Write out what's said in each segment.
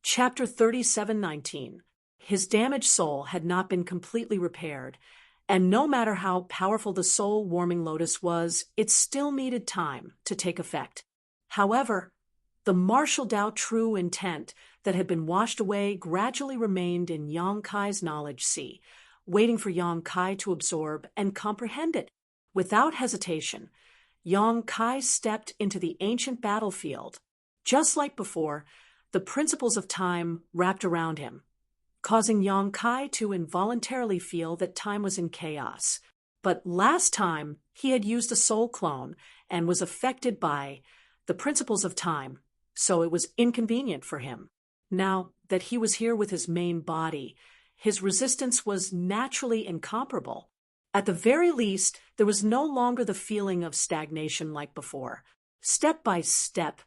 Chapter 37:19. His damaged soul had not been completely repaired, and no matter how powerful the soul-warming lotus was, it still needed time to take effect. However, the martial Tao true intent that had been washed away gradually remained in Yang Kai's knowledge sea, waiting for Yang Kai to absorb and comprehend it. Without hesitation, Yang Kai stepped into the ancient battlefield. Just like before, the principles of time wrapped around him, causing Yang Kai to involuntarily feel that time was in chaos. But last time, he had used a soul clone and was affected by the principles of time, so it was inconvenient for him. Now that he was here with his main body, his resistance was naturally incomparable. At the very least, there was no longer the feeling of stagnation like before. Step by step,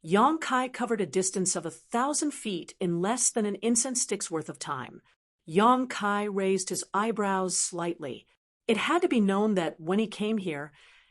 Yang Kai covered a distance of 1,000 feet in less than an incense stick's worth of time. Yang Kai raised his eyebrows slightly. It had to be known that when he came here,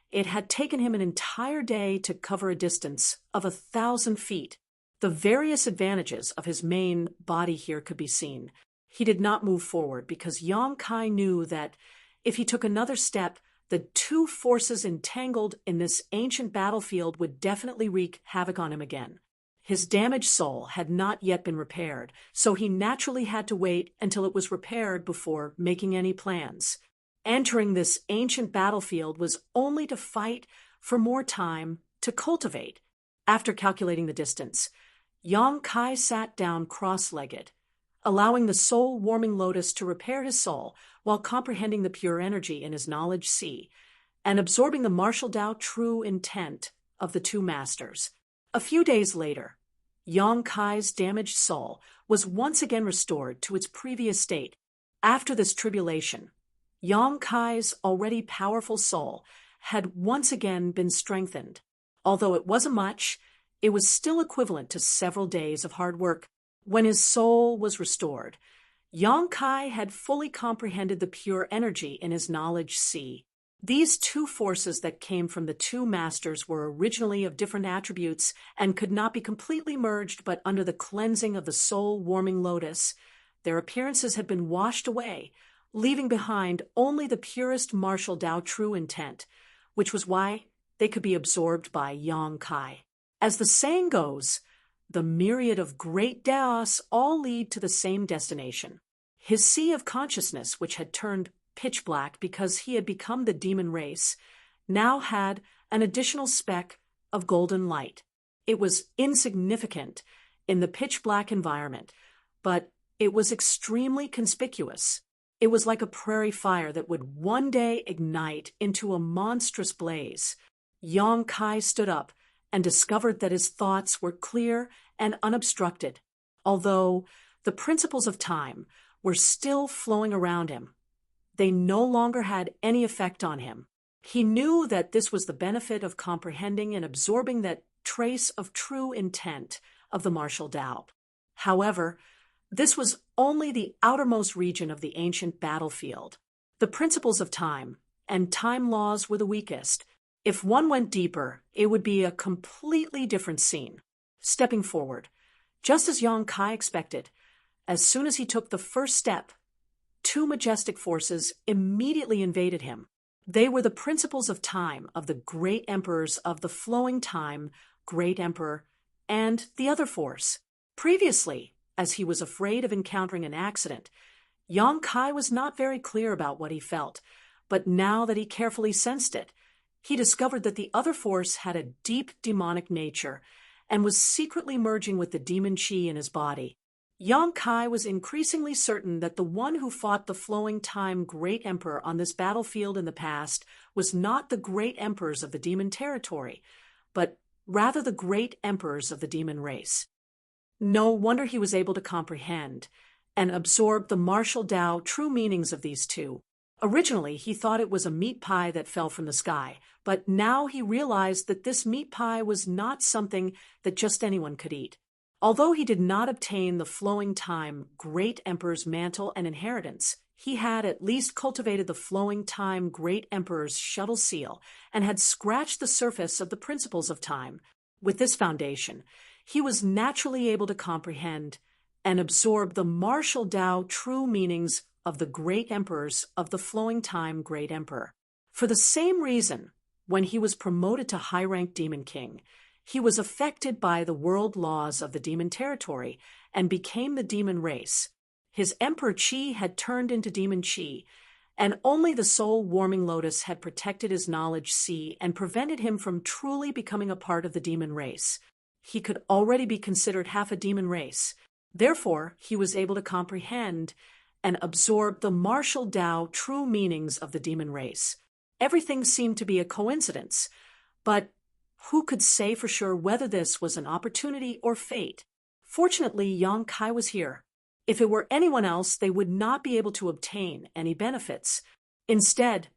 it had taken him an entire day to cover a distance of 1,000 feet. The various advantages of his main body here could be seen. He did not move forward because Yang Kai knew that if he took another step, the two forces entangled in this ancient battlefield would definitely wreak havoc on him again. His damaged soul had not yet been repaired, so he naturally had to wait until it was repaired before making any plans. Entering this ancient battlefield was only to fight for more time to cultivate. After calculating the distance, Yang Kai sat down cross-legged, allowing the soul-warming lotus to repair his soul while comprehending the pure energy in his knowledge sea and absorbing the martial Tao true intent of the two masters. A few days later, Yang Kai's damaged soul was once again restored to its previous state. After this tribulation, Yang Kai's already powerful soul had once again been strengthened. Although it wasn't much, it was still equivalent to several days of hard work. When his soul was restored, Yang Kai had fully comprehended the pure energy in his knowledge sea. These two forces that came from the two masters were originally of different attributes and could not be completely merged, but under the cleansing of the soul-warming lotus, their appearances had been washed away, leaving behind only the purest martial Tao true intent, which was why they could be absorbed by Yang Kai. As the saying goes, the myriad of great Taos all lead to the same destination. His sea of consciousness, which had turned pitch black because he had become the demon race, now had an additional speck of golden light. It was insignificant in the pitch black environment, but it was extremely conspicuous. It was like a prairie fire that would one day ignite into a monstrous blaze. Yang Kai stood up and discovered that his thoughts were clear and unobstructed, although the principles of time were still flowing around him. They no longer had any effect on him. He knew that this was the benefit of comprehending and absorbing that trace of true intent of the martial Tao. However, this was only the outermost region of the ancient battlefield. The principles of time and time laws were the weakest. If one went deeper, it would be a completely different scene. Stepping forward, just as Yang Kai expected, as soon as he took the first step, two majestic forces immediately invaded him. They were the principles of time of the great emperors of the flowing time, great emperor, and the other force. Previously, as he was afraid of encountering an accident, Yang Kai was not very clear about what he felt, but now that he carefully sensed it, he discovered that the other force had a deep demonic nature and was secretly merging with the demon chi in his body. Yang Kai was increasingly certain that the one who fought the flowing time great emperor on this battlefield in the past was not the great emperors of the demon territory, but rather the great emperors of the demon race. No wonder he was able to comprehend and absorb the martial Tao true meanings of these two. Originally, he thought it was a meat pie that fell from the sky, but now he realized that this meat pie was not something that just anyone could eat. Although he did not obtain the flowing time great emperor's mantle and inheritance, he had at least cultivated the flowing time great emperor's shuttle seal and had scratched the surface of the principles of time. With this foundation, he was naturally able to comprehend and absorb the martial Tao true meanings of the great emperors of the flowing time great emperor. For the same reason, when he was promoted to high-ranked demon king, he was affected by the world laws of the demon territory and became the demon race. His emperor Qi had turned into demon Qi, and only the soul-warming lotus had protected his knowledge C and prevented him from truly becoming a part of the demon race. He could already be considered half a demon race. Therefore, he was able to comprehend and absorb the martial Tao true meanings of the demon race. Everything seemed to be a coincidence, but who could say for sure whether this was an opportunity or fate? Fortunately, Yang Kai was here. If it were anyone else, they would not be able to obtain any benefits. Instead,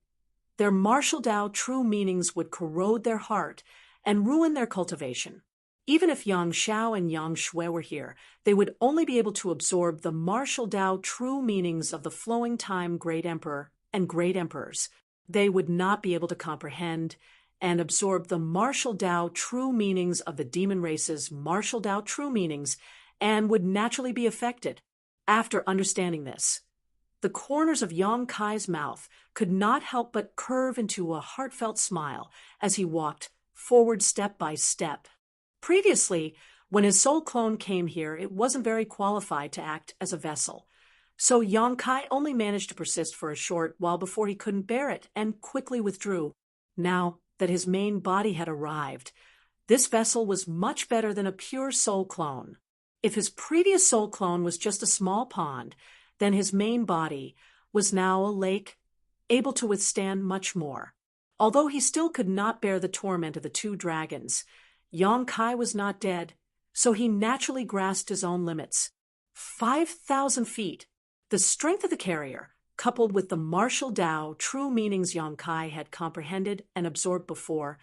their martial Tao true meanings would corrode their heart and ruin their cultivation. Even if Yang Xiao and Yang Shui were here, they would only be able to absorb the martial Tao true meanings of the flowing time great emperor and great emperors. They would not be able to comprehend and absorb the martial Tao true meanings of the demon race's martial Tao true meanings and would naturally be affected. After understanding this, the corners of Yang Kai's mouth could not help but curve into a heartfelt smile as he walked forward step by step. Previously, when his soul clone came here, it wasn't very qualified to act as a vessel. So Yang Kai only managed to persist for a short while before he couldn't bear it and quickly withdrew. Now that his main body had arrived, this vessel was much better than a pure soul clone. If his previous soul clone was just a small pond, then his main body was now a lake, able to withstand much more. Although he still could not bear the torment of the two dragons, Yang Kai was not dead, so he naturally grasped his own limits. 5,000 feet. The strength of the carrier, coupled with the martial Tao true meanings Yang Kai had comprehended and absorbed before,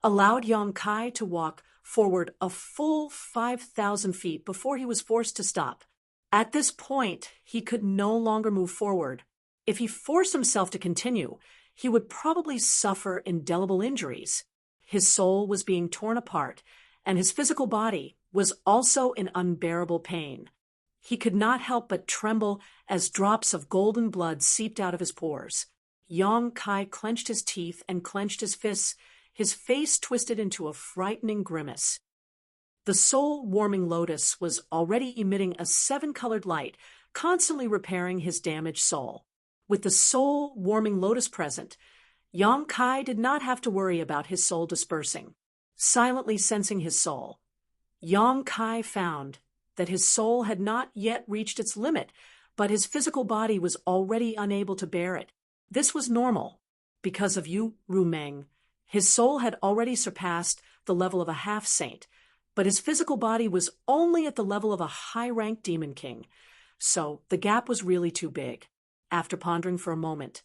allowed Yang Kai to walk forward a full 5,000 feet before he was forced to stop. At this point, he could no longer move forward. If he forced himself to continue, he would probably suffer indelible injuries. His soul was being torn apart, and his physical body was also in unbearable pain. He could not help but tremble as drops of golden blood seeped out of his pores. Yang Kai clenched his teeth and clenched his fists, his face twisted into a frightening grimace. The soul-warming lotus was already emitting a 7-colored light, constantly repairing his damaged soul. With the soul-warming lotus present, Yang Kai did not have to worry about his soul dispersing. Silently sensing his soul, Yang Kai found that his soul had not yet reached its limit, but his physical body was already unable to bear it. This was normal. Because of Yu Rumeng, his soul had already surpassed the level of a half-saint, but his physical body was only at the level of a high-ranked demon king, so the gap was really too big. After pondering for a moment,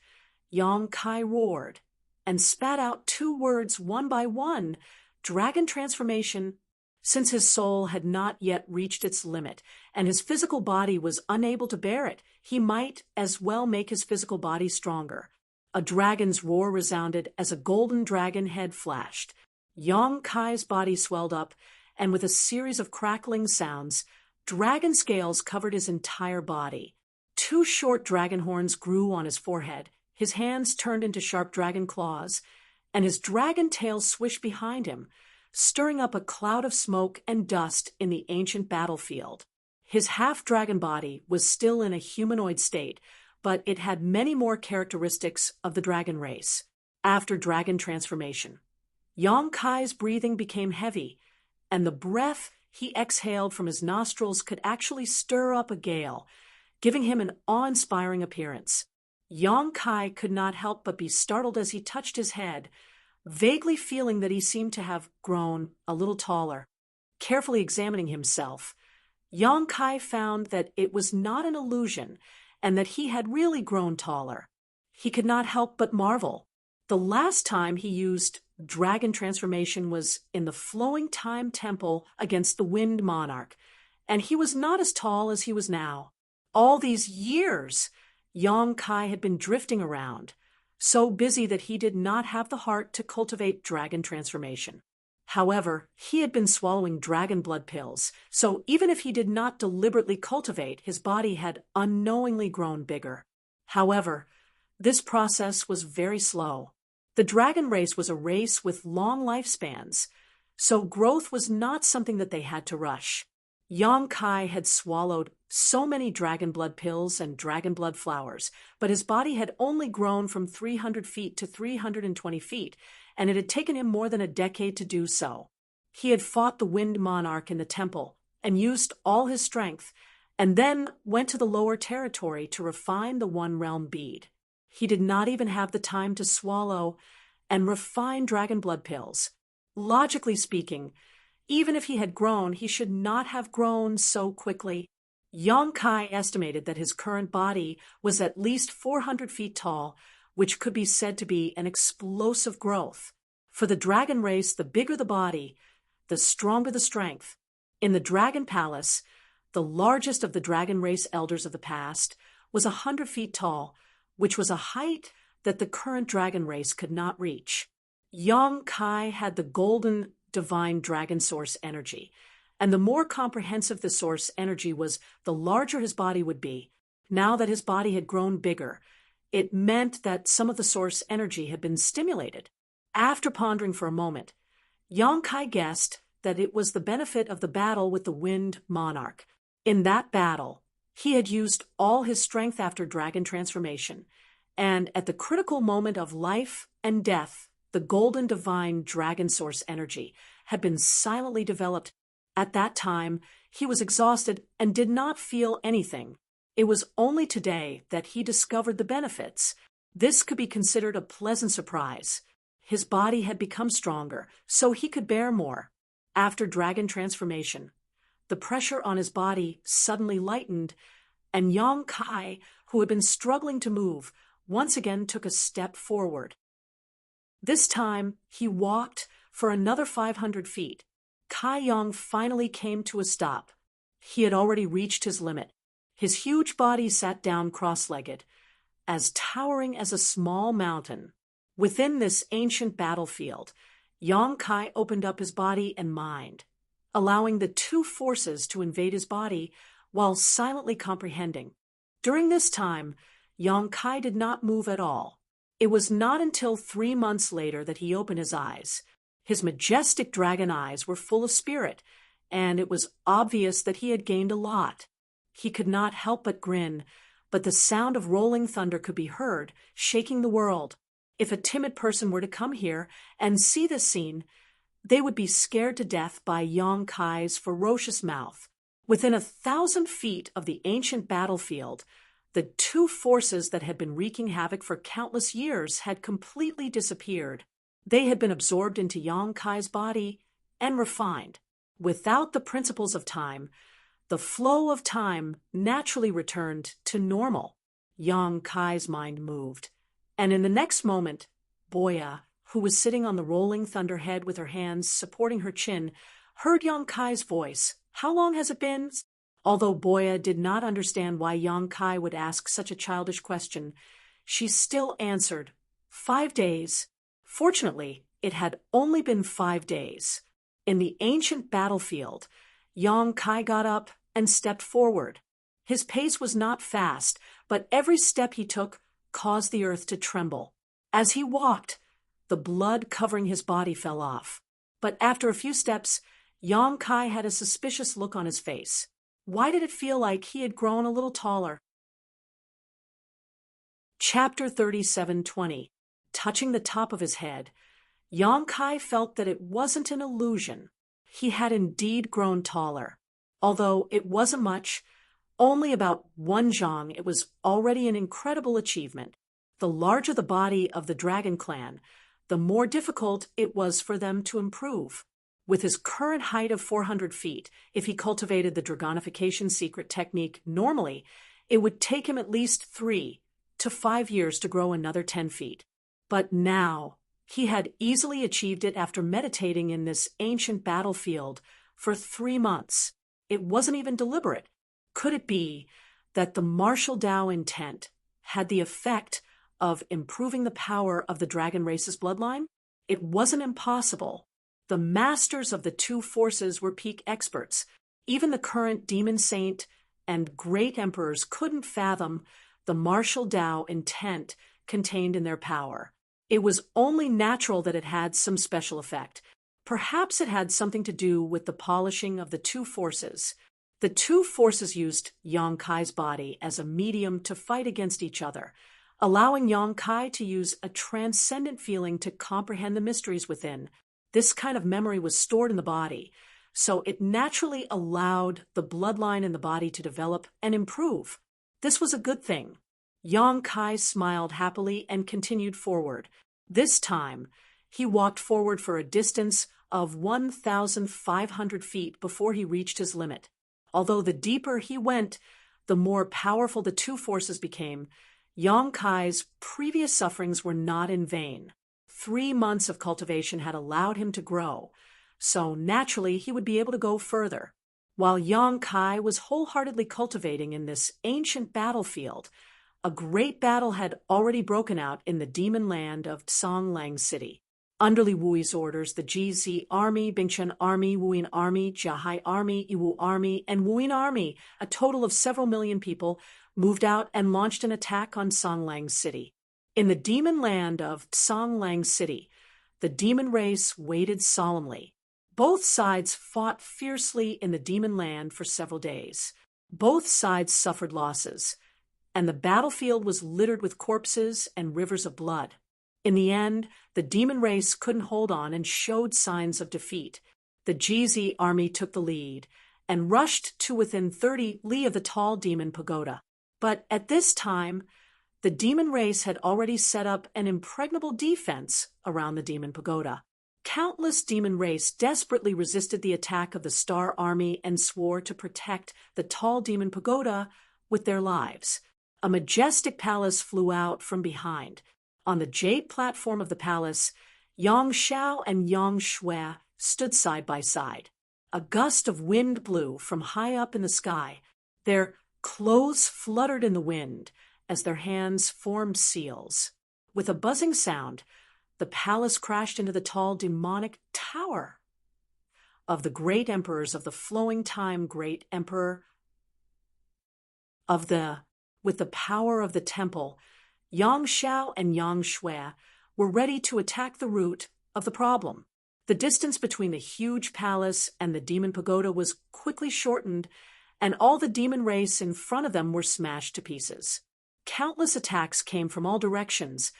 Yang Kai roared and spat out 2 words one by one, dragon transformation. Since his soul had not yet reached its limit and his physical body was unable to bear it, he might as well make his physical body stronger. A dragon's roar resounded as a golden dragon head flashed. Yang Kai's body swelled up, and with a series of crackling sounds, dragon scales covered his entire body. 2 short dragon horns grew on his forehead, his hands turned into sharp dragon claws, and his dragon tail swished behind him, stirring up a cloud of smoke and dust in the ancient battlefield. His half-dragon body was still in a humanoid state, but it had many more characteristics of the dragon race. After dragon transformation, Yang Kai's breathing became heavy, and the breath he exhaled from his nostrils could actually stir up a gale, giving him an awe-inspiring appearance. Yang Kai could not help but be startled as he touched his head, vaguely feeling that he seemed to have grown a little taller. Carefully examining himself, Yang Kai found that it was not an illusion and that he had really grown taller. He could not help but marvel. The last time he used dragon transformation was in the Flowing Time Temple against the Wind Monarch, and he was not as tall as he was now. All these years, Yang Kai had been drifting around, so busy that he did not have the heart to cultivate dragon transformation. However, he had been swallowing dragon blood pills, so even if he did not deliberately cultivate, his body had unknowingly grown bigger. However, this process was very slow. The dragon race was a race with long lifespans, so growth was not something that they had to rush. Yang Kai had swallowed so many dragon blood pills and dragon blood flowers, but his body had only grown from 300 feet to 320 feet, and it had taken him more than a decade to do so. He had fought the Wind Monarch in the temple and used all his strength, and then went to the lower territory to refine the One Realm bead. He did not even have the time to swallow and refine dragon blood pills. Logically speaking, even if he had grown, he should not have grown so quickly. Yang Kai estimated that his current body was at least 400 feet tall, which could be said to be an explosive growth. For the dragon race, the bigger the body, the stronger the strength. In the Dragon Palace, the largest of the dragon race elders of the past was 100 feet tall, which was a height that the current dragon race could not reach. Yang Kai had the golden divine dragon source energy, and the more comprehensive the source energy was, the larger his body would be. Now that his body had grown bigger, it meant that some of the source energy had been stimulated. After pondering for a moment, Yang Kai guessed that it was the benefit of the battle with the Wind Monarch. In that battle, he had used all his strength after dragon transformation, and at the critical moment of life and death, the golden divine dragon source energy had been silently developed. At that time, he was exhausted and did not feel anything. It was only today that he discovered the benefits. This could be considered a pleasant surprise. His body had become stronger, so he could bear more. After dragon transformation, the pressure on his body suddenly lightened, and Yang Kai, who had been struggling to move, once again took a step forward. This time, he walked for another 500 feet. Kai Yang finally came to a stop. He had already reached his limit. His huge body sat down cross-legged, as towering as a small mountain. Within this ancient battlefield, Yang Kai opened up his body and mind, allowing the two forces to invade his body while silently comprehending. During this time, Yang Kai did not move at all. It was not until 3 months later that he opened his eyes. His majestic dragon eyes were full of spirit, and it was obvious that he had gained a lot. He could not help but grin, but the sound of rolling thunder could be heard, shaking the world. If a timid person were to come here and see this scene, they would be scared to death by Yang Kai's ferocious mouth. Within 1,000 feet of the ancient battlefield, the two forces that had been wreaking havoc for countless years had completely disappeared. They had been absorbed into Yang Kai's body and refined. Without the principles of time, the flow of time naturally returned to normal. Yang Kai's mind moved, and in the next moment, Boya, who was sitting on the rolling thunderhead with her hands supporting her chin, heard Yang Kai's voice. "How long has it been?" Although Boya did not understand why Yang Kai would ask such a childish question, she still answered, 5 days. Fortunately, it had only been 5 days. In the ancient battlefield, Yang Kai got up and stepped forward. His pace was not fast, but every step he took caused the earth to tremble. As he walked, the blood covering his body fell off. But after a few steps, Yang Kai had a suspicious look on his face. Why did it feel like he had grown a little taller? Chapter 37:20. Touching the top of his head, Yang Kai felt that it wasn't an illusion. He had indeed grown taller. Although it wasn't much, only about 1 zhang, it was already an incredible achievement. The larger the body of the dragon clan, the more difficult it was for them to improve. With his current height of 400 feet, if he cultivated the dragonification secret technique normally, it would take him at least 3 to 5 years to grow another 10 feet. But now, he had easily achieved it after meditating in this ancient battlefield for 3 months. It wasn't even deliberate. Could it be that the martial Tao intent had the effect of improving the power of the dragon race's bloodline? It wasn't impossible. The masters of the two forces were peak experts. Even the current demon saint and great emperors couldn't fathom the martial Tao intent contained in their power. It was only natural that it had some special effect. Perhaps it had something to do with the polishing of the two forces. The two forces used Yang Kai's body as a medium to fight against each other, allowing Yang Kai to use a transcendent feeling to comprehend the mysteries within. This kind of memory was stored in the body, so it naturally allowed the bloodline in the body to develop and improve. This was a good thing. Yang Kai smiled happily and continued forward. This time, he walked forward for a distance of 1,500 feet before he reached his limit. Although the deeper he went, the more powerful the two forces became. Yang Kai's previous sufferings were not in vain. 3 months of cultivation had allowed him to grow, so naturally he would be able to go further. While Yang Kai was wholeheartedly cultivating in this ancient battlefield, a great battle had already broken out in the demon land of Songlang City. Under Li Wui's orders, the GZ Army, Bingchen Army, Wuyin Army, Jiahai Army, Yiwu Army, and Wuyin Army, a total of several million people, moved out and launched an attack on Songlang City. In the demon land of Songlang City, the demon race waited solemnly. Both sides fought fiercely in the demon land for several days. Both sides suffered losses, and the battlefield was littered with corpses and rivers of blood. In the end, the demon race couldn't hold on and showed signs of defeat. The GZ army took the lead and rushed to within 30 li of the tall demon pagoda. But at this time, the demon race had already set up an impregnable defense around the demon pagoda. Countless demon race desperately resisted the attack of the Star Army and swore to protect the tall demon pagoda with their lives. A majestic palace flew out from behind. On the jade platform of the palace, Yang Xiao and Yang Shui stood side by side. A gust of wind blew from high up in the sky. Their clothes fluttered in the wind as their hands formed seals. With a buzzing sound, the palace crashed into the tall demonic tower of the great emperors of the flowing time great emperor with the power of the temple. Yang Xiao and Yang Shui were ready to attack the root of the problem. The distance between the huge palace and the demon pagoda was quickly shortened, and all the demon race in front of them were smashed to pieces. Countless attacks came from all directions,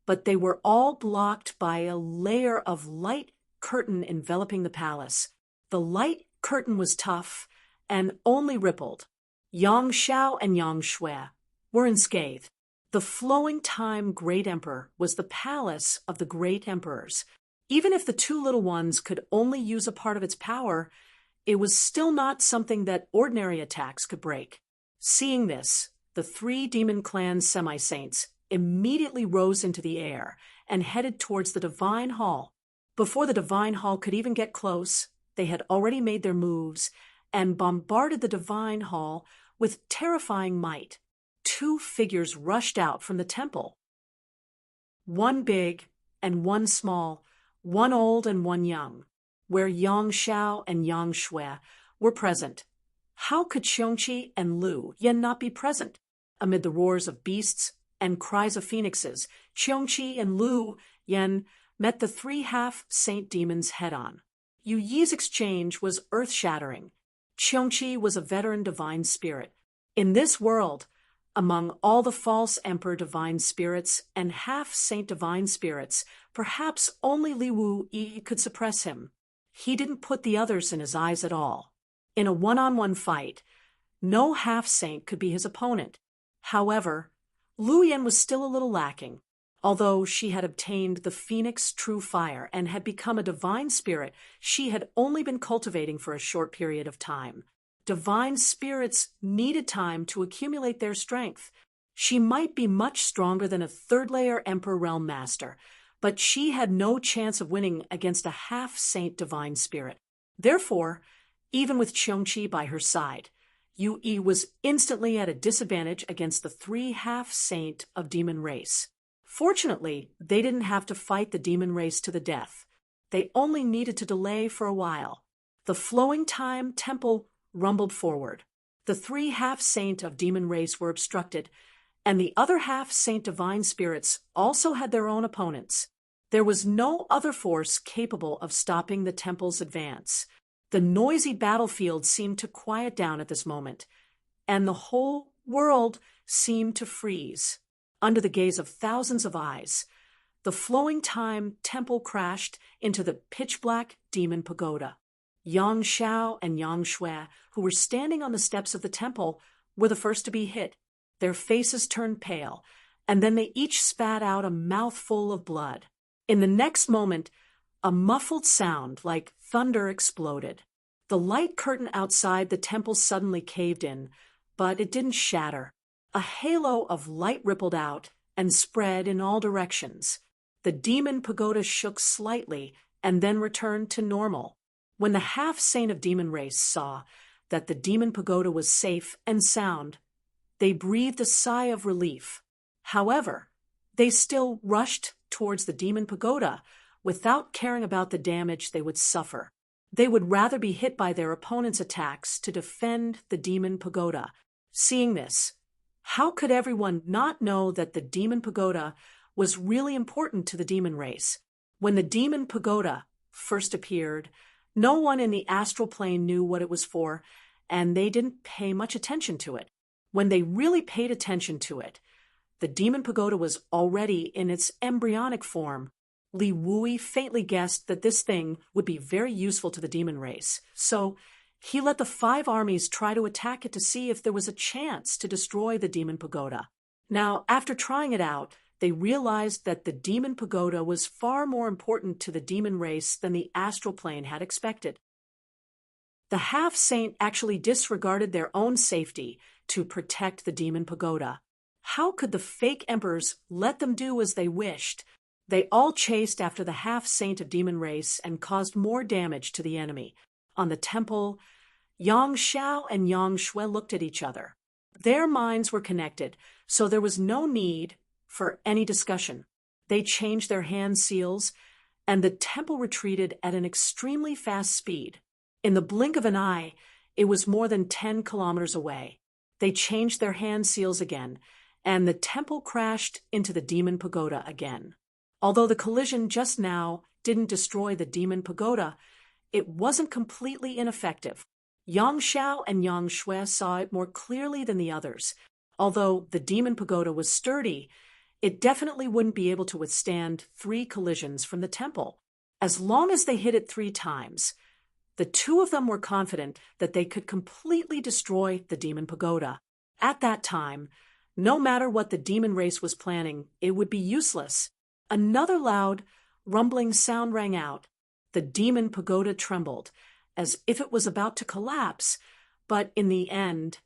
but they were all blocked by a layer of light curtain enveloping the palace. The light curtain was tough and only rippled. Yang Xiao and Yang Shui were unscathed. The flowing time great emperor was the palace of the great emperors. Even if the two little ones could only use a part of its power, it was still not something that ordinary attacks could break. Seeing this, the 3 demon clan semi-saints immediately rose into the air and headed towards the divine hall. Before the divine hall could even get close, they had already made their moves and bombarded the divine hall with terrifying might. 2 figures rushed out from the temple. One big and one small, one old and one young, where Yang Xiao and Yang Shui were present. How could Xiongqi and Lu Yan not be present? Amid the roars of beasts and cries of phoenixes, Xiongqi and Lu Yan met the 3 half-saint demons head-on. Yu Yi's exchange was earth-shattering. Xiongqi was a veteran divine spirit. In this world, among all the false emperor divine spirits and half-saint divine spirits, perhaps only Li Wuyi could suppress him. He didn't put the others in his eyes at all. In a one-on-one fight, no half-saint could be his opponent. However, Lu Yan was still a little lacking. Although she had obtained the Phoenix True Fire and had become a divine spirit, she had only been cultivating for a short period of time. Divine spirits needed time to accumulate their strength. She might be much stronger than a 3rd-layer Emperor Realm Master, but she had no chance of winning against a half-saint divine spirit. Therefore, even with Xiongqi by her side, Yu Yi was instantly at a disadvantage against the 3 half-saint of demon race. Fortunately, they didn't have to fight the demon race to the death. They only needed to delay for a while. The flowing time temple rumbled forward. The three half-saint of demon race were obstructed, and the other half-saint divine spirits also had their own opponents. There was no other force capable of stopping the temple's advance. The noisy battlefield seemed to quiet down at this moment, and the whole world seemed to freeze. Under the gaze of thousands of eyes, the flowing time temple crashed into the pitch-black demon pagoda. Yang Xiao and Yang Shui, who were standing on the steps of the temple, were the first to be hit. Their faces turned pale, and then they each spat out a mouthful of blood. In the next moment, a muffled sound like thunder exploded. The light curtain outside the temple suddenly caved in, but it didn't shatter. A halo of light rippled out and spread in all directions. The demon pagoda shook slightly and then returned to normal. When the half-saint of demon race saw that the demon pagoda was safe and sound, they breathed a sigh of relief. However, they still rushed towards the demon pagoda without caring about the damage they would suffer. They would rather be hit by their opponent's attacks to defend the demon pagoda. Seeing this, how could everyone not know that the demon pagoda was really important to the demon race? When the demon pagoda first appeared, no one in the astral plane knew what it was for, and they didn't pay much attention to it. When they really paid attention to it, the demon pagoda was already in its embryonic form. Li Wui faintly guessed that this thing would be very useful to the demon race, so he let the 5 armies try to attack it to see if there was a chance to destroy the demon pagoda. Now, after trying it out, they realized that the demon pagoda was far more important to the demon race than the astral plane had expected. The half-saint actually disregarded their own safety to protect the demon pagoda. How could the fake emperors let them do as they wished? They all chased after the half-saint of demon race and caused more damage to the enemy. On the temple, Yang Xiao and Yang Shui looked at each other. Their minds were connected, so there was no need for any discussion. They changed their hand seals, and the temple retreated at an extremely fast speed. In the blink of an eye, it was more than 10 kilometers away. They changed their hand seals again, and the temple crashed into the demon pagoda again. Although the collision just now didn't destroy the demon pagoda, it wasn't completely ineffective. Yang Xiao and Yang Shui saw it more clearly than the others. Although the demon pagoda was sturdy, it definitely wouldn't be able to withstand 3 collisions from the temple. As long as they hit it 3 times, the 2 of them were confident that they could completely destroy the demon pagoda. At that time, no matter what the demon race was planning, it would be useless. Another loud, rumbling sound rang out. The demon pagoda trembled, as if it was about to collapse, but in the end,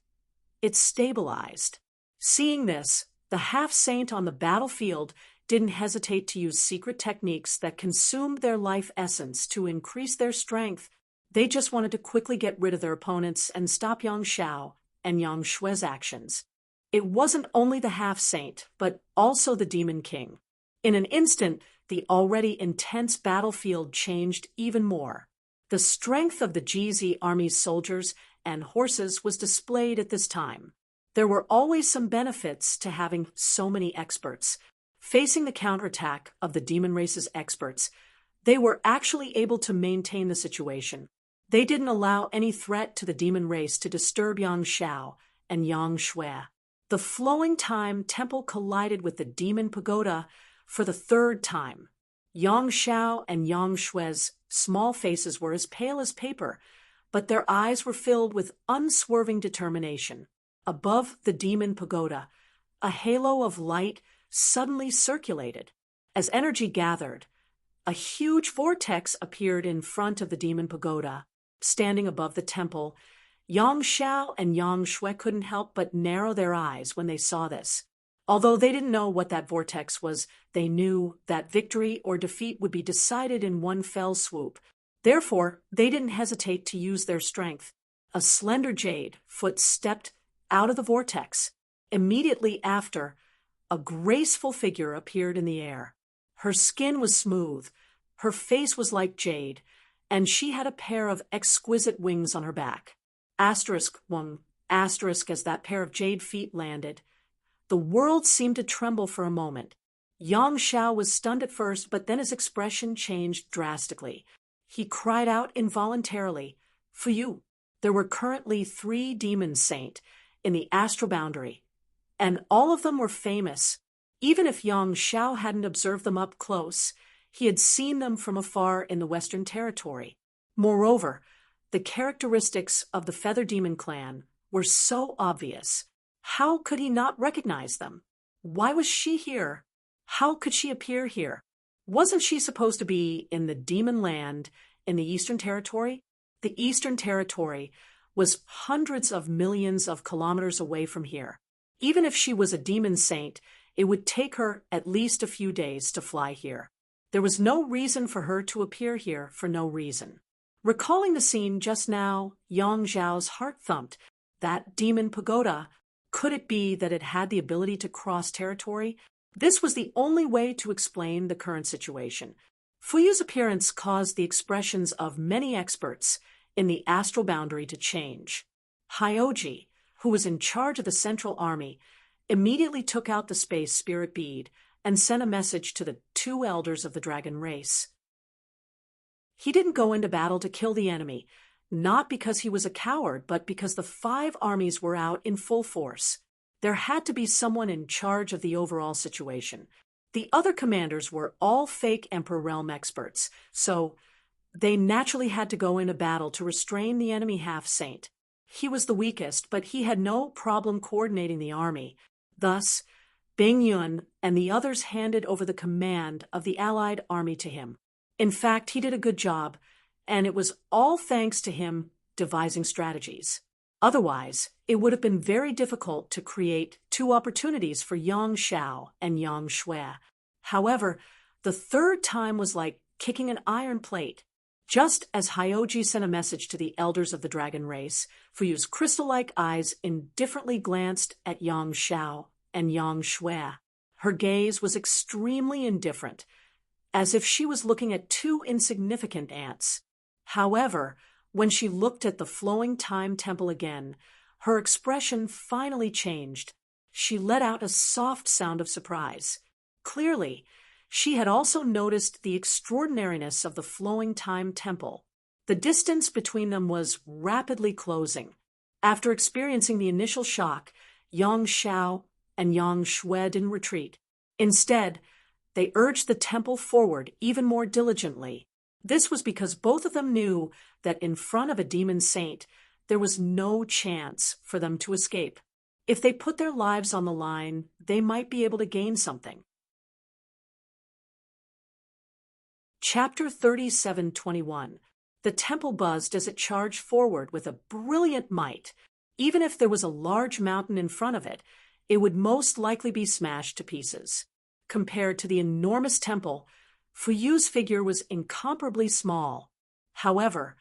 it stabilized. Seeing this, the half-saint on the battlefield didn't hesitate to use secret techniques that consumed their life essence to increase their strength. They just wanted to quickly get rid of their opponents and stop Yang Xiao and Yang Shui's actions. It wasn't only the half-saint, but also the demon king. In an instant, the already intense battlefield changed even more. The strength of the GZ army's soldiers and horses was displayed at this time. There were always some benefits to having so many experts. Facing the counterattack of the demon race's experts, they were actually able to maintain the situation. They didn't allow any threat to the demon race to disturb Yang Xiao and Yang Shui. The flowing time temple collided with the demon pagoda for the 3rd time. Yang Xiao and Yang Shui's small faces were as pale as paper, but their eyes were filled with unswerving determination. Above the demon pagoda, a halo of light suddenly circulated. As energy gathered, a huge vortex appeared in front of the demon pagoda. Standing above the temple, Yang Xiao and Yang Shui couldn't help but narrow their eyes when they saw this. Although they didn't know what that vortex was, they knew that victory or defeat would be decided in one fell swoop. Therefore, they didn't hesitate to use their strength. A slender jade foot stepped out of the vortex. Immediately after, a graceful figure appeared in the air. Her skin was smooth, Her face was like jade, and she had a pair of exquisite wings on her back. Asterisk one, asterisk as that pair of jade feet landed. The world seemed to tremble for a moment. Yang Xiao was stunned at first, but then his expression changed drastically. He cried out involuntarily, "Fuyu!" There were currently 3 demon saints in the astral boundary, and all of them were famous. Even if Yang Xiao hadn't observed them up close, he had seen them from afar in the Western Territory. Moreover, the characteristics of the Feather Demon clan were so obvious. How could he not recognize them? Why was she here? How could she appear here? Wasn't she supposed to be in the demon land in the Eastern Territory? The Eastern Territory was hundreds of millions of kilometers away from here. Even if she was a demon saint, it would take her at least a few days to fly here. There was no reason for her to appear here for no reason. Recalling the scene just now, Yang Zhao's heart thumped. That demon pagoda, could it be that it had the ability to cross territory? This was the only way to explain the current situation. Fuyu's appearance caused the expressions of many experts in the astral boundary to change. Hyoji, who was in charge of the Central Army, immediately took out the space spirit bead and sent a message to the 2 elders of the dragon race. He didn't go into battle to kill the enemy, not because he was a coward, but because the 5 armies were out in full force. There had to be someone in charge of the overall situation. The other commanders were all fake Emperor Realm experts, so they naturally had to go into battle to restrain the enemy half-saint. He was the weakest, but he had no problem coordinating the army. Thus, Bing Yun and the others handed over the command of the allied army to him. In fact, he did a good job, and it was all thanks to him devising strategies. Otherwise, it would have been very difficult to create 2 opportunities for Yang Xiao and Yang Shui. However, the 3rd time was like kicking an iron plate. Just as Hyoji sent a message to the elders of the dragon race, Fuyu's crystal-like eyes indifferently glanced at Yang Xiao and Yang Shui. Her gaze was extremely indifferent, as if she was looking at 2 insignificant ants. However, when she looked at the flowing time temple again, her expression finally changed. She let out a soft sound of surprise. Clearly, she had also noticed the extraordinariness of the flowing time temple. The distance between them was rapidly closing. After experiencing the initial shock, Yang Xiao and Yang Shui didn't retreat. Instead, they urged the temple forward even more diligently. This was because both of them knew that in front of a demon saint, there was no chance for them to escape. If they put their lives on the line, they might be able to gain something. Chapter 37:21. The temple buzzed as it charged forward with a brilliant might. Even if there was a large mountain in front of it, it would most likely be smashed to pieces. Compared to the enormous temple, Fuyu's figure was incomparably small. However,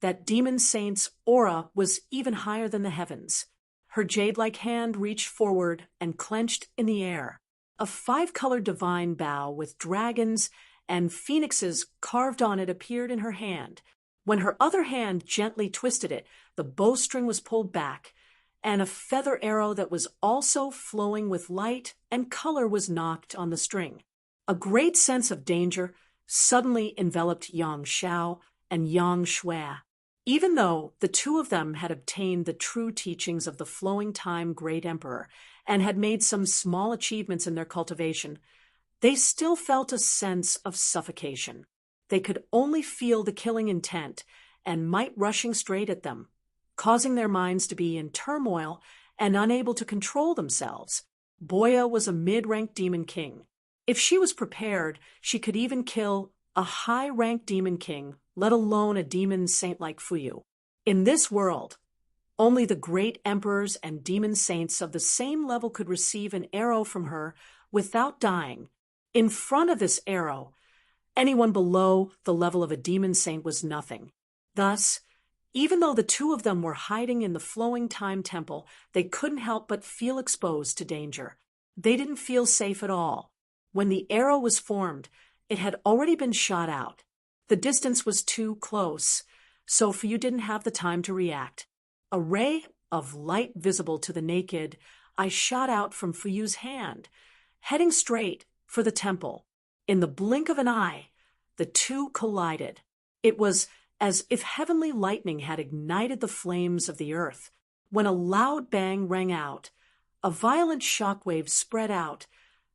that demon saint's aura was even higher than the heavens. Her jade-like hand reached forward and clenched in the air. A 5-colored divine bow with dragons and phoenixes carved on it appeared in her hand. When her other hand gently twisted it, the bowstring was pulled back, and a feather arrow that was also flowing with light and color was knocked on the string. A great sense of danger suddenly enveloped Yang Xiao and Yang Shui. Even though the 2 of them had obtained the true teachings of the flowing time Great Emperor and had made some small achievements in their cultivation, they still felt a sense of suffocation. They could only feel the killing intent and might rushing straight at them, causing their minds to be in turmoil and unable to control themselves. Boya was a mid-ranked demon king. If she was prepared, she could even kill a high-ranked demon king, let alone a demon saint like Fuyu. In this world, only the great emperors and demon saints of the same level could receive an arrow from her without dying. In front of this arrow, anyone below the level of a demon saint was nothing. Thus, even though the 2 of them were hiding in the flowing time temple, they couldn't help but feel exposed to danger. They didn't feel safe at all. When the arrow was formed, It had already been shot out. The distance was too close, so Fu Yu didn't have the time to react. A ray of light visible to the naked eye shot out from Fu Yu's hand, heading straight for the temple. In the blink of an eye, the two collided. It was as if heavenly lightning had ignited the flames of the earth. When a loud bang rang out, a violent shockwave spread out,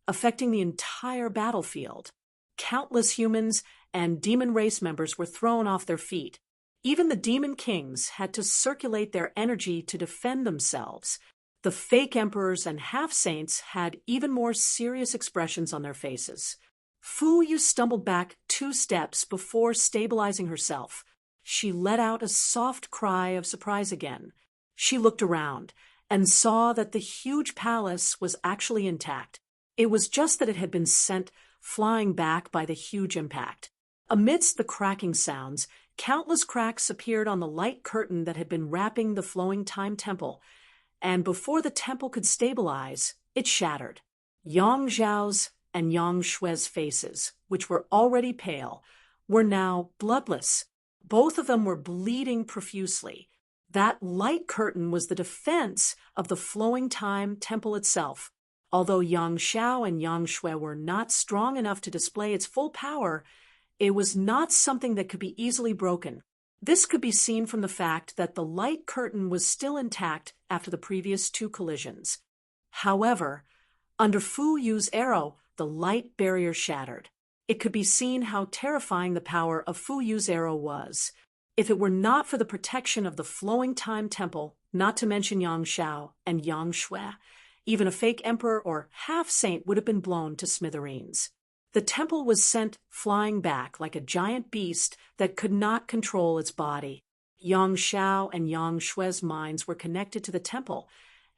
affecting the entire battlefield. Countless humans and demon race members were thrown off their feet. Even the demon kings had to circulate their energy to defend themselves. The fake emperors and half-saints had even more serious expressions on their faces. Fu Yu stumbled back 2 steps before stabilizing herself. She let out a soft cry of surprise again. She looked around and saw that the huge palace was actually intact. It was just that it had been sent flying back by the huge impact. Amidst the cracking sounds, countless cracks appeared on the light curtain that had been wrapping the flowing time temple, and before the temple could stabilize, it shattered. Yang Zhao's and Yang Shui's faces, which were already pale, were now bloodless. Both of them were bleeding profusely. That light curtain was the defense of the flowing time temple itself. Although Yang Xiao and Yang Shui were not strong enough to display its full power, it was not something that could be easily broken. This could be seen from the fact that the light curtain was still intact after the previous 2 collisions. However, under Fu Yu's arrow, the light barrier shattered. It could be seen how terrifying the power of Fu Yu's arrow was. If it were not for the protection of the flowing time temple, not to mention Yang Xiao and Yang Shui, even a fake emperor or half-saint would have been blown to smithereens. The temple was sent flying back like a giant beast that could not control its body. Yang Xiao and Yang Shui's minds were connected to the temple,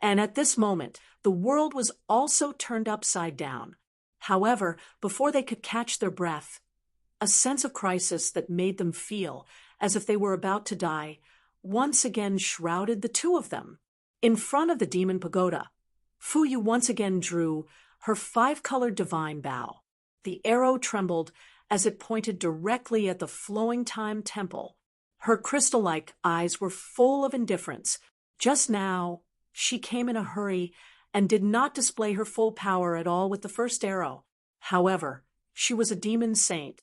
and at this moment, the world was also turned upside down. However, before they could catch their breath, a sense of crisis that made them feel as if they were about to die once again shrouded the 2 of them. In front of the demon pagoda, Fu Yu once again drew her 5-colored divine bow. The arrow trembled as it pointed directly at the flowing time temple. Her crystal-like eyes were full of indifference. Just now, she came in a hurry and did not display her full power at all with the first arrow. However, she was a demon saint.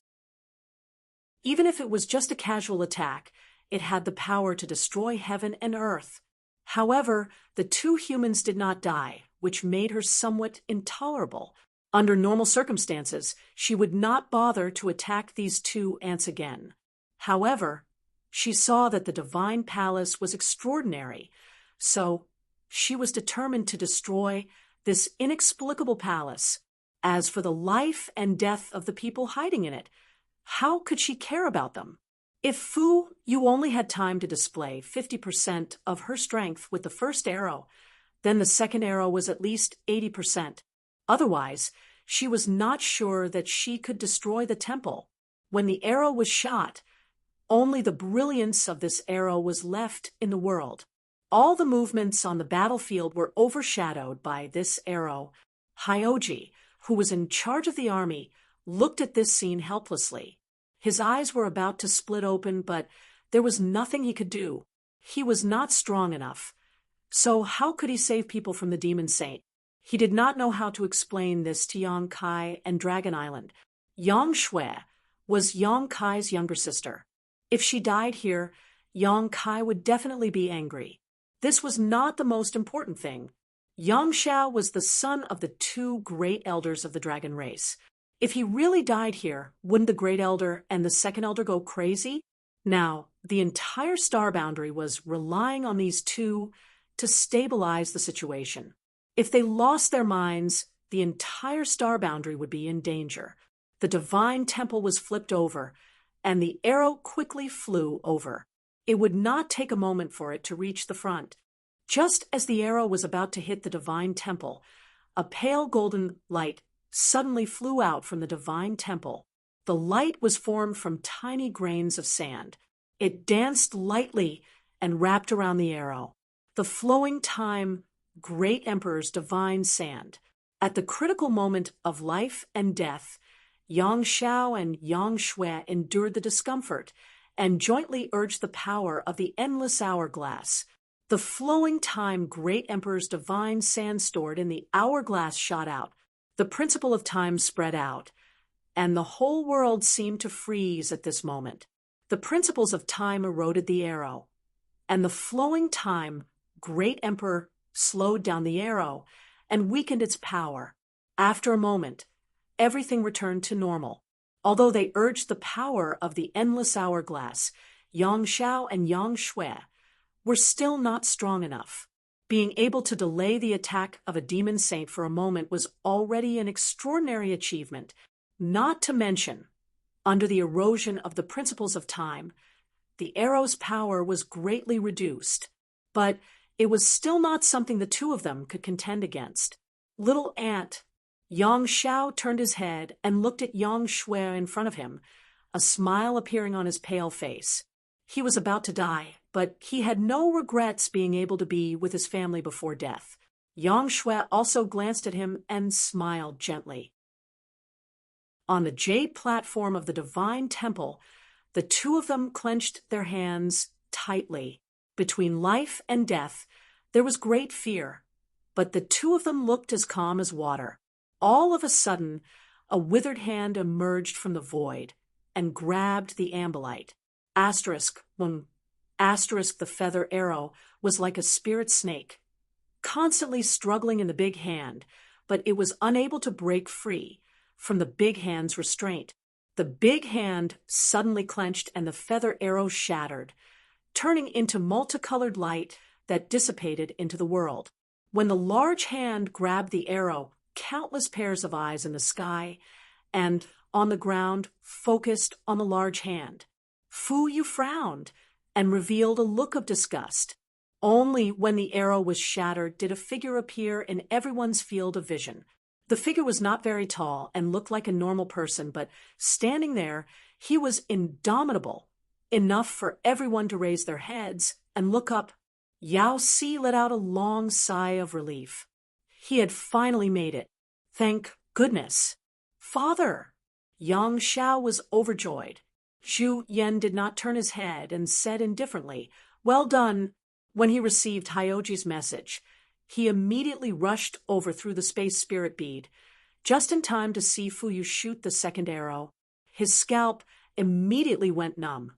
Even if it was just a casual attack, it had the power to destroy heaven and earth. However, the 2 humans did not die, which made her somewhat intolerable. Under normal circumstances, she would not bother to attack these 2 ants again. However, she saw that the divine palace was extraordinary, so she was determined to destroy this inexplicable palace. As for the life and death of the people hiding in it, how could she care about them? If Fu Yu only had time to display 50% of her strength with the first arrow, then the second arrow was at least 80%. Otherwise, she was not sure that she could destroy the temple. When the arrow was shot, only the brilliance of this arrow was left in the world. All the movements on the battlefield were overshadowed by this arrow. Hyoji, who was in charge of the army, looked at this scene helplessly. His eyes were about to split open, but there was nothing he could do. He was not strong enough. So how could he save people from the demon saint? He did not know how to explain this to Yang Kai and Dragon Island. Yang Shui was Yang Kai's younger sister. If she died here, Yang Kai would definitely be angry. This was not the most important thing. Yang Xiao was the son of the 2 great elders of the dragon race. If he really died here, wouldn't the great elder and the second elder go crazy? Now, the entire star boundary was relying on these 2 to stabilize the situation. If they lost their minds, the entire star boundary would be in danger. The divine temple was flipped over, and the arrow quickly flew over. It would not take a moment for it to reach the front. Just as the arrow was about to hit the divine temple, a pale golden light suddenly flew out from the divine temple. The light was formed from tiny grains of sand. It danced lightly and wrapped around the arrow. The flowing time great emperor's divine sand. At the critical moment of life and death, Yang Xiao and Yang Shui endured the discomfort and jointly urged the power of the endless hourglass. The flowing time great emperor's divine sand stored in the hourglass shot out. The principle of time spread out, and the whole world seemed to freeze at this moment. The principles of time eroded the arrow, and the flowing time great emperor slowed down the arrow and weakened its power. After a moment, everything returned to normal. Although they urged the power of the endless hourglass, Yang Xiao and Yang Shui were still not strong enough. Being able to delay the attack of a demon saint for a moment was already an extraordinary achievement, not to mention, under the erosion of the principles of time, the arrow's power was greatly reduced. But it was still not something the two of them could contend against. Little ant, Yang Xiao turned his head and looked at Yang Shui in front of him, a smile appearing on his pale face. He was about to die, but he had no regrets being able to be with his family before death. Yang Shui also glanced at him and smiled gently. On the jade platform of the divine temple, the two of them clenched their hands tightly. Between life and death, there was great fear, but the two of them looked as calm as water. All of a sudden, a withered hand emerged from the void and grabbed the ambolite. The feather arrow was like a spirit snake, constantly struggling in the big hand, but it was unable to break free from the big hand's restraint. The big hand suddenly clenched and the feather arrow shattered, turning into multicolored light that dissipated into the world. When the large hand grabbed the arrow, countless pairs of eyes in the sky and on the ground focused on the large hand. Fu Yu frowned and revealed a look of disgust. Only when the arrow was shattered did a figure appear in everyone's field of vision. The figure was not very tall and looked like a normal person, but standing there, he was indomitable, enough for everyone to raise their heads and look up. Yao Si let out a long sigh of relief. He had finally made it. Thank goodness. Father! Yang Xiao was overjoyed. Zhu Yan did not turn his head and said indifferently, "Well done." When he received Hyoji's message, he immediately rushed over through the space spirit bead, just in time to see Fu Yu shoot the second arrow. His scalp immediately went numb,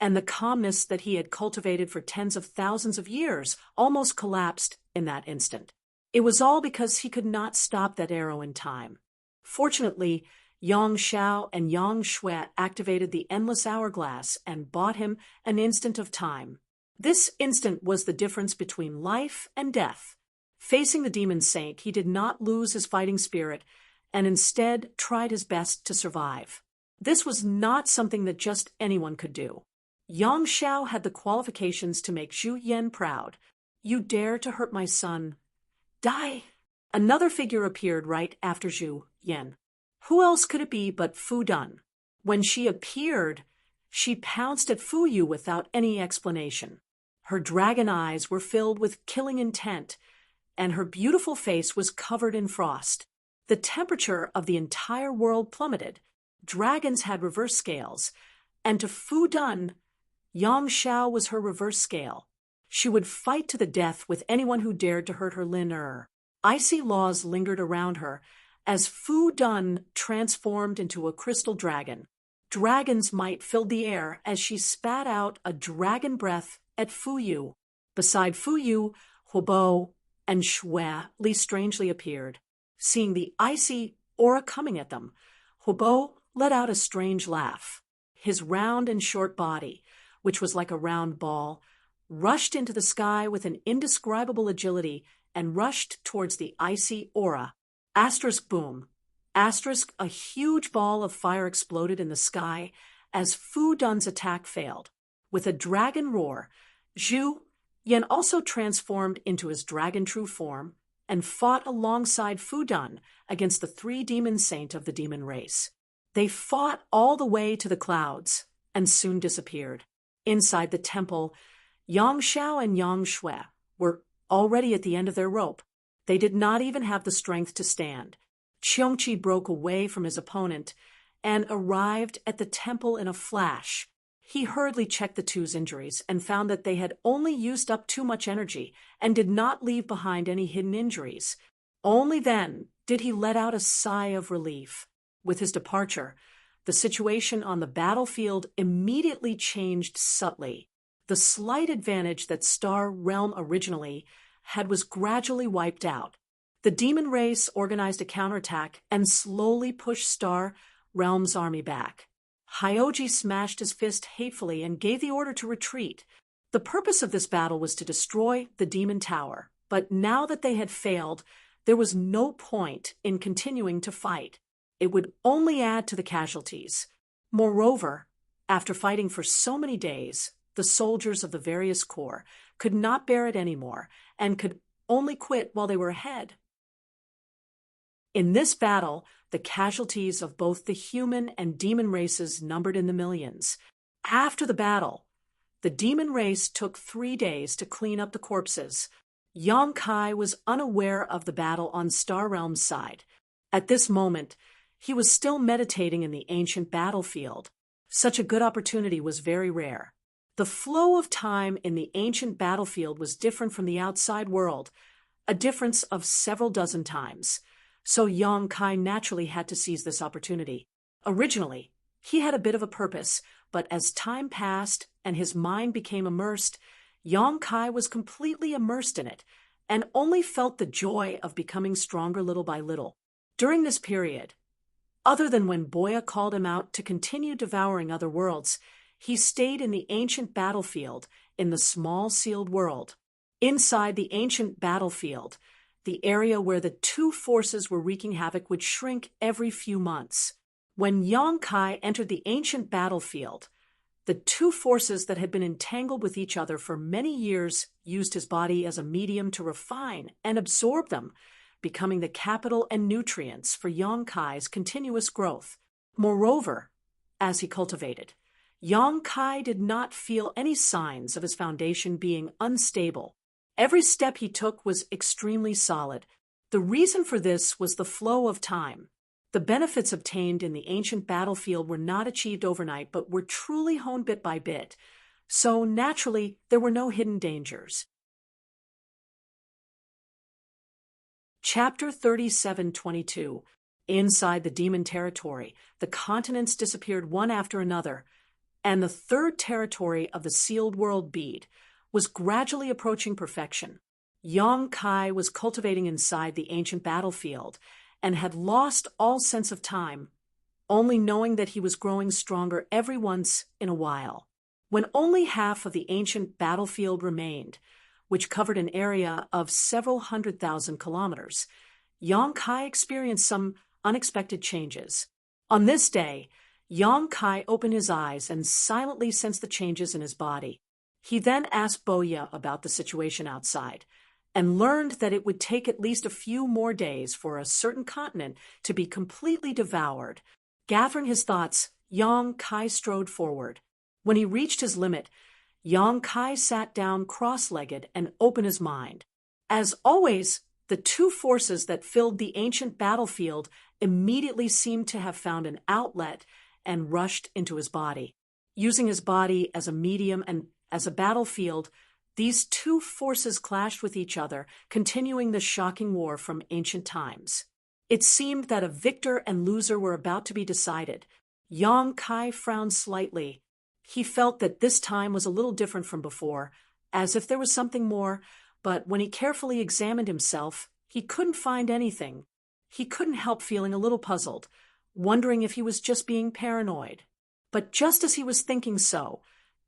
and the calmness that he had cultivated for tens of thousands of years almost collapsed in that instant. It was all because he could not stop that arrow in time. Fortunately, Yang Xiao and Yang Shui activated the endless hourglass and bought him an instant of time. This instant was the difference between life and death. Facing the demon saint, he did not lose his fighting spirit and instead tried his best to survive. This was not something that just anyone could do. Yang Xiao had the qualifications to make Zhu Yan proud. "You dare to hurt my son? Die!" Another figure appeared right after Zhu Yan. Who else could it be but Fu Dan? When she appeared, she pounced at Fu Yu without any explanation. Her dragon eyes were filled with killing intent, and her beautiful face was covered in frost. The temperature of the entire world plummeted. Dragons had reverse scales, and to Fu Dan, Yang Xiao was her reverse scale. She would fight to the death with anyone who dared to hurt her Lin Er. Icy laws lingered around her as Fu Dan transformed into a crystal dragon. Dragon's might filled the air as she spat out a dragon breath at Fu Yu. Beside Fu Yu, Huobo and Shui Li strangely appeared. Seeing the icy aura coming at them, Huobo let out a strange laugh. His round and short body, which was like a round ball, rushed into the sky with an indescribable agility and rushed towards the icy aura. Boom. A huge ball of fire exploded in the sky as Fu Dan's attack failed. With a dragon roar, Zhu Yan also transformed into his dragon true form and fought alongside Fu Dan against the three demon saint of the demon race. They fought all the way to the clouds and soon disappeared. Inside the temple, Yang Xiao and Yang Shui were already at the end of their rope. They did not even have the strength to stand. Qiongqi broke away from his opponent and arrived at the temple in a flash. He hurriedly checked the two's injuries and found that they had only used up too much energy and did not leave behind any hidden injuries. Only then did he let out a sigh of relief. With his departure, the situation on the battlefield immediately changed subtly. The slight advantage that Star Realm originally had was gradually wiped out. The demon race organized a counterattack and slowly pushed Star Realm's army back. Hyoji smashed his fist hatefully and gave the order to retreat. The purpose of this battle was to destroy the demon tower, but now that they had failed, there was no point in continuing to fight. It would only add to the casualties. Moreover, after fighting for so many days, the soldiers of the various corps could not bear it anymore and could only quit while they were ahead. In this battle, the casualties of both the human and demon races numbered in the millions. After the battle, the demon race took 3 days to clean up the corpses. Yang Kai was unaware of the battle on Star Realm's side. At this moment, he was still meditating in the ancient battlefield. Such a good opportunity was very rare. The flow of time in the ancient battlefield was different from the outside world, a difference of several dozen times. So Yang Kai naturally had to seize this opportunity. Originally, he had a bit of a purpose, but as time passed and his mind became immersed, Yang Kai was completely immersed in it and only felt the joy of becoming stronger little by little. During this period, other than when Boya called him out to continue devouring other worlds, he stayed in the ancient battlefield in the small sealed world. Inside the ancient battlefield, the area where the two forces were wreaking havoc would shrink every few months. When Yang Kai entered the ancient battlefield, the two forces that had been entangled with each other for many years used his body as a medium to refine and absorb them, becoming the capital and nutrients for Yang Kai's continuous growth. Moreover, as he cultivated, Yang Kai did not feel any signs of his foundation being unstable. Every step he took was extremely solid. The reason for this was the flow of time. The benefits obtained in the ancient battlefield were not achieved overnight, but were truly honed bit by bit. So naturally, there were no hidden dangers. Chapter 37:22. Inside the demon territory, the continents disappeared one after another, and the third territory of the sealed world bead was gradually approaching perfection. Yang Kai was cultivating inside the ancient battlefield and had lost all sense of time, only knowing that he was growing stronger every once in a while. When only half of the ancient battlefield remained, which covered an area of several 100,000 kilometers, Yang Kai experienced some unexpected changes. On this day, Yang Kai opened his eyes and silently sensed the changes in his body. He then asked Boya about the situation outside, and learned that it would take at least a few more days for a certain continent to be completely devoured. Gathering his thoughts, Yang Kai strode forward. When he reached his limit, Yang Kai sat down cross-legged and opened his mind. As always, the two forces that filled the ancient battlefield immediately seemed to have found an outlet and rushed into his body. Using his body as a medium and as a battlefield, these two forces clashed with each other, continuing the shocking war from ancient times. It seemed that a victor and loser were about to be decided. Yang Kai frowned slightly. He felt that this time was a little different from before, as if there was something more, but when he carefully examined himself, he couldn't find anything. He couldn't help feeling a little puzzled, wondering if he was just being paranoid. But just as he was thinking so,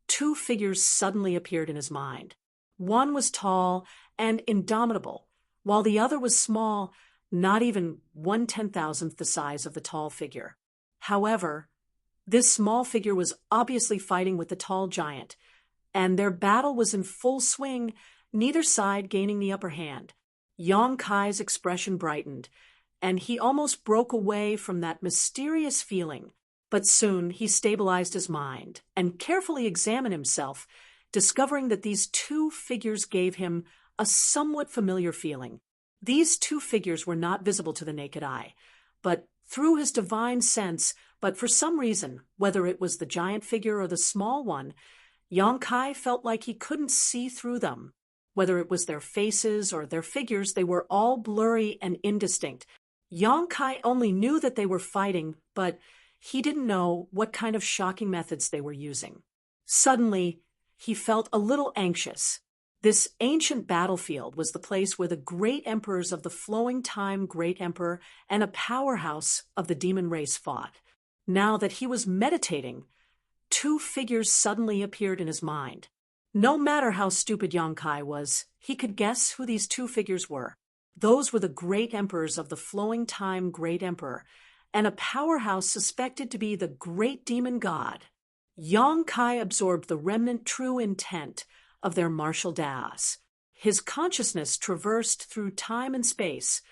two figures suddenly appeared in his mind. One was tall and indomitable, while the other was small, not even 1/10,000th the size of the tall figure. However, this small figure was obviously fighting with the tall giant, and their battle was in full swing, neither side gaining the upper hand. Yang Kai's expression brightened, and he almost broke away from that mysterious feeling. But soon he stabilized his mind and carefully examined himself, discovering that these two figures gave him a somewhat familiar feeling. These two figures were not visible to the naked eye, but through his divine sense, but for some reason, whether it was the giant figure or the small one, Yang Kai felt like he couldn't see through them. Whether it was their faces or their figures, they were all blurry and indistinct. Yang Kai only knew that they were fighting, but he didn't know what kind of shocking methods they were using. Suddenly, he felt a little anxious. This ancient battlefield was the place where the great emperors of the flowing time great emperor and a powerhouse of the demon race fought. Now that he was meditating, two figures suddenly appeared in his mind. No matter how stupid Yang Kai was, he could guess who these two figures were. Those were the great emperors of the flowing time great emperor and a powerhouse suspected to be the great demon god. Yang Kai absorbed the remnant true intent of their martial das. His consciousness traversed through time and space,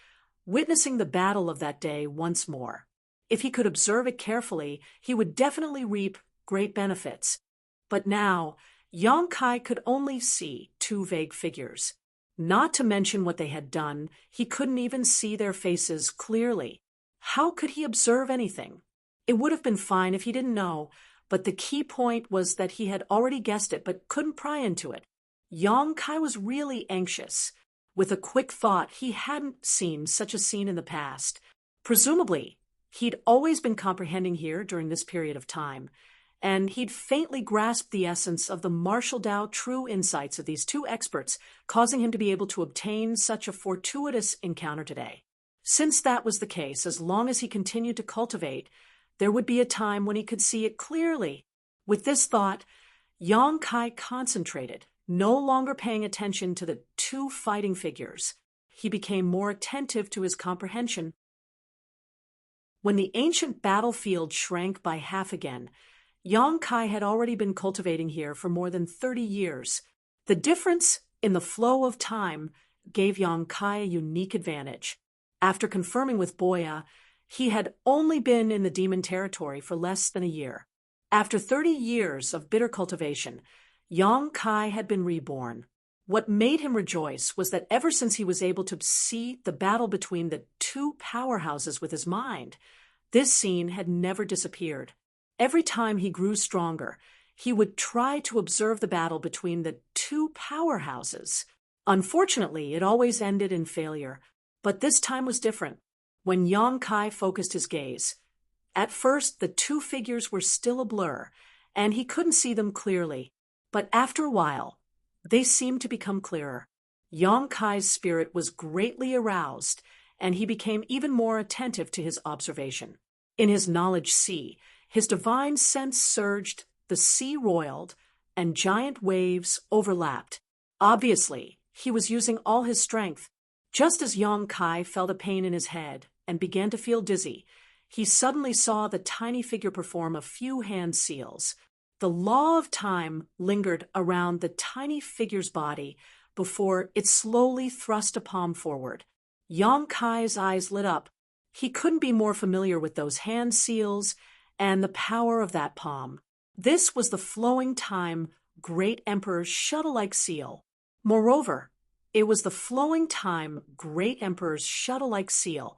witnessing the battle of that day once more. If he could observe it carefully, he would definitely reap great benefits. But now, Yang Kai could only see two vague figures. Not to mention what they had done, he couldn't even see their faces clearly. How could he observe anything? It would have been fine if he didn't know, but the key point was that he had already guessed it but couldn't pry into it. Yang Kai was really anxious. With a quick thought, he hadn't seen such a scene in the past. Presumably, he'd always been comprehending here during this period of time, and he'd faintly grasped the essence of the martial Tao true insights of these two experts, causing him to be able to obtain such a fortuitous encounter today. Since that was the case, as long as he continued to cultivate, there would be a time when he could see it clearly. With this thought, Yang Kai concentrated, no longer paying attention to the two fighting figures. He became more attentive to his comprehension. When the ancient battlefield shrank by half again, Yang Kai had already been cultivating here for more than 30 years. The difference in the flow of time gave Yang Kai a unique advantage. After confirming with Boya, he had only been in the demon territory for less than a year. After 30 years of bitter cultivation, Yang Kai had been reborn. What made him rejoice was that ever since he was able to see the battle between the two powerhouses with his mind, this scene had never disappeared. Every time he grew stronger, he would try to observe the battle between the two powerhouses. Unfortunately, it always ended in failure, but this time was different. When Yang Kai focused his gaze, at first the two figures were still a blur, and he couldn't see them clearly. But after a while, they seemed to become clearer. Yang Kai's spirit was greatly aroused, and he became even more attentive to his observation. In his knowledge sea, his divine sense surged, the sea roiled, and giant waves overlapped. Obviously, he was using all his strength. Just as Yang Kai felt a pain in his head and began to feel dizzy, he suddenly saw the tiny figure perform a few hand seals. The law of time lingered around the tiny figure's body before it slowly thrust a palm forward. Yang Kai's eyes lit up. He couldn't be more familiar with those hand seals and the power of that palm. This was the flowing time great emperor's shuttle-like seal. Moreover, it was the flowing time great emperor's shuttle-like seal,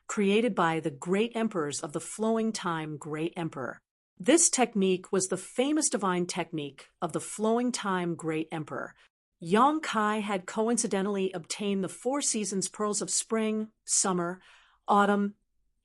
created by the great emperors of the flowing time great emperor. This technique was the famous divine technique of the flowing time great emperor. Yang Kai had coincidentally obtained the 4 seasons pearls of spring, summer, autumn,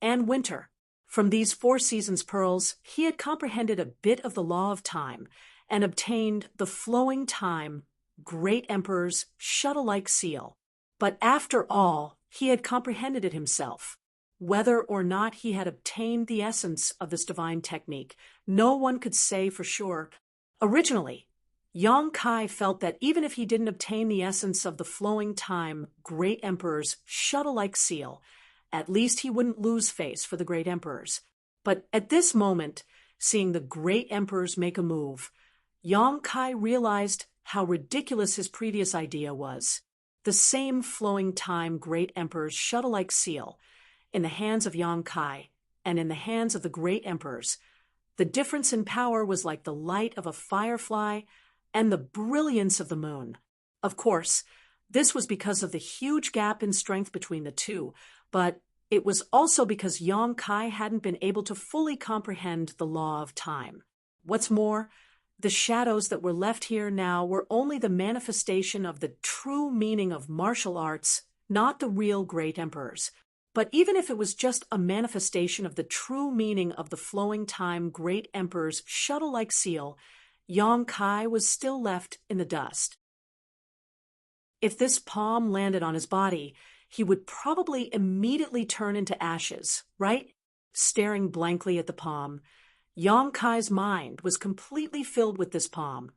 and winter. From these 4 seasons pearls, he had comprehended a bit of the law of time and obtained the flowing time great emperor's shuttle-like seal. But after all, he had comprehended it himself. Whether or not he had obtained the essence of this divine technique, no one could say for sure. Originally, Yang Kai felt that even if he didn't obtain the essence of the flowing time great emperor's shuttle-like seal, at least he wouldn't lose face for the great emperors. But at this moment, seeing the great emperors make a move, Yang Kai realized how ridiculous his previous idea was. The same flowing time great emperor's shuttle-like seal, in the hands of Yang Kai and in the hands of the great emperors, the difference in power was like the light of a firefly and the brilliance of the moon. Of course, this was because of the huge gap in strength between the two, but it was also because Yong Kai hadn't been able to fully comprehend the law of time. What's more, the shadows that were left here now were only the manifestation of the true meaning of martial arts, not the real great emperors. But even if it was just a manifestation of the true meaning of the flowing time great emperor's shuttle-like seal, Yong Kai was still left in the dust. If this palm landed on his body, he would probably immediately turn into ashes, right? Staring blankly at the palm, Yong Kai's mind was completely filled with this palm,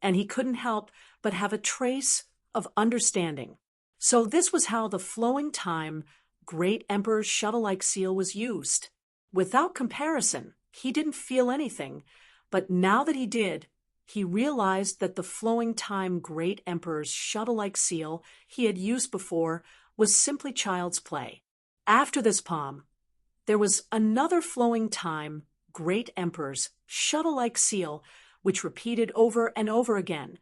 and he couldn't help but have a trace of understanding. So this was how the flowing time great emperor's shuttle-like seal was used. Without comparison, he didn't feel anything, but now that he did, he realized that the flowing time great emperor's shuttle-like seal he had used before was simply child's play. After this palm, there was another flowing time great emperor's shuttle-like seal, which repeated over and over again,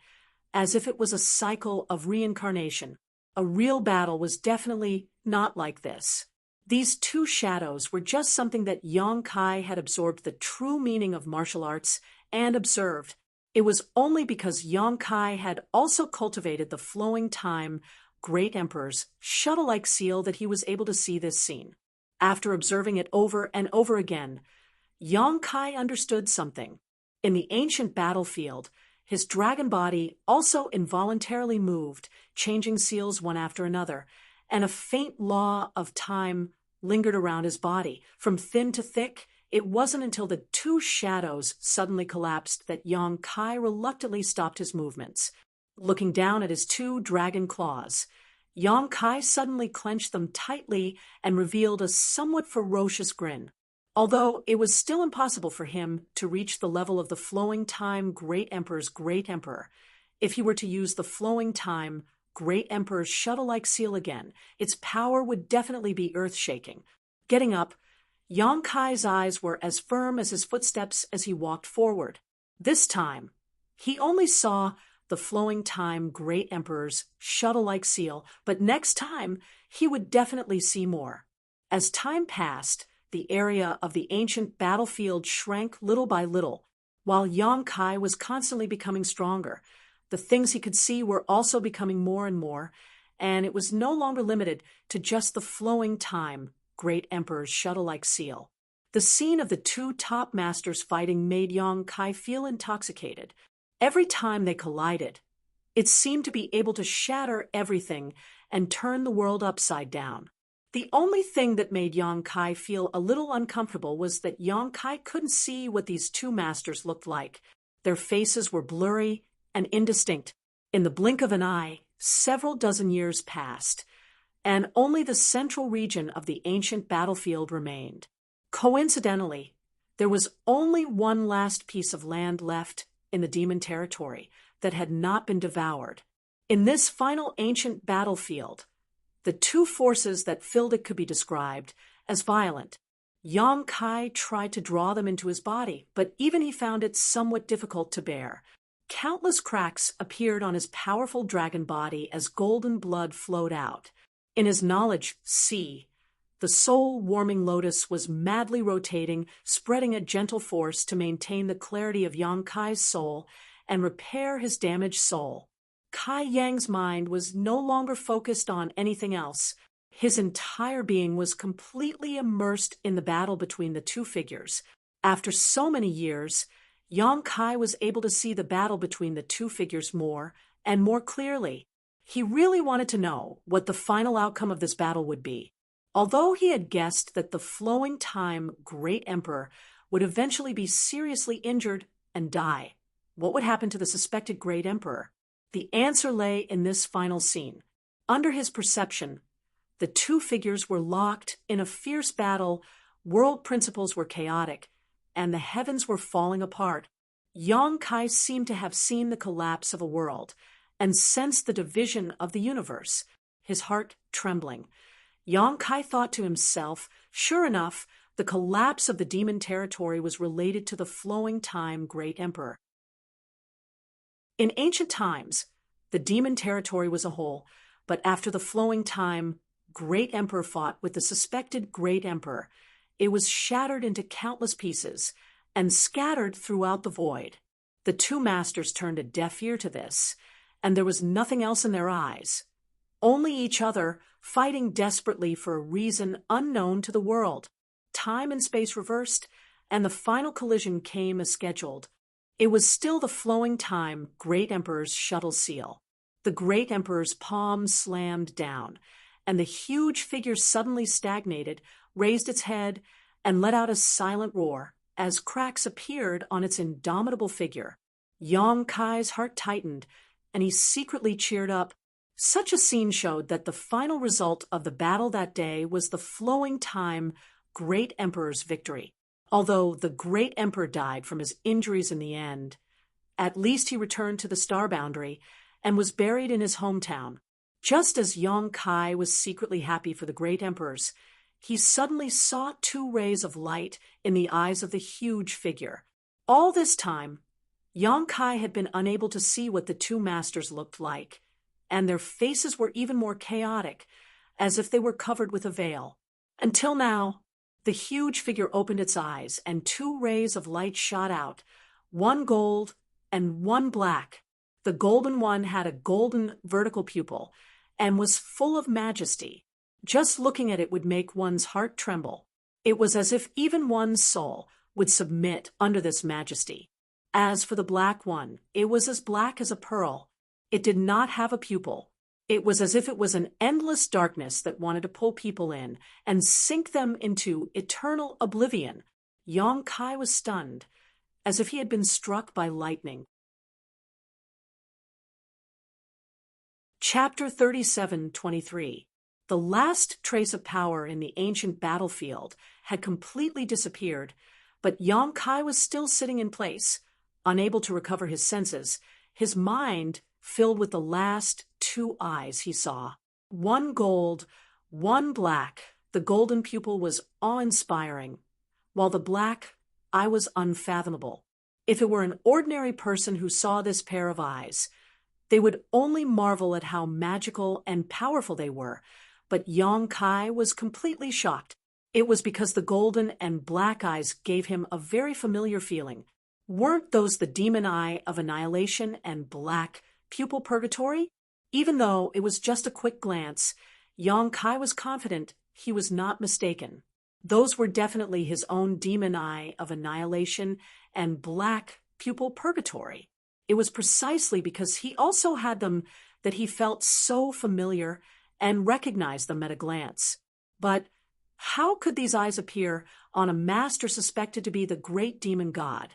as if it was a cycle of reincarnation. A real battle was definitely not like this. These two shadows were just something that Yong Kai had absorbed the true meaning of martial arts and observed. It was only because Yong Kai had also cultivated the flowing time great emperor's shuttle-like seal that he was able to see this scene. After observing it over and over again, Yong Kai understood something. In the ancient battlefield, his dragon body also involuntarily moved, changing seals one after another, and a faint law of time lingered around his body. From thin to thick, it wasn't until the two shadows suddenly collapsed that Yong Kai reluctantly stopped his movements. Looking down at his two dragon claws, Yong Kai suddenly clenched them tightly and revealed a somewhat ferocious grin. Although it was still impossible for him to reach the level of the flowing time great emperor's great emperor, if he were to use the flowing time great emperor's shuttle-like seal again, its power would definitely be earth-shaking. Getting up, Yong Kai's eyes were as firm as his footsteps as he walked forward. This time, he only saw the flowing time great emperor's shuttle-like seal, but next time he would definitely see more. As time passed, the area of the ancient battlefield shrank little by little, while Yong Kai was constantly becoming stronger. The things he could see were also becoming more and more, and it was no longer limited to just the flowing time great emperor's shuttle-like seal. The scene of the two top masters fighting made Yong Kai feel intoxicated. Every time they collided, it seemed to be able to shatter everything and turn the world upside down. The only thing that made Yong Kai feel a little uncomfortable was that Yong Kai couldn't see what these two masters looked like. Their faces were blurry and indistinct. In the blink of an eye, several dozen years passed, and only the central region of the ancient battlefield remained. Coincidentally, there was only one last piece of land left in the demon territory that had not been devoured. In this final ancient battlefield, the two forces that filled it could be described as violent. Yong Kai tried to draw them into his body, but even he found it somewhat difficult to bear. Countless cracks appeared on his powerful dragon body as golden blood flowed out. In his knowledge sea, the soul-warming lotus was madly rotating, spreading a gentle force to maintain the clarity of Yong Kai's soul and repair his damaged soul. Kai Yang's mind was no longer focused on anything else. His entire being was completely immersed in the battle between the two figures. After so many years, Yong Kai was able to see the battle between the two figures more and more clearly. He really wanted to know what the final outcome of this battle would be. Although he had guessed that the flowing time great emperor would eventually be seriously injured and die, what would happen to the suspected great emperor? The answer lay in this final scene. Under his perception, the two figures were locked in a fierce battle, world principles were chaotic, and the heavens were falling apart. Yong Kai seemed to have seen the collapse of a world and sensed the division of the universe, his heart trembling. Yong Kai thought to himself, sure enough, the collapse of the demon territory was related to the flowing time great emperor. In ancient times, the demon territory was a whole, but after the flowing time Great Emperor fought with the suspected Great Emperor, it was shattered into countless pieces and scattered throughout the void. The two masters turned a deaf ear to this, and there was nothing else in their eyes. Only each other, fighting desperately for a reason unknown to the world. Time and space reversed, and the final collision came as scheduled. It was still the flowing time Great Emperor's shuttle seal. The Great Emperor's palm slammed down, and the huge figure suddenly stagnated, raised its head, and let out a silent roar as cracks appeared on its indomitable figure. Yong Kai's heart tightened, and he secretly cheered up. Such a scene showed that the final result of the battle that day was the flowing time Great Emperor's victory. Although the Great Emperor died from his injuries in the end, at least he returned to the star boundary and was buried in his hometown. Just as Yong Kai was secretly happy for the Great Emperors, he suddenly saw two rays of light in the eyes of the huge figure. All this time, Yong Kai had been unable to see what the two masters looked like, and their faces were even more chaotic, as if they were covered with a veil. Until now, the huge figure opened its eyes, and two rays of light shot out, one gold and one black. The golden one had a golden vertical pupil and was full of majesty. Just looking at it would make one's heart tremble. It was as if even one's soul would submit under this majesty. As for the black one, it was as black as a pearl. It did not have a pupil. It was as if it was an endless darkness that wanted to pull people in and sink them into eternal oblivion. Yong Kai was stunned, as if he had been struck by lightning. Chapter 37:23. The last trace of power in the ancient battlefield had completely disappeared, but Yong Kai was still sitting in place, unable to recover his senses, his mind filled with the last two eyes he saw. One gold, one black. The golden pupil was awe-inspiring, while the black eye was unfathomable. If it were an ordinary person who saw this pair of eyes, they would only marvel at how magical and powerful they were, but Yong Kai was completely shocked. It was because the golden and black eyes gave him a very familiar feeling. Weren't those the demon eye of annihilation and black pupil purgatory? Even though it was just a quick glance, Yong Kai was confident he was not mistaken. Those were definitely his own demon eye of annihilation and black pupil purgatory. It was precisely because he also had them that he felt so familiar and recognized them at a glance. But how could these eyes appear on a master suspected to be the great demon god?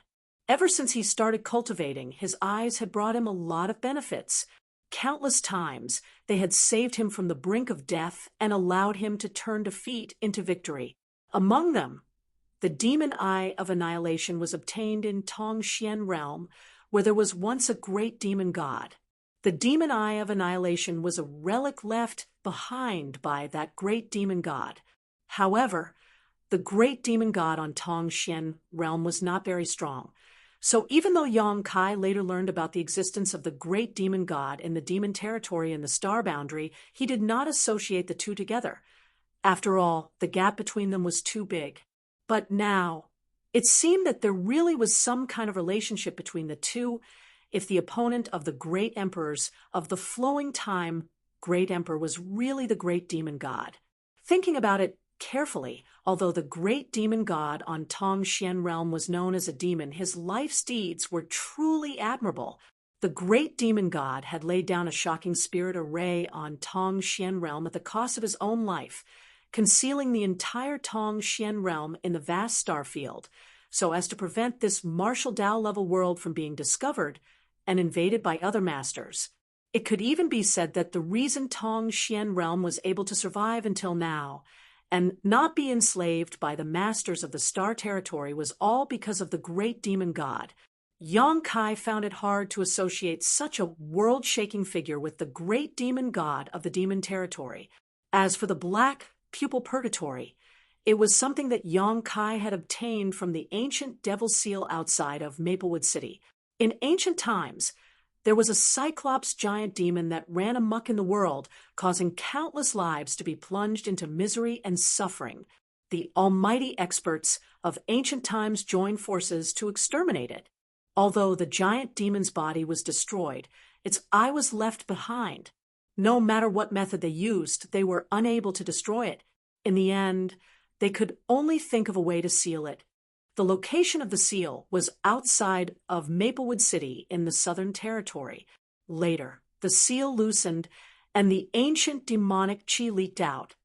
Ever since he started cultivating, his eyes had brought him a lot of benefits. Countless times they had saved him from the brink of death and allowed him to turn defeat into victory. Among them, the demon eye of annihilation was obtained in Tongxian realm, where there was once a great demon god. The demon eye of annihilation was a relic left behind by that great demon god. However, the great demon god on Tongxian realm was not very strong. So even though Yong Kai later learned about the existence of the great demon god in the demon territory and the star boundary, he did not associate the two together. After all, the gap between them was too big. But now, it seemed that there really was some kind of relationship between the two, if the opponent of the great emperors of the flowing time great emperor was really the great demon god. Thinking about it carefully, although the great demon god on Tongxian realm was known as a demon, his life's deeds were truly admirable. The great demon god had laid down a shocking spirit array on Tongxian realm at the cost of his own life, concealing the entire Tongxian realm in the vast star field, so as to prevent this Marshall Dow-level world from being discovered and invaded by other masters. It could even be said that the reason Tongxian realm was able to survive until now and not be enslaved by the masters of the star territory was all because of the great demon god. Yong Kai found it hard to associate such a world-shaking figure with the great demon god of the demon territory. As for the black pupil purgatory, it was something that Yong Kai had obtained from the ancient devil seal outside of Maplewood City. In ancient times, There was a Cyclops giant demon that ran amok in the world, causing countless lives to be plunged into misery and suffering. The almighty experts of ancient times joined forces to exterminate it. Although the giant demon's body was destroyed, its eye was left behind. No matter what method they used, they were unable to destroy it. In the end, they could only think of a way to seal it. The location of the seal was outside of Maplewood City in the Southern Territory. Later, the seal loosened and the ancient demonic chi leaked out,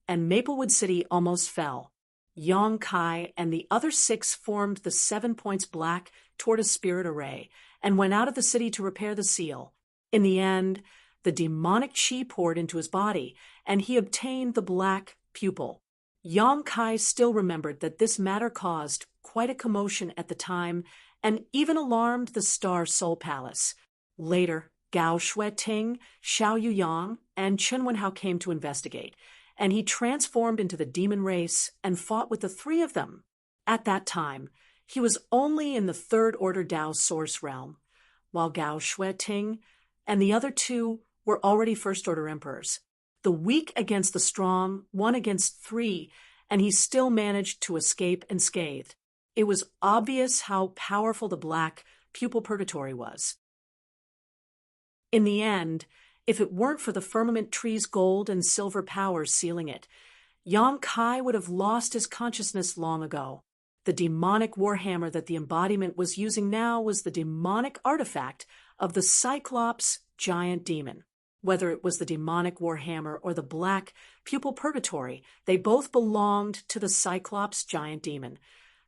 and Maplewood City almost fell. Yong Kai and the other 6 formed the 7 Points Black Tortoise Spirit Array and went out of the city to repair the seal. In the end, the demonic chi poured into his body, and he obtained the black pupil. Yong Kai still remembered that this matter caused quite a commotion at the time and even alarmed the Star Soul Palace. Later, Gao Shui-ting, Xiao Yuyang, and Chen Wenhao came to investigate, and he transformed into the demon race and fought with the 3 of them. At that time, he was only in the 3rd Order Dao Source realm, while Gao Shui-ting and the other 2 were already First Order Emperors. The weak against the strong, 1 against 3, and he still managed to escape unscathed. It was obvious how powerful the black pupil purgatory was. In the end, if it weren't for the firmament tree's gold and silver powers sealing it, Yong Kai would have lost his consciousness long ago. The demonic warhammer that the embodiment was using now was the demonic artifact of the Cyclops giant demon. Whether it was the demonic warhammer or the black pupil purgatory, they both belonged to the Cyclops giant demon.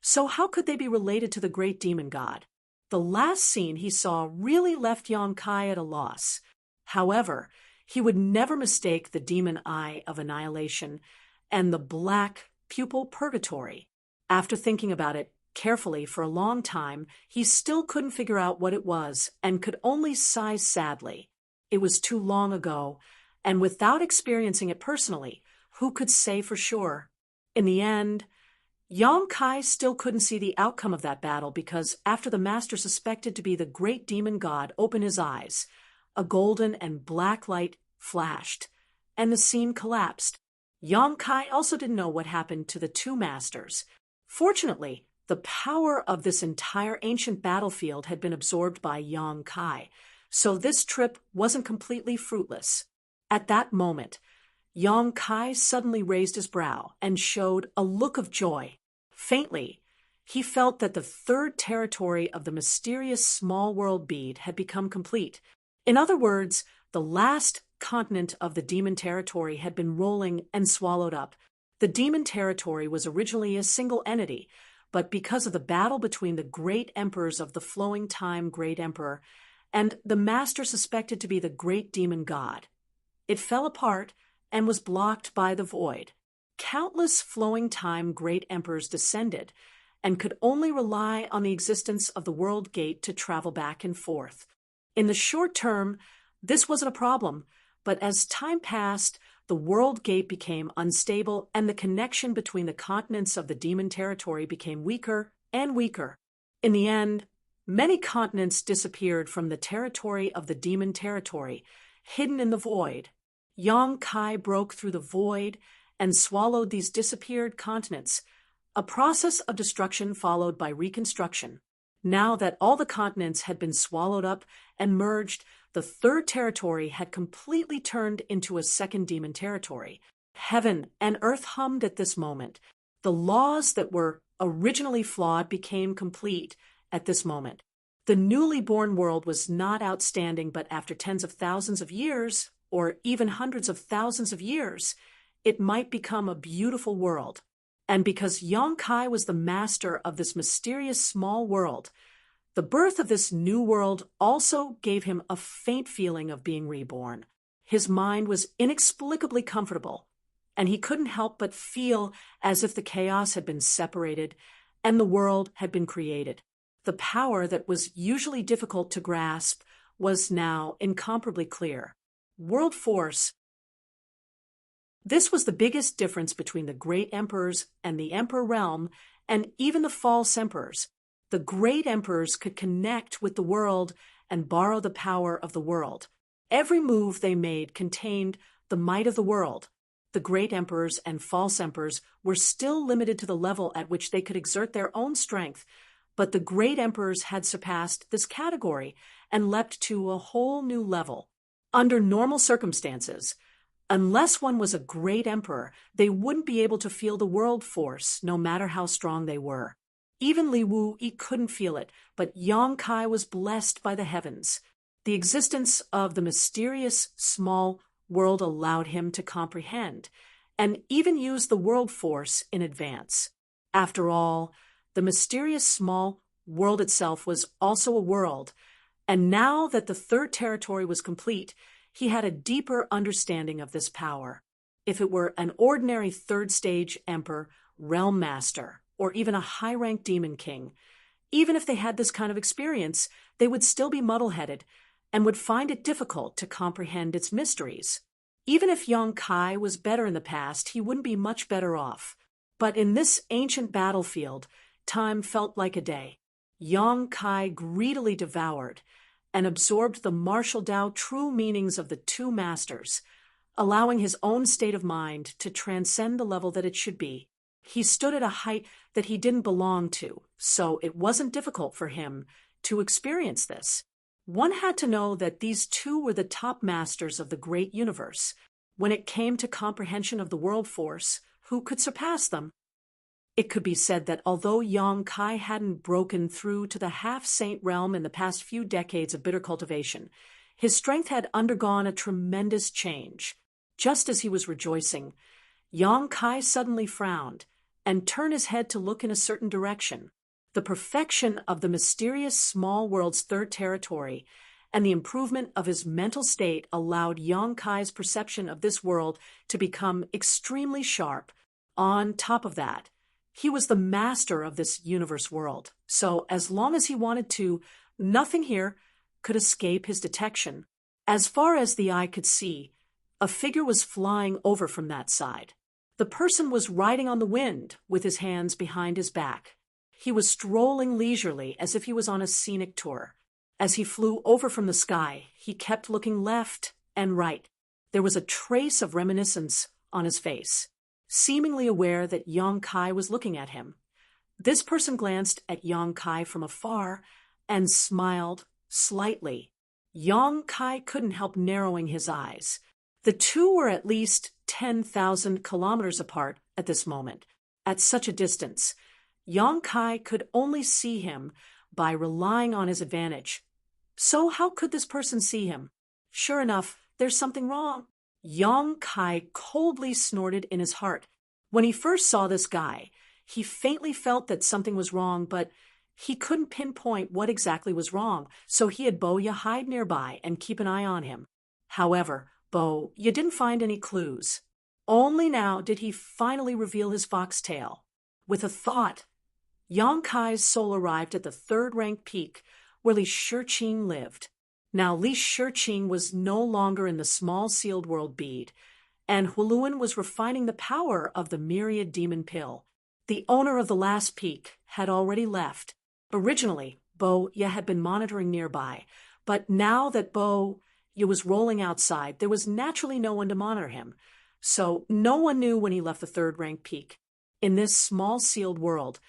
So how could they be related to the great demon god? The last scene he saw really left Yong Kai at a loss. However, he would never mistake the demon eye of annihilation and the black pupil purgatory. After thinking about it carefully for a long time, he still couldn't figure out what it was and could only sigh sadly. It was too long ago, and without experiencing it personally, who could say for sure? In the end, Yong Kai still couldn't see the outcome of that battle because after the master suspected to be the great demon god opened his eyes, a golden and black light flashed, and the scene collapsed. Yong Kai also didn't know what happened to the 2 masters. Fortunately, the power of this entire ancient battlefield had been absorbed by Yong Kai, so this trip wasn't completely fruitless. At that moment, Yong Kai suddenly raised his brow and showed a look of joy. Faintly, he felt that the 3rd territory of the mysterious small world bead had become complete. In other words, the last continent of the demon territory had been rolling and swallowed up. The demon territory was originally a single entity, but because of the battle between the great emperors of the flowing time Great Emperor and the master suspected to be the great demon god, it fell apart and was blocked by the void. Countless flowing time great emperors descended and could only rely on the existence of the world gate to travel back and forth. In the short term, this wasn't a problem, but as time passed, the world gate became unstable and the connection between the continents of the demon territory became weaker and weaker. In the end, many continents disappeared from the territory of the demon territory, hidden in the void. Yong Kai broke through the void and swallowed these disappeared continents, a process of destruction followed by reconstruction. Now that all the continents had been swallowed up and merged, the 3rd territory had completely turned into a second demon territory. Heaven and earth hummed at this moment. The laws that were originally flawed became complete at this moment. The newly born world was not outstanding, but after tens of thousands of years, or even hundreds of thousands of years, it might become a beautiful world. And because Yong Kai was the master of this mysterious small world, the birth of this new world also gave him a faint feeling of being reborn. His mind was inexplicably comfortable, and he couldn't help but feel as if the chaos had been separated and the world had been created. The power that was usually difficult to grasp was now incomparably clear. World force. This was the biggest difference between the great emperors and the emperor realm, and even the false emperors. The great emperors could connect with the world and borrow the power of the world. Every move they made contained the might of the world. The great emperors and false emperors were still limited to the level at which they could exert their own strength, but the great emperors had surpassed this category and leapt to a whole new level. Under normal circumstances, unless one was a great emperor, they wouldn't be able to feel the world force, no matter how strong they were. Even Li Wu couldn't feel it, but Yang Kai was blessed by the heavens. The existence of the mysterious small world allowed him to comprehend, and even use the world force in advance. After all, the mysterious small world itself was also a world, and now that the third territory was complete, he had a deeper understanding of this power. If it were an ordinary third-stage emperor, realm master, or even a high-ranked demon king, even if they had this kind of experience, they would still be muddle-headed and would find it difficult to comprehend its mysteries. Even if Yang Kai was better in the past, he wouldn't be much better off. But in this ancient battlefield, time felt like a day. Yang Kai greedily devoured and absorbed the martial Tao true meanings of the two masters, allowing his own state of mind to transcend the level that it should be. He stood at a height that he didn't belong to, so it wasn't difficult for him to experience this. One had to know that these two were the top masters of the great universe. When it came to comprehension of the world force, who could surpass them? It could be said that although Yang Kai hadn't broken through to the half-saint realm in the past few decades of bitter cultivation, his strength had undergone a tremendous change. Just as he was rejoicing, Yang Kai suddenly frowned and turned his head to look in a certain direction. The perfection of the mysterious small world's third territory and the improvement of his mental state allowed Yang Kai's perception of this world to become extremely sharp. On top of that, he was the master of this universe world, so as long as he wanted to, nothing here could escape his detection. As far as the eye could see, a figure was flying over from that side. The person was riding on the wind with his hands behind his back. He was strolling leisurely as if he was on a scenic tour. As he flew over from the sky, he kept looking left and right. There was a trace of reminiscence on his face, seemingly aware that Yang Kai was looking at him. This person glanced at Yang Kai from afar and smiled slightly. Yang Kai couldn't help narrowing his eyes. The two were at least 10,000 kilometers apart at this moment. At such a distance, Yang Kai could only see him by relying on his advantage. So how could this person see him? Sure enough, there's something wrong. Yang Kai coldly snorted in his heart. When he first saw this guy, he faintly felt that something was wrong, but he couldn't pinpoint what exactly was wrong, so he had Bo Ya hide nearby and keep an eye on him. However, Bo Ya didn't find any clues. Only now did he finally reveal his foxtail. With a thought, Yang Kai's soul arrived at the third-rank peak where Li Shiqing lived. Now Li Shiqing was no longer in the small sealed world bead, and Huoluan was refining the power of the myriad demon pill. The owner of the last peak had already left. Originally, Bo Ya had been monitoring nearby, but now that Bo Ya was rolling outside, there was naturally no one to monitor him. So no one knew when he left the third-rank peak. In this small sealed world,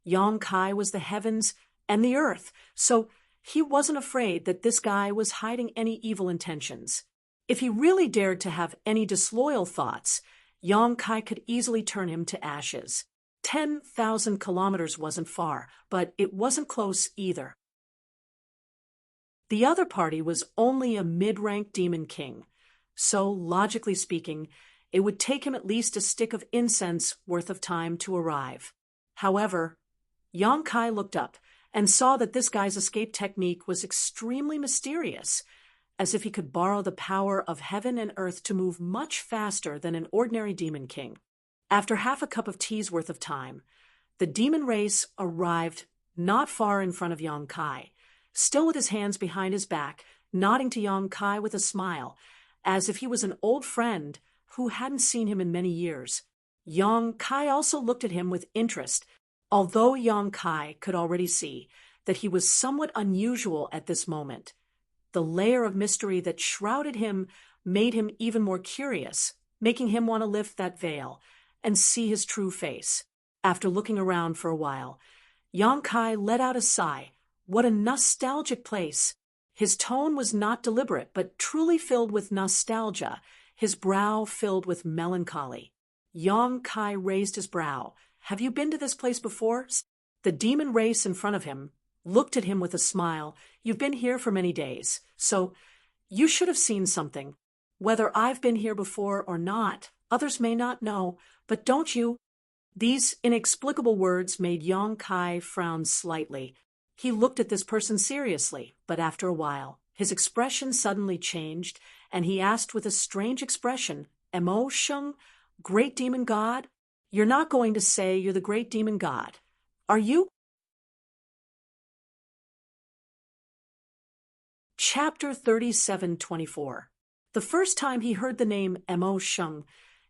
Yang Kai was the heavens and the earth, so he wasn't afraid that this guy was hiding any evil intentions. If he really dared to have any disloyal thoughts, Yang Kai could easily turn him to ashes. 10,000 kilometers wasn't far, but it wasn't close either. The other party was only a mid-rank demon king, so logically speaking, it would take him at least a stick of incense worth of time to arrive. However, Yang Kai looked up and saw that this guy's escape technique was extremely mysterious, as if he could borrow the power of heaven and earth to move much faster than an ordinary demon king. After half a cup of tea's worth of time, the demon race arrived not far in front of Yang Kai, still with his hands behind his back, nodding to Yang Kai with a smile, as if he was an old friend who hadn't seen him in many years. Yang Kai also looked at him with interest, although Yang Kai could already see that he was somewhat unusual at this moment. The layer of mystery that shrouded him made him even more curious, making him want to lift that veil and see his true face. After looking around for a while, Yang Kai let out a sigh. What a nostalgic place! His tone was not deliberate, but truly filled with nostalgia, his brow filled with melancholy. Yang Kai raised his brow. Have you been to this place before? The demon race in front of him looked at him with a smile. You've been here for many days, so you should have seen something. Whether I've been here before or not, others may not know, but don't you? These inexplicable words made Yang Kai frown slightly. He looked at this person seriously, but after a while, his expression suddenly changed, and he asked with a strange expression, Emo Sheng, great demon god? You're not going to say you're the great demon god, are you? Chapter 37:24. The first time he heard the name Emo Sheng,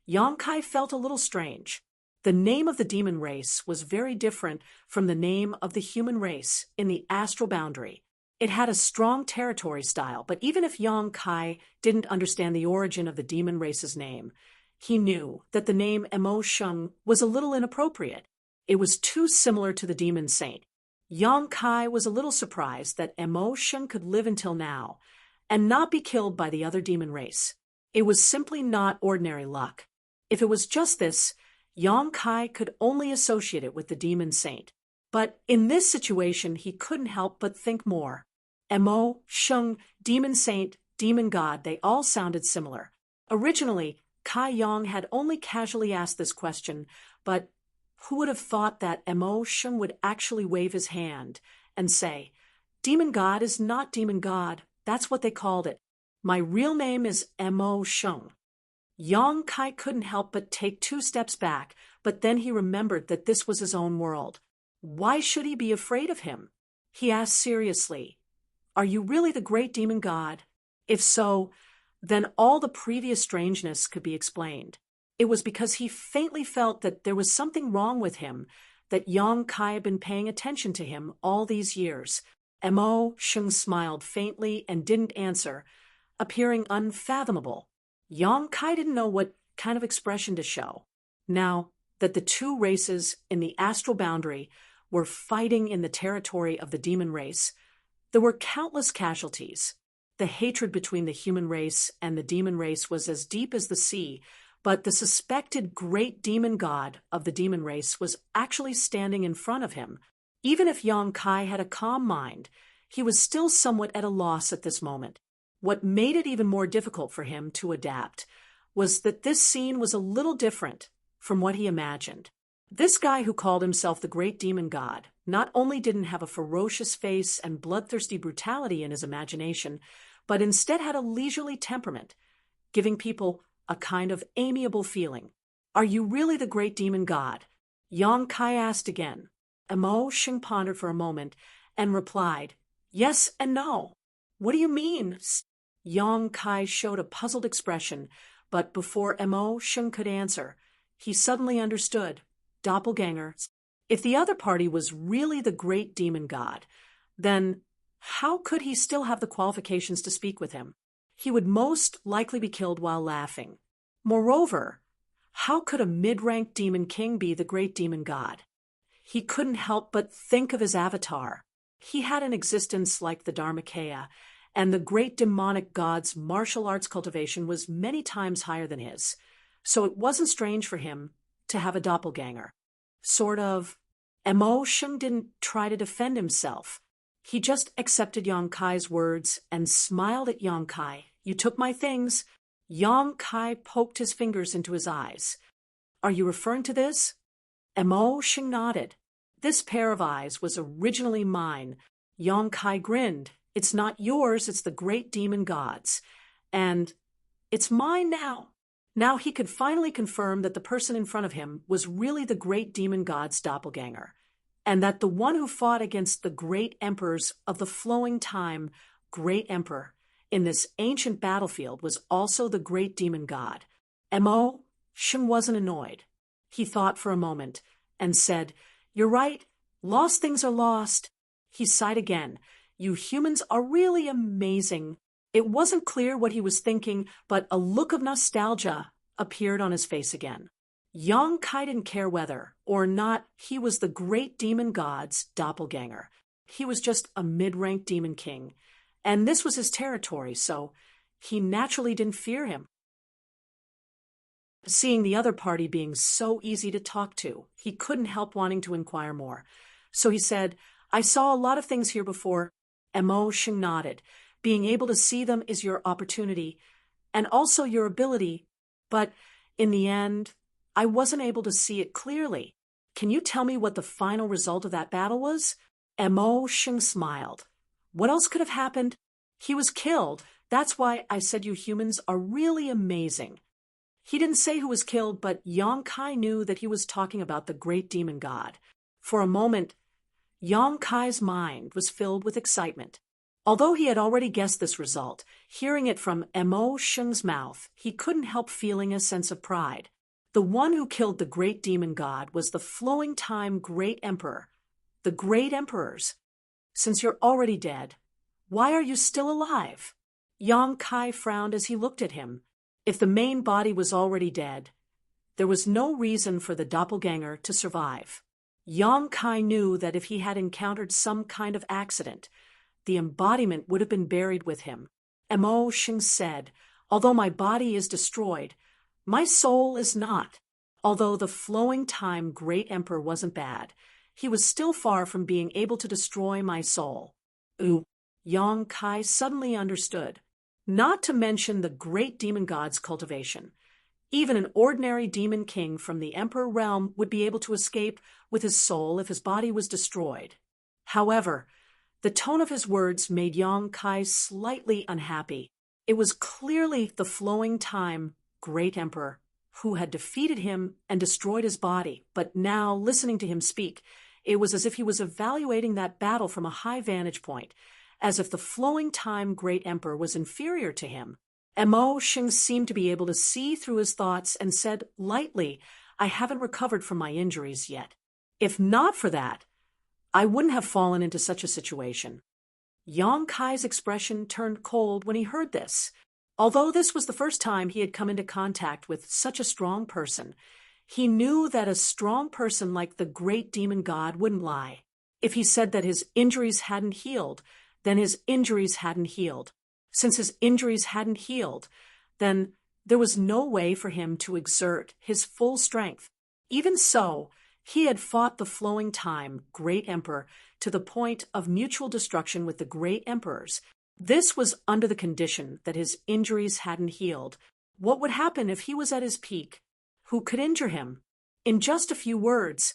Yang Kai felt a little strange. The name of the demon race was very different from the name of the human race in the astral boundary. It had a strong territory style, but even if Yang Kai didn't understand the origin of the demon race's name, he knew that the name Emo Sheng was a little inappropriate. It was too similar to the demon saint. Yang Kai was a little surprised that Emo Sheng could live until now and not be killed by the other demon race. It was simply not ordinary luck. If it was just this, Yang Kai could only associate it with the demon saint. But in this situation, he couldn't help but think more. Emo, Sheng, demon saint, demon god, they all sounded similar. Originally, Kai Yang had only casually asked this question, but who would have thought that Emo Sheng would actually wave his hand and say, Demon god is not demon god, that's what they called it. My real name is Emo Sheng. Yang Kai couldn't help but take 2 steps back, but then he remembered that this was his own world. Why should he be afraid of him? He asked seriously, Are you really the great demon god? If so, then all the previous strangeness could be explained. It was because he faintly felt that there was something wrong with him, that Yang Kai had been paying attention to him all these years. Emo Sheng smiled faintly and didn't answer, appearing unfathomable. Yang Kai didn't know what kind of expression to show. Now that the 2 races in the astral boundary were fighting in the territory of the demon race, there were countless casualties. The hatred between the human race and the demon race was as deep as the sea, but the suspected great demon god of the demon race was actually standing in front of him. Even if Yang Kai had a calm mind, he was still somewhat at a loss at this moment. What made it even more difficult for him to adapt was that this scene was a little different from what he imagined. This guy who called himself the great demon god not only didn't have a ferocious face and bloodthirsty brutality in his imagination, but instead had a leisurely temperament, giving people a kind of amiable feeling. Are you really the great demon god? Yang Kai asked again. Emo Sheng pondered for a moment and replied, Yes and no. What do you mean? Yang Kai showed a puzzled expression, but before Emo Sheng could answer, he suddenly understood. Doppelganger. If the other party was really the great demon god, then how could he still have the qualifications to speak with him? He would most likely be killed while laughing. Moreover, how could a mid-ranked demon king be the great demon god? He couldn't help but think of his avatar. He had an existence like the Dharmakaya, and the great demonic god's martial arts cultivation was many times higher than his. So it wasn't strange for him to have a doppelganger. Sort of. Emo Sheng didn't try to defend himself. He just accepted Yang Kai's words and smiled at Yang Kai. You took my things. Yang Kai poked his fingers into his eyes. Are you referring to this? Emo Sheng nodded. This pair of eyes was originally mine. Yang Kai grinned. It's not yours, it's the great demon god's. And it's mine now. Now he could finally confirm that the person in front of him was really the great demon god's doppelganger, and that the one who fought against the great emperors of the flowing time, great emperor, in this ancient battlefield was also the great demon god. Emo Sheng wasn't annoyed. He thought for a moment and said, You're right, lost things are lost. He sighed again. You humans are really amazing." It wasn't clear what he was thinking, but a look of nostalgia appeared on his face again. Yang Kai didn't care whether or not he was the great demon god's doppelganger. He was just a mid-ranked demon king, and this was his territory, so he naturally didn't fear him. Seeing the other party being so easy to talk to, he couldn't help wanting to inquire more. So he said, "I saw a lot of things here before." Mo Xing nodded. "Being able to see them is your opportunity, and also your ability, but in the end, I wasn't able to see it clearly. Can you tell me what the final result of that battle was?" Mo Xing smiled. "What else could have happened? He was killed. That's why I said you humans are really amazing." He didn't say who was killed, but Yang Kai knew that he was talking about the great demon god. For a moment, Yang Kai's mind was filled with excitement. Although he had already guessed this result, hearing it from Mo Xing's mouth, he couldn't help feeling a sense of pride. The one who killed the great demon god was the flowing time great emperor. The great emperors. "Since you're already dead, why are you still alive?" Yang Kai frowned as he looked at him. If the main body was already dead, there was no reason for the doppelganger to survive. Yang Kai knew that if he had encountered some kind of accident, the embodiment would have been buried with him. Mo Xing said, "Although my body is destroyed, my soul is not." Although the flowing time great emperor wasn't bad, he was still far from being able to destroy my soul. Ooh, Yang Kai suddenly understood. Not to mention the great demon god's cultivation. Even an ordinary demon king from the emperor realm would be able to escape with his soul if his body was destroyed. However, the tone of his words made Yang Kai slightly unhappy. It was clearly the flowing time great emperor who had defeated him and destroyed his body, but now, listening to him speak, it was as if he was evaluating that battle from a high vantage point, as if the flowing time great emperor was inferior to him. Mo Xing seemed to be able to see through his thoughts and said lightly, "I haven't recovered from my injuries yet. If not for that, I wouldn't have fallen into such a situation." Yang Kai's expression turned cold when he heard this. Although this was the first time he had come into contact with such a strong person, he knew that a strong person like the great demon god wouldn't lie. If he said that his injuries hadn't healed, then his injuries hadn't healed. Since his injuries hadn't healed, then there was no way for him to exert his full strength. Even so, he had fought the flowing time great emperor to the point of mutual destruction with the great emperors. This was under the condition that his injuries hadn't healed. What would happen if he was at his peak? Who could injure him? In just a few words,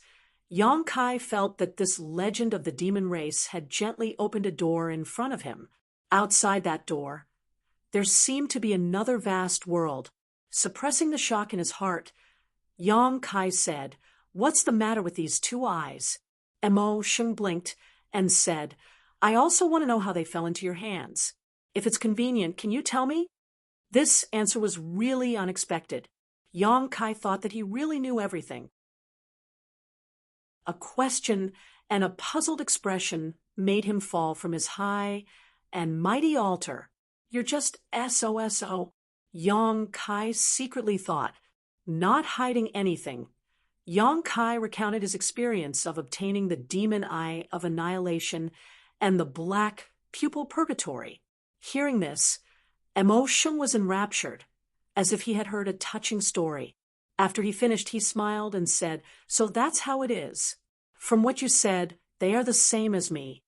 Yang Kai felt that this legend of the demon race had gently opened a door in front of him. Outside that door, there seemed to be another vast world. Suppressing the shock in his heart, Yang Kai said, "What's the matter with these two eyes?" Mo Xing blinked and said, "I also want to know how they fell into your hands. If it's convenient, can you tell me?" This answer was really unexpected. Yang Kai thought that he really knew everything. A question and a puzzled expression made him fall from his high and mighty altar. "You're just SOSO," Yang Kai secretly thought. Not hiding anything, Yang Kai recounted his experience of obtaining the demon eye of annihilation and the black pupil purgatory. Hearing this, Mo Xing was enraptured, as if he had heard a touching story. After he finished, he smiled and said, "So that's how it is. From what you said, they are the same as me."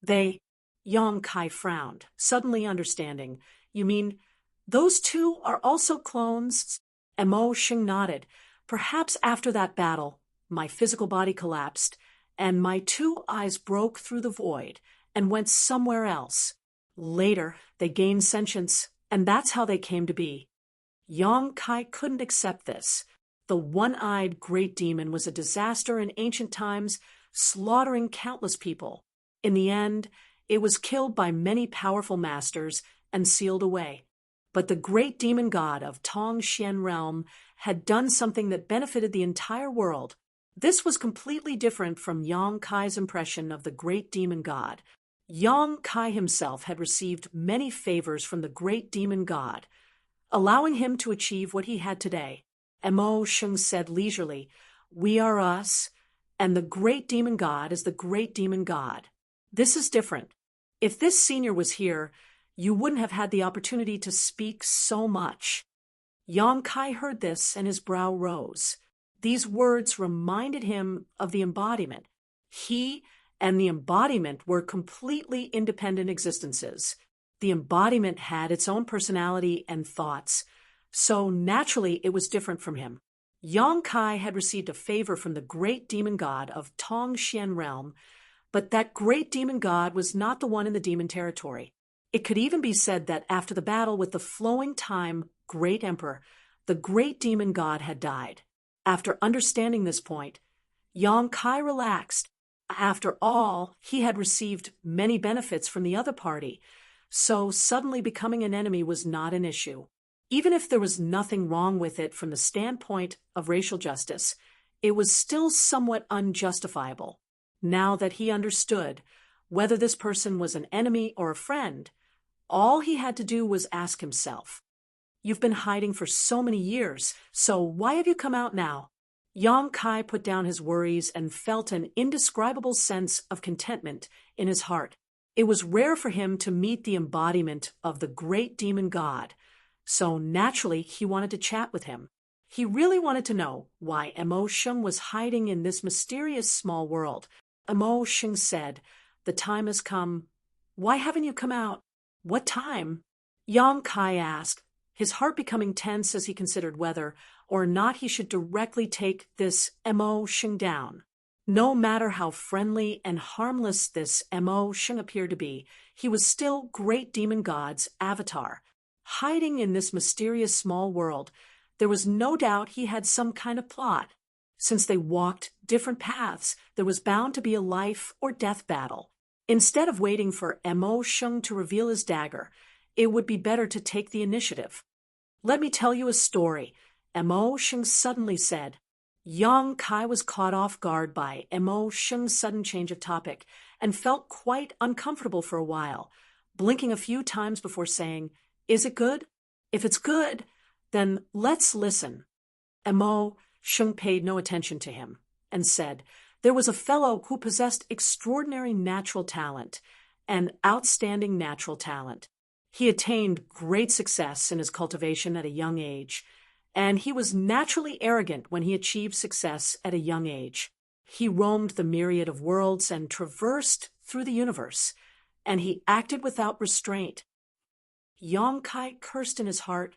"They?" Yang Kai frowned, suddenly understanding. "You mean those two are also clones?" Mo Xing nodded. "Perhaps after that battle, my physical body collapsed, and my two eyes broke through the void and went somewhere else. Later, they gained sentience, and that's how they came to be." Yang Kai couldn't accept this. The one-eyed great demon was a disaster in ancient times, slaughtering countless people. In the end, it was killed by many powerful masters and sealed away. But the great demon god of Tongxian realm had done something that benefited the entire world. This was completely different from Yang Kai's impression of the great demon god. Yang Kai himself had received many favors from the great demon god, allowing him to achieve what he had today. Mo Sheng said leisurely, "We are us, and the great demon god is the great demon god. This is different. If this senior was here, you wouldn't have had the opportunity to speak so much." Yang Kai heard this and his brow rose. These words reminded him of the embodiment. He and the embodiment were completely independent existences. The embodiment had its own personality and thoughts, so naturally it was different from him. Yang Kai had received a favor from the great demon god of Tong Xian realm, but that great demon god was not the one in the demon territory. It could even be said that after the battle with the flowing time great emperor, the great demon god had died. After understanding this point, Yang Kai relaxed. After all, he had received many benefits from the other party, so suddenly becoming an enemy was not an issue. Even if there was nothing wrong with it from the standpoint of racial justice, it was still somewhat unjustifiable. Now that he understood whether this person was an enemy or a friend, all he had to do was ask himself, "You've been hiding for so many years, so why have you come out now?" Yang Kai put down his worries and felt an indescribable sense of contentment in his heart. It was rare for him to meet the embodiment of the great demon god, so naturally he wanted to chat with him. He really wanted to know why Mo Sheng was hiding in this mysterious small world. Mo Sheng said, "The time has come. Why haven't you come out?" "What time?" Yang Kai asked, his heart becoming tense as he considered whether or not he should directly take this Mo Sheng down. No matter how friendly and harmless this Mo Sheng appeared to be, he was still Great Demon God's avatar. Hiding in this mysterious small world, there was no doubt he had some kind of plot. Since they walked different paths, there was bound to be a life or death battle. Instead of waiting for Mo Sheng to reveal his dagger, it would be better to take the initiative. "Let me tell you a story," Mo Sheng suddenly said. Yang Kai was caught off guard by Mo Sheng's sudden change of topic and felt quite uncomfortable for a while, blinking a few times before saying, "Is it good? If it's good, then let's listen." Mo Sheng paid no attention to him and said, "There was a fellow who possessed extraordinary natural talent, an outstanding natural talent. He attained great success in his cultivation at a young age, and he was naturally arrogant when he achieved success at a young age. He roamed the myriad of worlds and traversed through the universe, and he acted without restraint." Yang Kai cursed in his heart.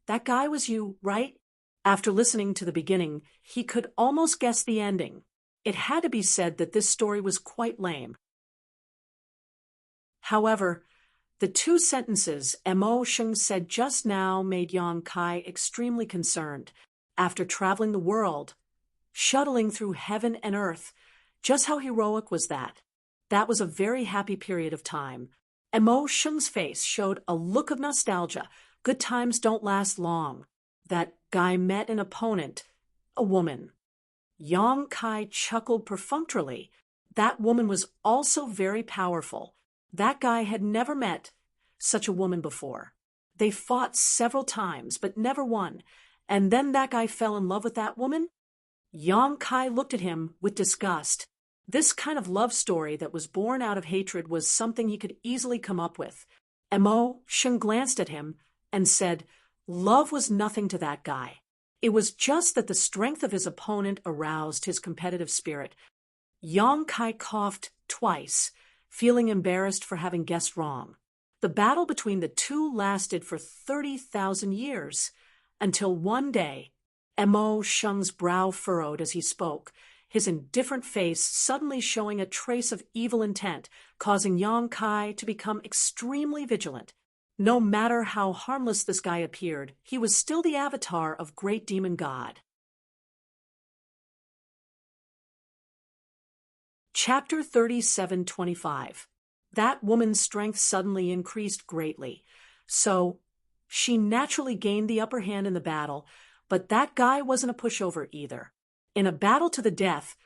"That guy was you, right?" After listening to the beginning, he could almost guess the ending. It had to be said that this story was quite lame. However, the two sentences Mo Sheng said just now made Yang Kai extremely concerned. After traveling the world, shuttling through heaven and earth, just how heroic was that? That was a very happy period of time. Mo Sheng's face showed a look of nostalgia. Good times don't last long. That guy met an opponent, a woman. Yang Kai chuckled perfunctorily. That woman was also very powerful. That guy had never met such a woman before. They fought several times, but never won. And then that guy fell in love with that woman? Yang Kai looked at him with disgust. This kind of love story that was born out of hatred was something he could easily come up with. Mo Sheng glanced at him and said, "Love was nothing to that guy. It was just that the strength of his opponent aroused his competitive spirit." Yang Kai coughed twice, feeling embarrassed for having guessed wrong. The battle between the two lasted for 30,000 years, until one day, Mo Sheng's brow furrowed as he spoke, his indifferent face suddenly showing a trace of evil intent, causing Yang Kai to become extremely vigilant. No matter how harmless this guy appeared, he was still the avatar of Great Demon God. Chapter 37:25. That woman's strength suddenly increased greatly, so she naturally gained the upper hand in the battle, but that guy wasn't a pushover either. In a battle to the death,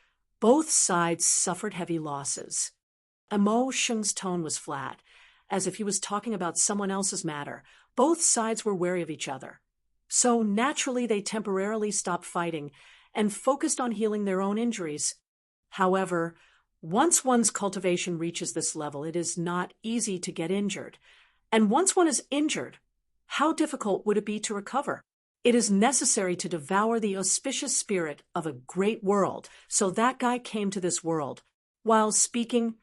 both sides suffered heavy losses. Mo Sheng's tone was flat, as if he was talking about someone else's matter. Both sides were wary of each other. So naturally they temporarily stopped fighting and focused on healing their own injuries. However, once one's cultivation reaches this level, it is not easy to get injured. And once one is injured, how difficult would it be to recover? It is necessary to devour the auspicious spirit of a great world, so that guy came to this world. While speaking,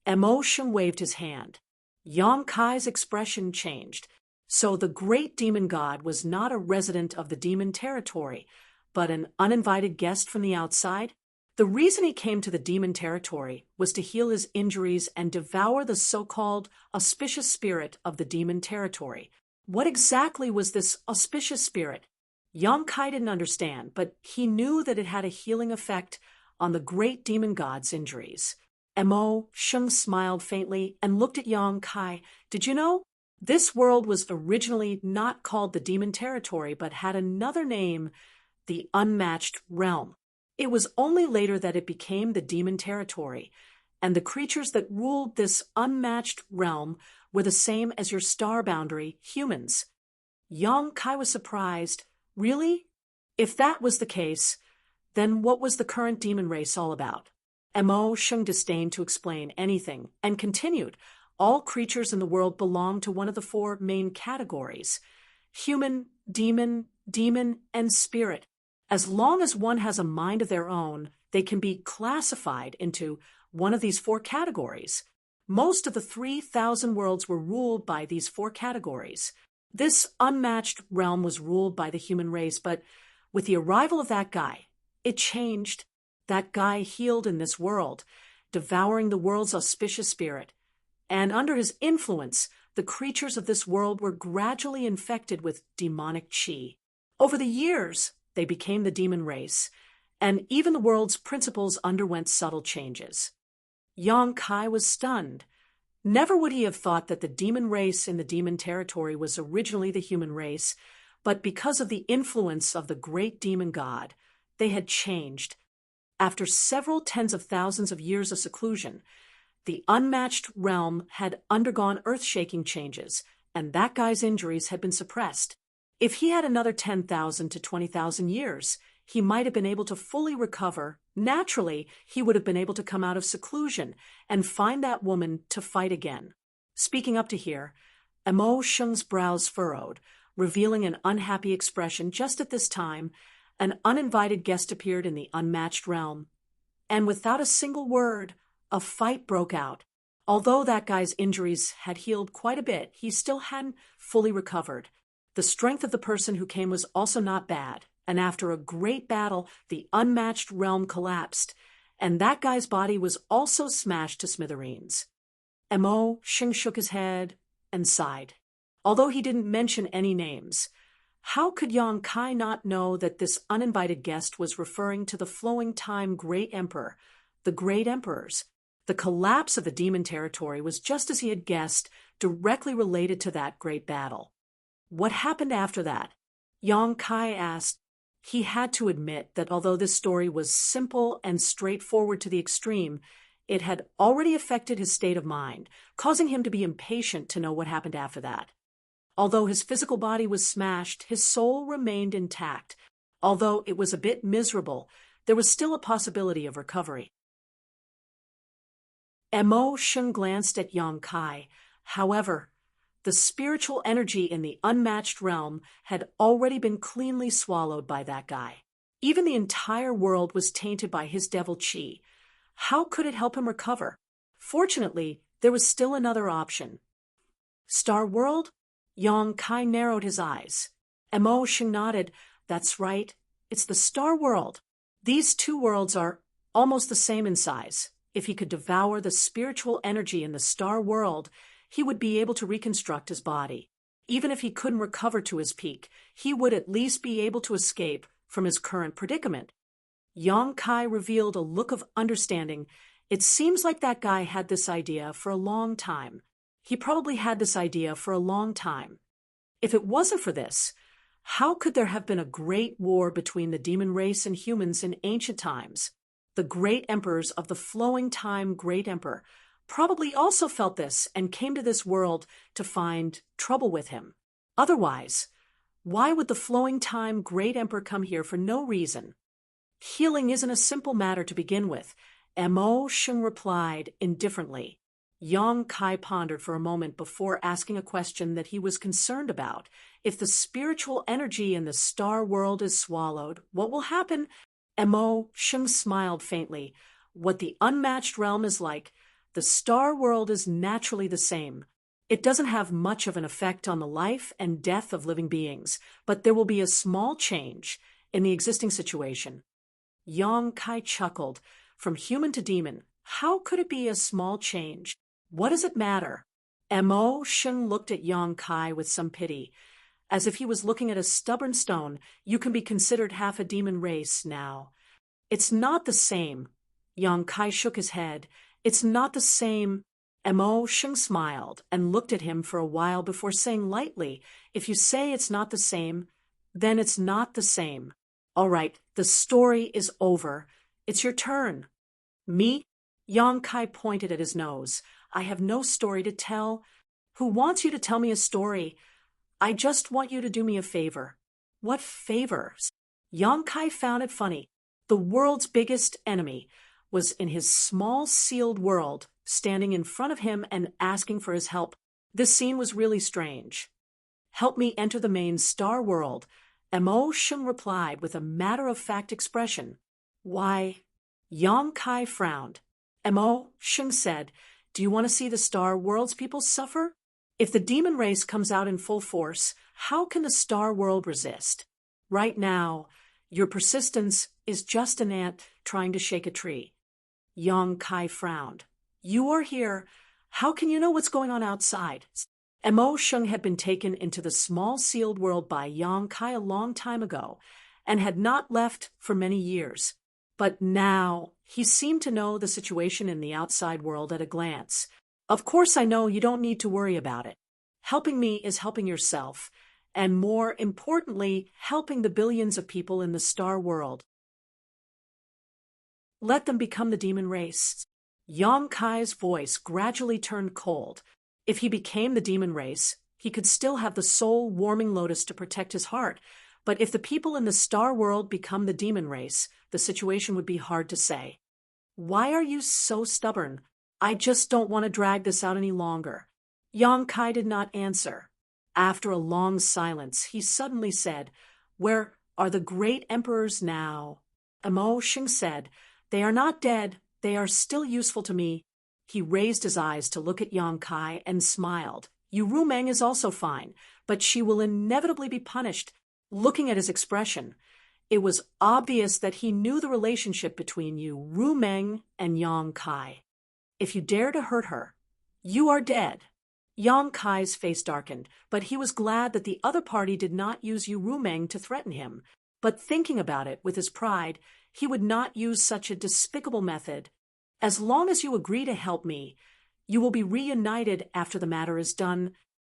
Mo Sheng waved his hand. Yang Kai's expression changed. So the great demon god was not a resident of the demon territory, but an uninvited guest from the outside? The reason he came to the demon territory was to heal his injuries and devour the so-called auspicious spirit of the demon territory. What exactly was this auspicious spirit? Yang Kai didn't understand, but he knew that it had a healing effect on the great demon god's injuries. Mo Sheng smiled faintly and looked at Yang Kai. Did you know? This world was originally not called the demon territory, but had another name, the unmatched realm. It was only later that it became the demon territory, and the creatures that ruled this unmatched realm were the same as your star boundary, humans. Yang Kai was surprised. Really? If that was the case, then what was the current demon race all about? Mo Sheng disdained to explain anything and continued. All creatures in the world belong to one of the four main categories: human, demon, and spirit. As long as one has a mind of their own, they can be classified into one of these four categories. Most of the 3,000 worlds were ruled by these four categories. This unmatched realm was ruled by the human race, but with the arrival of that guy, it changed. That guy healed in this world, devouring the world's auspicious spirit. And under his influence, the creatures of this world were gradually infected with demonic qi. Over the years, they became the demon race, and even the world's principles underwent subtle changes. Yang Kai was stunned. Never would he have thought that the demon race in the demon territory was originally the human race, but because of the influence of the great demon god, they had changed. After several tens of thousands of years of seclusion, the unmatched realm had undergone earth-shaking changes, and that guy's injuries had been suppressed. If he had another 10,000 to 20,000 years, he might have been able to fully recover. Naturally, he would have been able to come out of seclusion and find that woman to fight again. Speaking up to here, Mo Sheng's brows furrowed, revealing an unhappy expression. Just at this time, an uninvited guest appeared in the unmatched realm, and without a single word, a fight broke out. Although that guy's injuries had healed quite a bit, he still hadn't fully recovered. The strength of the person who came was also not bad, and after a great battle, the unmatched realm collapsed, and that guy's body was also smashed to smithereens. Mo Sheng shook his head and sighed. Although he didn't mention any names, how could Yang Kai not know that this uninvited guest was referring to the flowing time great emperor, the great emperors? The collapse of the demon territory was, just as he had guessed, directly related to that great battle. What happened after that? Yang Kai asked. He had to admit that although this story was simple and straightforward to the extreme, it had already affected his state of mind, causing him to be impatient to know what happened after that. Although his physical body was smashed, his soul remained intact. Although it was a bit miserable, there was still a possibility of recovery. Mo Sheng glanced at Yang Kai. However, the spiritual energy in the unmatched realm had already been cleanly swallowed by that guy. Even the entire world was tainted by his devil qi. How could it help him recover? Fortunately, there was still another option. Star World? Yang Kai narrowed his eyes. Mo Sheng nodded. That's right. It's the Star World. These two worlds are almost the same in size. If he could devour the spiritual energy in the Star World, he would be able to reconstruct his body. Even if he couldn't recover to his peak, he would at least be able to escape from his current predicament. Yang Kai revealed a look of understanding. It seems like that guy had this idea for a long time. He probably had this idea for a long time. If it wasn't for this, how could there have been a great war between the demon race and humans in ancient times? The great emperors of the flowing time great emperor probably also felt this and came to this world to find trouble with him. Otherwise, why would the flowing time great emperor come here for no reason? Healing isn't a simple matter to begin with, Mo Sheng replied indifferently. Yang Kai pondered for a moment before asking a question that he was concerned about. If the spiritual energy in the star world is swallowed, what will happen? Mo Sheng smiled faintly. What the unmatched realm is like, the star world is naturally the same. It doesn't have much of an effect on the life and death of living beings, but there will be a small change in the existing situation. Yang Kai chuckled. From human to demon, how could it be a small change? What does it matter? Mo Sheng looked at Yang Kai with some pity. As if he was looking at a stubborn stone, you can be considered half a demon race now. It's not the same. Yang Kai shook his head. It's not the same. Mo Sheng smiled and looked at him for a while before saying lightly, if you say it's not the same, then it's not the same. All right, the story is over. It's your turn. Me? Yang Kai pointed at his nose. I have no story to tell. Who wants you to tell me a story? I just want you to do me a favor. What favor? Yang Kai found it funny. The world's biggest enemy was in his small sealed world, standing in front of him and asking for his help. This scene was really strange. Help me enter the main star world, Mo Sheng replied with a matter-of-fact expression. Why? Yang Kai frowned. Mo Sheng said, do you want to see the star world's people suffer? If the demon race comes out in full force, how can the star world resist? Right now, your persistence is just an ant trying to shake a tree. Yang Kai frowned. You are here. How can you know what's going on outside? Mo Sheng had been taken into the small sealed world by Yang Kai a long time ago and had not left for many years. But now he seemed to know the situation in the outside world at a glance. Of course I know you don't need to worry about it. Helping me is helping yourself, and more importantly, helping the billions of people in the star world. Let them become the demon race. Yang Kai's voice gradually turned cold. If he became the demon race, he could still have the soul-warming lotus to protect his heart. But if the people in the star world become the demon race, the situation would be hard to say. Why are you so stubborn? I just don't want to drag this out any longer. Yang Kai did not answer. After a long silence, he suddenly said, Where are the great emperors now? Mo Sheng said, They are not dead. They are still useful to me. He raised his eyes to look at Yang Kai and smiled. Yu Rumeng is also fine, but she will inevitably be punished. Looking at his expression, it was obvious that he knew the relationship between Yu Rumeng and Yang Kai. If you dare to hurt her, you are dead. Yang Kai's face darkened, but he was glad that the other party did not use Yu Rumeng to threaten him. But thinking about it with his pride, he would not use such a despicable method. As long as you agree to help me, you will be reunited after the matter is done.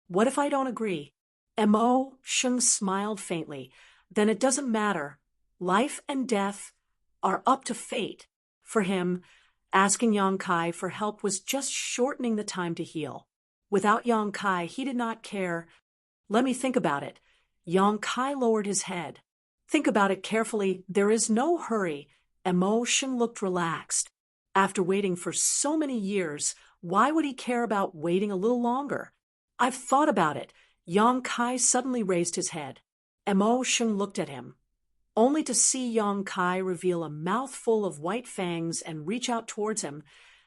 What if I don't agree? Mo Sheng smiled faintly. Then it doesn't matter. Life and death are up to fate. For him, asking Yang Kai for help was just shortening the time to heal. Without Yang Kai, he did not care. Let me think about it. Yang Kai lowered his head. Think about it carefully. There is no hurry. Mo Sheng looked relaxed. After waiting for so many years, why would he care about waiting a little longer? I've thought about it. Yang Kai suddenly raised his head. Mo Sheng looked at him, only to see Yang Kai reveal a mouthful of white fangs and reach out towards him,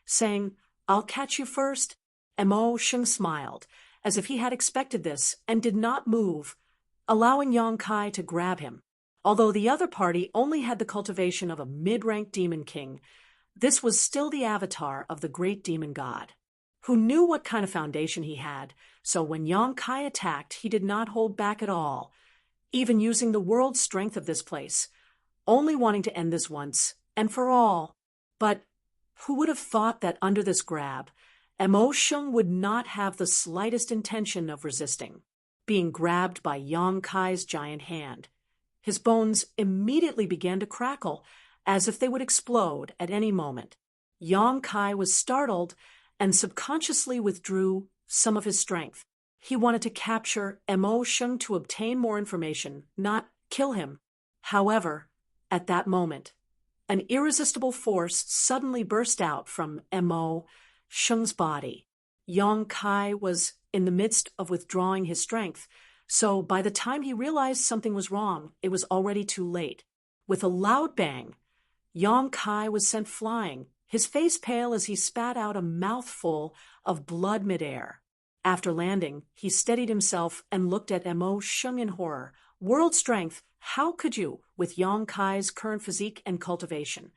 saying, I'll catch you first. Mo Sheng smiled, as if he had expected this, and did not move, allowing Yang Kai to grab him. Although the other party only had the cultivation of a mid-rank demon king, this was still the avatar of the great demon god, who knew what kind of foundation he had, so when Yang Kai attacked, he did not hold back at all, even using the world's strength of this place, only wanting to end this once and for all. But who would have thought that under this grab, Mo Sheng would not have the slightest intention of resisting, being grabbed by Yang Kai's giant hand. His bones immediately began to crackle, as if they would explode at any moment. Yang Kai was startled and subconsciously withdrew some of his strength. He wanted to capture Mo Sheng to obtain more information, not kill him. However, at that moment, an irresistible force suddenly burst out from Mo Sheng's body. Yang Kai was in the midst of withdrawing his strength, so by the time he realized something was wrong, it was already too late. With a loud bang, Yang Kai was sent flying, his face pale as he spat out a mouthful of blood midair. After landing, he steadied himself and looked at Mo Sheng in horror. World strength, how could you, with Yang Kai's current physique and cultivation?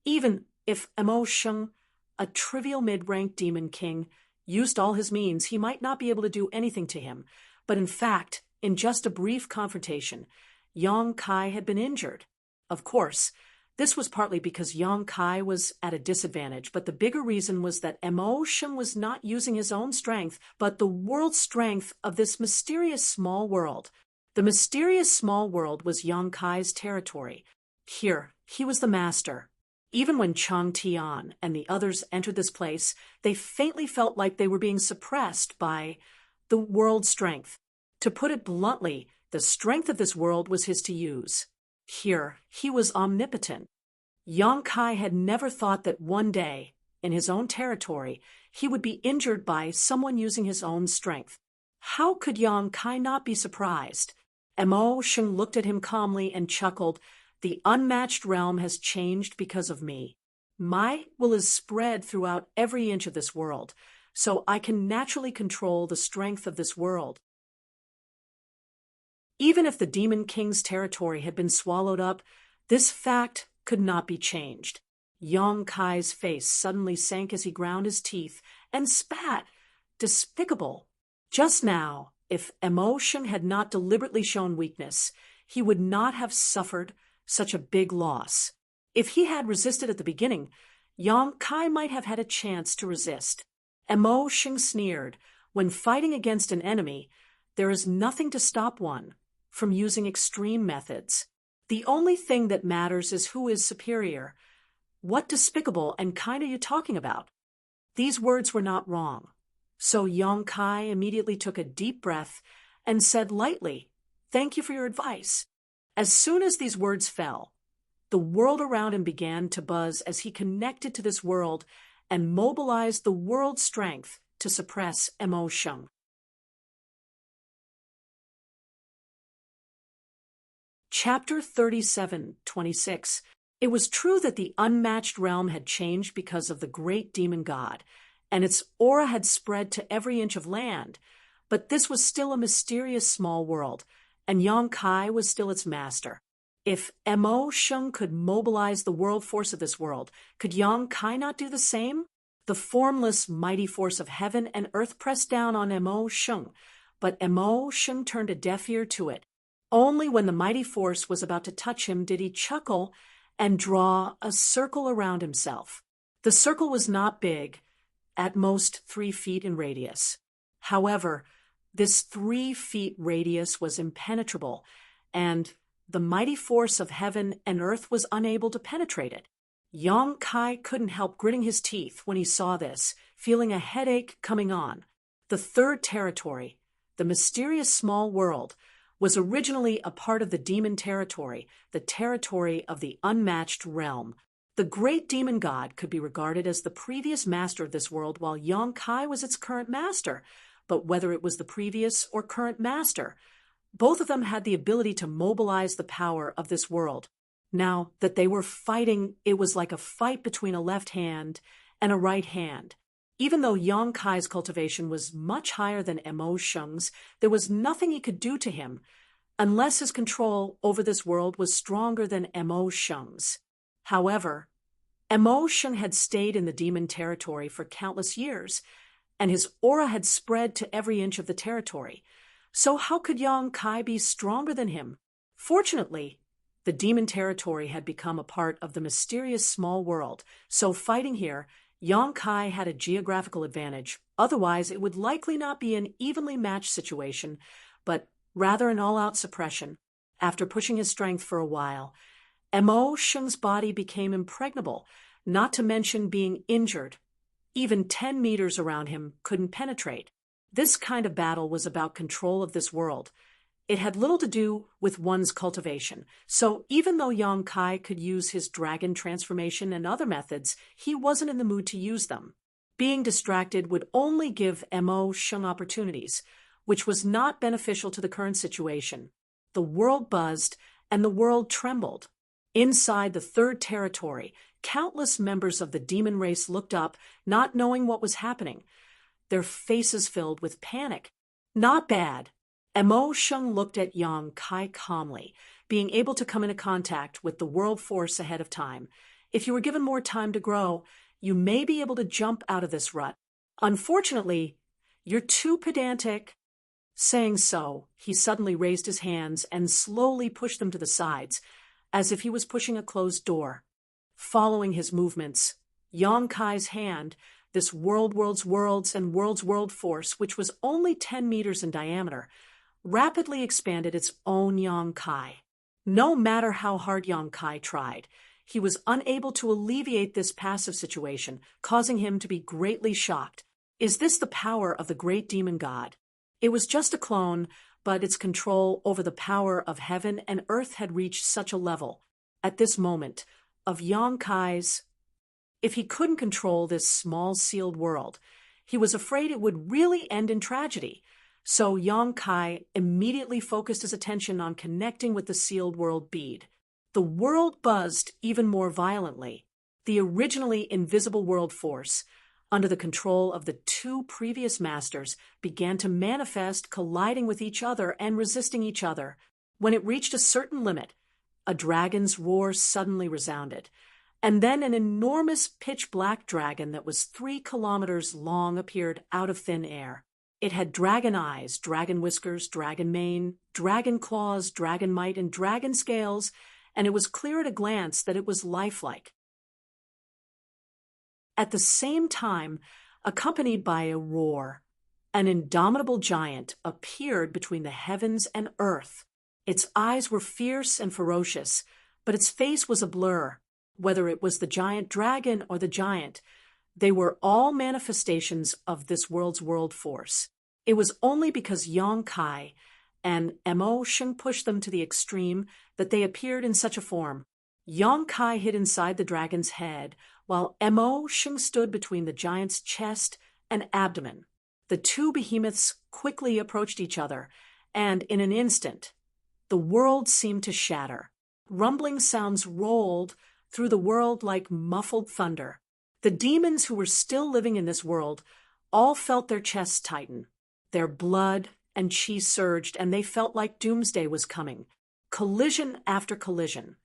Even if Mo Sheng, a trivial mid-ranked demon king, used all his means, he might not be able to do anything to him. But in fact, in just a brief confrontation, Yang Kai had been injured. Of course, this was partly because Yang Kai was at a disadvantage, but the bigger reason was that Mo Sheng was not using his own strength, but the world strength of this mysterious small world. The mysterious small world was Yang Kai's territory. Here, he was the master. Even when Chang Tian and the others entered this place, they faintly felt like they were being suppressed by the world strength. To put it bluntly, the strength of this world was his to use. Here, he was omnipotent. Yang Kai had never thought that one day, in his own territory, he would be injured by someone using his own strength. How could Yang Kai not be surprised? Mo Sheng looked at him calmly and chuckled. The unmatched realm has changed because of me. My will is spread throughout every inch of this world, so I can naturally control the strength of this world. Even if the Demon King's territory had been swallowed up, this fact could not be changed. Yang Kai's face suddenly sank as he ground his teeth and spat. Despicable. Just now, if Mo Sheng had not deliberately shown weakness, he would not have suffered such a big loss. If he had resisted at the beginning, Yang Kai might have had a chance to resist. Mo Sheng sneered. When fighting against an enemy, there is nothing to stop one from using extreme methods. The only thing that matters is who is superior. What despicable and kind are you talking about? These words were not wrong. So Yang Kai immediately took a deep breath and said lightly, "Thank you for your advice." As soon as these words fell, the world around him began to buzz as he connected to this world and mobilized the world's strength to suppress Mo Sheng. Chapter 37:26. It was true that the unmatched realm had changed because of the great demon god, and its aura had spread to every inch of land, but this was still a mysterious small world, and Yang Kai was still its master. If Mo Sheng could mobilize the world force of this world, could Yang Kai not do the same? The formless, mighty force of heaven and earth pressed down on Mo Sheng, but Mo Sheng turned a deaf ear to it. Only when the mighty force was about to touch him did he chuckle and draw a circle around himself. The circle was not big, at most 3 feet in radius. However, this 3 feet radius was impenetrable, and the mighty force of heaven and earth was unable to penetrate it. Yang Kai couldn't help gritting his teeth when he saw this, feeling a headache coming on. The third territory, the mysterious small world, was originally a part of the demon territory, the territory of the unmatched realm. The great demon god could be regarded as the previous master of this world, while Yang Kai was its current master. But whether it was the previous or current master, both of them had the ability to mobilize the power of this world. Now that they were fighting, it was like a fight between a left hand and a right hand. Even though Yang Kai's cultivation was much higher than Mo Sheng's, there was nothing he could do to him unless his control over this world was stronger than Mo Sheng's. However, Mo Sheng had stayed in the demon territory for countless years, and his aura had spread to every inch of the territory. So how could Yang Kai be stronger than him? Fortunately, the demon territory had become a part of the mysterious small world, so fighting here, Yang Kai had a geographical advantage. Otherwise, it would likely not be an evenly matched situation, but rather an all-out suppression. After pushing his strength for a while, Mo Sheng's body became impregnable, not to mention being injured. even 10 meters around him couldn't penetrate. This kind of battle was about control of this world. It had little to do with one's cultivation, so even though Yang Kai could use his dragon transformation and other methods, he wasn't in the mood to use them. Being distracted would only give Mo Sheng opportunities, which was not beneficial to the current situation. The world buzzed, and the world trembled. Inside the third territory, countless members of the demon race looked up, not knowing what was happening, their faces filled with panic. Not bad. Mo Sheng looked at Yang Kai calmly, being able to come into contact with the world force ahead of time. If you were given more time to grow, you may be able to jump out of this rut. Unfortunately, you're too pedantic. Saying so, he suddenly raised his hands and slowly pushed them to the sides, as if he was pushing a closed door. Following his movements, Yang Kai's hand, this world's world force, which was only 10 meters in diameter, rapidly expanded its own Yang Kai. No matter how hard Yang Kai tried, he was unable to alleviate this passive situation, causing him to be greatly shocked. Is this the power of the great demon god? It was just a clone, but its control over the power of heaven and earth had reached such a level, at this moment, of Yang Kai's. If he couldn't control this small sealed world, he was afraid it would really end in tragedy. So Yang Kai immediately focused his attention on connecting with the sealed world bead. The world buzzed even more violently. The originally invisible world force, under the control of the two previous masters, began to manifest, colliding with each other and resisting each other. When it reached a certain limit, a dragon's roar suddenly resounded, and then an enormous pitch-black dragon that was 3 kilometers long appeared out of thin air. It had dragon eyes, dragon whiskers, dragon mane, dragon claws, dragon might, and dragon scales, and it was clear at a glance that it was lifelike. At the same time, accompanied by a roar, an indomitable giant appeared between the heavens and earth. Its eyes were fierce and ferocious, but its face was a blur. Whether it was the giant dragon or the giant, they were all manifestations of this world's world force. It was only because Yang Kai and Mo Sheng pushed them to the extreme that they appeared in such a form. Yang Kai hid inside the dragon's head, while Mo Sheng stood between the giant's chest and abdomen. The two behemoths quickly approached each other, and in an instant, the world seemed to shatter. Rumbling sounds rolled through the world like muffled thunder. The demons who were still living in this world all felt their chests tighten. Their blood and chi surged, and they felt like doomsday was coming. Collision after collision.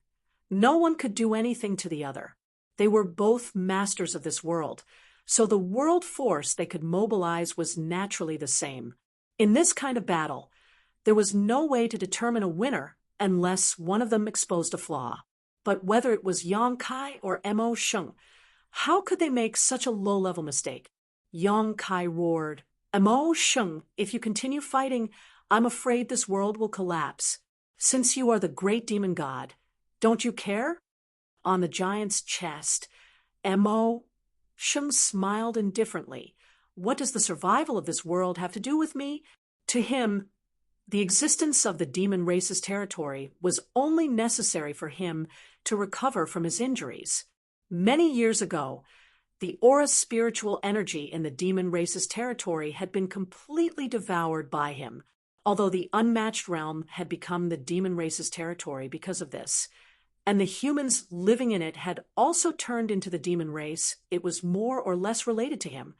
No one could do anything to the other. They were both masters of this world, so the world force they could mobilize was naturally the same. In this kind of battle, there was no way to determine a winner unless one of them exposed a flaw. But whether it was Yang Kai or Mo Sheng, how could they make such a low-level mistake? Yang Kai roared, "Mo Sheng, if you continue fighting, I'm afraid this world will collapse. Since you are the great demon god, don't you care?" On the giant's chest, Mo Sheng smiled indifferently. What does the survival of this world have to do with me? To him, the existence of the demon race's territory was only necessary for him to recover from his injuries. Many years ago, the aura spiritual energy in the demon race's territory had been completely devoured by him, although the unmatched realm had become the demon race's territory because of this. And the humans living in it had also turned into the demon race. It was more or less related to him.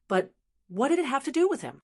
But what did it have to do with him?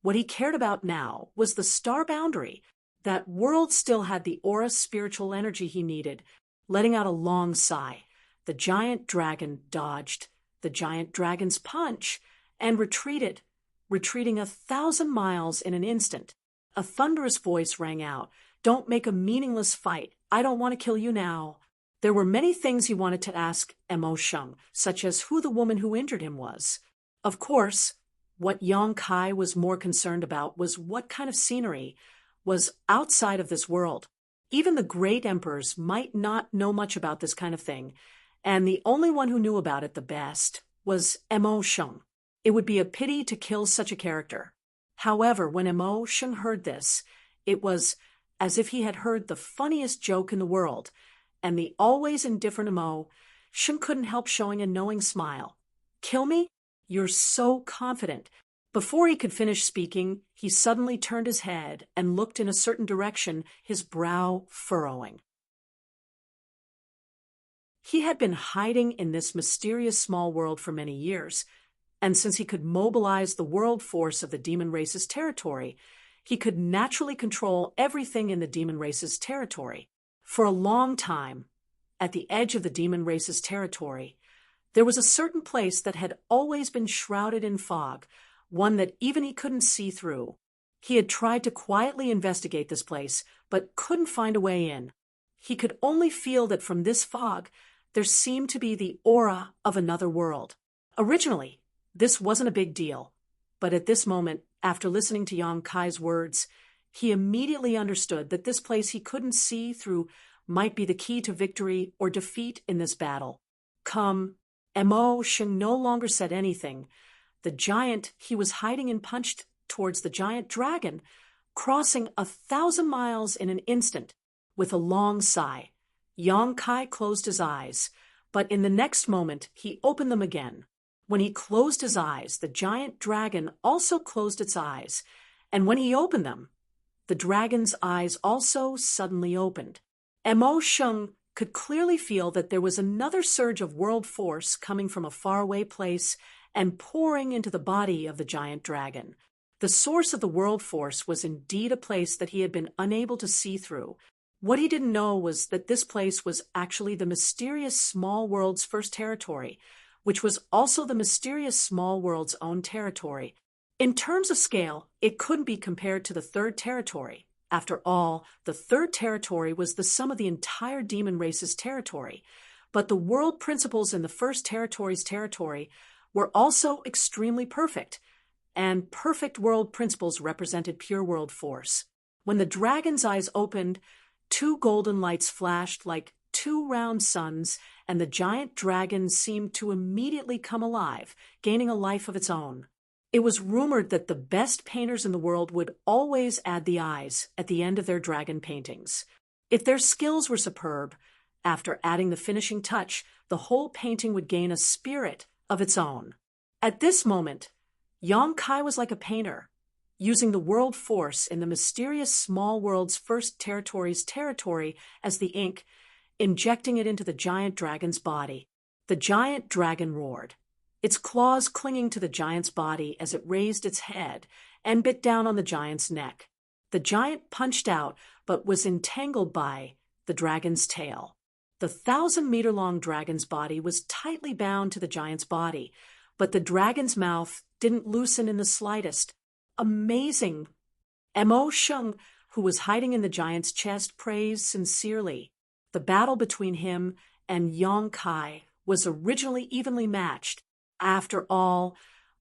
What he cared about now was the star boundary. That world still had the aura spiritual energy he needed. Letting out a long sigh, the giant dragon dodged the giant dragon's punch and retreated, retreating 1,000 miles in an instant. A thunderous voice rang out, "Don't make a meaningless fight. I don't want to kill you now." There were many things he wanted to ask Mo Sheng, such as who the woman who injured him was. Of course, what Yang Kai was more concerned about was what kind of scenery was outside of this world. Even the great emperors might not know much about this kind of thing, and the only one who knew about it the best was Mo Sheng. It would be a pity to kill such a character. However, when Mo Sheng heard this, it was as if he had heard the funniest joke in the world, and the always indifferent Mo Sheng couldn't help showing a knowing smile. Kill me? You're so confident. Before he could finish speaking, he suddenly turned his head and looked in a certain direction, his brow furrowing. He had been hiding in this mysterious small world for many years, and since he could mobilize the world force of the demon race's territory, he could naturally control everything in the demon race's territory. For a long time, at the edge of the demon race's territory, there was a certain place that had always been shrouded in fog, one that even he couldn't see through. He had tried to quietly investigate this place, but couldn't find a way in. He could only feel that from this fog, there seemed to be the aura of another world. Originally, this wasn't a big deal, but at this moment, after listening to Yang Kai's words, he immediately understood that this place he couldn't see through might be the key to victory or defeat in this battle. Come, Mo Sheng no longer said anything. The giant he was hiding in punched towards the giant dragon, crossing 1,000 miles in an instant. With a long sigh, Yang Kai closed his eyes, but in the next moment he opened them again. When he closed his eyes, the giant dragon also closed its eyes, and when he opened them, the dragon's eyes also suddenly opened. Mo Sheng could clearly feel that there was another surge of world force coming from a faraway place and pouring into the body of the giant dragon. The source of the world force was indeed a place that he had been unable to see through. What he didn't know was that this place was actually the mysterious small world's first territory, which was also the mysterious small world's own territory. In terms of scale, it couldn't be compared to the third territory. After all, the third territory was the sum of the entire demon race's territory, but the world principles in the first territory's territory were also extremely perfect, and perfect world principles represented pure world force. When the dragon's eyes opened, 2 golden lights flashed like 2 round suns, and the giant dragon seemed to immediately come alive, gaining a life of its own. It was rumored that the best painters in the world would always add the eyes at the end of their dragon paintings. If their skills were superb, after adding the finishing touch, the whole painting would gain a spirit of its own. At this moment, Yang Kai was like a painter, using the world force in the mysterious small world's first territory's territory as the ink, injecting it into the giant dragon's body. The giant dragon roared, its claws clinging to the giant's body as it raised its head and bit down on the giant's neck. The giant punched out, but was entangled by the dragon's tail. The 1,000-meter-long dragon's body was tightly bound to the giant's body, but the dragon's mouth didn't loosen in the slightest. Amazing! Mo Sheng, who was hiding in the giant's chest, praised sincerely. The battle between him and Yang Kai was originally evenly matched. After all,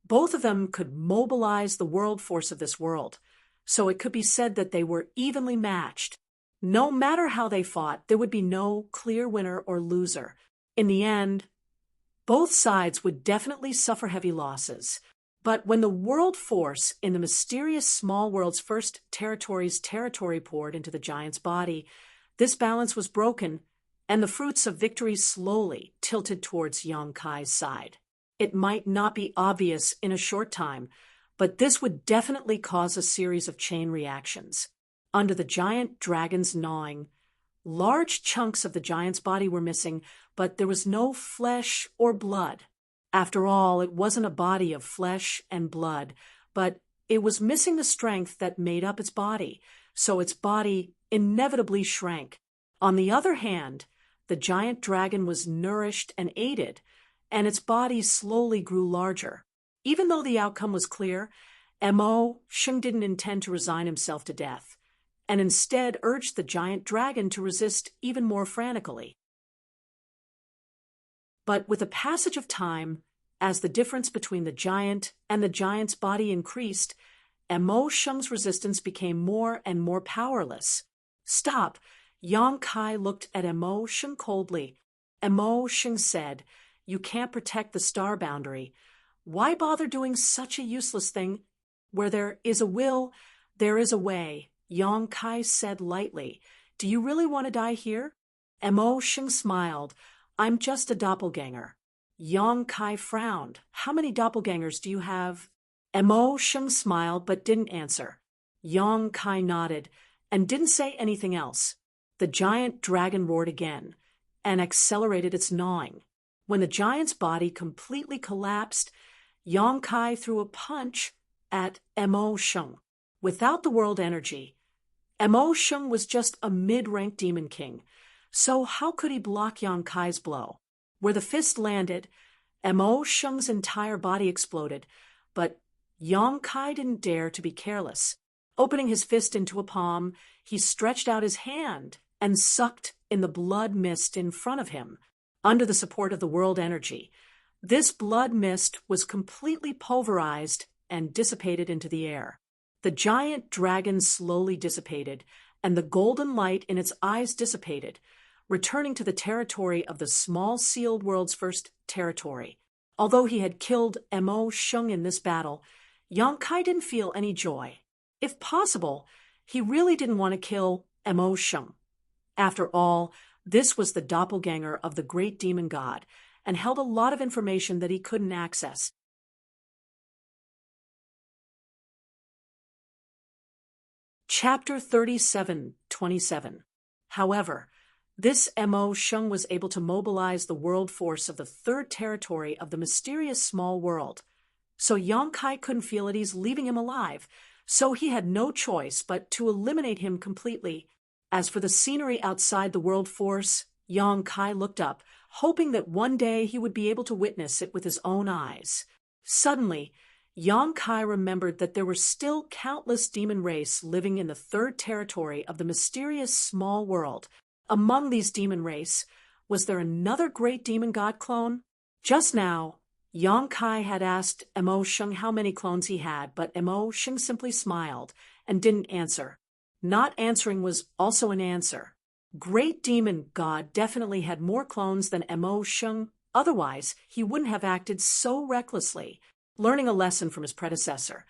both of them could mobilize the world force of this world, so it could be said that they were evenly matched. No matter how they fought, there would be no clear winner or loser. In the end, both sides would definitely suffer heavy losses. But when the world force in the mysterious small world's first territory's territory poured into the giant's body, this balance was broken, and the fruits of victory slowly tilted towards Yang Kai's side. It might not be obvious in a short time, but this would definitely cause a series of chain reactions. Under the giant dragon's gnawing, large chunks of the giant's body were missing, but there was no flesh or blood. After all, it wasn't a body of flesh and blood, but it was missing the strength that made up its body, so its body inevitably shrank. On the other hand, the giant dragon was nourished and aided, and its body slowly grew larger. Even though the outcome was clear, Mo Sheng didn't intend to resign himself to death, and instead urged the giant dragon to resist even more frantically. But with the passage of time, as the difference between the giant and the giant's body increased, Mo Sheng's resistance became more and more powerless. Stop! Yang Kai looked at Mo Sheng coldly. Mo Sheng said, You can't protect the star boundary. Why bother doing such a useless thing? Where there is a will, there is a way, Yong Kai said lightly. Do you really want to die here? Mo Sheng smiled. I'm just a doppelganger. Yong Kai frowned. How many doppelgangers do you have? Mo Sheng smiled but didn't answer. Yong Kai nodded and didn't say anything else. The giant dragon roared again and accelerated its gnawing. When the giant's body completely collapsed, Yong Kai threw a punch at Mo Sheng. Without the world energy, Mo Sheng was just a mid-rank demon king, so how could he block Yong Kai's blow? Where the fist landed, Mo Sheng's entire body exploded, but Yong Kai didn't dare to be careless. Opening his fist into a palm, he stretched out his hand and sucked in the blood mist in front of him, under the support of the world energy. This blood mist was completely pulverized and dissipated into the air. The giant dragon slowly dissipated, and the golden light in its eyes dissipated, returning to the territory of the small sealed world's first territory. Although he had killed Mo Sheng in this battle, Yong Kai didn't feel any joy. If possible, he really didn't want to kill Mo Sheng. After all, this was the doppelganger of the great demon god, and held a lot of information that he couldn't access. Chapter 37:27. However, this Mo Sheng was able to mobilize the world force of the third territory of the mysterious small world. So Yong Kai couldn't feel at ease leaving him alive, so he had no choice but to eliminate him completely. As for the scenery outside the world force, Yong Kai looked up, hoping that one day he would be able to witness it with his own eyes. Suddenly, Yong Kai remembered that there were still countless demon race living in the third territory of the mysterious small world. Among these demon race, was there another great demon god clone? Just now, Yong Kai had asked Mo Sheng how many clones he had, but Mo Sheng simply smiled and didn't answer. Not answering was also an answer. Great demon god definitely had more clones than Mo Sheng, otherwise he wouldn't have acted so recklessly. Learning a lesson from his predecessor,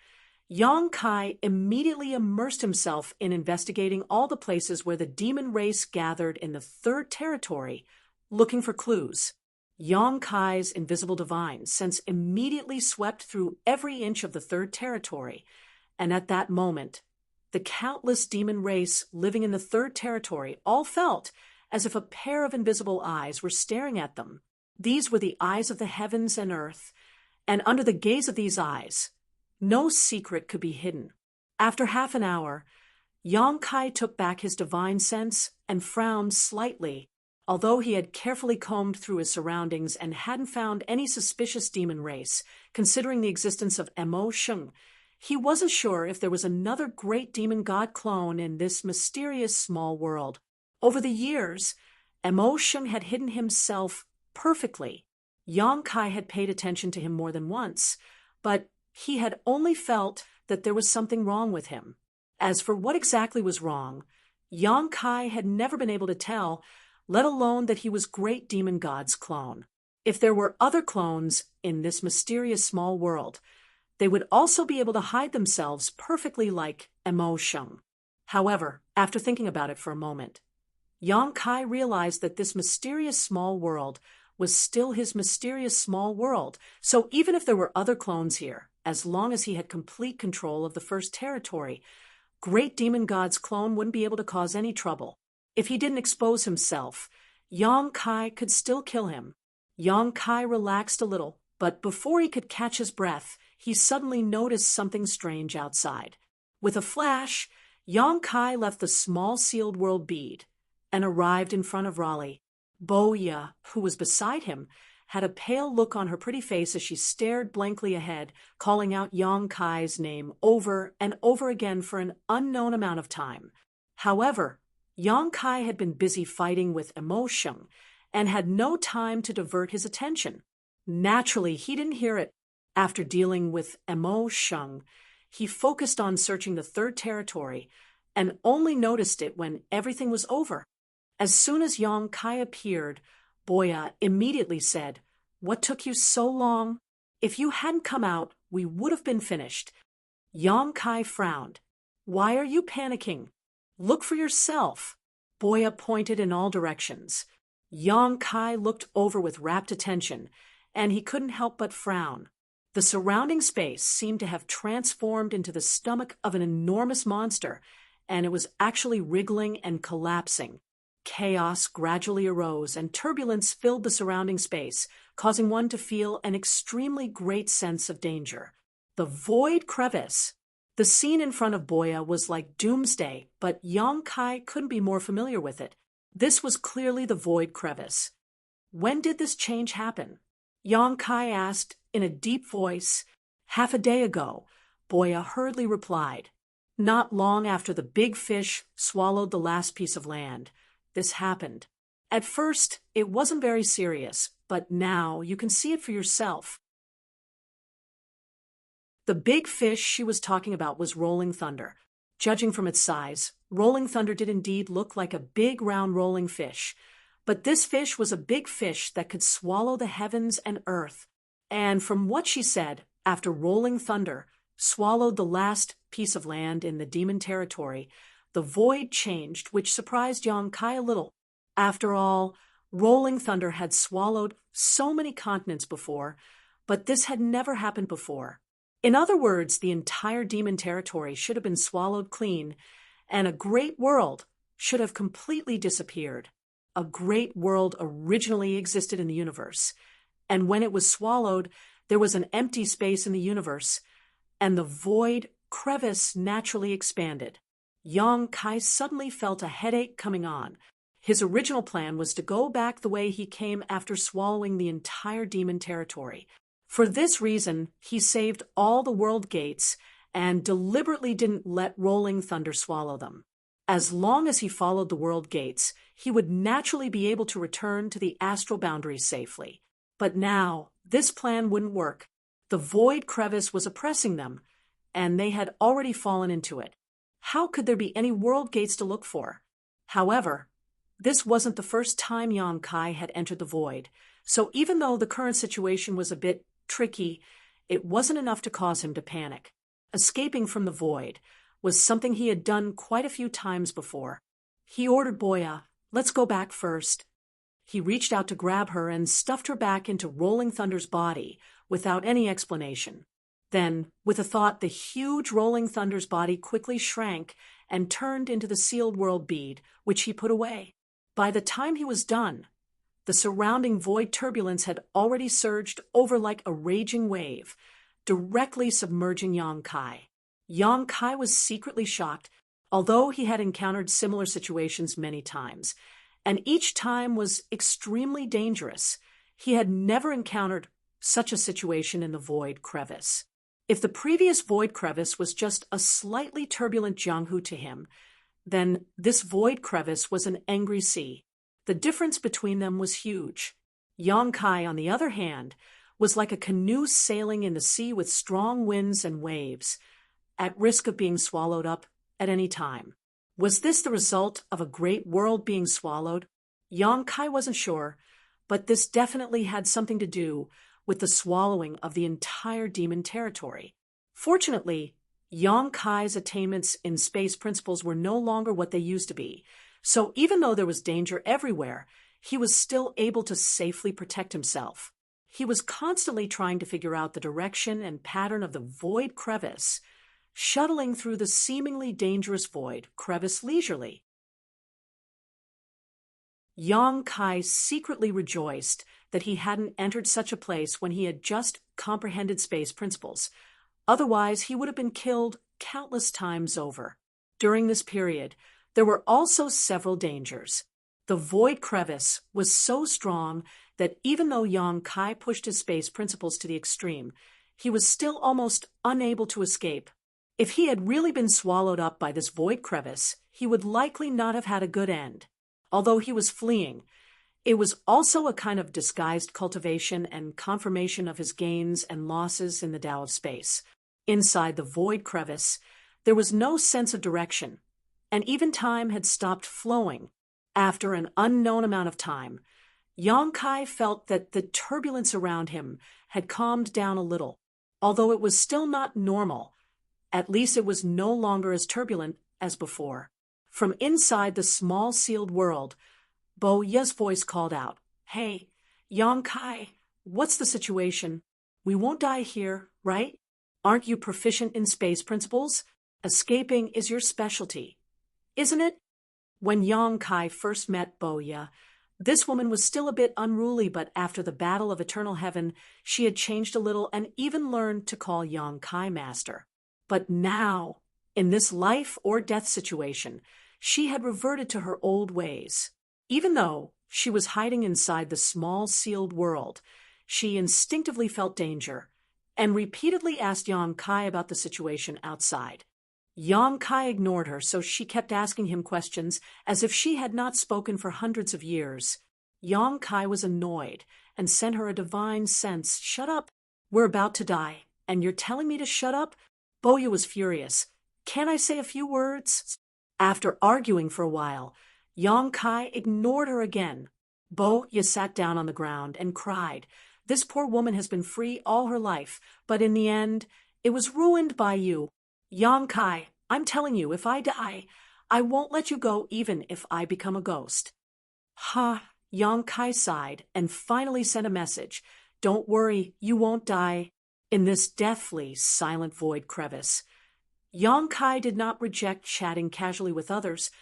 Yong Kai immediately immersed himself in investigating all the places where the demon race gathered in the third territory, looking for clues. Yong Kai's invisible divine sense immediately swept through every inch of the third territory, and at that moment, the countless demon race living in the third territory all felt as if a pair of invisible eyes were staring at them. These were the eyes of the heavens and earth, and under the gaze of these eyes, no secret could be hidden. After half an hour, Yong Kai took back his divine sense and frowned slightly. Although he had carefully combed through his surroundings and hadn't found any suspicious demon race, considering the existence of Mo Sheng, he wasn't sure if there was another great demon god clone in this mysterious small world. Over the years, Mo Sheng had hidden himself perfectly. Yong Kai had paid attention to him more than once, but he had only felt that there was something wrong with him. As for what exactly was wrong, Yong Kai had never been able to tell, let alone that he was great demon god's clone. If there were other clones in this mysterious small world, they would also be able to hide themselves perfectly like Mo Sheng. However, after thinking about it for a moment, Yong Kai realized that this mysterious small world was still his mysterious small world, so even if there were other clones here, as long as he had complete control of the first territory, great demon god's clone wouldn't be able to cause any trouble. If he didn't expose himself, Yong Kai could still kill him. Yong Kai relaxed a little, but before he could catch his breath, he suddenly noticed something strange outside. With a flash, Yong Kai left the small sealed world bead and arrived in front of Raleigh. Boya, who was beside him, had a pale look on her pretty face as she stared blankly ahead, calling out Yong Kai's name over and over again for an unknown amount of time. However, Yong Kai had been busy fighting with Mo Sheng and had no time to divert his attention. Naturally, he didn't hear it. After dealing with Mo Sheng, he focused on searching the third territory and only noticed it when everything was over. As soon as Yong Kai appeared, Boya immediately said, What took you so long? If you hadn't come out, we would have been finished. Yang Kai frowned. Why are you panicking? Look for yourself. Boya pointed in all directions. Yang Kai looked over with rapt attention, and he couldn't help but frown. The surrounding space seemed to have transformed into the stomach of an enormous monster, and it was actually wriggling and collapsing. Chaos gradually arose, and turbulence filled the surrounding space, causing one to feel an extremely great sense of danger. The void crevice. The scene in front of Boya was like doomsday, but Yang Kai couldn't be more familiar with it. This was clearly the void crevice. When did this change happen? Yang Kai asked in a deep voice. Half a day ago, Boya hurriedly replied. Not long after the big fish swallowed the last piece of land, this happened. At first, it wasn't very serious, but now you can see it for yourself. The big fish she was talking about was Rolling Thunder. Judging from its size, Rolling Thunder did indeed look like a big round rolling fish. But this fish was a big fish that could swallow the heavens and earth. And from what she said, after Rolling Thunder swallowed the last piece of land in the demon territory, the void changed, which surprised Yang Kai a little. After all, Rolling Thunder had swallowed so many continents before, but this had never happened before. In other words, the entire demon territory should have been swallowed clean, and a great world should have completely disappeared. A great world originally existed in the universe, and when it was swallowed, there was an empty space in the universe, and the void crevice naturally expanded. Yang Kai suddenly felt a headache coming on. His original plan was to go back the way he came after swallowing the entire demon territory. For this reason, he saved all the world gates and deliberately didn't let Rolling Thunder swallow them. As long as he followed the world gates, he would naturally be able to return to the astral boundaries safely. But now, this plan wouldn't work. The void crevice was oppressing them, and they had already fallen into it. How could there be any world gates to look for? However, this wasn't the first time Yang Kai had entered the void, so even though the current situation was a bit tricky, it wasn't enough to cause him to panic. Escaping from the void was something he had done quite a few times before. He ordered Boya, "Let's go back first." He reached out to grab her and stuffed her back into Rolling Thunder's body without any explanation. Then, with a thought, the huge Rolling Thunder's body quickly shrank and turned into the sealed world bead, which he put away. By the time he was done, the surrounding void turbulence had already surged over like a raging wave, directly submerging Yang Kai. Yang Kai was secretly shocked, although he had encountered similar situations many times, and each time was extremely dangerous. He had never encountered such a situation in the void crevice. If the previous void crevice was just a slightly turbulent Jianghu to him, then this void crevice was an angry sea. The difference between them was huge. Yang Kai, on the other hand, was like a canoe sailing in the sea with strong winds and waves, at risk of being swallowed up at any time. Was this the result of a great world being swallowed? Yang Kai wasn't sure, but this definitely had something to do with the swallowing of the entire demon territory. Fortunately, Yang Kai's attainments in space principles were no longer what they used to be, so even though there was danger everywhere, he was still able to safely protect himself. He was constantly trying to figure out the direction and pattern of the void crevice, shuttling through the seemingly dangerous void crevice leisurely. Yang Kai secretly rejoiced that he hadn't entered such a place when he had just comprehended space principles. Otherwise, he would have been killed countless times over. During this period, there were also several dangers. The void crevice was so strong that even though Yang Kai pushed his space principles to the extreme, he was still almost unable to escape. If he had really been swallowed up by this void crevice, he would likely not have had a good end. Although he was fleeing, it was also a kind of disguised cultivation and confirmation of his gains and losses in the Tao of space. Inside the void crevice, there was no sense of direction, and even time had stopped flowing. After an unknown amount of time, Yang Kai felt that the turbulence around him had calmed down a little. Although it was still not normal, at least it was no longer as turbulent as before. From inside the small sealed world, Bo Ye's voice called out, "Hey, Yang Kai, what's the situation? We won't die here, right? Aren't you proficient in space principles? Escaping is your specialty, isn't it?" When Yang Kai first met Bo Ye, this woman was still a bit unruly, but after the Battle of Eternal Heaven, she had changed a little and even learned to call Yang Kai master. But now, in this life or death situation, she had reverted to her old ways. Even though she was hiding inside the small sealed world, she instinctively felt danger and repeatedly asked Yang Kai about the situation outside. Yang Kai ignored her, so she kept asking him questions as if she had not spoken for hundreds of years. Yang Kai was annoyed and sent her a divine sense. "Shut up. We're about to die, and you're telling me to shut up?" Bo Ye was furious. "Can't I say a few words?" After arguing for a while, Yang Kai ignored her again. Bo Ye sat down on the ground and cried. "This poor woman has been free all her life, but in the end, it was ruined by you. Yang Kai, I'm telling you, if I die, I won't let you go even if I become a ghost." "Ha!" Yang Kai sighed and finally sent a message. "Don't worry, you won't die." In this deathly silent void crevice, Yang Kai did not reject chatting casually with others,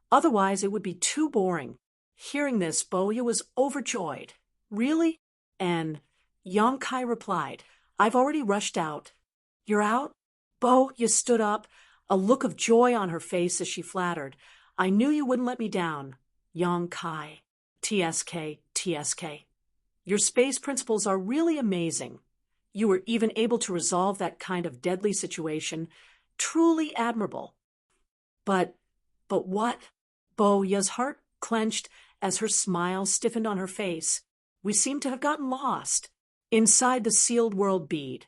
otherwise it would be too boring. Hearing this, Bo Ye was overjoyed. "Really?" And Yang Kai replied, "I've already rushed out." "You're out?" Bo Ye stood up, a look of joy on her face as she flattered. "I knew you wouldn't let me down, Yang Kai. TSK, TSK. Your space principles are really amazing. You were even able to resolve that kind of deadly situation. Truly admirable." But what? Bo Ye's heart clenched as her smile stiffened on her face. "We seem to have gotten lost." Inside the sealed world bead,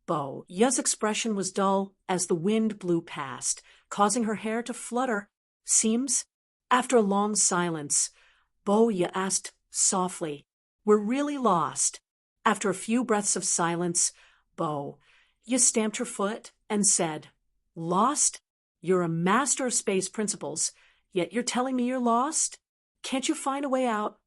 Bo Ye's expression was dull as the wind blew past, causing her hair to flutter. "Seems?" After a long silence, Bo Ye asked softly, "We're really lost." After a few breaths of silence, Bo Ye stamped her foot and said, "Lost? You're a master of space principles, yet you're telling me you're lost? Can't you find a way out?"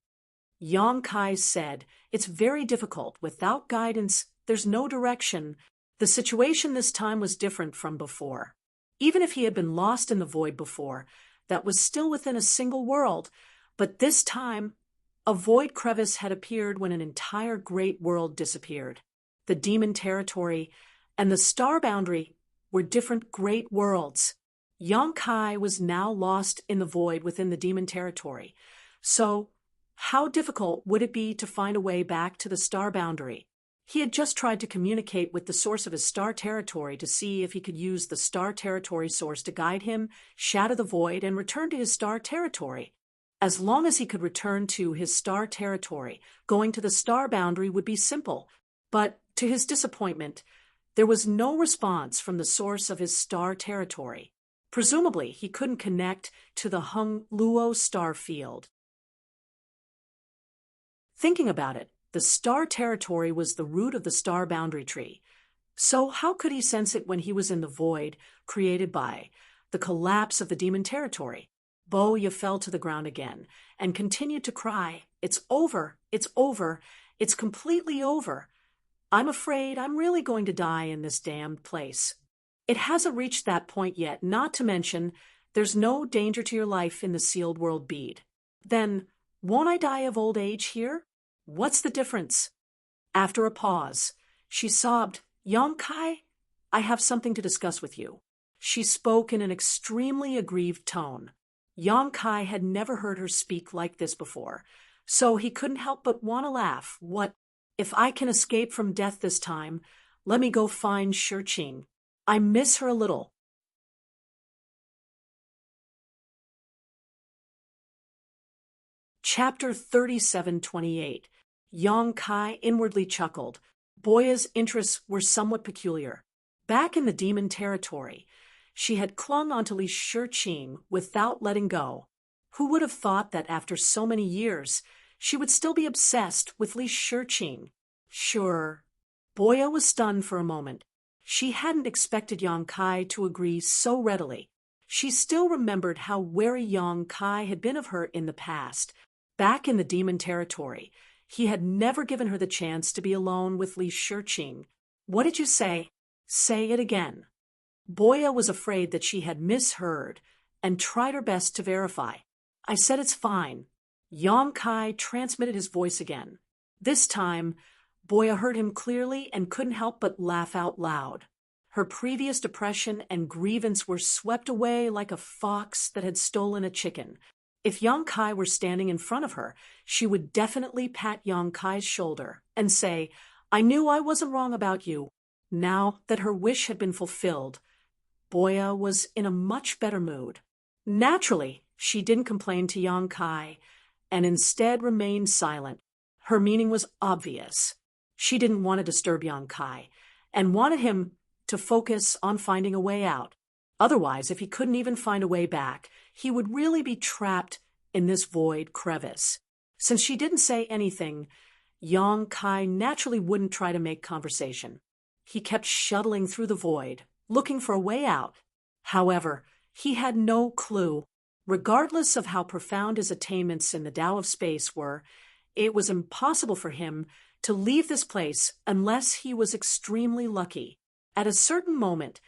Yang Kai said, "It's very difficult. Without guidance, there's no direction." The situation this time was different from before. Even if he had been lost in the void before, that was still within a single world. But this time, a void crevice had appeared when an entire great world disappeared. The demon territory and the star boundary were different great worlds. Yang Kai was now lost in the void within the demon territory. So, how difficult would it be to find a way back to the star boundary? He had just tried to communicate with the source of his star territory to see if he could use the star territory source to guide him, shatter the void, and return to his star territory. As long as he could return to his star territory, going to the star boundary would be simple. But, to his disappointment, there was no response from the source of his star territory. Presumably, he couldn't connect to the Hung Luo star field. Thinking about it, the star territory was the root of the star boundary tree. So how could he sense it when he was in the void created by the collapse of the demon territory? Bo Ye fell to the ground again and continued to cry, "It's over, it's over, it's completely over. I'm afraid I'm really going to die in this damned place." It hasn't reached that point yet, not to mention there's no danger to your life in the sealed world bead. Then, won't I die of old age here? What's the difference? After a pause, she sobbed, "Yang Kai, I have something to discuss with you." She spoke in an extremely aggrieved tone. Yang Kai had never heard her speak like this before, so he couldn't help but want to laugh. "What? If I can escape from death this time, let me go find Shiqing. I miss her a little." Chapter 3728. Yang Kai inwardly chuckled. Bo Ye's interests were somewhat peculiar. Back in the demon territory, she had clung onto Li Shiqing without letting go. Who would have thought that after so many years, she would still be obsessed with Li Shiqing. Sure. Boya was stunned for a moment. She hadn't expected Yang Kai to agree so readily. She still remembered how wary Yang Kai had been of her in the past. Back in the demon territory, he had never given her the chance to be alone with Li Shiqing. What did you say? Say it again. Boya was afraid that she had misheard and tried her best to verify. I said it's fine. Yang Kai transmitted his voice again. This time, Boya heard him clearly and couldn't help but laugh out loud. Her previous depression and grievance were swept away like a fox that had stolen a chicken. If Yang Kai were standing in front of her, she would definitely pat Yang Kai's shoulder and say, I knew I wasn't wrong about you. Now that her wish had been fulfilled, Boya was in a much better mood. Naturally, she didn't complain to Yang Kai, and instead remained silent. Her meaning was obvious. She didn't want to disturb Yang Kai, and wanted him to focus on finding a way out. Otherwise, if he couldn't even find a way back, he would really be trapped in this void crevice. Since she didn't say anything, Yang Kai naturally wouldn't try to make conversation. He kept shuttling through the void, looking for a way out. However, he had no clue. Regardless of how profound his attainments in the Tao of space were, it was impossible for him to leave this place unless he was extremely lucky. At a certain moment,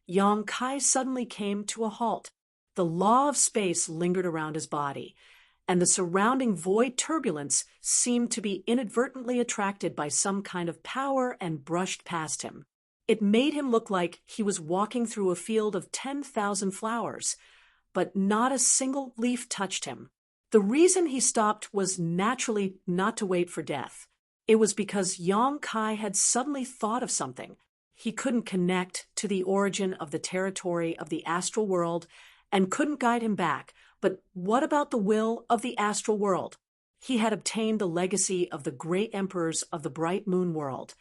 Yang Kai suddenly came to a halt. The law of space lingered around his body, and the surrounding void turbulence seemed to be inadvertently attracted by some kind of power and brushed past him. It made him look like he was walking through a field of 10,000 flowers, but not a single leaf touched him. The reason he stopped was naturally not to wait for death. It was because Yang Kai had suddenly thought of something. He couldn't connect to the origin of the territory of the astral world and couldn't guide him back. But what about the will of the astral world? He had obtained the legacy of the great emperors of the bright moon world.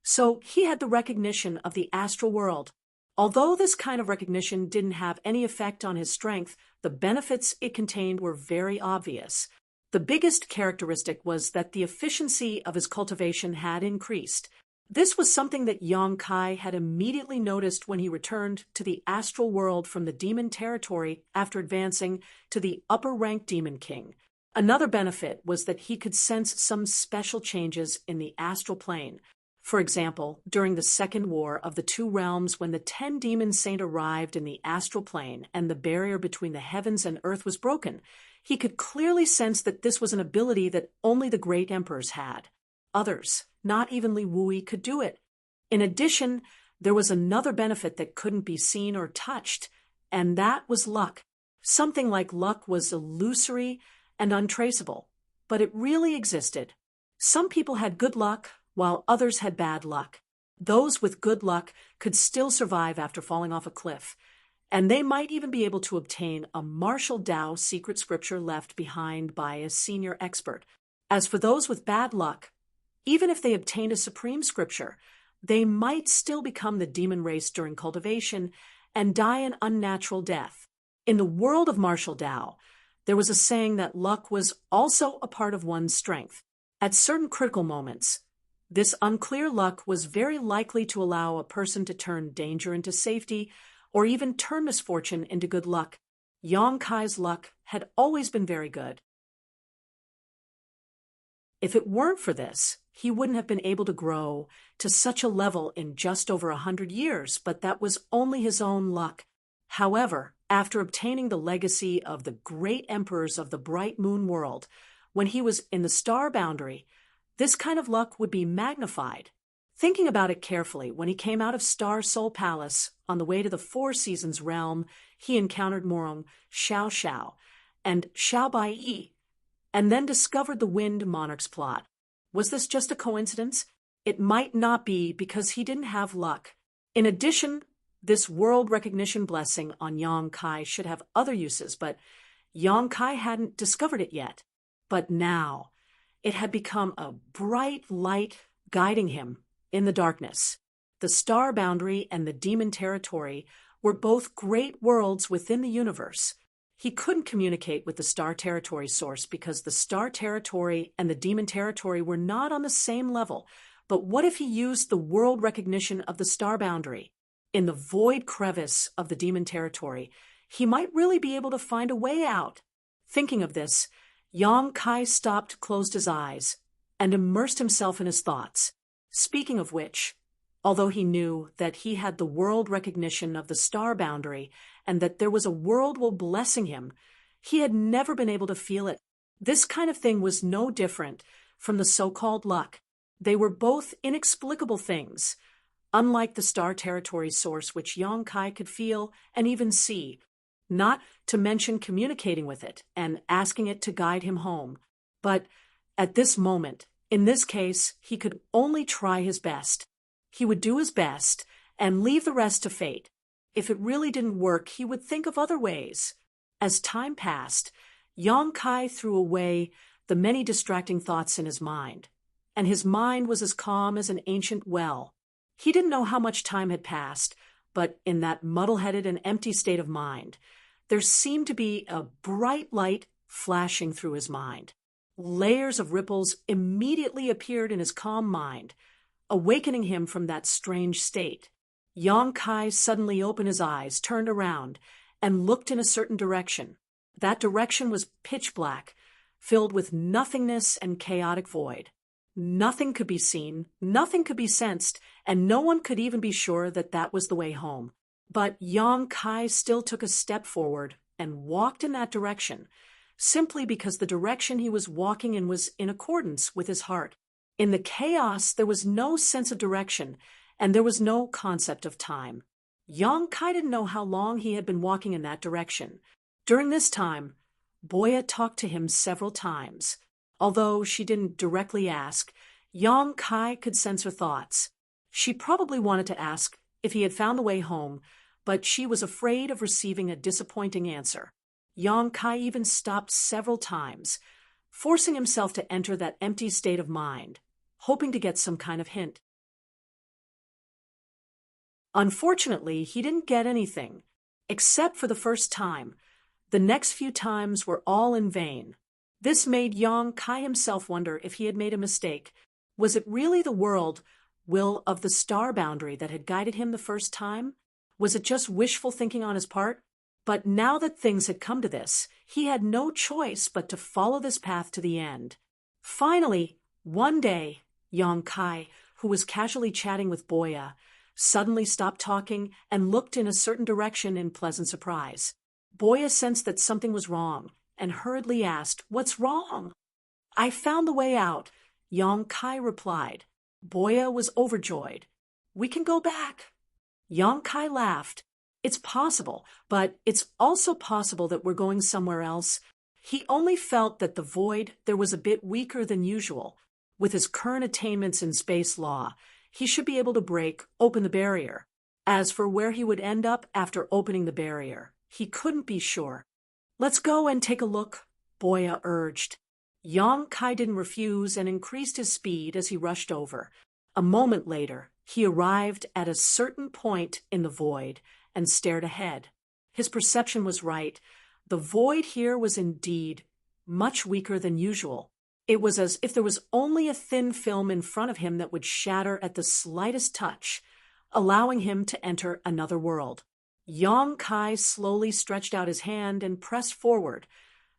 So he had the recognition of the astral world. Although this kind of recognition didn't have any effect on his strength, the benefits it contained were very obvious. The biggest characteristic was that the efficiency of his cultivation had increased. This was something that Yang Kai had immediately noticed when he returned to the astral world from the demon territory after advancing to the upper-ranked demon king. Another benefit was that he could sense some special changes in the astral plane. For example, during the Second War of the Two Realms, when the 10 demon saint arrived in the astral plane and the barrier between the heavens and earth was broken, he could clearly sense that this was an ability that only the great emperors had. Others, not even Li Wui, could do it. In addition, there was another benefit that couldn't be seen or touched, and that was luck. Something like luck was illusory and untraceable, but it really existed. Some people had good luck, while others had bad luck. Those with good luck could still survive after falling off a cliff, and they might even be able to obtain a martial Tao secret scripture left behind by a senior expert. As for those with bad luck, even if they obtained a supreme scripture, they might still become the demon race during cultivation and die an unnatural death. In the world of martial Tao, there was a saying that luck was also a part of one's strength. At certain critical moments, this unclear luck was very likely to allow a person to turn danger into safety or even turn misfortune into good luck. Yang Kai's luck had always been very good. If it weren't for this, he wouldn't have been able to grow to such a level in just over 100 years, but that was only his own luck. However, after obtaining the legacy of the great emperors of the bright moon world, when he was in the star boundary, this kind of luck would be magnified. Thinking about it carefully, when he came out of Star Soul Palace, on the way to the Four Seasons realm, he encountered Morong Xiao Xiao and Xiao Bai Yi, and then discovered the Wind Monarch's plot. Was this just a coincidence? It might not be, because he didn't have luck. In addition, this world recognition blessing on Yang Kai should have other uses, but Yang Kai hadn't discovered it yet. But now, it had become a bright light guiding him in the darkness. The star boundary and the demon territory were both great worlds within the universe. He couldn't communicate with the Star Territory source because the Star Territory and the Demon Territory were not on the same level. But what if he used the world recognition of the Star Boundary? In the void crevice of the Demon Territory, he might really be able to find a way out. Thinking of this, Yang Kai stopped, closed his eyes, and immersed himself in his thoughts. Speaking of which, although he knew that he had the world recognition of the Star Boundary and that there was a world blessing him, he had never been able to feel it. This kind of thing was no different from the so-called luck. They were both inexplicable things, unlike the Star Territory source which Yang Kai could feel and even see, not to mention communicating with it and asking it to guide him home. But at this moment, in this case, he could only try his best. He would do his best and leave the rest to fate. If it really didn't work, he would think of other ways. As time passed, Yang Kai threw away the many distracting thoughts in his mind, and his mind was as calm as an ancient well. He didn't know how much time had passed, but in that muddle-headed and empty state of mind, there seemed to be a bright light flashing through his mind. Layers of ripples immediately appeared in his calm mind, awakening him from that strange state. Yang Kai suddenly opened his eyes, turned around, and looked in a certain direction. That direction was pitch black, filled with nothingness and chaotic void. Nothing could be seen, nothing could be sensed, and no one could even be sure that that was the way home. But Yang Kai still took a step forward and walked in that direction, simply because the direction he was walking in was in accordance with his heart. In the chaos, there was no sense of direction, and there was no concept of time. Yang Kai didn't know how long he had been walking in that direction. During this time, Boya talked to him several times. Although she didn't directly ask, Yang Kai could sense her thoughts. She probably wanted to ask if he had found the way home, but she was afraid of receiving a disappointing answer. Yang Kai even stopped several times, forcing himself to enter that empty state of mind, hoping to get some kind of hint. Unfortunately, he didn't get anything, except for the first time. The next few times were all in vain. This made Yang Kai himself wonder if he had made a mistake. Was it really the will of the Star Boundary that had guided him the first time? Was it just wishful thinking on his part? But now that things had come to this, he had no choice but to follow this path to the end. Finally, one day, Yang Kai, who was casually chatting with Boya, suddenly stopped talking and looked in a certain direction in pleasant surprise. Boya sensed that something was wrong and hurriedly asked, "What's wrong?" "I found the way out," Yang Kai replied. Boya was overjoyed. "We can go back." Yang Kai laughed. "It's possible, but it's also possible that we're going somewhere else." He only felt that the void there was a bit weaker than usual. With his current attainments in space law, he should be able to break open the barrier. As for where he would end up after opening the barrier, he couldn't be sure. "Let's go and take a look," Boya urged. Yang Kai didn't refuse and increased his speed as he rushed over. A moment later, he arrived at a certain point in the void and stared ahead. His perception was right. The void here was indeed much weaker than usual. It was as if there was only a thin film in front of him that would shatter at the slightest touch, allowing him to enter another world. Yang Kai slowly stretched out his hand and pressed forward,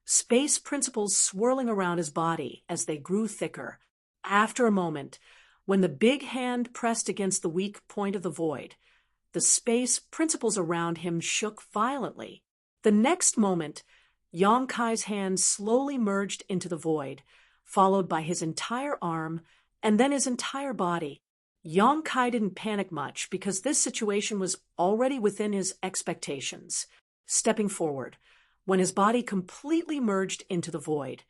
space principles swirling around his body as they grew thicker. After a moment, when the big hand pressed against the weak point of the void, the space principles around him shook violently. The next moment, Yang Kai's hand slowly merged into the void, followed by his entire arm and then his entire body. Yang Kai didn't panic much because this situation was already within his expectations. Stepping forward, when his body completely merged into the void,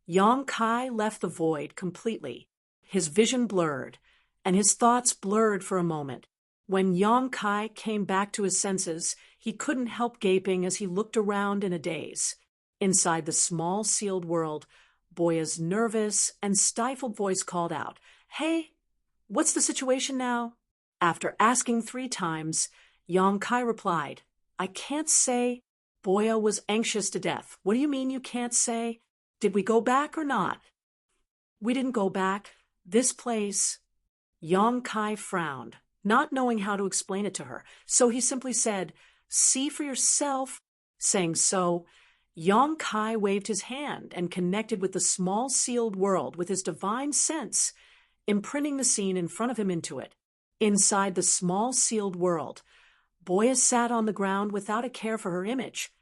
Yang Kai left the void completely. His vision blurred, and his thoughts blurred for a moment. When Yang Kai came back to his senses, he couldn't help gaping as he looked around in a daze. Inside the small sealed world, Boya's nervous and stifled voice called out, "Hey, what's the situation now?" After asking 3 times, Yang Kai replied, "I can't say." Boya was anxious to death. What do you mean you can't say? Did we go back or not? We didn't go back. This place. Yang Kai frowned, not knowing how to explain it to her, so he simply said, "See for yourself." Saying so, Yang Kai waved his hand and connected with the small sealed world with his divine sense, imprinting the scene in front of him into it. Inside the small sealed world, Boya sat on the ground without a care for her image,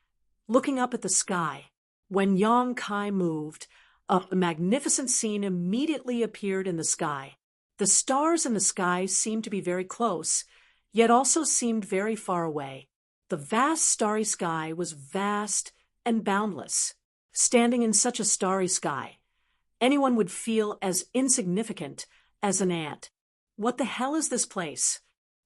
looking up at the sky. When Yang Kai moved, a magnificent scene immediately appeared in the sky. The stars in the sky seemed to be very close, yet also seemed very far away. The vast starry sky was vast and boundless. Standing in such a starry sky, anyone would feel as insignificant as an ant. What the hell is this place?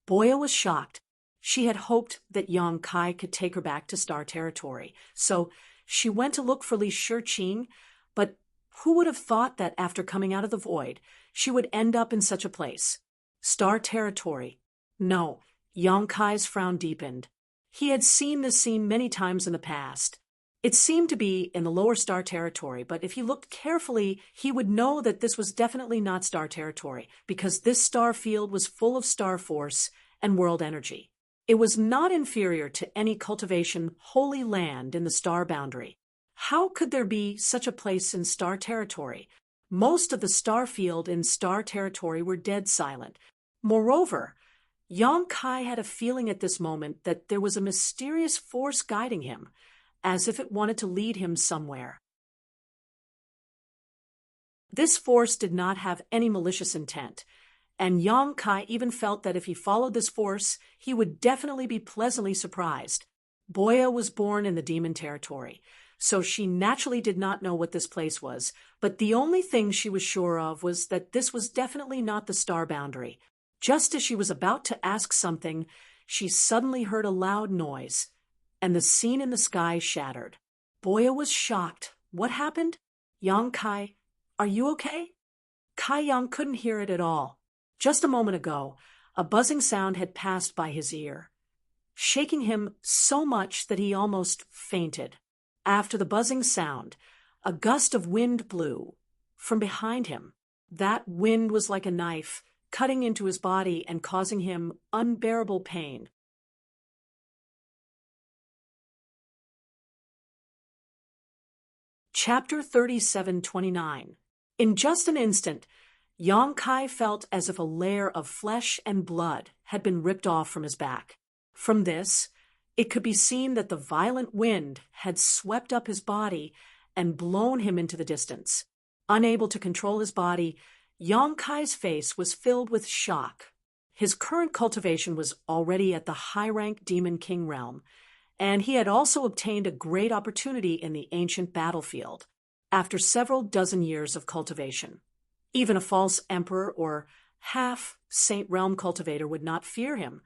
Boya was shocked. She had hoped that Yang Kai could take her back to star territory, so she went to look for Li Shiqing, but who would have thought that after coming out of the void, she would end up in such a place? Star territory. No, Yang Kai's frown deepened. He had seen this scene many times in the past. It seemed to be in the lower star territory, but if he looked carefully, he would know that this was definitely not star territory, because this star field was full of star force and world energy. It was not inferior to any cultivation holy land in the star boundary. How could there be such a place in star territory? Most of the star field in star territory were dead silent. Moreover, Yang Kai had a feeling at this moment that there was a mysterious force guiding him, as if it wanted to lead him somewhere. This force did not have any malicious intent, and Yang Kai even felt that if he followed this force, he would definitely be pleasantly surprised. Boya was born in the demon territory, so she naturally did not know what this place was, but the only thing she was sure of was that this was definitely not the star boundary. Just as she was about to ask something, she suddenly heard a loud noise, and the scene in the sky shattered. Boya was shocked. What happened? Yang Kai, are you okay? Kai Yang couldn't hear it at all. Just a moment ago, a buzzing sound had passed by his ear, shaking him so much that he almost fainted. After the buzzing sound, a gust of wind blew from behind him. That wind was like a knife, cutting into his body and causing him unbearable pain. Chapter 37:29. In just an instant, Yang Kai felt as if a layer of flesh and blood had been ripped off from his back. From this, it could be seen that the violent wind had swept up his body and blown him into the distance. Unable to control his body, Yang Kai's face was filled with shock. His current cultivation was already at the high-rank Demon King realm, and he had also obtained a great opportunity in the ancient battlefield after several dozen years of cultivation. Even a false emperor or half-saint realm cultivator would not fear him,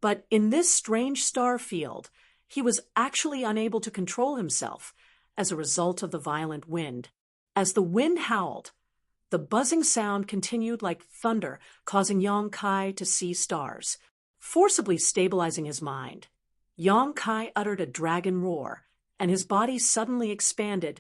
but in this strange star field, he was actually unable to control himself as a result of the violent wind. As the wind howled, the buzzing sound continued like thunder, causing Yang Kai to see stars. Forcibly stabilizing his mind, Yang Kai uttered a dragon roar, and his body suddenly expanded,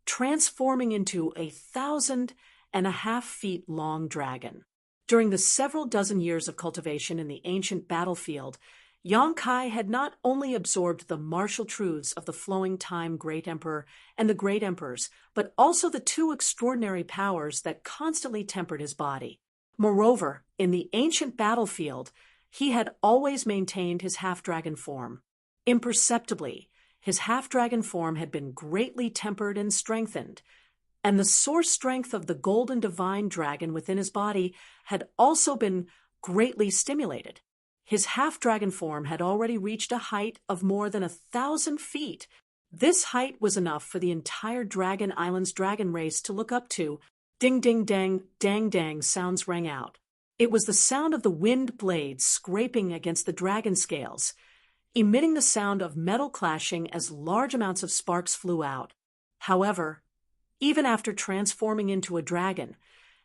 transforming into 1,500 feet long dragon. During the several dozen years of cultivation in the ancient battlefield, Yang Kai had not only absorbed the martial truths of the flowing time Great Emperor and the Great Emperors, but also the two extraordinary powers that constantly tempered his body. Moreover, in the ancient battlefield, he had always maintained his half-dragon form. Imperceptibly, his half-dragon form had been greatly tempered and strengthened, and the source strength of the golden divine dragon within his body had also been greatly stimulated. His half-dragon form had already reached a height of more than 1,000 feet. This height was enough for the entire Dragon Island's dragon race to look up to. Ding ding dang, dang dang sounds rang out. It was the sound of the wind blades scraping against the dragon scales, emitting the sound of metal clashing as large amounts of sparks flew out. However, even after transforming into a dragon,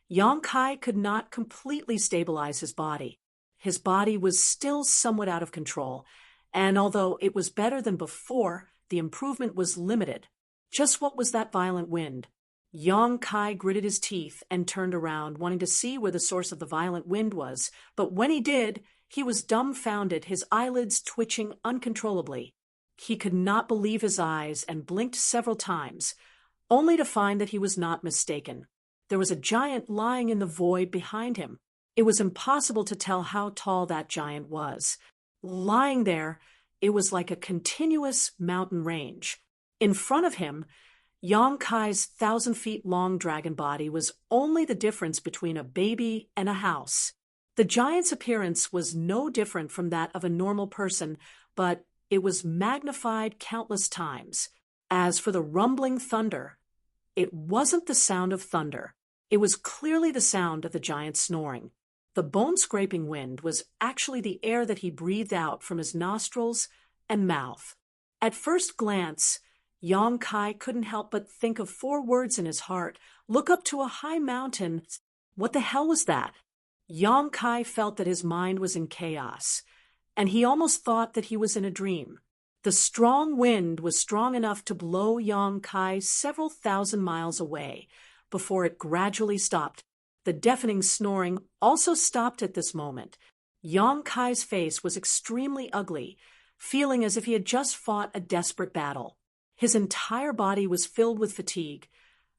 Yang Kai could not completely stabilize his body. His body was still somewhat out of control, and although it was better than before, the improvement was limited. Just what was that violent wind? Yong Kai gritted his teeth and turned around, wanting to see where the source of the violent wind was, but when he did, he was dumbfounded, his eyelids twitching uncontrollably. He could not believe his eyes and blinked several times, only to find that he was not mistaken. There was a giant lying in the void behind him. It was impossible to tell how tall that giant was. Lying there, it was like a continuous mountain range. In front of him, Yong Kai's 1,000-feet-long dragon body was only the difference between a baby and a house. The giant's appearance was no different from that of a normal person, but it was magnified countless times. As for the rumbling thunder, it wasn't the sound of thunder. It was clearly the sound of the giant snoring. The bone-scraping wind was actually the air that he breathed out from his nostrils and mouth. At first glance, Yong Kai couldn't help but think of 4 words in his heart: look up to a high mountain. What the hell was that? Yong Kai felt that his mind was in chaos, and he almost thought that he was in a dream. The strong wind was strong enough to blow Yong Kai several thousand miles away before it gradually stopped. The deafening snoring also stopped at this moment. Yong Kai's face was extremely ugly, feeling as if he had just fought a desperate battle. His entire body was filled with fatigue,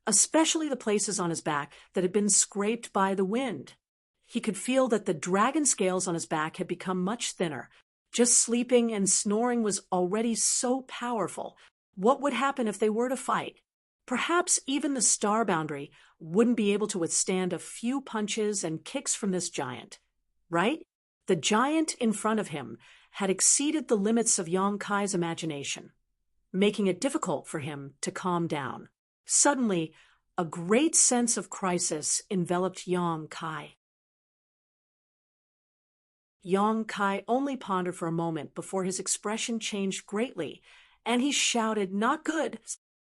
especially the places on his back that had been scraped by the wind. He could feel that the dragon scales on his back had become much thinner. Just sleeping and snoring was already so powerful. What would happen if they were to fight? Perhaps even the star boundary wouldn't be able to withstand a few punches and kicks from this giant, right? The giant in front of him had exceeded the limits of Yong Kai's imagination, making it difficult for him to calm down. Suddenly, a great sense of crisis enveloped Yong Kai. Yong Kai only pondered for a moment before his expression changed greatly, and he shouted, "Not good!"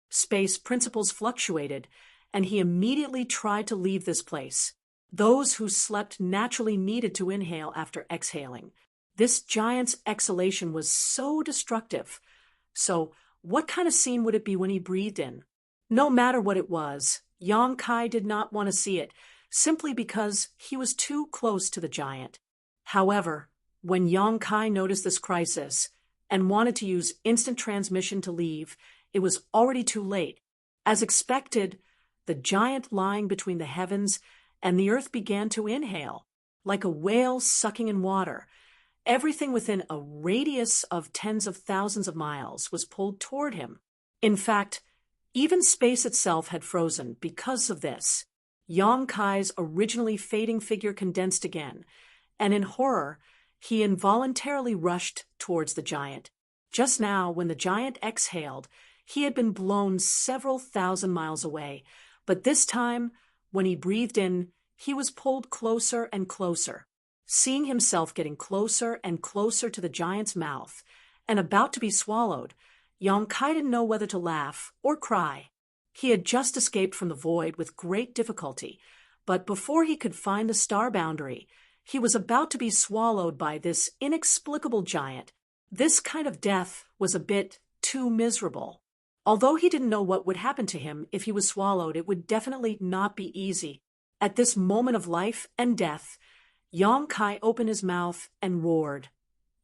Space principles fluctuated, and he immediately tried to leave this place. Those who slept naturally needed to inhale after exhaling. This giant's exhalation was so destructive. So, what kind of scene would it be when he breathed in? No matter what it was, Yong Kai did not want to see it, simply because he was too close to the giant. However, when Yong Kai noticed this crisis and wanted to use instant transmission to leave, it was already too late. As expected, the giant lying between the heavens and the earth began to inhale, like a whale sucking in water. Everything within a radius of tens of thousands of miles was pulled toward him. In fact, even space itself had frozen because of this. Yong Kai's originally fading figure condensed again, and in horror, he involuntarily rushed towards the giant. Just now, when the giant exhaled, he had been blown several thousand miles away, but this time, when he breathed in, he was pulled closer and closer. Seeing himself getting closer and closer to the giant's mouth, and about to be swallowed, Yong Kai didn't know whether to laugh or cry. He had just escaped from the void with great difficulty, but before he could find the star boundary, he was about to be swallowed by this inexplicable giant. This kind of death was a bit too miserable. Although he didn't know what would happen to him if he was swallowed, it would definitely not be easy. At this moment of life and death, Yong Kai opened his mouth and roared,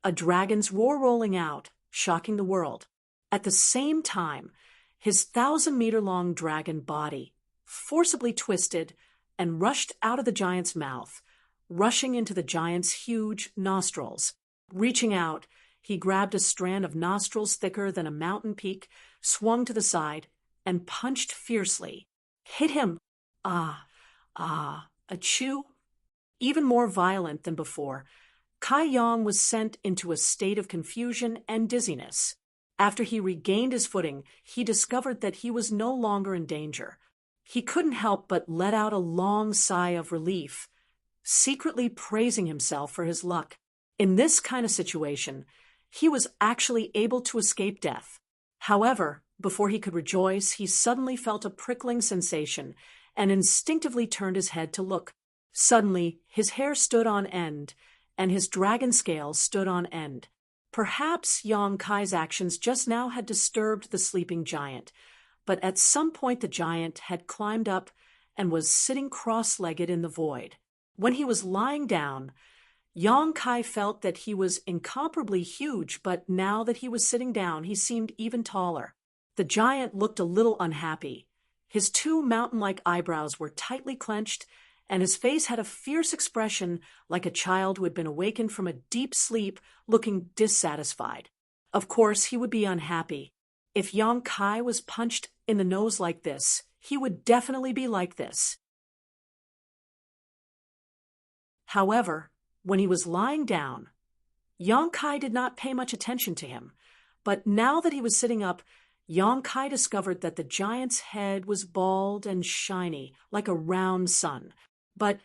a dragon's roar rolling out, shocking the world. At the same time, his 1,000-meter-long dragon body forcibly twisted and rushed out of the giant's mouth, rushing into the giant's huge nostrils. Reaching out, he grabbed a strand of nostrils thicker than a mountain peak, swung to the side, and punched fiercely. Hit him! Achoo! Even more violent than before, Kai Yong was sent into a state of confusion and dizziness. After he regained his footing, he discovered that he was no longer in danger. He couldn't help but let out a long sigh of relief, secretly praising himself for his luck. In this kind of situation, he was actually able to escape death. However, before he could rejoice, he suddenly felt a prickling sensation and instinctively turned his head to look. Suddenly, his hair stood on end, and his dragon scales stood on end. Perhaps Yong Kai's actions just now had disturbed the sleeping giant, but at some point the giant had climbed up and was sitting cross-legged in the void. When he was lying down, Yong Kai felt that he was incomparably huge, but now that he was sitting down, he seemed even taller. The giant looked a little unhappy. His two mountain-like eyebrows were tightly clenched, and his face had a fierce expression like a child who had been awakened from a deep sleep, looking dissatisfied. Of course, he would be unhappy. If Yong Kai was punched in the nose like this, he would definitely be like this. However, when he was lying down, Yong Kai did not pay much attention to him, but now that he was sitting up, Yong Kai discovered that the giant's head was bald and shiny, like a round sun. But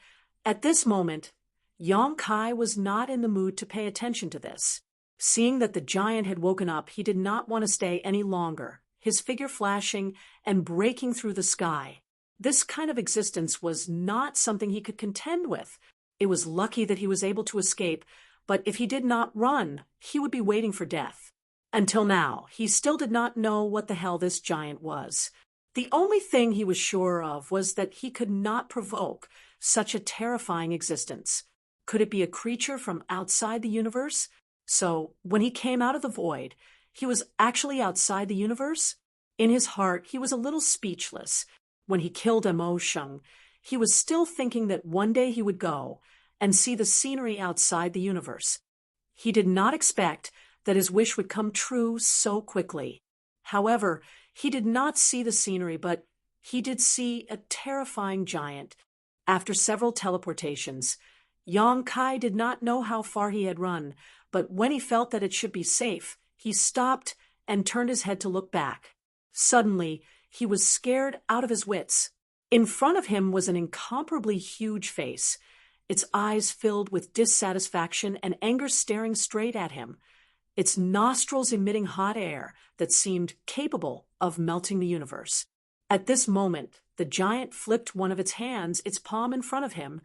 at this moment, Yong Kai was not in the mood to pay attention to this. Seeing that the giant had woken up, he did not want to stay any longer, his figure flashing and breaking through the sky. This kind of existence was not something he could contend with. It was lucky that he was able to escape, but if he did not run, he would be waiting for death. Until now, he still did not know what the hell this giant was. The only thing he was sure of was that he could not provoke such a terrifying existence. Could it be a creature from outside the universe? So, when he came out of the void, he was actually outside the universe? In his heart, he was a little speechless. When he killed Mo Sheng, he was still thinking that one day he would go and see the scenery outside the universe. He did not expect that his wish would come true so quickly. However, he did not see the scenery, but he did see a terrifying giant. After several teleportations, Yong Kai did not know how far he had run, but when he felt that it should be safe, he stopped and turned his head to look back. Suddenly, he was scared out of his wits. In front of him was an incomparably huge face, its eyes filled with dissatisfaction and anger staring straight at him, its nostrils emitting hot air that seemed capable of melting the universe. At this moment, the giant flipped one of its hands, its palm in front of him,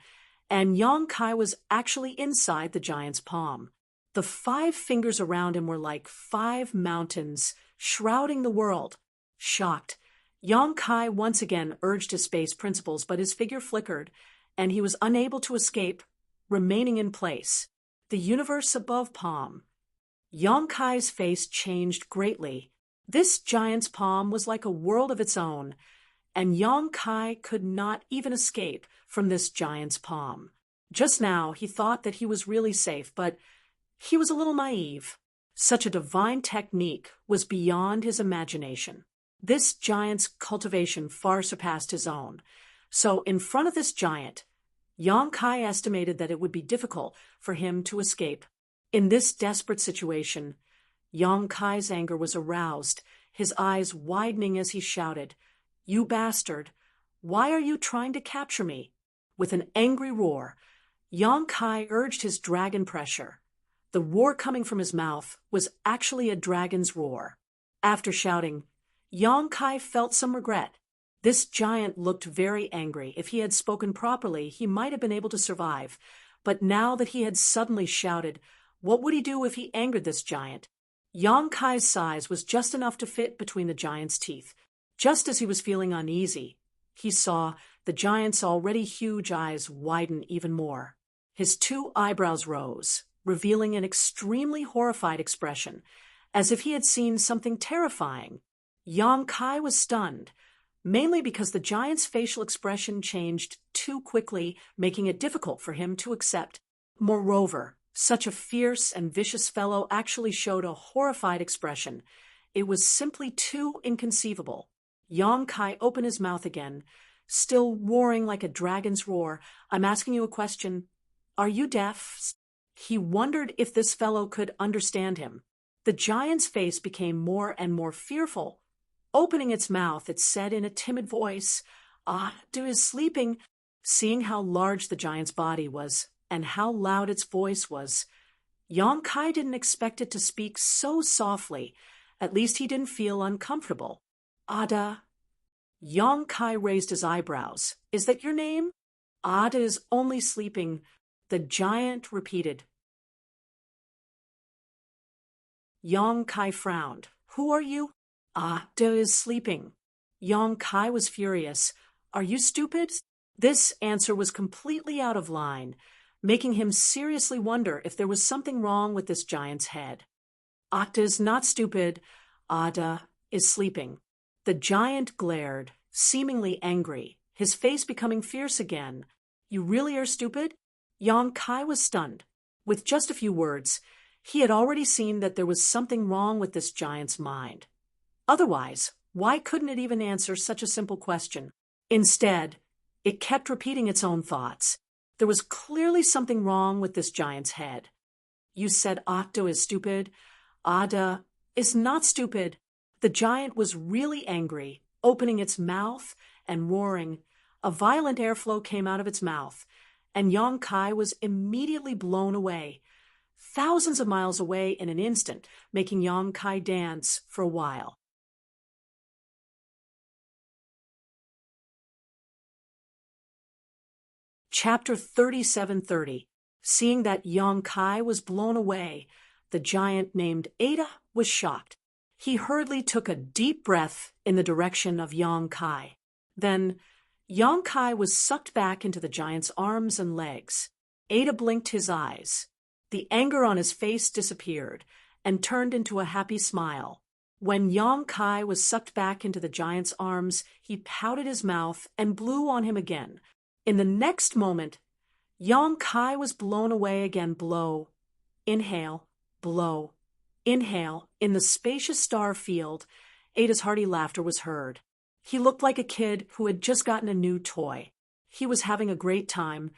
and Yong Kai was actually inside the giant's palm. The 5 fingers around him were like 5 mountains, shrouding the world. Shocked, Yong Kai once again urged his space principles, but his figure flickered, and he was unable to escape, remaining in place. The universe above palm. Yong Kai's face changed greatly. This giant's palm was like a world of its own, and Yong Kai could not even escape from this giant's palm. Just now, he thought that he was really safe, but he was a little naive. Such a divine technique was beyond his imagination. This giant's cultivation far surpassed his own. So, in front of this giant, Yong Kai estimated that it would be difficult for him to escape. In this desperate situation, Yong Kai's anger was aroused, his eyes widening as he shouted, "You bastard! Why are you trying to capture me?" With an angry roar, Yong Kai urged his dragon pressure. The roar coming from his mouth was actually a dragon's roar. After shouting, Yong Kai felt some regret. This giant looked very angry. If he had spoken properly, he might have been able to survive. But now that he had suddenly shouted, what would he do if he angered this giant? Yong Kai's size was just enough to fit between the giant's teeth. Just as he was feeling uneasy, he saw the giant's already huge eyes widen even more. His 2 eyebrows rose, revealing an extremely horrified expression, as if he had seen something terrifying. Yong Kai was stunned, mainly because the giant's facial expression changed too quickly, making it difficult for him to accept. Moreover, such a fierce and vicious fellow actually showed a horrified expression. It was simply too inconceivable. Yong Kai opened his mouth again, still roaring like a dragon's roar. "I'm asking you a question. Are you deaf?" He wondered if this fellow could understand him. The giant's face became more and more fearful. Opening its mouth, it said in a timid voice, "Adu is sleeping." Seeing how large the giant's body was and how loud its voice was, Yong Kai didn't expect it to speak so softly. At least he didn't feel uncomfortable. "Ada." Yong Kai raised his eyebrows. "Is that your name?" "Ada is only sleeping," the giant repeated. Yang Kai frowned. Who are you? Ada is sleeping. Yang Kai was furious. Are you stupid? This answer was completely out of line, making him seriously wonder if there was something wrong with this giant's head. Ada is not stupid. Ada is sleeping. The giant glared, seemingly angry, his face becoming fierce again. You really are stupid? Yang Kai was stunned. With just a few words, he had already seen that there was something wrong with this giant's mind. Otherwise, why couldn't it even answer such a simple question? Instead, it kept repeating its own thoughts. There was clearly something wrong with this giant's head. You said Ada is stupid. Ada is not stupid. The giant was really angry, opening its mouth and roaring. A violent airflow came out of its mouth, and Yang Kai was immediately blown away, thousands of miles away in an instant, making Yang Kai dance for a while. Chapter 3730. Seeing that Yang Kai was blown away, the giant named Ada was shocked. He hurriedly took a deep breath in the direction of Yang Kai. Then, Yang Kai was sucked back into the giant's arms and legs. Ada blinked his eyes. The anger on his face disappeared and turned into a happy smile. When Yang Kai was sucked back into the giant's arms, he pouted his mouth and blew on him again. In the next moment, Yang Kai was blown away again. Blow, inhale, blow, inhale. In the spacious star field, Ada's hearty laughter was heard. He looked like a kid who had just gotten a new toy. He was having a great time,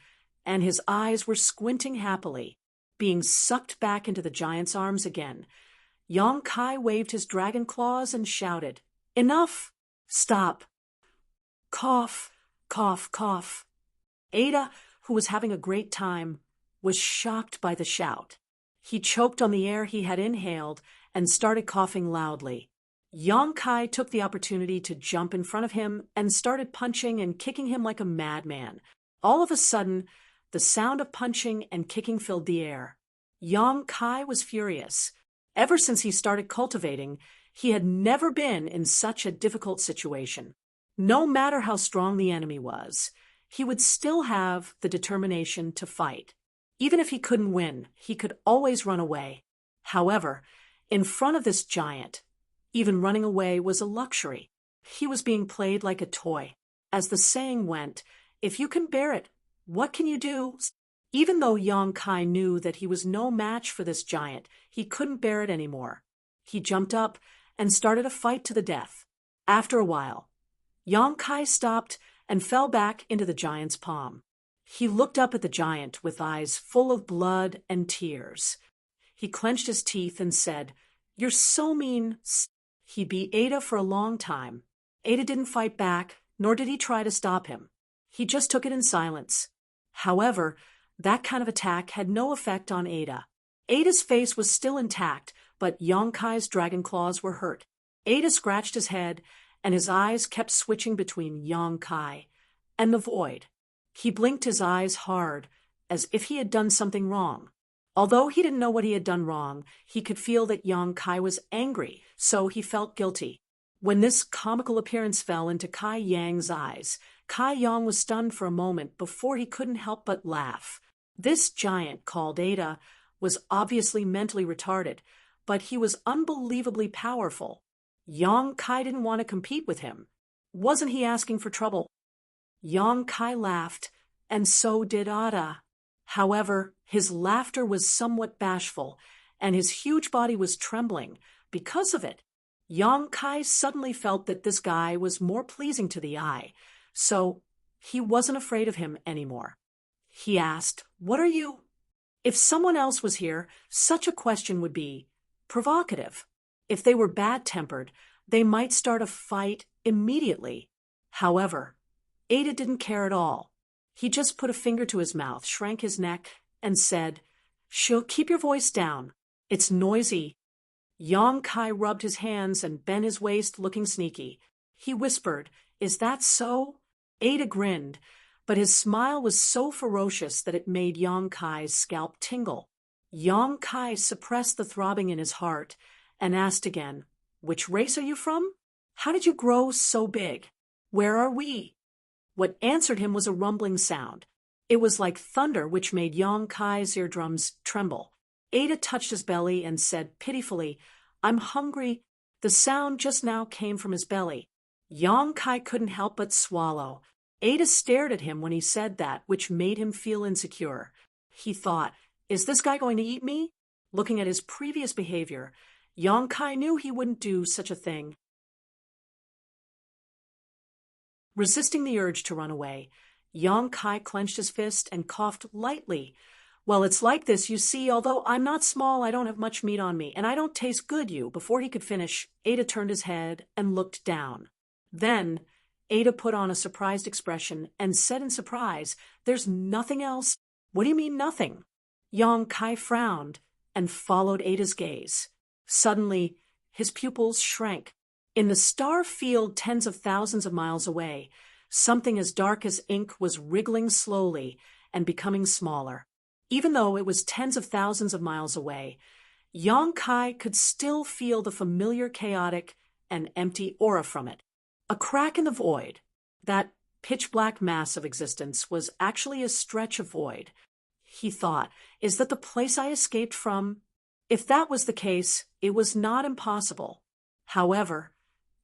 and his eyes were squinting happily, being sucked back into the giant's arms again. Yang Kai waved his dragon claws and shouted, "Enough! Stop! Cough, cough, cough." Ada, who was having a great time, was shocked by the shout. He choked on the air he had inhaled and started coughing loudly. Yang Kai took the opportunity to jump in front of him and started punching and kicking him like a madman. All of a sudden, the sound of punching and kicking filled the air. Yang Kai was furious. Ever since he started cultivating, he had never been in such a difficult situation. No matter how strong the enemy was, he would still have the determination to fight. Even if he couldn't win, he could always run away. However, in front of this giant, even running away was a luxury. He was being played like a toy. As the saying went, if you can bear it, what can you do? Even though Yang Kai knew that he was no match for this giant, he couldn't bear it anymore. He jumped up and started a fight to the death. After a while, Yang Kai stopped and fell back into the giant's palm. He looked up at the giant with eyes full of blood and tears. He clenched his teeth and said, "You're so mean." He beat Ada for a long time. Ada didn't fight back, nor did he try to stop him. He just took it in silence. However, that kind of attack had no effect on Ada. Ada's face was still intact, but Yang Kai's dragon claws were hurt. Ada scratched his head, and his eyes kept switching between Yang Kai and the void. He blinked his eyes hard, as if he had done something wrong. Although he didn't know what he had done wrong, he could feel that Yang Kai was angry, so he felt guilty. When this comical appearance fell into Kai Yang's eyes, Kai Yang was stunned for a moment before he couldn't help but laugh. This giant, called Ada, was obviously mentally retarded, but he was unbelievably powerful. Yang Kai didn't want to compete with him. Wasn't he asking for trouble? Yang Kai laughed, and so did Ada. However, his laughter was somewhat bashful, and his huge body was trembling because of it. Yang Kai suddenly felt that this guy was more pleasing to the eye, so he wasn't afraid of him anymore. He asked, "What are you?" If someone else was here, such a question would be provocative. If they were bad-tempered, they might start a fight immediately. However, Ada didn't care at all. He just put a finger to his mouth, shrank his neck, and said, "She'll keep your voice down. It's noisy." Yang Kai rubbed his hands and bent his waist, looking sneaky. He whispered, "Is that so?" Ada grinned, but his smile was so ferocious that it made Yang Kai's scalp tingle. Yong Kai suppressed the throbbing in his heart and asked again, "Which race are you from? How did you grow so big? Where are we?" What answered him was a rumbling sound. It was like thunder, which made Yong Kai's eardrums tremble. Ada touched his belly and said pitifully, "I'm hungry." The sound just now came from his belly. Yong Kai couldn't help but swallow. Ada stared at him when he said that, which made him feel insecure. He thought, "Is this guy going to eat me?" Looking at his previous behavior, Yong Kai knew he wouldn't do such a thing. Resisting the urge to run away, Yong Kai clenched his fist and coughed lightly. "Well, it's like this, you see, although I'm not small, I don't have much meat on me, and I don't taste good, you." Before he could finish, Ada turned his head and looked down. Then, Ada put on a surprised expression and said in surprise, "There's nothing else?" "What do you mean, nothing?" Yong Kai frowned and followed Ada's gaze. Suddenly, his pupils shrank. In the star field tens of thousands of miles away, something as dark as ink was wriggling slowly and becoming smaller. Even though it was tens of thousands of miles away, Yong Kai could still feel the familiar chaotic and empty aura from it. A crack in the void, that pitch-black mass of existence, was actually a stretch of void. He thought, "Is that the place I escaped from?" If that was the case, it was not impossible. However,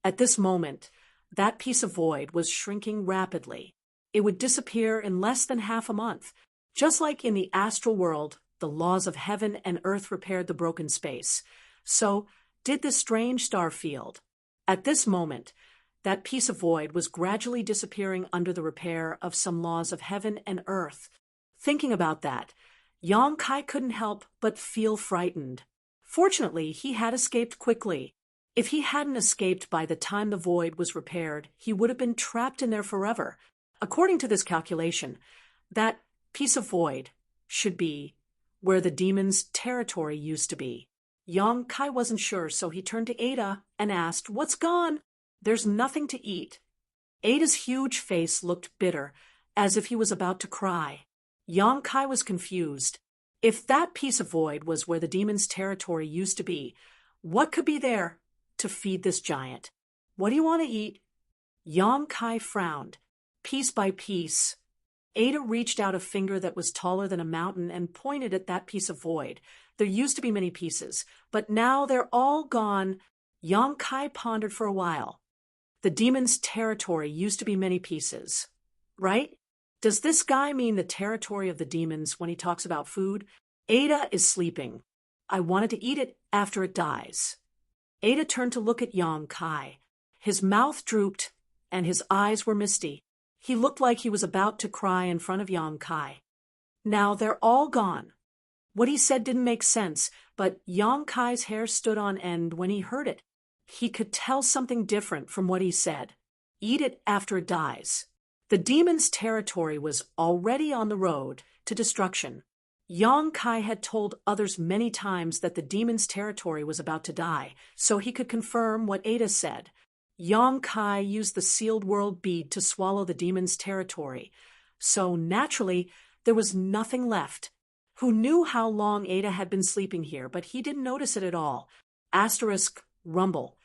at this moment, that piece of void was shrinking rapidly. It would disappear in less than half a month. Just like in the astral world, the laws of heaven and earth repaired the broken space, so did this strange star field. At this moment, that piece of void was gradually disappearing under the repair of some laws of heaven and earth. Thinking about that, Yong Kai couldn't help but feel frightened. Fortunately, he had escaped quickly. If he hadn't escaped by the time the void was repaired, he would have been trapped in there forever. According to this calculation, that piece of void should be where the demon's territory used to be. Yong Kai wasn't sure, so he turned to Ada and asked, "What's gone?" "There's nothing to eat." Ada's huge face looked bitter, as if he was about to cry. Yong Kai was confused. If that piece of void was where the demon's territory used to be, what could be there to feed this giant? "What do you want to eat?" Yong Kai frowned. Piece by piece, Ada reached out a finger that was taller than a mountain and pointed at that piece of void. There used to be many pieces, but now they're all gone. Yong Kai pondered for a while. The demon's territory used to be many pieces, right? Does this guy mean the territory of the demons when he talks about food? Ada is sleeping. I wanted to eat it after it dies. Ada turned to look at Yong Kai. His mouth drooped, and his eyes were misty. He looked like he was about to cry in front of Yong Kai. Now they're all gone. What he said didn't make sense, but Yong Kai's hair stood on end when he heard it. He could tell something different from what he said. Eat it after it dies. The demon's territory was already on the road to destruction. Yong Kai had told others many times that the demon's territory was about to die, so he could confirm what Ada said. Yong Kai used the sealed world bead to swallow the demon's territory, so naturally there was nothing left. Who knew how long Ada had been sleeping here, but he didn't notice it at all. Asterisk, rumble.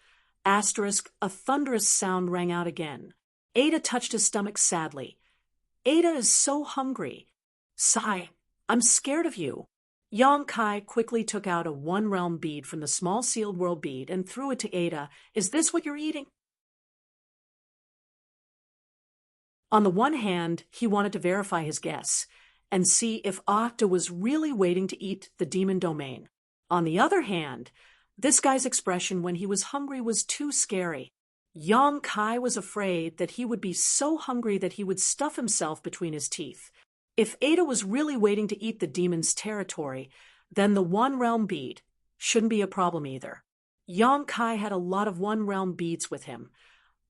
Asterisk, a thunderous sound rang out again. Ada touched his stomach sadly. Ada is so hungry. Sigh, I'm scared of you. Yong Kai quickly took out a one-realm bead from the small sealed world bead and threw it to Ada. Is this what you're eating? On the one hand, he wanted to verify his guess and see if Octa was really waiting to eat the demon domain. On the other hand, this guy's expression when he was hungry was too scary. Yong Kai was afraid that he would be so hungry that he would stuff himself between his teeth. If Ada was really waiting to eat the demon's territory, then the one-realm bead shouldn't be a problem either. Yong Kai had a lot of one-realm beads with him,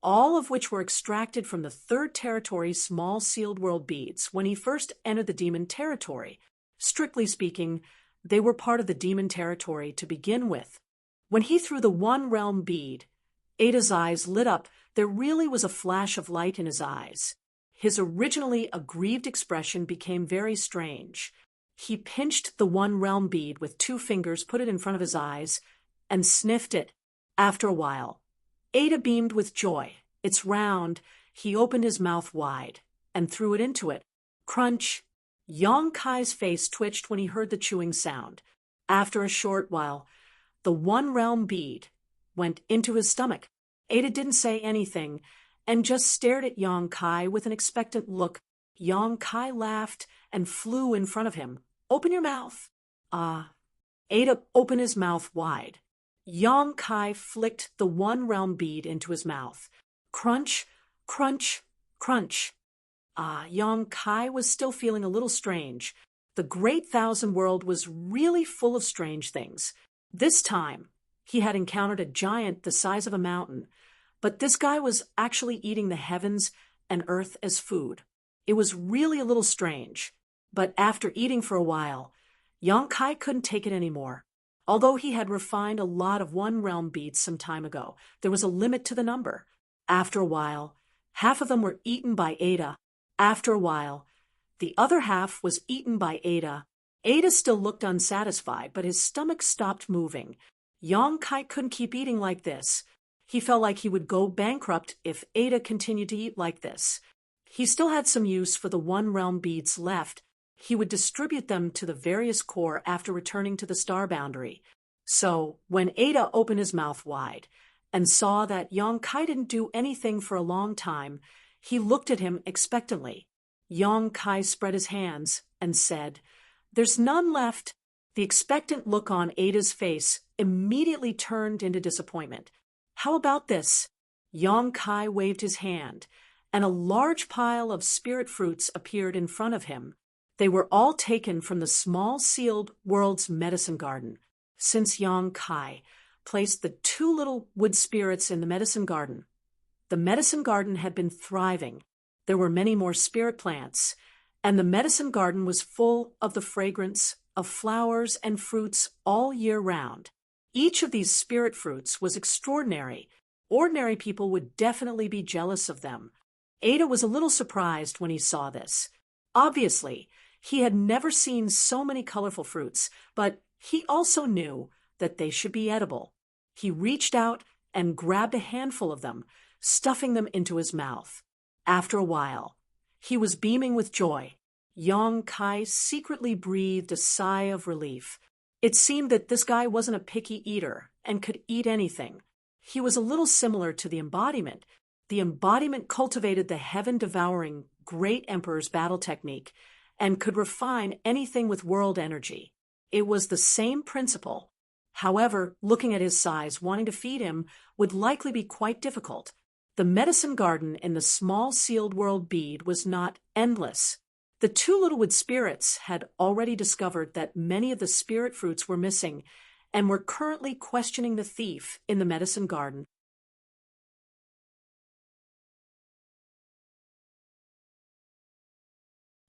all of which were extracted from the third territory's small sealed world beads when he first entered the demon territory. Strictly speaking, they were part of the demon territory to begin with. When he threw the one-realm bead, Ada's eyes lit up. There really was a flash of light in his eyes. His originally aggrieved expression became very strange. He pinched the one realm bead with 2 fingers, put it in front of his eyes, and sniffed it. After a while, Ada beamed with joy. It's round. He opened his mouth wide and threw it into it. Crunch! Yong Kai's face twitched when he heard the chewing sound. After a short while, the one realm bead went into his stomach. Ada didn't say anything and just stared at Yong Kai with an expectant look. Yong Kai laughed and flew in front of him. Open your mouth. Ada opened his mouth wide. Yong Kai flicked the one realm bead into his mouth. Crunch, crunch, crunch. Yong Kai was still feeling a little strange. The Great Thousand World was really full of strange things. This time, he had encountered a giant the size of a mountain, but this guy was actually eating the heavens and earth as food. It was really a little strange, but after eating for a while, Yong Kai couldn't take it anymore. Although he had refined a lot of one realm beads some time ago, there was a limit to the number. After a while, half of them were eaten by Ada. After a while, the other half was eaten by Ada. Ada still looked unsatisfied, but his stomach stopped moving. Yong Kai couldn't keep eating like this. He felt like he would go bankrupt if Ada continued to eat like this. He still had some use for the one realm beads left. He would distribute them to the various corps after returning to the star boundary. So, when Ada opened his mouth wide and saw that Yong Kai didn't do anything for a long time, he looked at him expectantly. Yong Kai spread his hands and said, "There's none left." The expectant look on Ada's face immediately turned into disappointment. "How about this?" Yong Kai waved his hand, and a large pile of spirit fruits appeared in front of him. They were all taken from the small sealed world's medicine garden. Since Yong Kai placed the 2 little wood spirits in the medicine garden, the medicine garden had been thriving. There were many more spirit plants, and the medicine garden was full of the fragrance of flowers and fruits all year round. Each of these spirit fruits was extraordinary. Ordinary people would definitely be jealous of them. Ada was a little surprised when he saw this. Obviously, he had never seen so many colorful fruits, but he also knew that they should be edible. He reached out and grabbed a handful of them, stuffing them into his mouth. After a while, he was beaming with joy. Yong Kai secretly breathed a sigh of relief. It seemed that this guy wasn't a picky eater and could eat anything. He was a little similar to the embodiment. The embodiment cultivated the heaven-devouring great emperor's battle technique and could refine anything with world energy. It was the same principle. However, looking at his size, wanting to feed him would likely be quite difficult. The medicine garden in the small sealed world bead was not endless. The 2 little wood spirits had already discovered that many of the spirit fruits were missing and were currently questioning the thief in the medicine garden.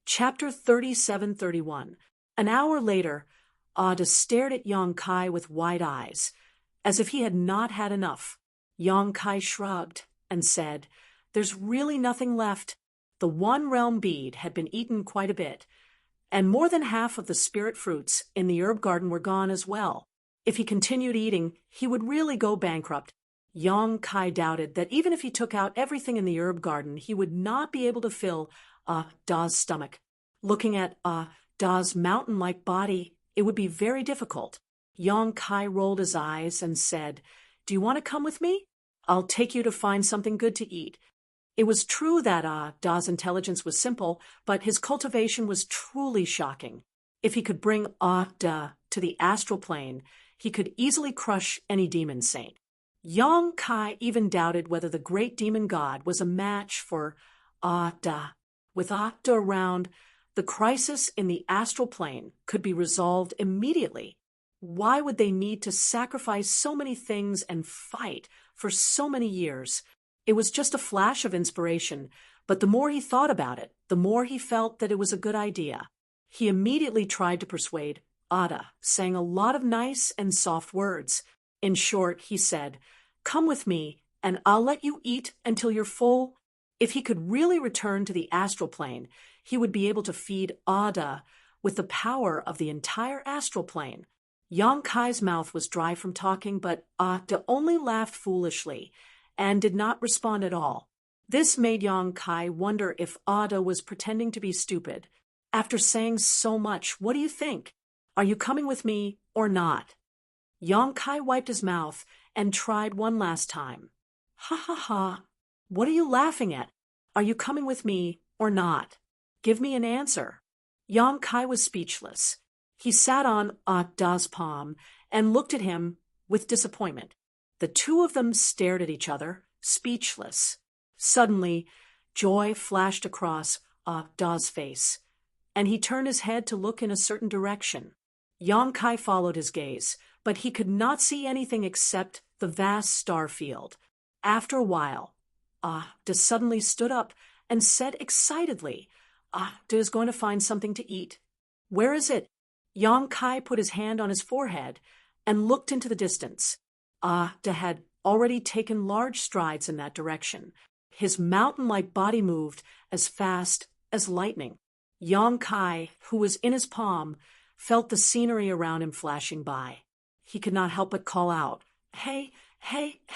Chapter 37-31. An hour later, Ada stared at Yong Kai with wide eyes, as if he had not had enough. Yong Kai shrugged and said, "There's really nothing left." The one realm bead had been eaten quite a bit, and more than half of the spirit fruits in the herb garden were gone as well. If he continued eating, he would really go bankrupt. Yong Kai doubted that even if he took out everything in the herb garden, he would not be able to fill Da's stomach. Looking at Da's mountain-like body, it would be very difficult. Yong Kai rolled his eyes and said, "Do you want to come with me? I'll take you to find something good to eat." It was true that Da's intelligence was simple, but his cultivation was truly shocking. If he could bring Da to the astral plane, he could easily crush any demon saint. Yong Kai even doubted whether the great demon god was a match for Da. With Da around, the crisis in the astral plane could be resolved immediately. Why would they need to sacrifice so many things and fight for so many years? It was just a flash of inspiration, but the more he thought about it, the more he felt that it was a good idea. He immediately tried to persuade Ada, saying a lot of nice and soft words. In short, he said, "Come with me, and I'll let you eat until you're full." If he could really return to the astral plane, he would be able to feed Ada with the power of the entire astral plane. Yang Kai's mouth was dry from talking, but Ahta only laughed foolishly and did not respond at all. This made Yang Kai wonder if Ahta was pretending to be stupid. After saying so much, what do you think? Are you coming with me or not? Yang Kai wiped his mouth and tried one last time. Ha ha ha. What are you laughing at? Are you coming with me or not? Give me an answer. Yang Kai was speechless. He sat on Ahta's palm and looked at him with disappointment. The two of them stared at each other, speechless. Suddenly, joy flashed across Ahta's face, and he turned his head to look in a certain direction. Yang Kai followed his gaze, but he could not see anything except the vast star field. After a while, Ahta suddenly stood up and said excitedly, Ahta is going to find something to eat. Where is it? Yang Kai put his hand on his forehead and looked into the distance. Ahta had already taken large strides in that direction. His mountain-like body moved as fast as lightning. Yang Kai, who was in his palm, felt the scenery around him flashing by. He could not help but call out, Hey,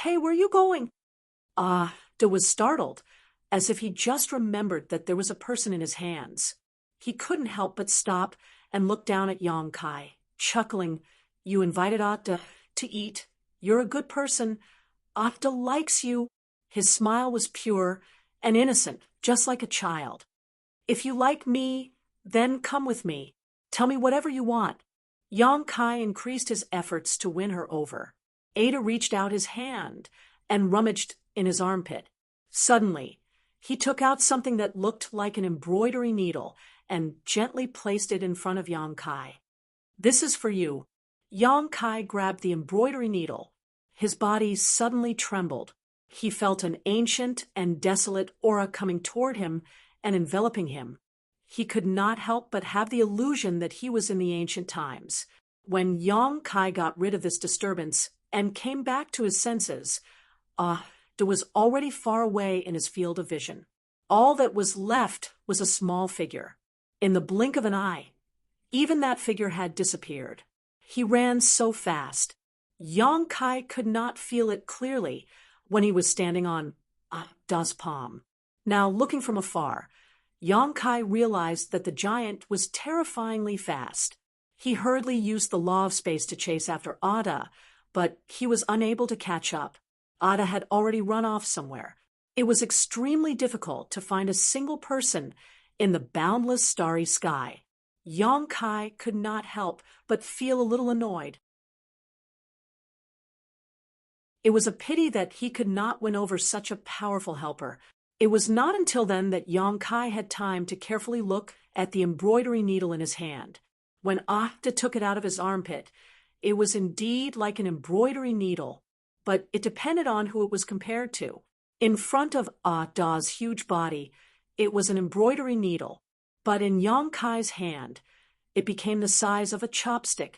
where are you going? Ahta was startled, as if he just remembered that there was a person in his hands. He couldn't help but stop and look down at Yang Kai, chuckling. You invited Ahta to eat. You're a good person. Ahta likes you. His smile was pure and innocent, just like a child. If you like me, then come with me. Tell me whatever you want. Yang Kai increased his efforts to win her over. Ada reached out his hand and rummaged in his armpit. Suddenly, he took out something that looked like an embroidery needle and gently placed it in front of Yang Kai. This is for you. Yang Kai grabbed the embroidery needle. His body suddenly trembled. He felt an ancient and desolate aura coming toward him and enveloping him. He could not help but have the illusion that he was in the ancient times. When Yang Kai got rid of this disturbance and came back to his senses, Ahta was already far away in his field of vision. All that was left was a small figure. In the blink of an eye, even that figure had disappeared. He ran so fast. Yang Kai could not feel it clearly when he was standing on Ahta's palm. Now, looking from afar, Yang Kai realized that the giant was terrifyingly fast. He hurriedly used the law of space to chase after Ahta, but he was unable to catch up. Ahta had already run off somewhere. It was extremely difficult to find a single person in the boundless starry sky. Yang Kai could not help but feel a little annoyed. It was a pity that he could not win over such a powerful helper. It was not until then that Yang Kai had time to carefully look at the embroidery needle in his hand. When Ahta took it out of his armpit, it was indeed like an embroidery needle, but it depended on who it was compared to. In front of Ahta's huge body, it was an embroidery needle, but in Yang Kai's hand, it became the size of a chopstick.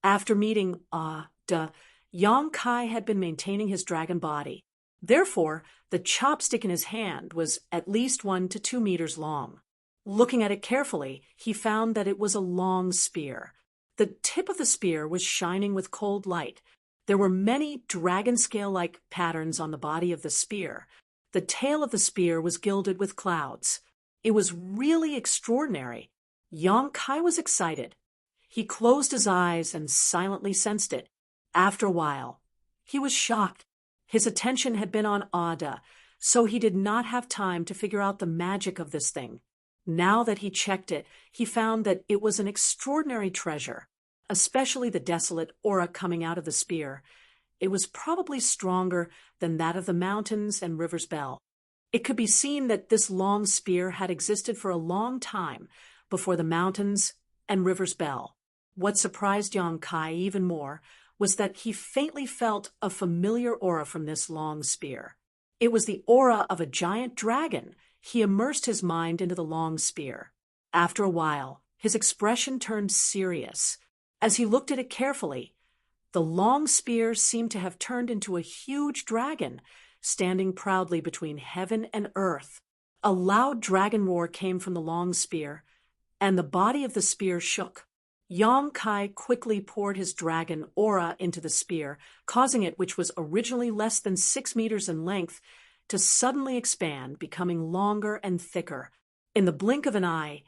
After meeting Ahta, Yang Kai had been maintaining his dragon body. Therefore, the chopstick in his hand was at least 1 to 2 meters long. Looking at it carefully, he found that it was a long spear. The tip of the spear was shining with cold light. There were many dragon scale-like patterns on the body of the spear. The tail of the spear was gilded with clouds. It was really extraordinary. Yang Kai was excited. He closed his eyes and silently sensed it. After a while, he was shocked. His attention had been on Ahta, so he did not have time to figure out the magic of this thing. Now that he checked it, he found that it was an extraordinary treasure, especially the desolate aura coming out of the spear. It was probably stronger than that of the mountains and river's bell. It could be seen that this long spear had existed for a long time before the mountains and river's bell. What surprised Yang Kai even more was that he faintly felt a familiar aura from this long spear. It was the aura of a giant dragon. He immersed his mind into the long spear. After a while, his expression turned serious. As he looked at it carefully, the long spear seemed to have turned into a huge dragon, standing proudly between heaven and earth. A loud dragon roar came from the long spear, and the body of the spear shook. Yang Kai quickly poured his dragon aura into the spear, causing it, which was originally less than 6 meters in length, to suddenly expand, becoming longer and thicker. In the blink of an eye,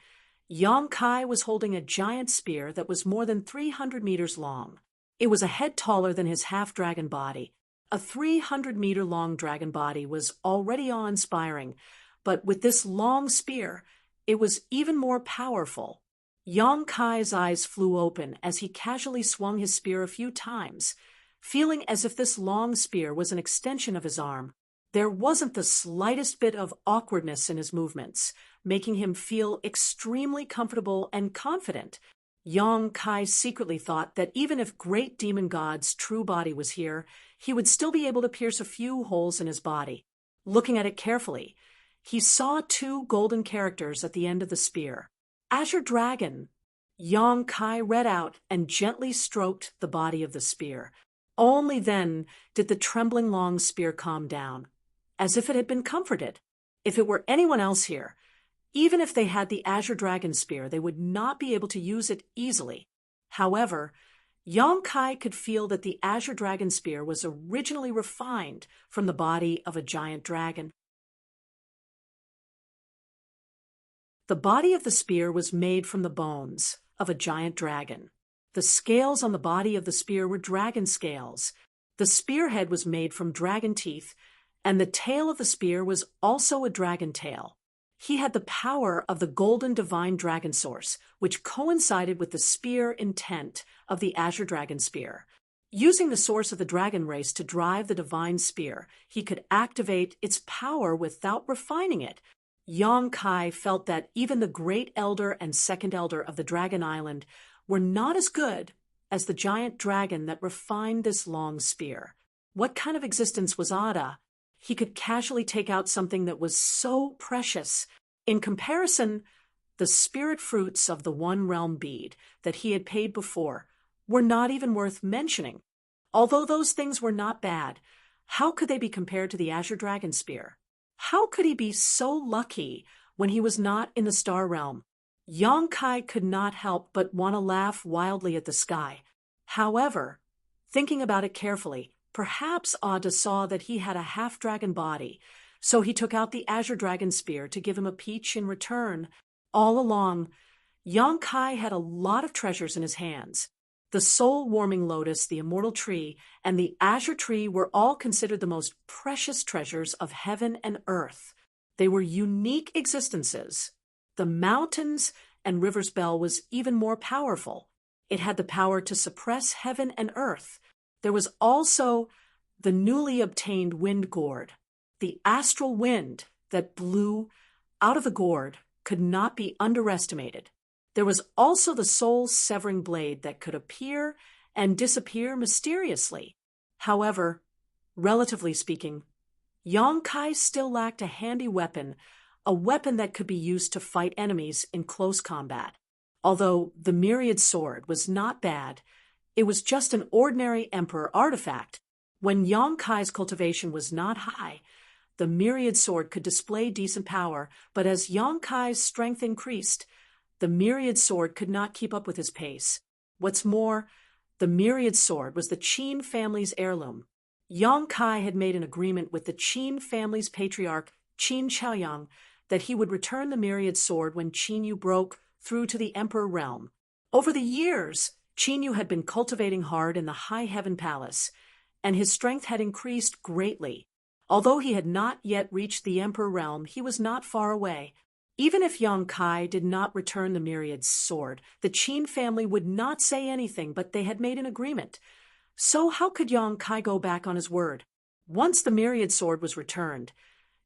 Yang Kai was holding a giant spear that was more than 300 meters long. It was a head taller than his half-dragon body. A 300-meter-long dragon body was already awe-inspiring, but with this long spear, it was even more powerful. Yang Kai's eyes flew open as he casually swung his spear a few times, feeling as if this long spear was an extension of his arm. There wasn't the slightest bit of awkwardness in his movements, making him feel extremely comfortable and confident. Yang Kai secretly thought that even if Great Demon God's true body was here, he would still be able to pierce a few holes in his body. Looking at it carefully, he saw 2 golden characters at the end of the spear. Azure Dragon. Yang Kai read out and gently stroked the body of the spear. Only then did the trembling long spear calm down, as if it had been comforted. If it were anyone else here, even if they had the Azure Dragon spear, they would not be able to use it easily. However, Yang Kai could feel that the Azure Dragon spear was originally refined from the body of a giant dragon. The body of the spear was made from the bones of a giant dragon. The scales on the body of the spear were dragon scales. The spearhead was made from dragon teeth, and the tail of the spear was also a dragon tail. He had the power of the golden divine dragon source, which coincided with the spear intent of the Azure Dragon spear. Using the source of the dragon race to drive the divine spear, he could activate its power without refining it. Yang Kai felt that even the Great Elder and Second Elder of the Dragon Island were not as good as the giant dragon that refined this long spear. What kind of existence was Ada? He could casually take out something that was so precious. In comparison, the spirit fruits of the One Realm bead that he had paid before were not even worth mentioning. Although those things were not bad, how could they be compared to the Azure Dragon spear? How could he be so lucky when he was not in the Star Realm? Yang Kai could not help but want to laugh wildly at the sky. However, thinking about it carefully, perhaps Ada saw that he had a half-dragon body, so he took out the Azure Dragon spear to give him a peach in return. All along, Yang Kai had a lot of treasures in his hands. The soul-warming lotus, the immortal tree, and the azure tree were all considered the most precious treasures of heaven and earth. They were unique existences. The mountains and river's bell was even more powerful. It had the power to suppress heaven and earth. There was also the newly obtained wind gourd. The astral wind that blew out of the gourd could not be underestimated. There was also the soul-severing blade that could appear and disappear mysteriously. However, relatively speaking, Yang Kai still lacked a handy weapon, a weapon that could be used to fight enemies in close combat. Although the Myriad Sword was not bad, it was just an ordinary Emperor artifact. When Yang Kai's cultivation was not high, the Myriad Sword could display decent power, but as Yang Kai's strength increased, the Myriad Sword could not keep up with his pace. What's more, the Myriad Sword was the Qin family's heirloom. Yang Kai had made an agreement with the Qin family's patriarch, Qin Chaoyang, that he would return the Myriad Sword when Qin Yu broke through to the Emperor realm. Over the years, Qin Yu had been cultivating hard in the High Heaven Palace, and his strength had increased greatly. Although he had not yet reached the Emperor realm, he was not far away. Even if Yang Kai did not return the Myriad Sword, the Qin family would not say anything, but they had made an agreement. So how could Yang Kai go back on his word? Once the Myriad Sword was returned,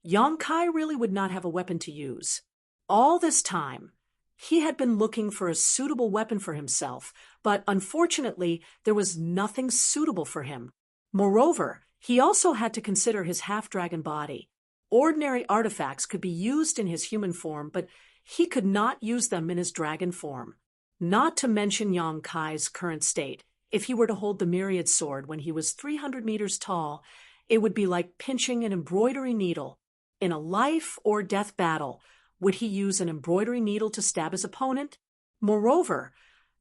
Yang Kai really would not have a weapon to use. All this time, he had been looking for a suitable weapon for himself, but unfortunately, there was nothing suitable for him. Moreover, he also had to consider his half-dragon body. Ordinary artifacts could be used in his human form, but he could not use them in his dragon form. Not to mention Yang Kai's current state. If he were to hold the Myriad Sword when he was 300 meters tall, it would be like pinching an embroidery needle. In a life-or-death battle, Would he use an embroidery needle to stab his opponent? Moreover,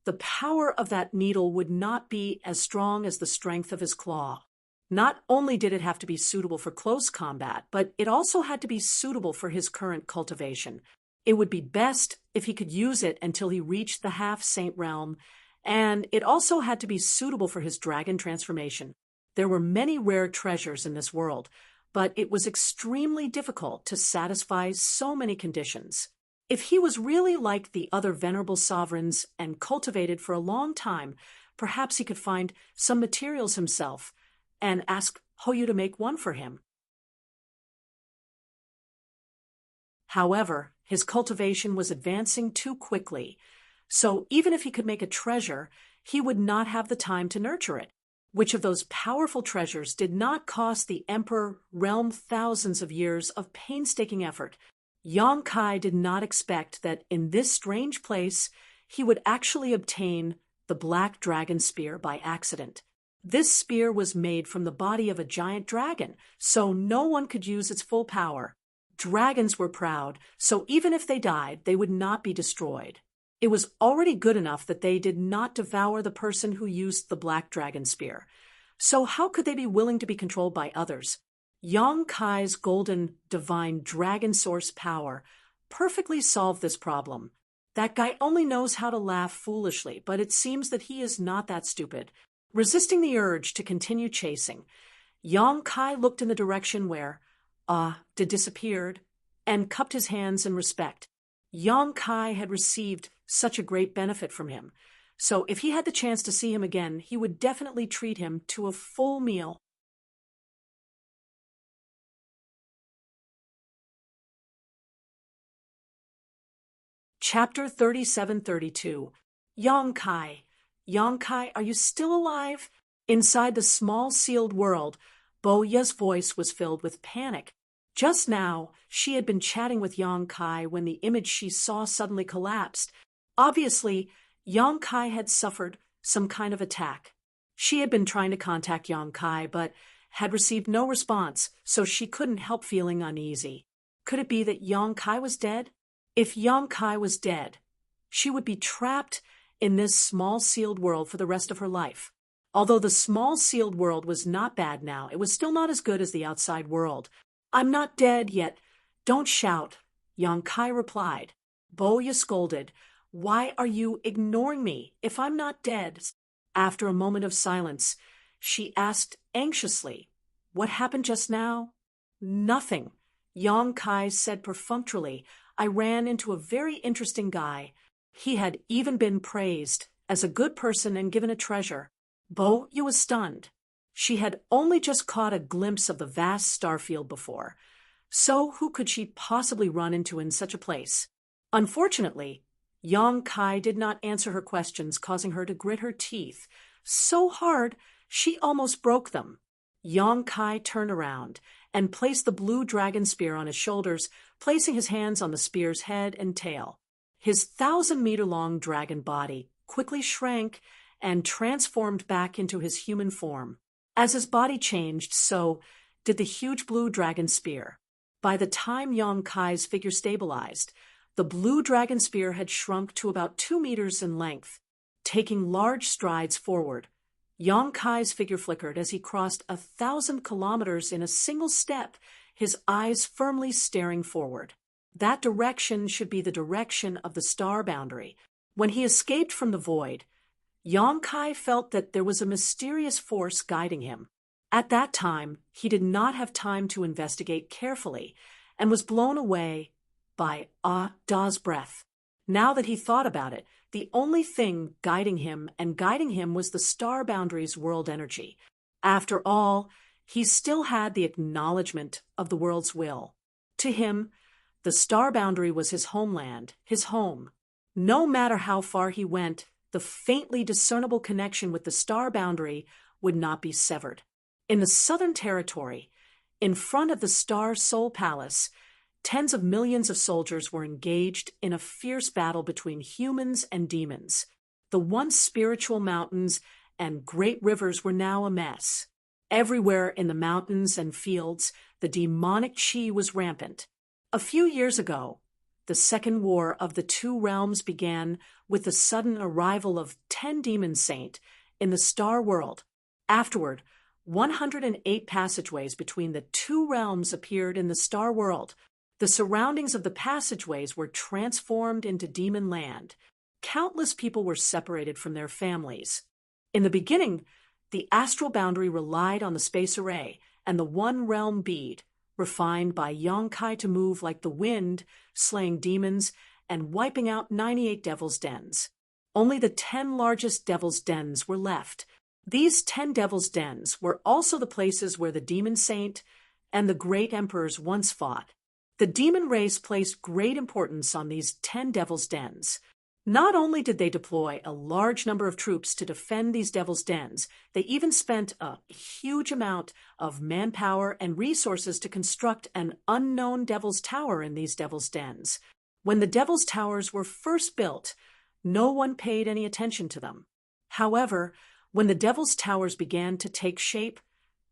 the power of that needle would not be as strong as the strength of his claw. Not only did it have to be suitable for close combat, but it also had to be suitable for his current cultivation. It would be best if he could use it until he reached the half-saint realm, and it also had to be suitable for his dragon transformation. There were many rare treasures in this world, but it was extremely difficult to satisfy so many conditions. If he was really like the other venerable sovereigns and cultivated for a long time, perhaps he could find some materials himself and ask Hoyu to make one for him. However, his cultivation was advancing too quickly, so even if he could make a treasure, he would not have the time to nurture it. Which of those powerful treasures did not cost the emperor realm thousands of years of painstaking effort? Yang Kai did not expect that in this strange place he would actually obtain the black dragon spear by accident. This spear was made from the body of a giant dragon, so no one could use its full power. Dragons were proud, so even if they died, they would not be destroyed. It was already good enough that they did not devour the person who used the black dragon spear. So how could they be willing to be controlled by others? Yang Kai's golden divine dragon source power perfectly solved this problem. That guy only knows how to laugh foolishly, but it seems that he is not that stupid. Resisting the urge to continue chasing, Yang Kai looked in the direction where did disappeared and cupped his hands in respect. Yang Kai had received such a great benefit from him, so if he had the chance to see him again, he would definitely treat him to a full meal. Chapter 37-32. Yang Kai. Yang Kai, are you still alive? Inside the small sealed world, Bo Ya's voice was filled with panic. Just now, she had been chatting with Yang Kai when the image she saw suddenly collapsed. Obviously, Yang Kai had suffered some kind of attack. She had been trying to contact Yang Kai, but had received no response, so she couldn't help feeling uneasy. Could it be that Yang Kai was dead? If Yang Kai was dead, she would be trapped in this small sealed world for the rest of her life. Although the small sealed world was not bad now, it was still not as good as the outside world. I'm not dead yet. Don't shout, Yang Kai replied. Bo Ya scolded. Why are you ignoring me if I'm not dead? After a moment of silence, she asked anxiously, What happened just now? Nothing, Yang Kai said perfunctorily. I ran into a very interesting guy. He had even been praised as a good person and given a treasure. Bo Ya was stunned. She had only just caught a glimpse of the vast starfield before. So who could she possibly run into in such a place? Unfortunately, Yang Kai did not answer her questions, causing her to grit her teeth so hard she almost broke them. Yang Kai turned around and placed the blue dragon spear on his shoulders, placing his hands on the spear's head and tail. His 1,000-meter-long dragon body quickly shrank and transformed back into his human form. As his body changed, so did the huge blue dragon spear. By the time Yang Kai's figure stabilized, the blue dragon spear had shrunk to about 2 meters in length. Taking large strides forward, Yang Kai's figure flickered as he crossed 1,000 kilometers in a single step, his eyes firmly staring forward. That direction should be the direction of the star boundary. When he escaped from the void, Yang Kai felt that there was a mysterious force guiding him. At that time, he did not have time to investigate carefully and was blown away by Da's breath. Now that he thought about it, the only thing guiding him was the star boundary's world energy. After all, he still had the acknowledgement of the world's will. To him, the star boundary was his homeland, his home. No matter how far he went, the faintly discernible connection with the star boundary would not be severed. In the Southern Territory, in front of the Star Soul Palace, tens of millions of soldiers were engaged in a fierce battle between humans and demons. The once spiritual mountains and great rivers were now a mess. Everywhere in the mountains and fields, the demonic chi was rampant. A few years ago, the second war of the two realms began with the sudden arrival of 10 demon saint in the star world. Afterward, 108 passageways between the two realms appeared in the star world. The surroundings of the passageways were transformed into demon land. Countless people were separated from their families. In the beginning, the astral boundary relied on the space array and the one realm bead, refined by Yonkai to move like the wind, slaying demons and wiping out 98 devil's dens. Only the 10 largest devil's dens were left. These 10 devil's dens were also the places where the demon saint and the great emperors once fought. The demon race placed great importance on these 10 devil's dens. Not only did they deploy a large number of troops to defend these devil's dens, they even spent a huge amount of manpower and resources to construct an unknown devil's tower in these devil's dens. When the devil's towers were first built, no one paid any attention to them. However, when the devil's towers began to take shape,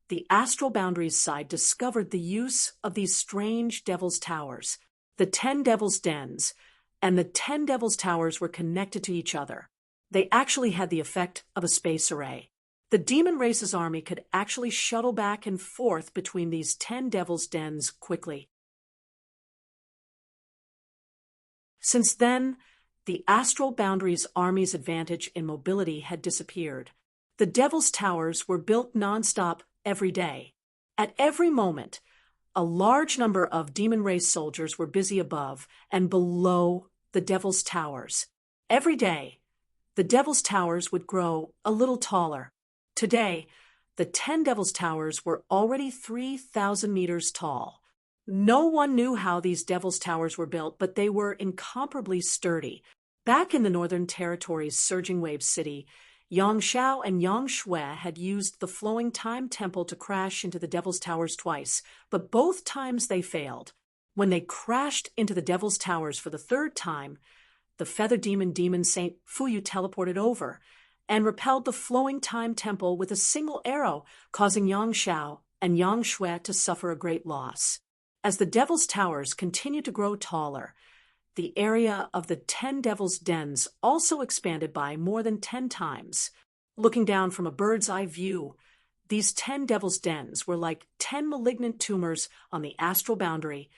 the astral boundaries side discovered the use of these strange devil's towers. The 10 devil's dens and the 10 devil's towers were connected to each other. They actually had the effect of a space array. The demon race's army could actually shuttle back and forth between these 10 devil's dens quickly. Since then, the astral boundaries army's advantage in mobility had disappeared. The devil's towers were built nonstop every day. At every moment, a large number of demon race soldiers were busy above and below the devil's towers. Every day, the devil's towers would grow a little taller. Today, the 10 devil's towers were already 3,000 meters tall. No one knew how these devil's towers were built, but they were incomparably sturdy. Back in the Northern Territory's Surging Wave City, Yang Shao and Yang Shui had used the Flowing Time Temple to crash into the Devil's Towers twice, but both times they failed. When they crashed into the Devil's Towers for the third time, the Feather Demon Saint Fuyu teleported over and repelled the Flowing Time Temple with a single arrow, causing Yang Shao and Yang Shui to suffer a great loss. As the Devil's Towers continued to grow taller, the area of the 10 devil's dens also expanded by more than 10 times. Looking down from a bird's eye view, these 10 devil's dens were like 10 malignant tumors on the astral boundary,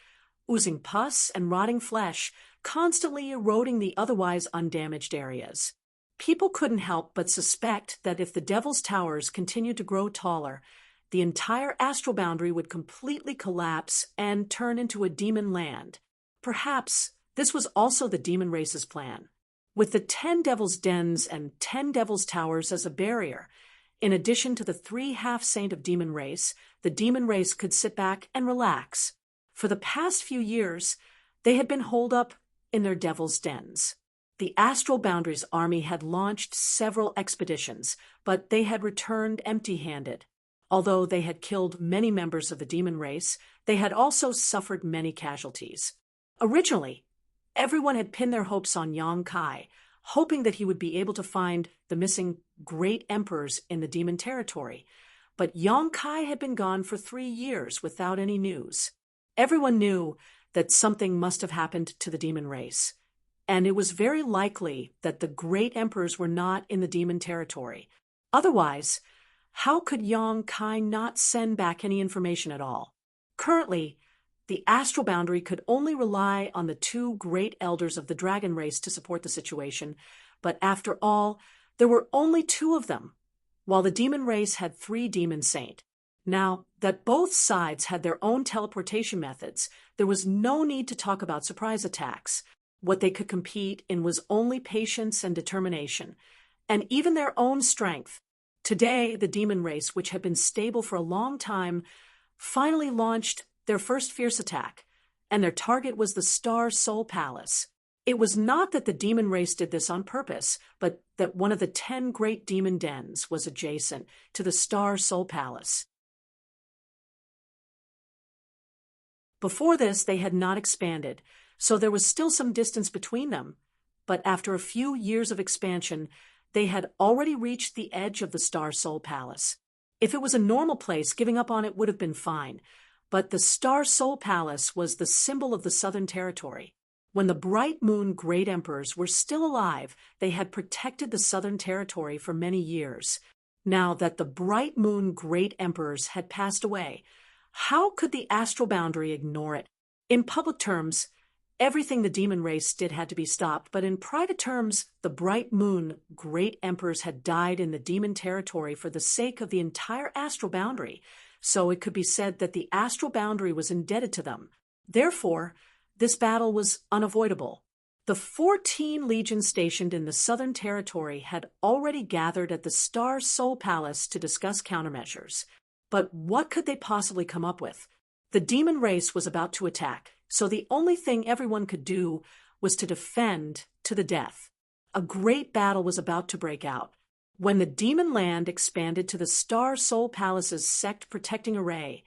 oozing pus and rotting flesh, constantly eroding the otherwise undamaged areas. People couldn't help but suspect that if the devil's towers continued to grow taller, the entire astral boundary would completely collapse and turn into a demon land. Perhaps this was also the demon race's plan. With the 10 devil's dens and 10 devil's towers as a barrier, in addition to the 3 half-saint of demon race, the demon race could sit back and relax. For the past few years, they had been holed up in their devil's dens. The astral boundaries army had launched several expeditions, but they had returned empty-handed. Although they had killed many members of the demon race, they had also suffered many casualties. Originally, everyone had pinned their hopes on Yang Kai, hoping that he would be able to find the missing great emperors in the demon territory. But Yang Kai had been gone for 3 years without any news. Everyone knew that something must have happened to the demon race, and it was very likely that the great emperors were not in the demon territory. Otherwise, how could Yang Kai not send back any information at all? Currently, the astral boundary could only rely on the 2 great elders of the dragon race to support the situation, but after all, there were only 2 of them, while the demon race had 3 demon saint. Now that both sides had their own teleportation methods, there was no need to talk about surprise attacks. What they could compete in was only patience and determination, and even their own strength. Today, the demon race, which had been stable for a long time, finally launched their first fierce attack, and their target was the Star Soul Palace. It was not that the demon race did this on purpose, but that one of the 10 great demon dens was adjacent to the Star Soul Palace. Before this, they had not expanded, so there was still some distance between them, but after a few years of expansion, they had already reached the edge of the Star Soul Palace. If it was a normal place, giving up on it would have been fine, but the Star Soul Palace was the symbol of the Southern Territory. When the Bright Moon Great Emperors were still alive, they had protected the Southern Territory for many years. Now that the Bright Moon Great Emperors had passed away, how could the astral boundary ignore it? In public terms, everything the demon race did had to be stopped, but in private terms, the Bright Moon Great Emperors had died in the demon territory for the sake of the entire astral boundary, so it could be said that the astral boundary was indebted to them. Therefore, this battle was unavoidable. The 14 legions stationed in the Southern Territory had already gathered at the Star Soul Palace to discuss countermeasures. But what could they possibly come up with? The demon race was about to attack, so the only thing everyone could do was to defend to the death. A great battle was about to break out. When the demon land expanded to the Star Soul Palace's sect protecting array,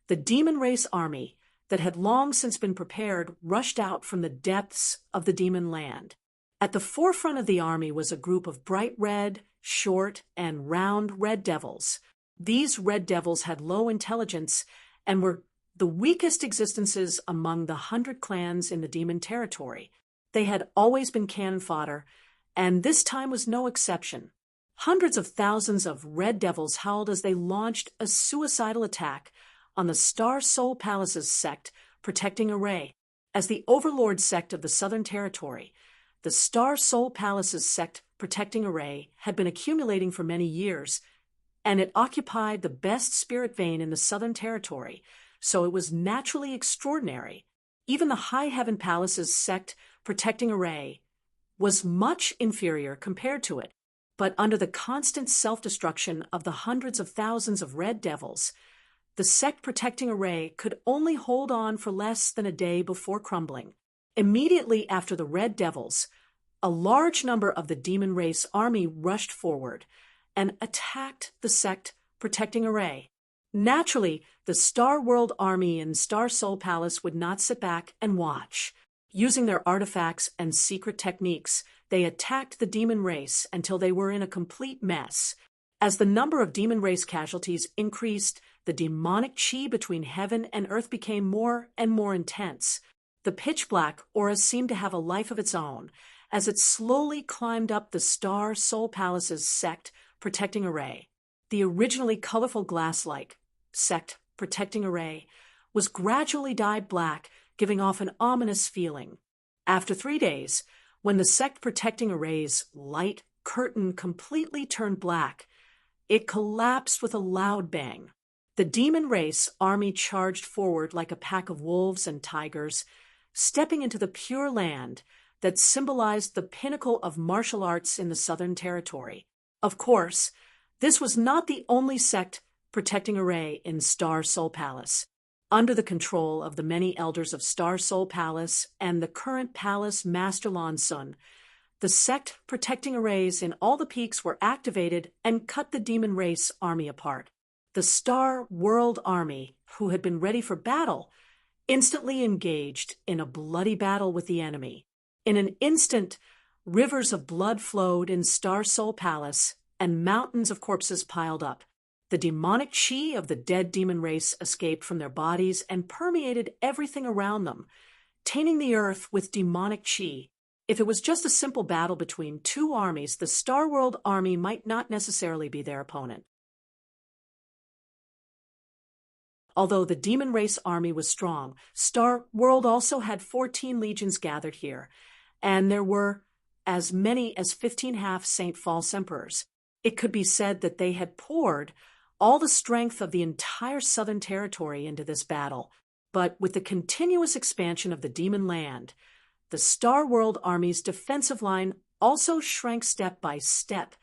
the demon race army that had long since been prepared rushed out from the depths of the demon land. At the forefront of the army was a group of bright red, short, and round red devils. These red devils had low intelligence and were the weakest existences among the 100 clans in the demon territory. They had always been cannon fodder, and this time was no exception. Hundreds of thousands of red devils howled as they launched a suicidal attack on the Star Soul Palace's sect protecting array. As the overlord sect of the Southern Territory, the Star Soul Palace's sect protecting array had been accumulating for many years, and it occupied the best spirit vein in the Southern Territory, so it was naturally extraordinary. Even the High Heaven Palace's sect protecting array was much inferior compared to it, but under the constant self-destruction of the hundreds of thousands of red devils, the sect protecting array could only hold on for less than a day before crumbling. Immediately after the red devils, a large number of the demon race army rushed forward and attacked the sect protecting array. Naturally, the Star World Army in Star Soul Palace would not sit back and watch. Using their artifacts and secret techniques, they attacked the demon race until they were in a complete mess. As the number of demon race casualties increased, the demonic chi between heaven and earth became more and more intense. The pitch-black aura seemed to have a life of its own as it slowly climbed up the Star Soul Palace's sect protecting array. The originally colorful glass-like sect protecting array was gradually dyed black, giving off an ominous feeling. After 3 days, when the sect protecting array's light curtain completely turned black, it collapsed with a loud bang. The demon race army charged forward like a pack of wolves and tigers, stepping into the pure land that symbolized the pinnacle of martial arts in the Southern Territory. Of course, this was not the only sect protecting array in Star Soul Palace. Under the control of the many elders of Star Soul Palace and the current palace master Lansun, the sect protecting arrays in all the peaks were activated and cut the demon race army apart. The Star World Army, who had been ready for battle, instantly engaged in a bloody battle with the enemy. In an instant, rivers of blood flowed in Star Soul Palace, and mountains of corpses piled up. The demonic chi of the dead demon race escaped from their bodies and permeated everything around them, tainting the earth with demonic chi. If it was just a simple battle between two armies, the Star World Army might not necessarily be their opponent. Although the demon race army was strong, Star World also had 14 legions gathered here, and there were as many as 15 half-Saint False Emperors. It could be said that they had poured all the strength of the entire Southern Territory into this battle. But with the continuous expansion of the demon land, the Star World Army's defensive line also shrank step by step,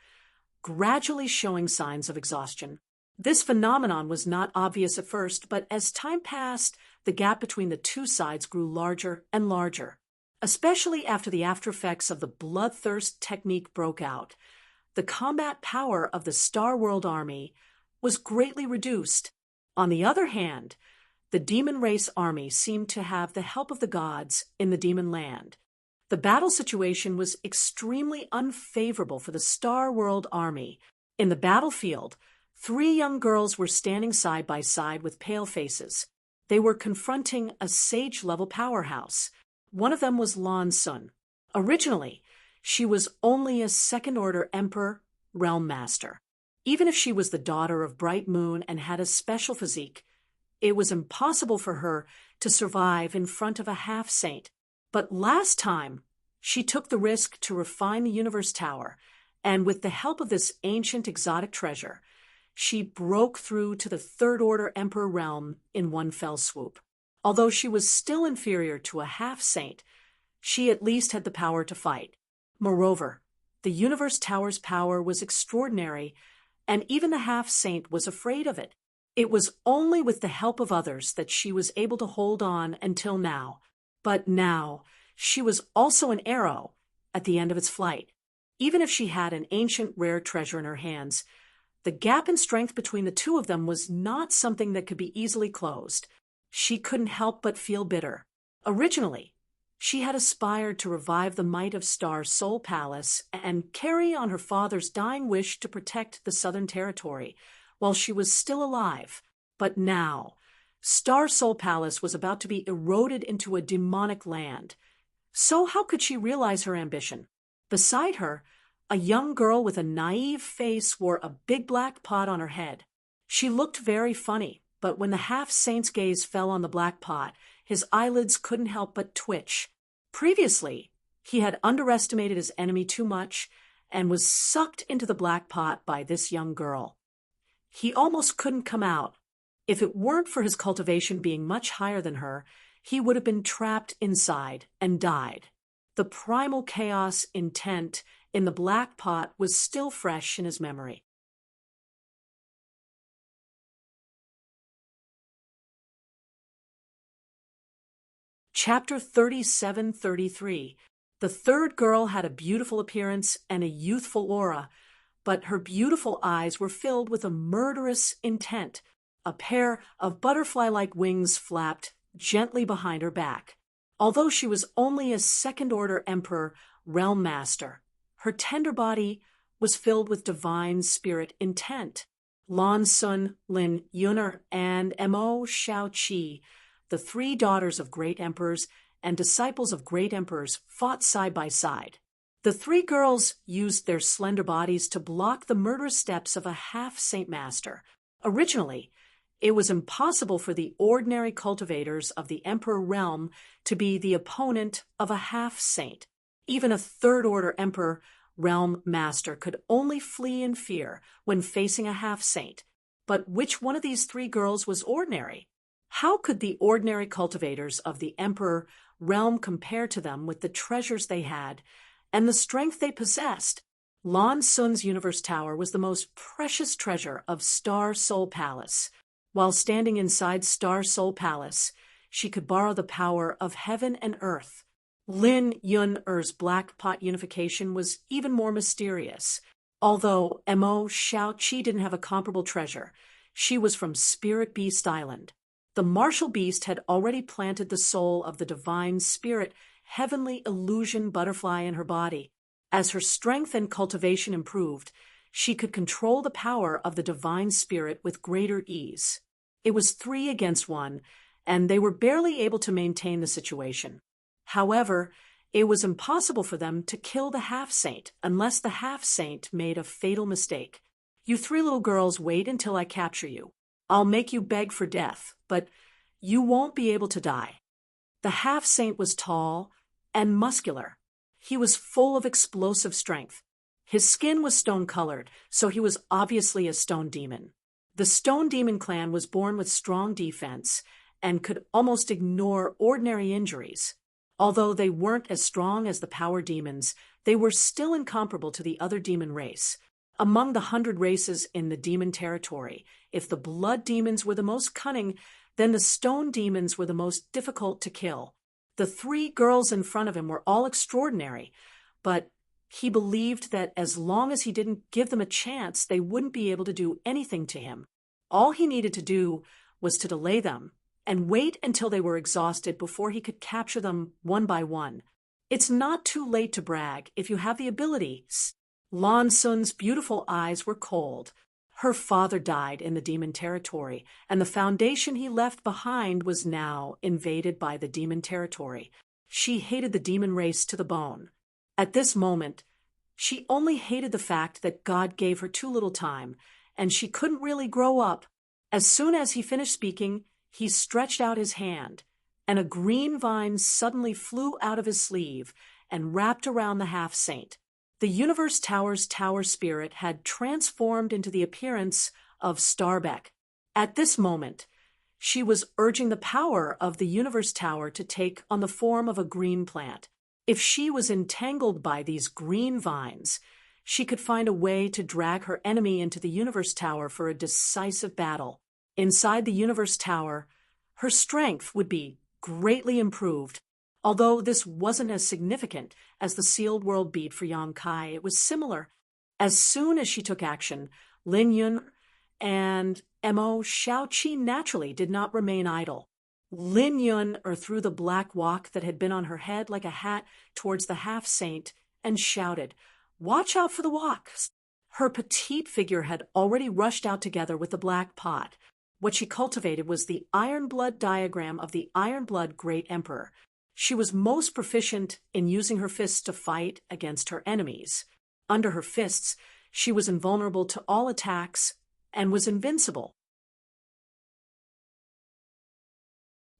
gradually showing signs of exhaustion. This phenomenon was not obvious at first, but as time passed, the gap between the two sides grew larger and larger. Especially after the aftereffects of the bloodthirst technique broke out, the combat power of the Star World Army was greatly reduced. On the other hand, the demon race army seemed to have the help of the gods in the demon land. The battle situation was extremely unfavorable for the Star World Army. In the battlefield, 3 young girls were standing side by side with pale faces. They were confronting a sage-level powerhouse. One of them was Lan Sun. Originally, she was only a second-order Emperor realm master. Even if she was the daughter of Bright Moon and had a special physique, it was impossible for her to survive in front of a half-saint. But last time, she took the risk to refine the Universe Tower, and with the help of this ancient exotic treasure, she broke through to the third-order Emperor realm in one fell swoop. Although she was still inferior to a half-saint, she at least had the power to fight. Moreover, the Universe Tower's power was extraordinary, and even the half-saint was afraid of it. It was only with the help of others that she was able to hold on until now. But now, she was also an arrow at the end of its flight. Even if she had an ancient rare treasure in her hands, the gap in strength between the two of them was not something that could be easily closed. She couldn't help but feel bitter. Originally, she had aspired to revive the might of Star Soul Palace and carry on her father's dying wish to protect the Southern Territory while she was still alive. But now, Star Soul Palace was about to be eroded into a demonic land. So how could she realize her ambition? Beside her, a young girl with a naive face wore a big black pot on her head. She looked very funny, but when the half-saint's gaze fell on the black pot, his eyelids couldn't help but twitch. Previously, he had underestimated his enemy too much and was sucked into the black pot by this young girl. He almost couldn't come out. If it weren't for his cultivation being much higher than her, he would have been trapped inside and died. The primal chaos intent in the black pot was still fresh in his memory. Chapter 37-33. The third girl had a beautiful appearance and a youthful aura, but her beautiful eyes were filled with a murderous intent. A pair of butterfly-like wings flapped gently behind her back. Although she was only a second-order Emperor realm master, her tender body was filled with divine spirit intent. Lan Sun, Lin Yuner, and Mo Xiaoqi, the three daughters of great emperors and disciples of great emperors, fought side by side. The three girls used their slender bodies to block the murderous steps of a half-saint master. Originally, it was impossible for the ordinary cultivators of the Emperor realm to be the opponent of a half-saint. Even a third-order Emperor realm master could only flee in fear when facing a half-saint. But which one of these three girls was ordinary? How could the ordinary cultivators of the Emperor realm compare to them with the treasures they had and the strength they possessed? Lan Sun's Universe Tower was the most precious treasure of Star Soul Palace. While standing inside Star Soul Palace, she could borrow the power of heaven and earth. Lin Yun-er's black pot unification was even more mysterious. Although Mo Xiaoqi didn't have a comparable treasure, she was from Spirit Beast Island. The martial beast had already planted the soul of the divine spirit, heavenly illusion butterfly in her body. As her strength and cultivation improved, she could control the power of the divine spirit with greater ease. It was 3 against 1, and they were barely able to maintain the situation. However, it was impossible for them to kill the half-saint unless the half-saint made a fatal mistake. "You 3 little girls wait until I capture you. I'll make you beg for death, but you won't be able to die." The half-saint was tall and muscular. He was full of explosive strength. His skin was stone-colored, so he was obviously a stone demon. The stone demon clan was born with strong defense and could almost ignore ordinary injuries. Although they weren't as strong as the power demons, they were still incomparable to the other demon race. Among the 100 races in the demon territory, if the blood demons were the most cunning, then the stone demons were the most difficult to kill. The 3 girls in front of him were all extraordinary, but he believed that as long as he didn't give them a chance, they wouldn't be able to do anything to him. All he needed to do was to delay them and wait until they were exhausted before he could capture them one by one. It's not too late to brag if you have the ability. Lan Sun's beautiful eyes were cold. Her father died in the demon territory, and the foundation he left behind was now invaded by the demon territory. She hated the demon race to the bone. At this moment, she only hated the fact that God gave her too little time, and she couldn't really grow up. As soon as he finished speaking, he stretched out his hand, and a green vine suddenly flew out of his sleeve and wrapped around the half-saint. The Universe Tower's tower spirit had transformed into the appearance of Starbeck. At this moment, she was urging the power of the Universe Tower to take on the form of a green plant. If she was entangled by these green vines, she could find a way to drag her enemy into the Universe Tower for a decisive battle. Inside the Universe Tower, her strength would be greatly improved. Although this wasn't as significant as the sealed world beat for Yang Kai, it was similar. As soon as she took action, Lin Yun and Mo Shaoqi naturally did not remain idle. Lin Yun threw the black wok that had been on her head like a hat towards the half-saint and shouted, "Watch out for the wok!" Her petite figure had already rushed out together with the black pot. What she cultivated was the iron blood diagram of the iron blood great emperor. She was most proficient in using her fists to fight against her enemies. Under her fists, she was invulnerable to all attacks and was invincible.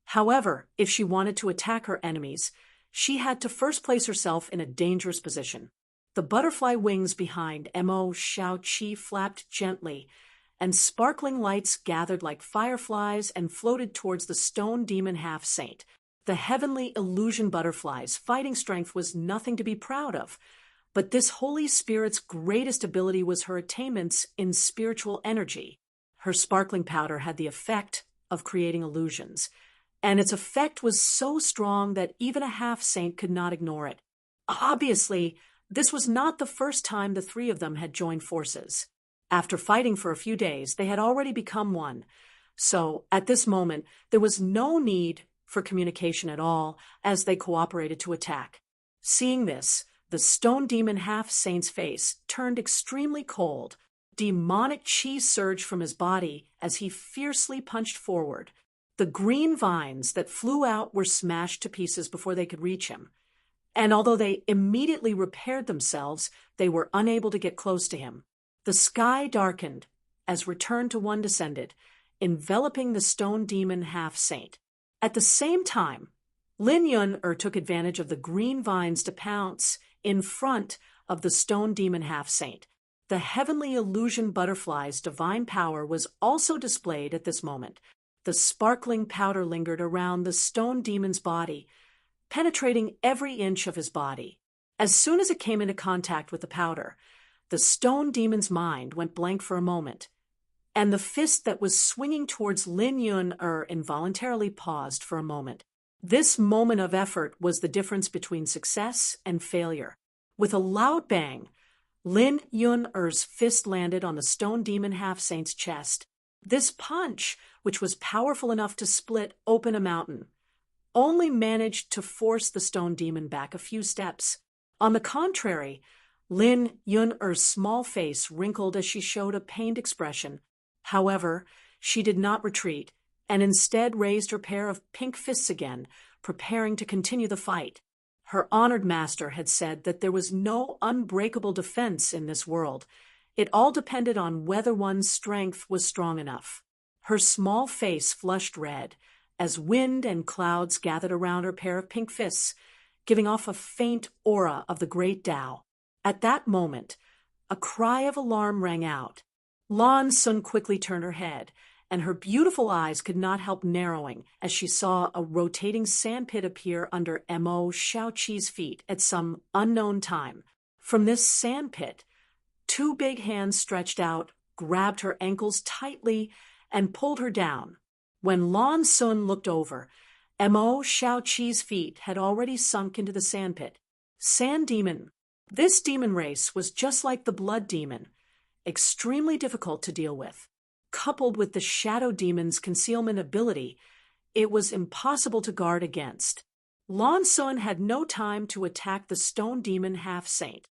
However, if she wanted to attack her enemies, she had to first place herself in a dangerous position. The butterfly wings behind Mo Shaoqi flapped gently, and sparkling lights gathered like fireflies and floated towards the stone demon half-saint. The heavenly illusion butterfly's fighting strength was nothing to be proud of, but this Holy Spirit's greatest ability was her attainments in spiritual energy. Her sparkling powder had the effect of creating illusions, and its effect was so strong that even a half-saint could not ignore it. Obviously, this was not the first time the three of them had joined forces. After fighting for a few days, they had already become one. So, at this moment, there was no need for communication at all as they cooperated to attack. Seeing this, the stone demon half-saint's face turned extremely cold. Demonic chi surged from his body as he fiercely punched forward. The green vines that flew out were smashed to pieces before they could reach him. And although they immediately repaired themselves, they were unable to get close to him. The sky darkened as Return to One descended, enveloping the stone demon half-saint. At the same time, Lin Yun took advantage of the green vines to pounce in front of the stone demon half-saint. The heavenly illusion butterfly's divine power was also displayed at this moment. The sparkling powder lingered around the stone demon's body, penetrating every inch of his body. As soon as it came into contact with the powder, the stone demon's mind went blank for a moment, and the fist that was swinging towards Lin Yun involuntarily paused for a moment. This moment of effort was the difference between success and failure. With a loud bang, Lin Yun's fist landed on the stone demon half-saint's chest. This punch, which was powerful enough to split open a mountain, only managed to force the stone demon back a few steps. On the contrary, Lin Yun's small face wrinkled as she showed a pained expression. However, she did not retreat, and instead raised her pair of pink fists again, preparing to continue the fight. Her honored master had said that there was no unbreakable defense in this world. It all depended on whether one's strength was strong enough. Her small face flushed red as wind and clouds gathered around her pair of pink fists, giving off a faint aura of the great Tao. At that moment, a cry of alarm rang out. Lan Sun quickly turned her head, and her beautiful eyes could not help narrowing as she saw a rotating sandpit appear under Mo Shaoqi's feet at some unknown time. From this sandpit, two big hands stretched out, grabbed her ankles tightly, and pulled her down. When Lan Sun looked over, Mo Shaoqi's feet had already sunk into the sandpit. Sand demon. This demon race was just like the blood demon, extremely difficult to deal with. Coupled with the shadow demon's concealment ability, it was impossible to guard against. Lan Sun had no time to attack the stone demon half-saint.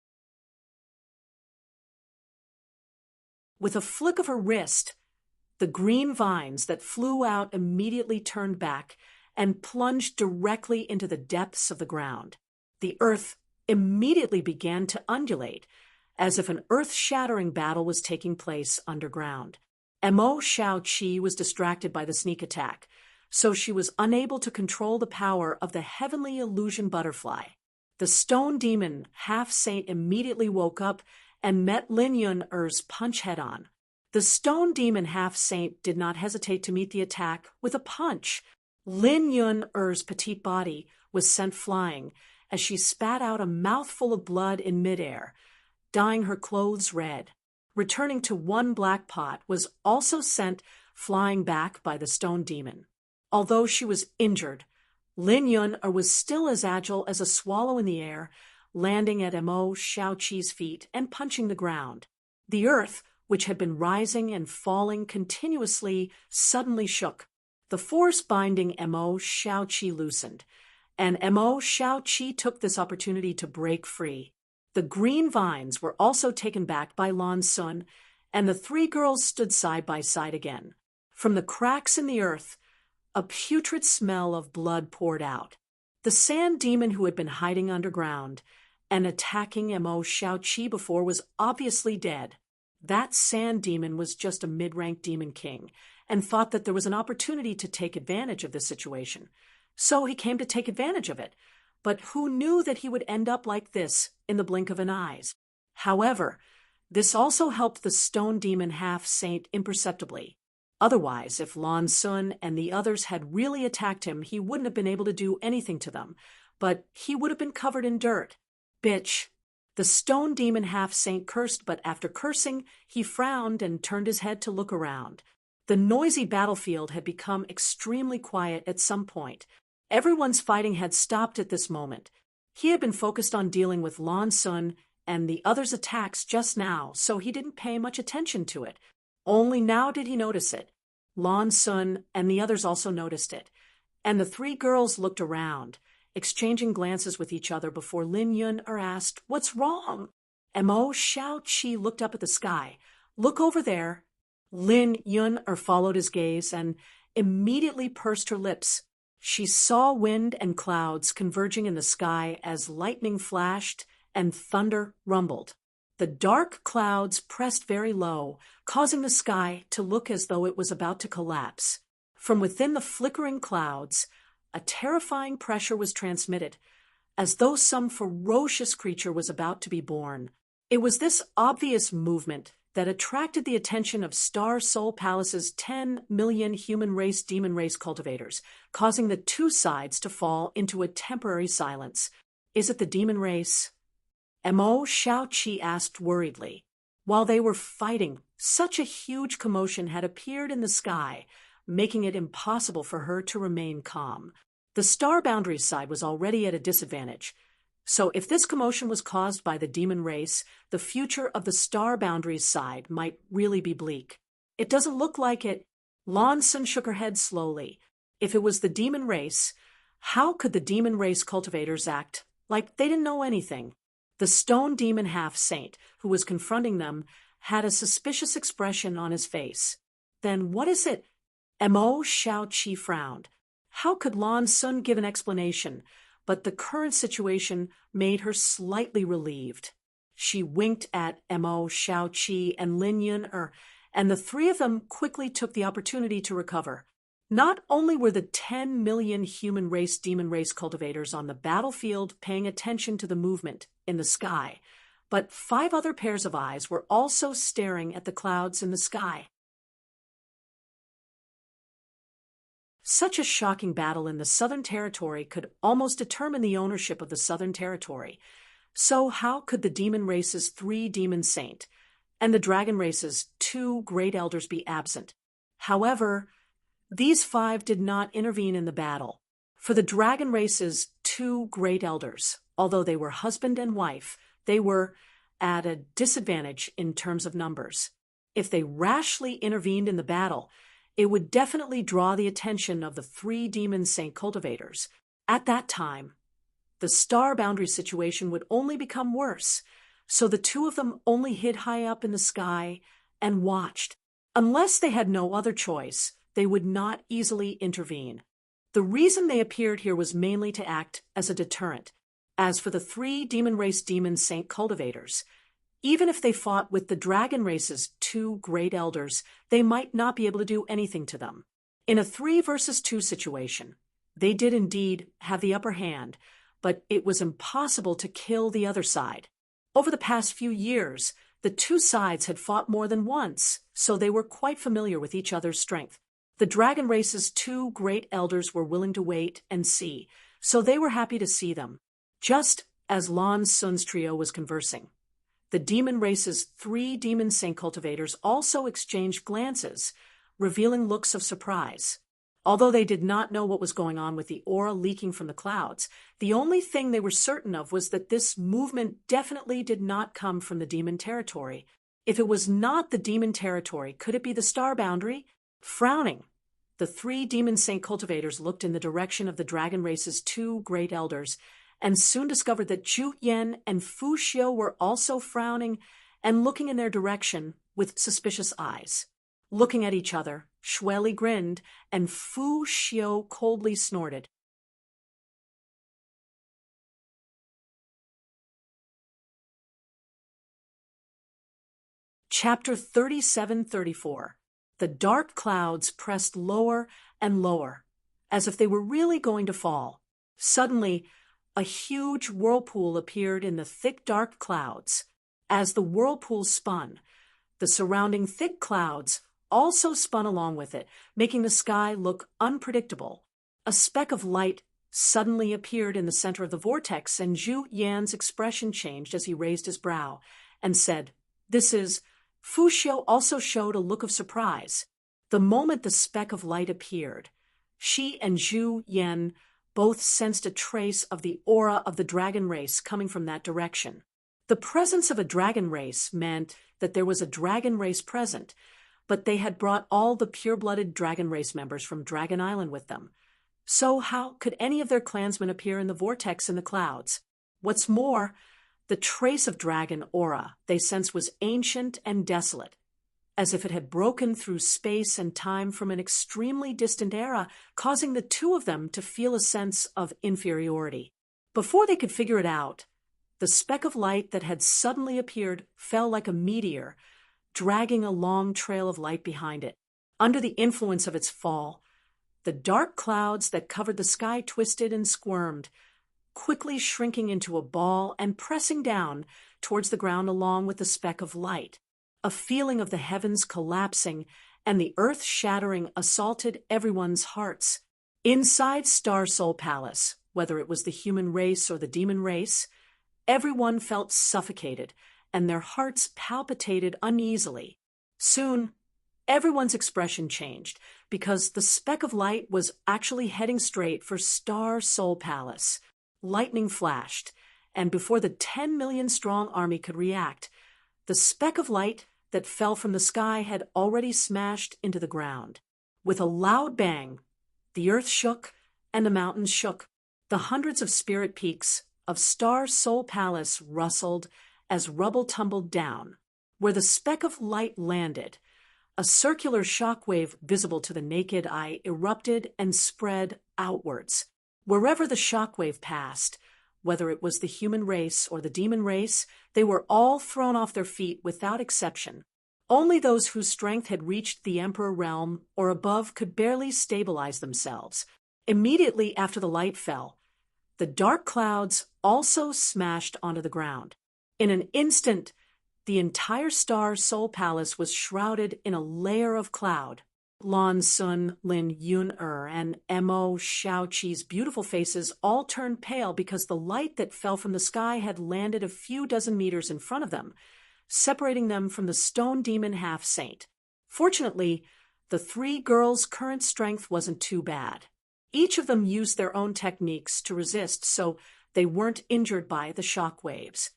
With a flick of her wrist, the green vines that flew out immediately turned back, and plunged directly into the depths of the ground. The earth immediately began to undulate, as if an earth-shattering battle was taking place underground. Mo Shao-Chi was distracted by the sneak attack, so she was unable to control the power of the heavenly illusion butterfly. The stone demon half-saint immediately woke up and met Lin Yun-er's punch head-on. The stone demon half-saint did not hesitate to meet the attack with a punch. Lin Yun-er's petite body was sent flying as she spat out a mouthful of blood in midair, dyeing her clothes red. Returning to one black pot was also sent flying back by the stone demon. Although she was injured, Lin Yun-er was still as agile as a swallow in the air, landing at Mo Shao-Chi's feet and punching the ground. The earth, which had been rising and falling continuously, suddenly shook. The force binding Mo Shao-Chi loosened, and Mo Shao-Chi took this opportunity to break free. The green vines were also taken back by Lan Sun, and the three girls stood side by side again. From the cracks in the earth, a putrid smell of blood poured out. The sand demon who had been hiding underground and attacking Mo Shao-Chi before was obviously dead. That sand demon was just a mid-rank demon king and thought that there was an opportunity to take advantage of this situation. So he came to take advantage of it. But who knew that he would end up like this in the blink of an eye? However, this also helped the stone demon half-saint imperceptibly. Otherwise, if Lan Sun and the others had really attacked him, he wouldn't have been able to do anything to them, but he would have been covered in dirt. Bitch. The stone demon half-saint cursed, but after cursing, he frowned and turned his head to look around. The noisy battlefield had become extremely quiet at some point. Everyone's fighting had stopped at this moment. He had been focused on dealing with Lan Sun and the others' attacks just now, so he didn't pay much attention to it. Only now did he notice it. Lan Sun and the others also noticed it, and the three girls looked around, exchanging glances with each other before Lin Yun-er asked, "What's wrong?" Mo Shao-Chi looked up at the sky. "Look over there." Lin Yun-er followed his gaze and immediately pursed her lips. She saw wind and clouds converging in the sky as lightning flashed and thunder rumbled. The dark clouds pressed very low, causing the sky to look as though it was about to collapse. From within the flickering clouds, a terrifying pressure was transmitted, as though some ferocious creature was about to be born. It was this obvious movement that attracted the attention of Star Soul Palace's 10 million human race demon race cultivators, causing the two sides to fall into a temporary silence. "Is it the demon race?" Mo Shao-Chi asked worriedly. While they were fighting, such a huge commotion had appeared in the sky, making it impossible for her to remain calm. The Star Boundaries side was already at a disadvantage. So if this commotion was caused by the demon race, the future of the Star Boundaries side might really be bleak. "It doesn't look like it." Lan Sun shook her head slowly. If it was the demon race, how could the demon race cultivators act like they didn't know anything? The stone demon half-saint, who was confronting them, had a suspicious expression on his face. "Then what is it?" Mo Shao-Chi frowned. How could Lan Sun give an explanation? But the current situation made her slightly relieved. She winked at Mo Shao-Chi and Lin Yun-er, and the three of them quickly took the opportunity to recover. Not only were the 10 million human race demon race cultivators on the battlefield paying attention to the movement in the sky, but 5 other pairs of eyes were also staring at the clouds in the sky. Such a shocking battle in the Southern Territory could almost determine the ownership of the Southern Territory. So how could the demon race's 3 demon saint and the dragon race's 2 great elders be absent? However, these 5 did not intervene in the battle. For the dragon race's 2 great elders, although they were husband and wife, they were at a disadvantage in terms of numbers. If they rashly intervened in the battle, it would definitely draw the attention of the 3 demon saint cultivators. At that time, the Star Boundary situation would only become worse, so the 2 of them only hid high up in the sky and watched. Unless they had no other choice, they would not easily intervene. The reason they appeared here was mainly to act as a deterrent. As for the 3 demon race demon saint cultivators, even if they fought with the dragon race's 2 great elders, they might not be able to do anything to them. In a 3 versus 2 situation, they did indeed have the upper hand, but it was impossible to kill the other side. Over the past few years, the 2 sides had fought more than once, so they were quite familiar with each other's strength. The dragon race's 2 great elders were willing to wait and see, so they were happy to see them. Just as Lan Sun's trio was conversing, the demon race's 3 demon saint cultivators also exchanged glances, revealing looks of surprise. Although they did not know what was going on with the aura leaking from the clouds, the only thing they were certain of was that this movement definitely did not come from the demon territory. If it was not the demon territory, could it be the star boundary? Frowning, the 3 demon saint cultivators looked in the direction of the dragon race's 2 great elders, and soon discovered that Zhu Yan and Fu Xiu were also frowning and looking in their direction with suspicious eyes. Looking at each other, Shui Li grinned, and Fu Xiu coldly snorted. Chapter 37-34. The dark clouds pressed lower and lower, as if they were really going to fall. Suddenly, a huge whirlpool appeared in the thick dark clouds. As the whirlpool spun, the surrounding thick clouds also spun along with it, making the sky look unpredictable. A speck of light suddenly appeared in the center of the vortex, and Zhu Yan's expression changed as he raised his brow and said, "This is..." Fu Xiu also showed a look of surprise. The moment the speck of light appeared, she and Zhu Yan both sensed a trace of the aura of the dragon race coming from that direction. The presence of a dragon race meant that there was a dragon race present, but they had brought all the pure-blooded dragon race members from Dragon Island with them. So how could any of their clansmen appear in the vortex in the clouds? What's more, the trace of dragon aura they sensed was ancient and desolate, as if it had broken through space and time from an extremely distant era, causing the 2 of them to feel a sense of inferiority. Before they could figure it out, the speck of light that had suddenly appeared fell like a meteor, dragging a long trail of light behind it. Under the influence of its fall, the dark clouds that covered the sky twisted and squirmed, quickly shrinking into a ball and pressing down towards the ground along with the speck of light. A feeling of the heavens collapsing and the earth shattering assaulted everyone's hearts. Inside Star Soul Palace, whether it was the human race or the demon race, everyone felt suffocated, and their hearts palpitated uneasily. Soon, everyone's expression changed, because the speck of light was actually heading straight for Star Soul Palace. Lightning flashed, and before the 10 million-strong army could react, the speck of light that fell from the sky had already smashed into the ground. With a loud bang, the earth shook and the mountains shook. The hundreds of spirit peaks of Star Soul Palace rustled as rubble tumbled down. Where the speck of light landed, a circular shockwave visible to the naked eye erupted and spread outwards. Wherever the shockwave passed, whether it was the human race or the demon race, they were all thrown off their feet without exception. Only those whose strength had reached the Emperor realm or above could barely stabilize themselves. Immediately after the light fell, the dark clouds also smashed onto the ground. In an instant, the entire Star Soul Palace was shrouded in a layer of cloud. Lan Sun, Lin Yun-er, and Mo Shaoqi's beautiful faces all turned pale because the light that fell from the sky had landed a few dozen meters in front of them, separating them from the stone demon half-saint. Fortunately, the 3 girls' current strength wasn't too bad. Each of them used their own techniques to resist, so they weren't injured by the shock waves.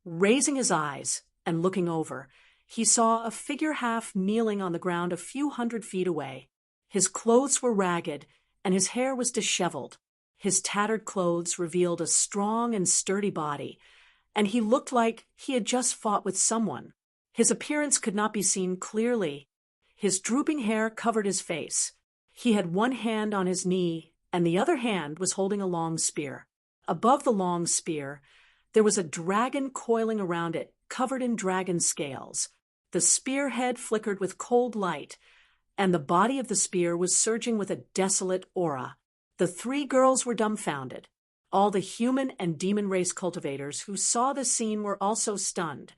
Raising his eyes and looking over, he saw a figure half kneeling on the ground a few hundred feet away. His clothes were ragged, and his hair was disheveled. His tattered clothes revealed a strong and sturdy body, and he looked like he had just fought with someone. His appearance could not be seen clearly. His drooping hair covered his face. He had one hand on his knee and the other hand was holding a long spear. Above the long spear, there was a dragon coiling around it, covered in dragon scales. The spearhead flickered with cold light, and the body of the spear was surging with a desolate aura. The three girls were dumbfounded. All the human and demon race cultivators who saw the scene were also stunned.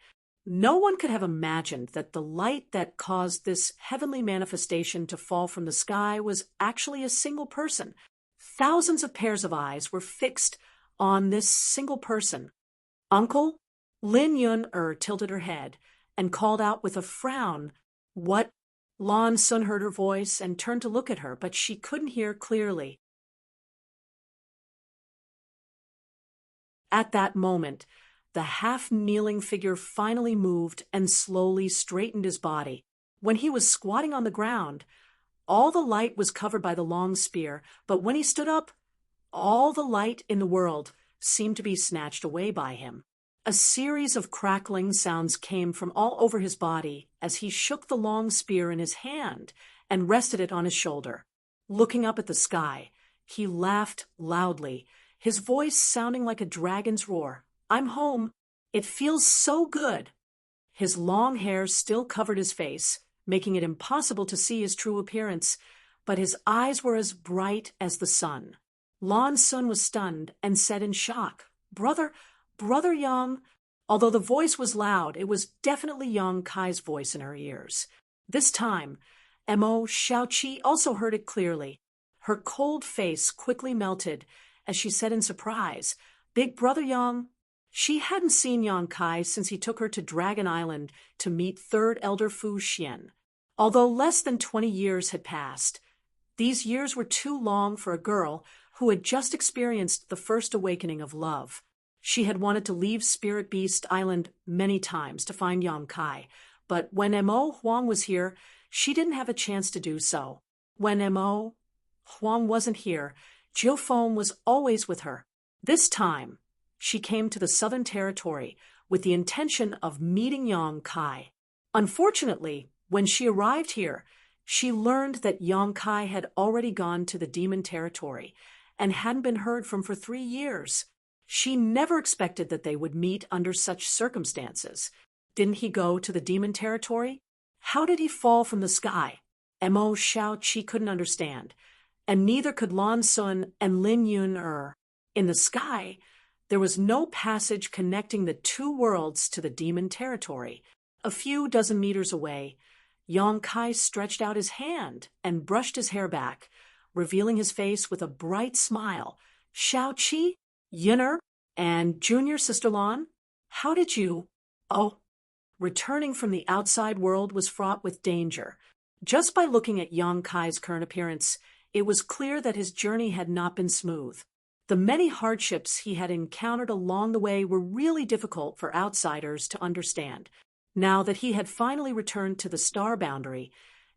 No one could have imagined that the light that caused this heavenly manifestation to fall from the sky was actually a single person. Thousands of pairs of eyes were fixed on this single person. Uncle? Lin Yun-er tilted her head and called out with a frown, "What?" Lan Sun heard her voice and turned to look at her, but she couldn't hear clearly. At that moment, the half-kneeling figure finally moved and slowly straightened his body. When he was squatting on the ground, all the light was covered by the long spear, but when he stood up, all the light in the world seemed to be snatched away by him. A series of crackling sounds came from all over his body as he shook the long spear in his hand and rested it on his shoulder. Looking up at the sky, he laughed loudly, his voice sounding like a dragon's roar. "I'm home. It feels so good." His long hair still covered his face, making it impossible to see his true appearance, but his eyes were as bright as the sun. Lan Sun was stunned and said in shock, Brother Yang." Although the voice was loud, it was definitely Yang Kai's voice in her ears. This time, Mo Xiaoqi also heard it clearly. Her cold face quickly melted as she said in surprise, "Big Brother Yang." She hadn't seen Yang Kai since he took her to Dragon Island to meet Third Elder Fu Xian. Although less than 20 years had passed, these years were too long for a girl who had just experienced the first awakening of love. She had wanted to leave Spirit Beast Island many times to find Yang Kai, but when Mo Huang was here, she didn't have a chance to do so. When Mo Huang wasn't here, Jiu Feng was always with her. This time, she came to the Southern Territory with the intention of meeting Yang Kai. Unfortunately, when she arrived here, she learned that Yang Kai had already gone to the Demon Territory and hadn't been heard from for 3 years. She never expected that they would meet under such circumstances. Didn't he go to the Demon Territory? How did he fall from the sky? Mo Xiaoqi couldn't understand, and neither could Lan Sun and Lin Yun-er. In the sky, there was no passage connecting the two worlds to the Demon Territory. A few dozen meters away, Yang Kai stretched out his hand and brushed his hair back, revealing his face with a bright smile. "Xiaoqi? Yinner? And junior sister Lan? How did you—" "Oh." Returning from the outside world was fraught with danger. Just by looking at Yang Kai's current appearance, it was clear that his journey had not been smooth. The many hardships he had encountered along the way were really difficult for outsiders to understand. Now that he had finally returned to the star boundary,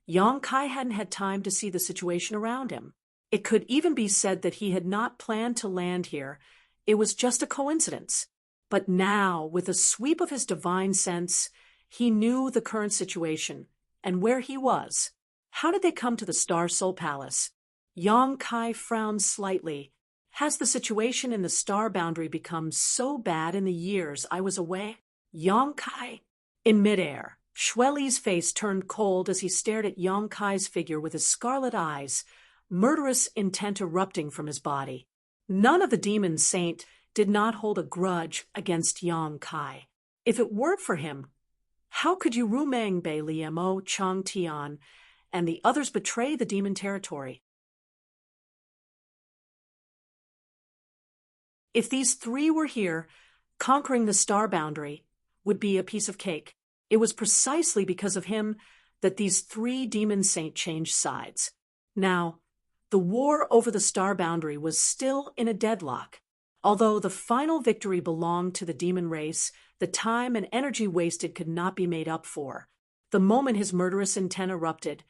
Yang Kai hadn't had time to see the situation around him. It could even be said that he had not planned to land here. It was just a coincidence. But now, with a sweep of his divine sense, he knew the current situation and where he was. How did they come to the Star Soul Palace? Yang Kai frowned slightly. "Has the situation in the star boundary become so bad in the years I was away?" Yang Kai. In midair, Shueli's face turned cold as he stared at Yang Kai's figure with his scarlet eyes, murderous intent erupting from his body. None of the demon saint did not hold a grudge against Yang Kai. If it weren't for him, how could Yu Rumeng Bei Liemo Chang Tian and the others betray the Demon Territory? If these three were here, conquering the star boundary would be a piece of cake. It was precisely because of him that these three demon saints changed sides. Now, the war over the star boundary was still in a deadlock. Although the final victory belonged to the demon race, the time and energy wasted could not be made up for. The moment his murderous intent erupted,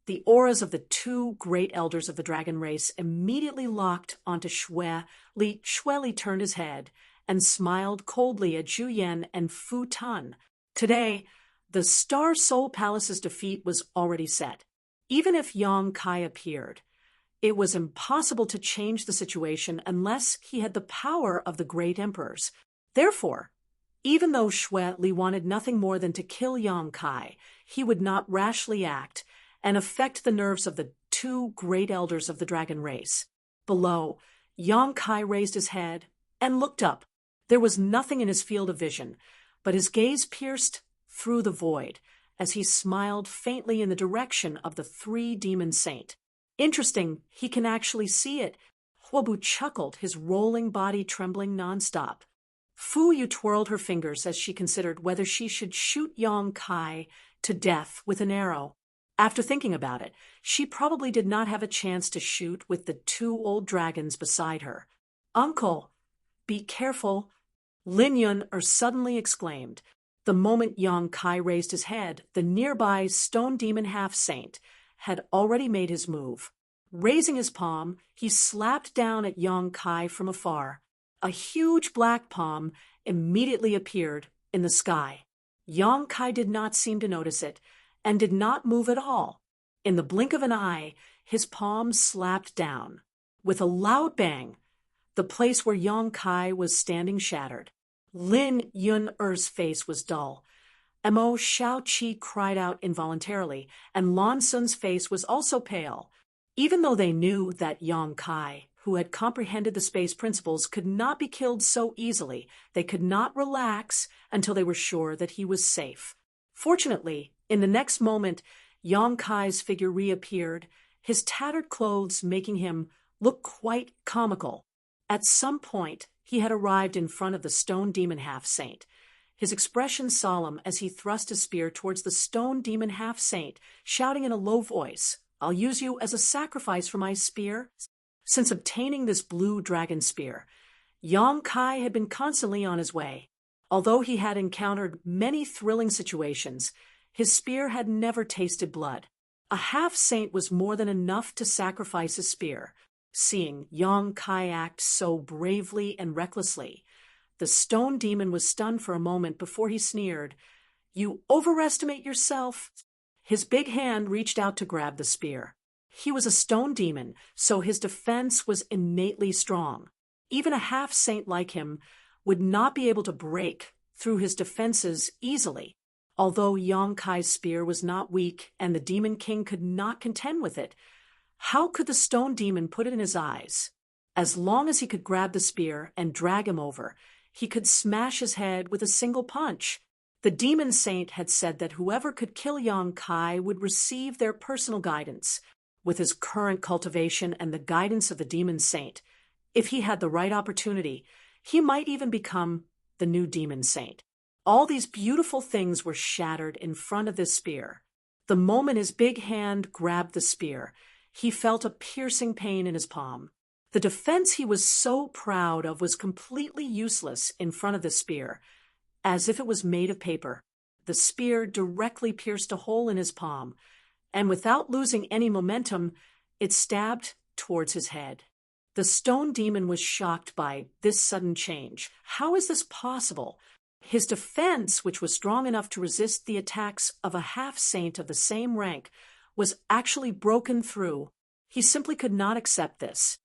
the auras of the two great elders of the dragon race immediately locked onto Shueli. Shueli turned his head and smiled coldly at Zhu Yan and Fu Tan. Today, the Star Soul Palace's defeat was already set. Even if Yang Kai appeared, It was impossible to change the situation unless he had the power of the great emperors. Therefore, even though Xue Li wanted nothing more than to kill Yang Kai, he would not rashly act and affect the nerves of the two great elders of the dragon race. Below, Yang Kai raised his head and looked up. There was nothing in his field of vision, but his gaze pierced through the void as he smiled faintly in the direction of the three-demon saint. Interesting, he can actually see it. Huobu chuckled, his rolling body trembling nonstop. Fu Yu twirled her fingers as she considered whether she should shoot Yang Kai to death with an arrow. After thinking about it, she probably did not have a chance to shoot with the two old dragons beside her. "Uncle, be careful," Lin Yun suddenly exclaimed. The moment Yang Kai raised his head, the nearby stone demon half-saint had already made his move. Raising his palm, he slapped down at Yang Kai from afar. A huge black palm immediately appeared in the sky. Yang Kai did not seem to notice it, and did not move at all. In the blink of an eye, his palm slapped down. With a loud bang, the place where Yang Kai was standing shattered. Lin Yun-er's face was dull. Mo Xiaoqi cried out involuntarily, and Lan Sun's face was also pale. Even though they knew that Yang Kai, who had comprehended the space principles, could not be killed so easily, they could not relax until they were sure that he was safe. Fortunately, in the next moment, Yang Kai's figure reappeared, his tattered clothes making him look quite comical. At some point, he had arrived in front of the stone demon half-saint, his expression solemn as he thrust his spear towards the stone demon half-saint, shouting in a low voice, "I'll use you as a sacrifice for my spear." Since obtaining this blue dragon spear, Yang Kai had been constantly on his way. Although he had encountered many thrilling situations, his spear had never tasted blood. A half-saint was more than enough to sacrifice his spear. Seeing Yang Kai act so bravely and recklessly, the stone demon was stunned for a moment before he sneered, "You overestimate yourself." His big hand reached out to grab the spear. He was a stone demon, so his defense was innately strong. Even a half-saint like him would not be able to break through his defenses easily. Although Yang Kai's spear was not weak and the Demon King could not contend with it, how could the stone demon put it in his eyes? As long as he could grab the spear and drag him over, he could smash his head with a single punch. The demon saint had said that whoever could kill Yang Kai would receive their personal guidance. With his current cultivation and the guidance of the demon saint, if he had the right opportunity, he might even become the new demon saint. All these beautiful things were shattered in front of this spear. The moment his big hand grabbed the spear, he felt a piercing pain in his palm. The defense he was so proud of was completely useless in front of the spear, as if it was made of paper. The spear directly pierced a hole in his palm, and without losing any momentum, it stabbed towards his head. The stone demon was shocked by this sudden change. How is this possible? His defense, which was strong enough to resist the attacks of a half-saint of the same rank, was actually broken through. He simply could not accept this.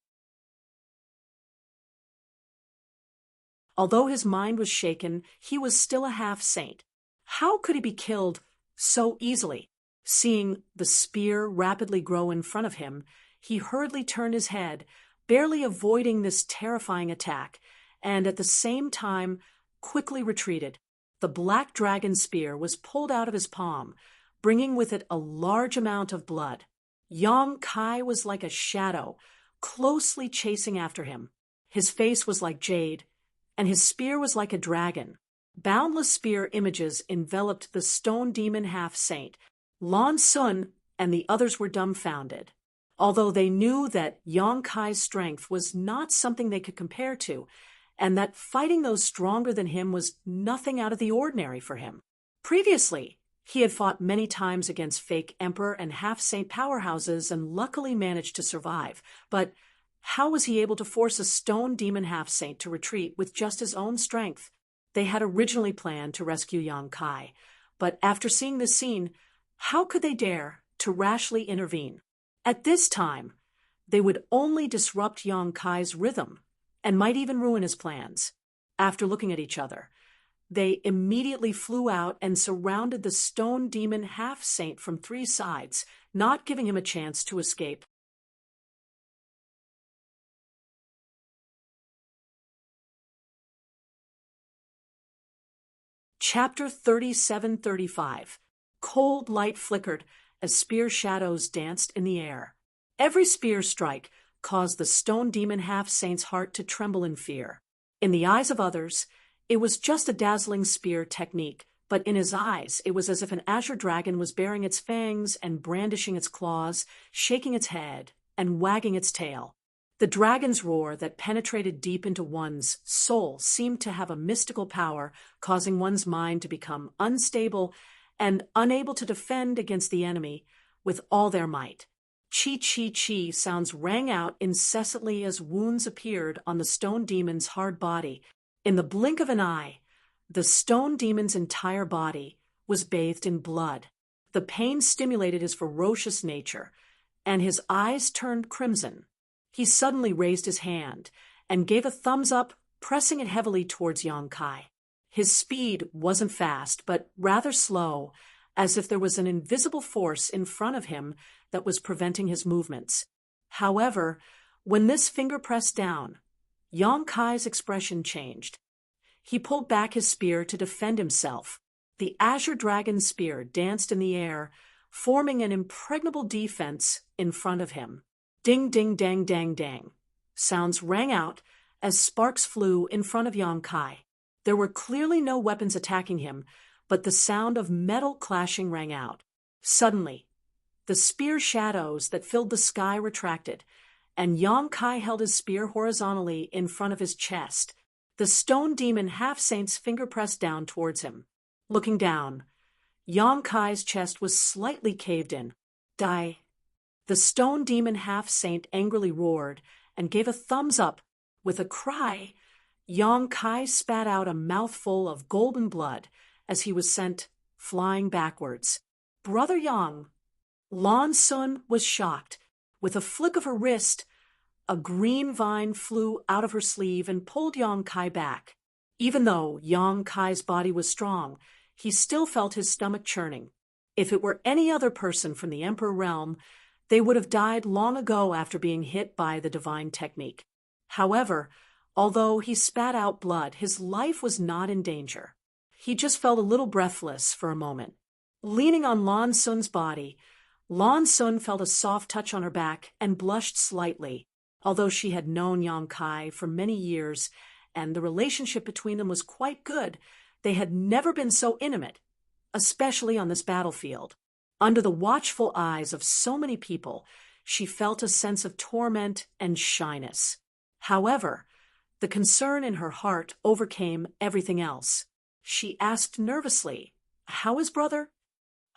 Although his mind was shaken, he was still a half-saint. How could he be killed so easily? Seeing the spear rapidly grow in front of him, he hurriedly turned his head, barely avoiding this terrifying attack, and at the same time quickly retreated. The black dragon spear was pulled out of his palm, bringing with it a large amount of blood. Yang Kai was like a shadow, closely chasing after him. His face was like jade, and his spear was like a dragon. Boundless spear images enveloped the stone demon half-saint. Lan Sun and the others were dumbfounded. Although they knew that Yang Kai's strength was not something they could compare to, and that fighting those stronger than him was nothing out of the ordinary for him. Previously, he had fought many times against fake emperor and half-saint powerhouses and luckily managed to survive. But how was he able to force a stone demon half-saint to retreat with just his own strength? They had originally planned to rescue Yang Kai, but after seeing this scene, how could they dare to rashly intervene? At this time, They would only disrupt Yang Kai's rhythm and might even ruin his plans. After looking at each other, they immediately flew out and surrounded the stone demon half-saint from three sides, not giving him a chance to escape. Chapter 37-35. Cold light flickered as spear shadows danced in the air. Every spear strike caused the stone demon half-saint's heart to tremble in fear. In the eyes of others, it was just a dazzling spear technique, but in his eyes it was as if an azure dragon was baring its fangs and brandishing its claws, shaking its head and wagging its tail. The dragon's roar that penetrated deep into one's soul seemed to have a mystical power, causing one's mind to become unstable and unable to defend against the enemy with all their might. Chi chi chi sounds rang out incessantly as wounds appeared on the stone demon's hard body. In the blink of an eye, the stone demon's entire body was bathed in blood. The pain stimulated his ferocious nature, and his eyes turned crimson. He suddenly raised his hand and gave a thumbs up, pressing it heavily towards Yang Kai. His speed wasn't fast, but rather slow, as if there was an invisible force in front of him that was preventing his movements. However, when this finger pressed down, Yang Kai's expression changed. He pulled back his spear to defend himself. The azure dragon's spear danced in the air, forming an impregnable defense in front of him. Ding ding dang dang dang. Sounds rang out as sparks flew in front of Yang Kai. There were clearly no weapons attacking him, but the sound of metal clashing rang out. Suddenly, the spear shadows that filled the sky retracted, and Yang Kai held his spear horizontally in front of his chest. The stone demon half-saint's finger pressed down towards him. Looking down, Yang Kai's chest was slightly caved in. Die. The stone demon half-saint angrily roared and gave a thumbs up. With a cry, Yang Kai spat out a mouthful of golden blood as he was sent flying backwards. Brother Yang. Lan Sun was shocked. With a flick of her wrist, a green vine flew out of her sleeve and pulled Yang Kai back. Even though Yang Kai's body was strong, he still felt his stomach churning. If it were any other person from the Emperor realm, they would have died long ago after being hit by the divine technique. However, although he spat out blood, his life was not in danger. He just felt a little breathless for a moment. Leaning on Lan Sun's body, Lan Sun felt a soft touch on her back and blushed slightly. Although she had known Yang Kai for many years and the relationship between them was quite good, they had never been so intimate, especially on this battlefield. Under the watchful eyes of so many people, she felt a sense of torment and shyness. However, the concern in her heart overcame everything else. She asked nervously, "How is brother?"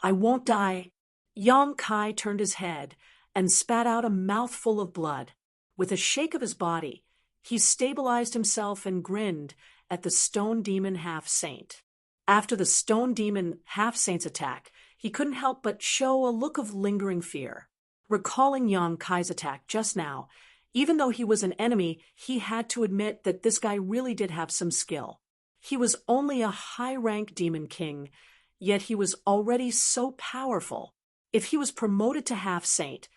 "I won't die." Yang Kai turned his head and spat out a mouthful of blood. With a shake of his body, he stabilized himself and grinned at the stone demon half-saint. After the stone demon half-saint's attack, he couldn't help but show a look of lingering fear. Recalling Yang Kai's attack just now, even though he was an enemy, he had to admit that this guy really did have some skill. He was only a high-rank demon king, yet he was already so powerful. If he was promoted to half-saint,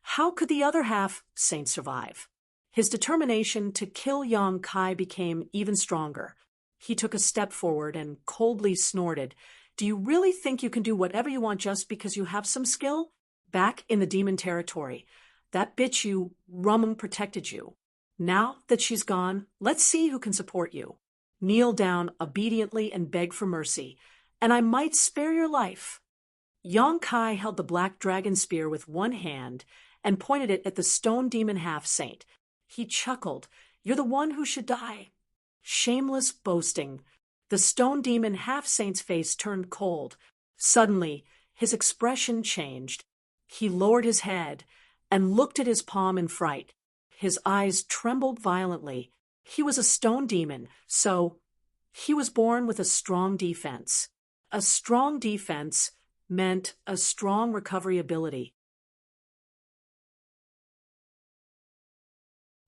how could the other half-saint survive? His determination to kill Yang Kai became even stronger. He took a step forward and coldly snorted, "Do you really think you can do whatever you want just because you have some skill? Back in the demon territory, that bitch you Rumung protected you. Now that she's gone, let's see who can support you. Kneel down obediently and beg for mercy, and I might spare your life." Yang Kai held the black dragon spear with one hand and pointed it at the stone demon half-saint. He chuckled, "You're the one who should die." Shameless boasting. The stone demon half-saint's face turned cold. Suddenly, his expression changed. He lowered his head and looked at his palm in fright. His eyes trembled violently. He was a stone demon, so he was born with a strong defense. A strong defense meant a strong recovery ability.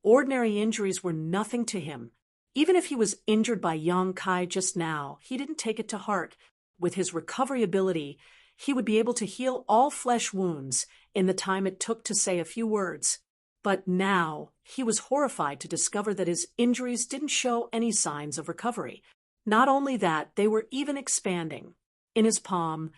Ordinary injuries were nothing to him. Even if he was injured by Yang Kai just now, he didn't take it to heart. With his recovery ability, he would be able to heal all flesh wounds in the time it took to say a few words. But now, he was horrified to discover that his injuries didn't show any signs of recovery. Not only that, they were even expanding. In his palm,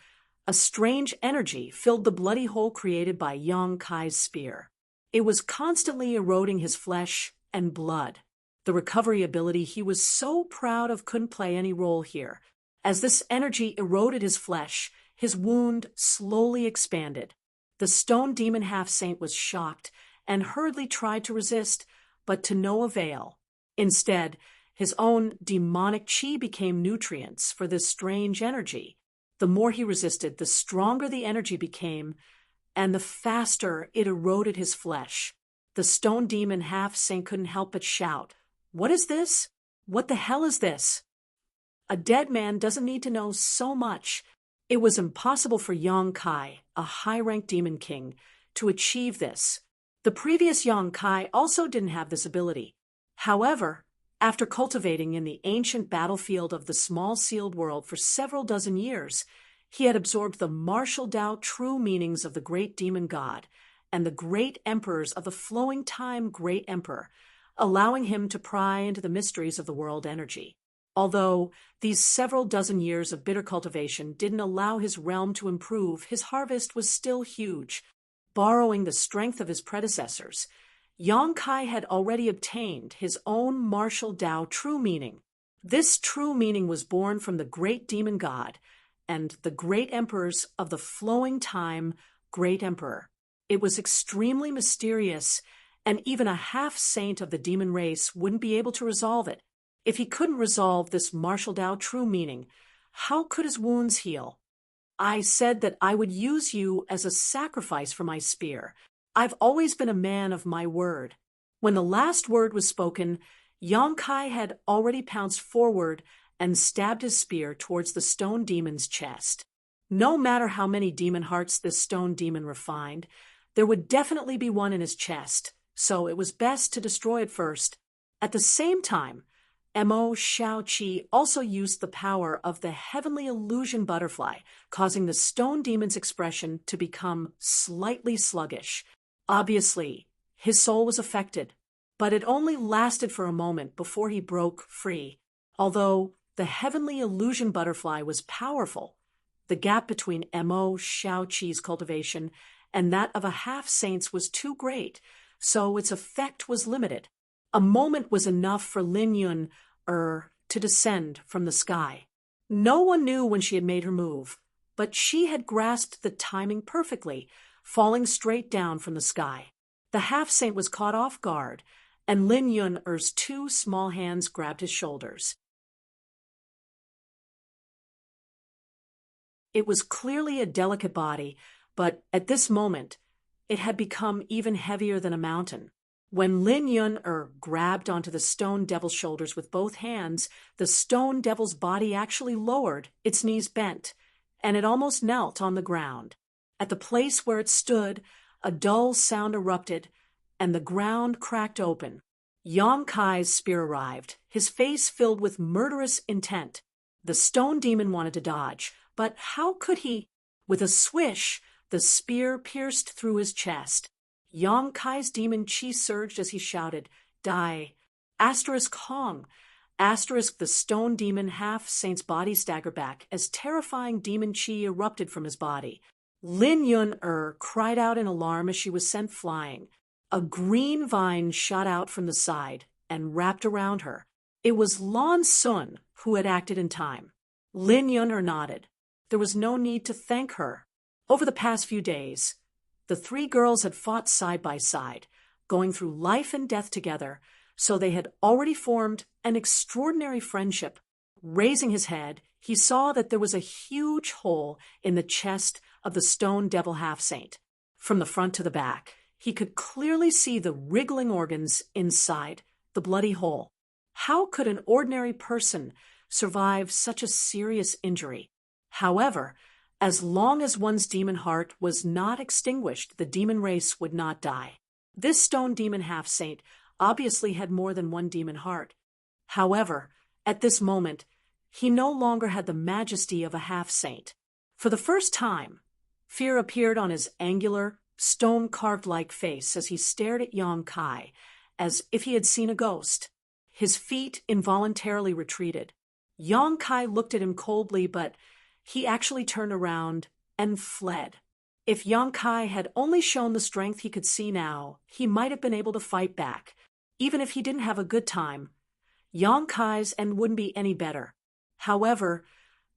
a strange energy filled the bloody hole created by Yang Kai's spear. It was constantly eroding his flesh and blood. The recovery ability he was so proud of couldn't play any role here. As this energy eroded his flesh, his wound slowly expanded. The stone demon half-saint was shocked and hurriedly tried to resist, but to no avail. Instead, his own demonic chi became nutrients for this strange energy. The more he resisted, the stronger the energy became, and the faster it eroded his flesh. The stone demon half-saint couldn't help but shout, "What is this? What the hell is this?" A dead man doesn't need to know so much. It was impossible for Yang Kai, a high-ranked demon king, to achieve this. The previous Yang Kai also didn't have this ability. However, after cultivating in the ancient battlefield of the small sealed world for several dozen years, he had absorbed the martial Tao true meanings of the great demon god and the great emperors of the flowing time great emperor, allowing him to pry into the mysteries of the world energy. Although these several dozen years of bitter cultivation didn't allow his realm to improve, his harvest was still huge. Borrowing the strength of his predecessors, Yang Kai had already obtained his own martial Tao true meaning. This true meaning was born from the great demon god and the great emperors of the flowing time great emperor. It was extremely mysterious, and even a half-saint of the demon race wouldn't be able to resolve it. If he couldn't resolve this martial Tao true meaning, how could his wounds heal? "I said that I would use you as a sacrifice for my spear. I've always been a man of my word." When the last word was spoken, Yang Kai had already pounced forward and stabbed his spear towards the stone demon's chest. No matter how many demon hearts this stone demon refined, there would definitely be one in his chest, so it was best to destroy it first. At the same time, Mo Xiaoqi also used the power of the heavenly illusion butterfly, causing the stone demon's expression to become slightly sluggish. Obviously, his soul was affected, but it only lasted for a moment before he broke free. Although the heavenly illusion butterfly was powerful, the gap between Mo Xiaoqi's cultivation and that of a half-saint's was too great, so its effect was limited. A moment was enough for Lin Yun to descend from the sky. No one knew when she had made her move, but she had grasped the timing perfectly, falling straight down from the sky. The half-saint was caught off guard, and Lin Yun's two small hands grabbed his shoulders. It was clearly a delicate body, but at this moment, it had become even heavier than a mountain. When Lin Yun grabbed onto the stone devil's shoulders with both hands, the stone devil's body actually lowered, its knees bent, and it almost knelt on the ground. At the place where it stood, a dull sound erupted, and the ground cracked open. Yang Kai's spear arrived, his face filled with murderous intent. The stone demon wanted to dodge, but how could he? With a swish, the spear pierced through his chest. Yang Kai's demon chi surged as he shouted, "Die! Hong! The stone demon half-saint's body staggered back as terrifying demon chi erupted from his body. Lin Yun cried out in alarm as she was sent flying. A green vine shot out from the side and wrapped around her. It was Lan Sun who had acted in time. Lin Yun nodded. There was no need to thank her. Over the past few days, the three girls had fought side by side, going through life and death together, so they had already formed an extraordinary friendship. Raising his head, he saw that there was a huge hole in the chest of the stone devil half-saint. From the front to the back, he could clearly see the wriggling organs inside the bloody hole. How could an ordinary person survive such a serious injury? However, as long as one's demon heart was not extinguished, the demon race would not die. This stone demon half-saint obviously had more than one demon heart. However, at this moment, he no longer had the majesty of a half-saint. For the first time, fear appeared on his angular, stone-carved-like face as he stared at Yang Kai, as if he had seen a ghost. His feet involuntarily retreated. Yang Kai looked at him coldly, but he actually turned around and fled. If Yang Kai had only shown the strength he could see now, he might have been able to fight back. Even if he didn't have a good time, Yang Kai's end wouldn't be any better. However,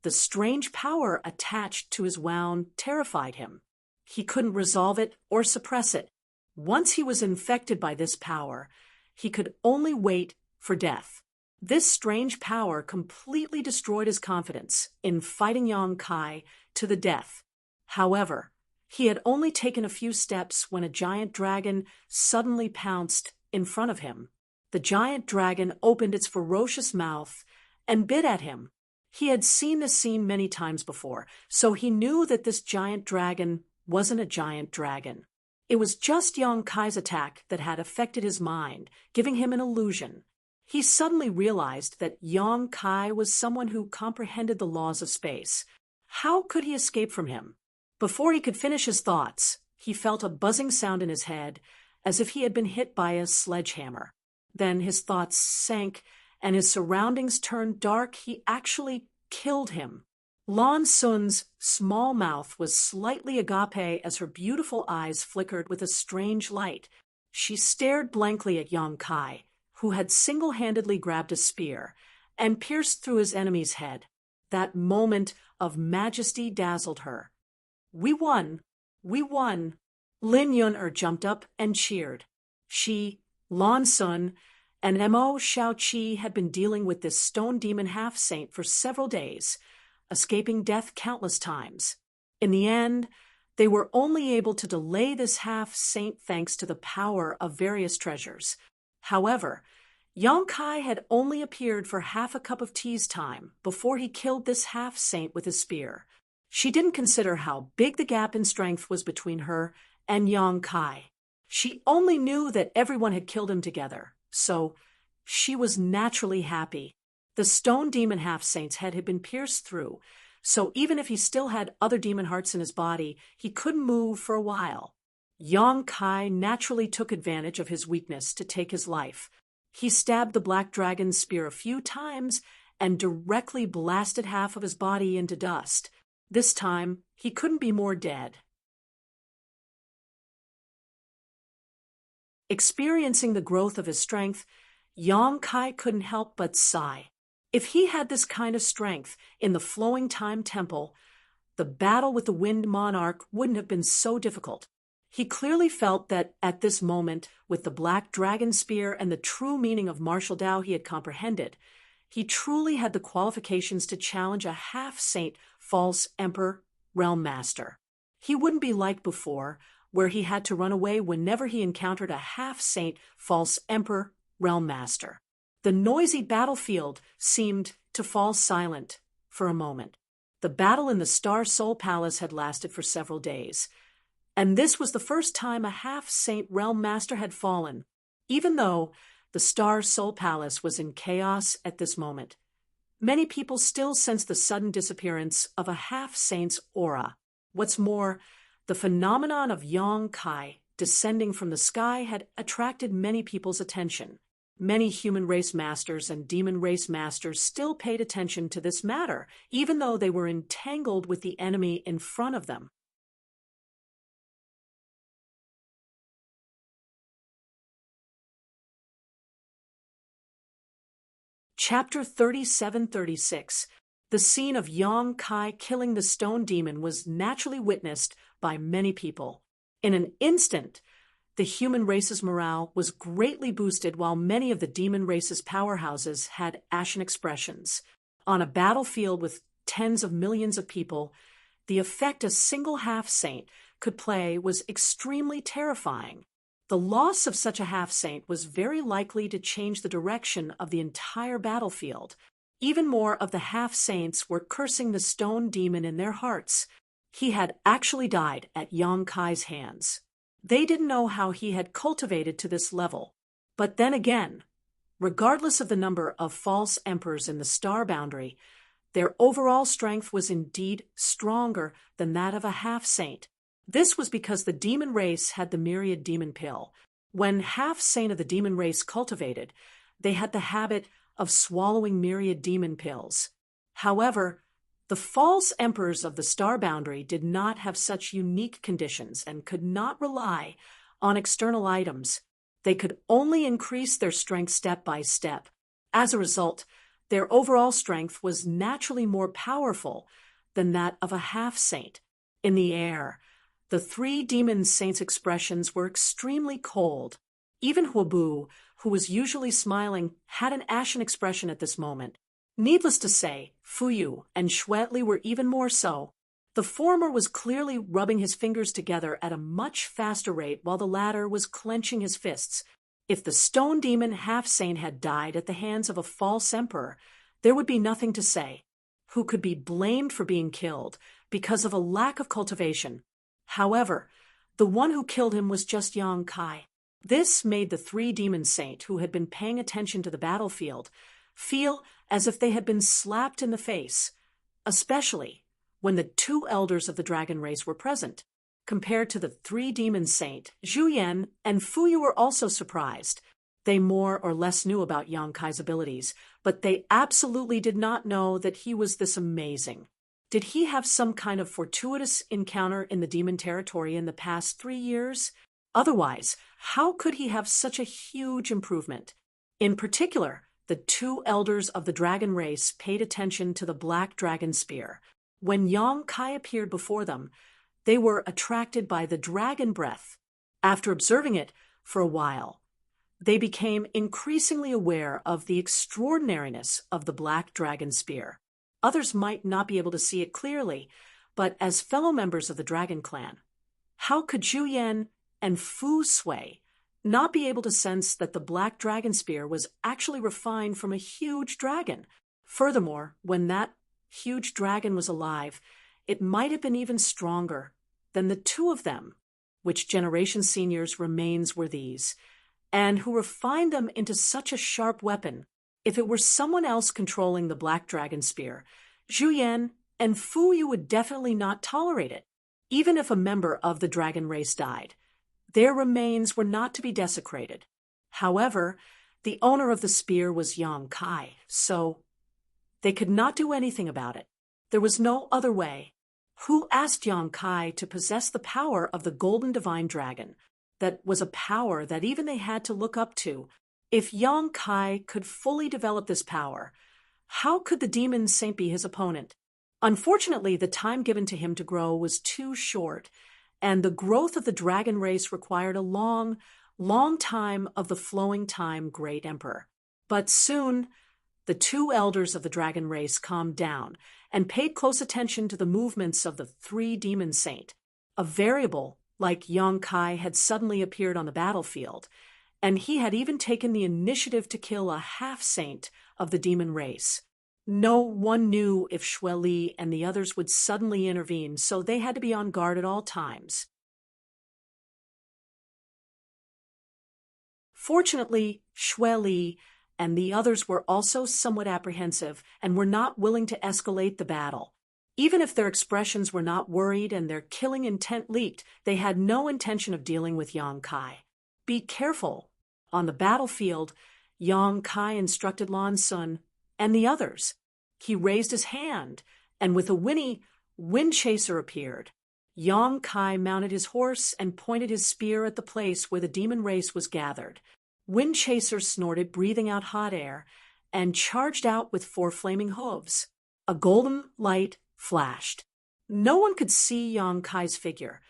the strange power attached to his wound terrified him. He couldn't resolve it or suppress it. Once he was infected by this power, he could only wait for death. This strange power completely destroyed his confidence in fighting Yang Kai to the death. However, he had only taken a few steps when a giant dragon suddenly pounced in front of him. The giant dragon opened its ferocious mouth and bit at him. He had seen this scene many times before, so he knew that this giant dragon wasn't a giant dragon. It was just Yang Kai's attack that had affected his mind, giving him an illusion. He suddenly realized that Yang Kai was someone who comprehended the laws of space. How could he escape from him? Before he could finish his thoughts, he felt a buzzing sound in his head, as if he had been hit by a sledgehammer. Then his thoughts sank, and his surroundings turned dark. He actually killed him. Lan Sun's small mouth was slightly agape as her beautiful eyes flickered with a strange light. She stared blankly at Yang Kai, who had single-handedly grabbed a spear and pierced through his enemy's head. That moment of majesty dazzled her. "We won! We won!" Lin Yun'er jumped up and cheered. She, Lan Sun, and Mo Shaoqi had been dealing with this stone demon half-saint for several days, escaping death countless times. In the end, they were only able to delay this half-saint thanks to the power of various treasures. However, Yang Kai had only appeared for half a cup of tea's time before he killed this half-saint with his spear. She didn't consider how big the gap in strength was between her and Yang Kai. She only knew that everyone had killed him together, so she was naturally happy. The stone demon half-saint's head had been pierced through, so even if he still had other demon hearts in his body, he couldn't move for a while. Yang Kai naturally took advantage of his weakness to take his life. He stabbed the black dragon's spear a few times and directly blasted half of his body into dust. This time, he couldn't be more dead. Experiencing the growth of his strength, Yang Kai couldn't help but sigh. If he had this kind of strength in the Flowing Time Temple, the battle with the Wind Monarch wouldn't have been so difficult. He clearly felt that at this moment, with the black dragon spear and the true meaning of martial Tao he had comprehended, he truly had the qualifications to challenge a half-saint false emperor realm master. He wouldn't be like before, where he had to run away whenever he encountered a half-saint false emperor realm master. The noisy battlefield seemed to fall silent for a moment. The battle in the Star Soul Palace had lasted for several days, and this was the first time a half-saint realm master had fallen, even though the Star Soul Palace was in chaos at this moment. Many people still sensed the sudden disappearance of a half-saint's aura. What's more, the phenomenon of Yang Kai descending from the sky had attracted many people's attention. Many human race masters and demon race masters still paid attention to this matter, even though they were entangled with the enemy in front of them. Chapter 37-36. The scene of Yang Kai killing the stone demon was naturally witnessed by many people. In an instant, the human race's morale was greatly boosted while many of the demon race's powerhouses had ashen expressions. On a battlefield with tens of millions of people, the effect a single half-saint could play was extremely terrifying. The loss of such a half-saint was very likely to change the direction of the entire battlefield. Even more of the half-saints were cursing the stone demon in their hearts. He had actually died at Yang Kai's hands. They didn't know how he had cultivated to this level. But then again, regardless of the number of false emperors in the star boundary, their overall strength was indeed stronger than that of a half-saint. This was because the demon race had the myriad demon pill. When half-saint of the demon race cultivated, they had the habit of swallowing myriad demon pills. However, the false emperors of the star boundary did not have such unique conditions and could not rely on external items. They could only increase their strength step by step. As a result, their overall strength was naturally more powerful than that of a half-saint. In the air, the three demon saints' expressions were extremely cold. Even Huobu, who was usually smiling, had an ashen expression at this moment. Needless to say, Fuyu and Xueli were even more so. The former was clearly rubbing his fingers together at a much faster rate while the latter was clenching his fists. If the stone demon half-saint had died at the hands of a false emperor, there would be nothing to say. Who could be blamed for being killed because of a lack of cultivation? However, the one who killed him was just Yang Kai. This made the three demon saint who had been paying attention to the battlefield feel as if they had been slapped in the face, especially when the two elders of the dragon race were present. Compared to the three demon saint, Zhu Yan and Fuyu were also surprised. They more or less knew about Yang Kai's abilities, but they absolutely did not know that he was this amazing. Did he have some kind of fortuitous encounter in the demon territory in the past 3 years? Otherwise, how could he have such a huge improvement? In particular, the two elders of the dragon race paid attention to the black dragon spear. When Yang Kai appeared before them, they were attracted by the dragon breath. After observing it for a while, they became increasingly aware of the extraordinariness of the black dragon spear. Others might not be able to see it clearly, but as fellow members of the dragon clan, how could Zhu Yan and Fu Sui not be able to sense that the black dragon spear was actually refined from a huge dragon? Furthermore, when that huge dragon was alive, it might have been even stronger than the two of them. Which generation seniors' remains were these, and who refined them into such a sharp weapon? If it were someone else controlling the black dragon spear, Zhu Yan and Fuyu would definitely not tolerate it. Even if a member of the dragon race died, their remains were not to be desecrated. However, the owner of the spear was Yang Kai, so they could not do anything about it. There was no other way. Who asked Yang Kai to possess the power of the golden divine dragon? That was a power that even they had to look up to. If Yang Kai could fully develop this power, how could the demon saint be his opponent? Unfortunately, the time given to him to grow was too short, and the growth of the dragon race required a long, long time of the flowing time great emperor. But soon, the two elders of the dragon race calmed down and paid close attention to the movements of the three demon saint. A variable like Yang Kai had suddenly appeared on the battlefield, and he had even taken the initiative to kill a half-saint of the demon race. No one knew if Xueli and the others would suddenly intervene, so they had to be on guard at all times. Fortunately, Xueli and the others were also somewhat apprehensive and were not willing to escalate the battle. Even if their expressions were not worried and their killing intent leaked, they had no intention of dealing with Yang Kai. Be careful. On the battlefield, Yang Kai instructed Lan Sun and the others. He raised his hand, and with a whinny, Wind Chaser appeared. Yang Kai mounted his horse and pointed his spear at the place where the demon race was gathered. Wind Chaser snorted, breathing out hot air, and charged out with 4 flaming hooves. A golden light flashed. No one could see Yang Kai's figure,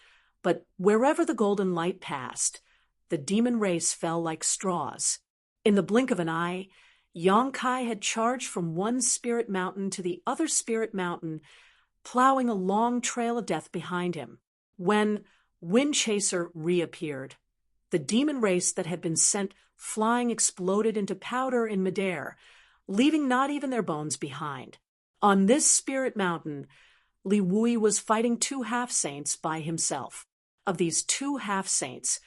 but wherever the golden light passed, the demon race fell like straws. In the blink of an eye, Yang Kai had charged from one spirit mountain to the other spirit mountain, plowing a long trail of death behind him. When Wind Chaser reappeared, the demon race that had been sent flying exploded into powder in midair, leaving not even their bones behind. On this spirit mountain, Li Wui was fighting 2 half-saints by himself. Of these 2 half-saints,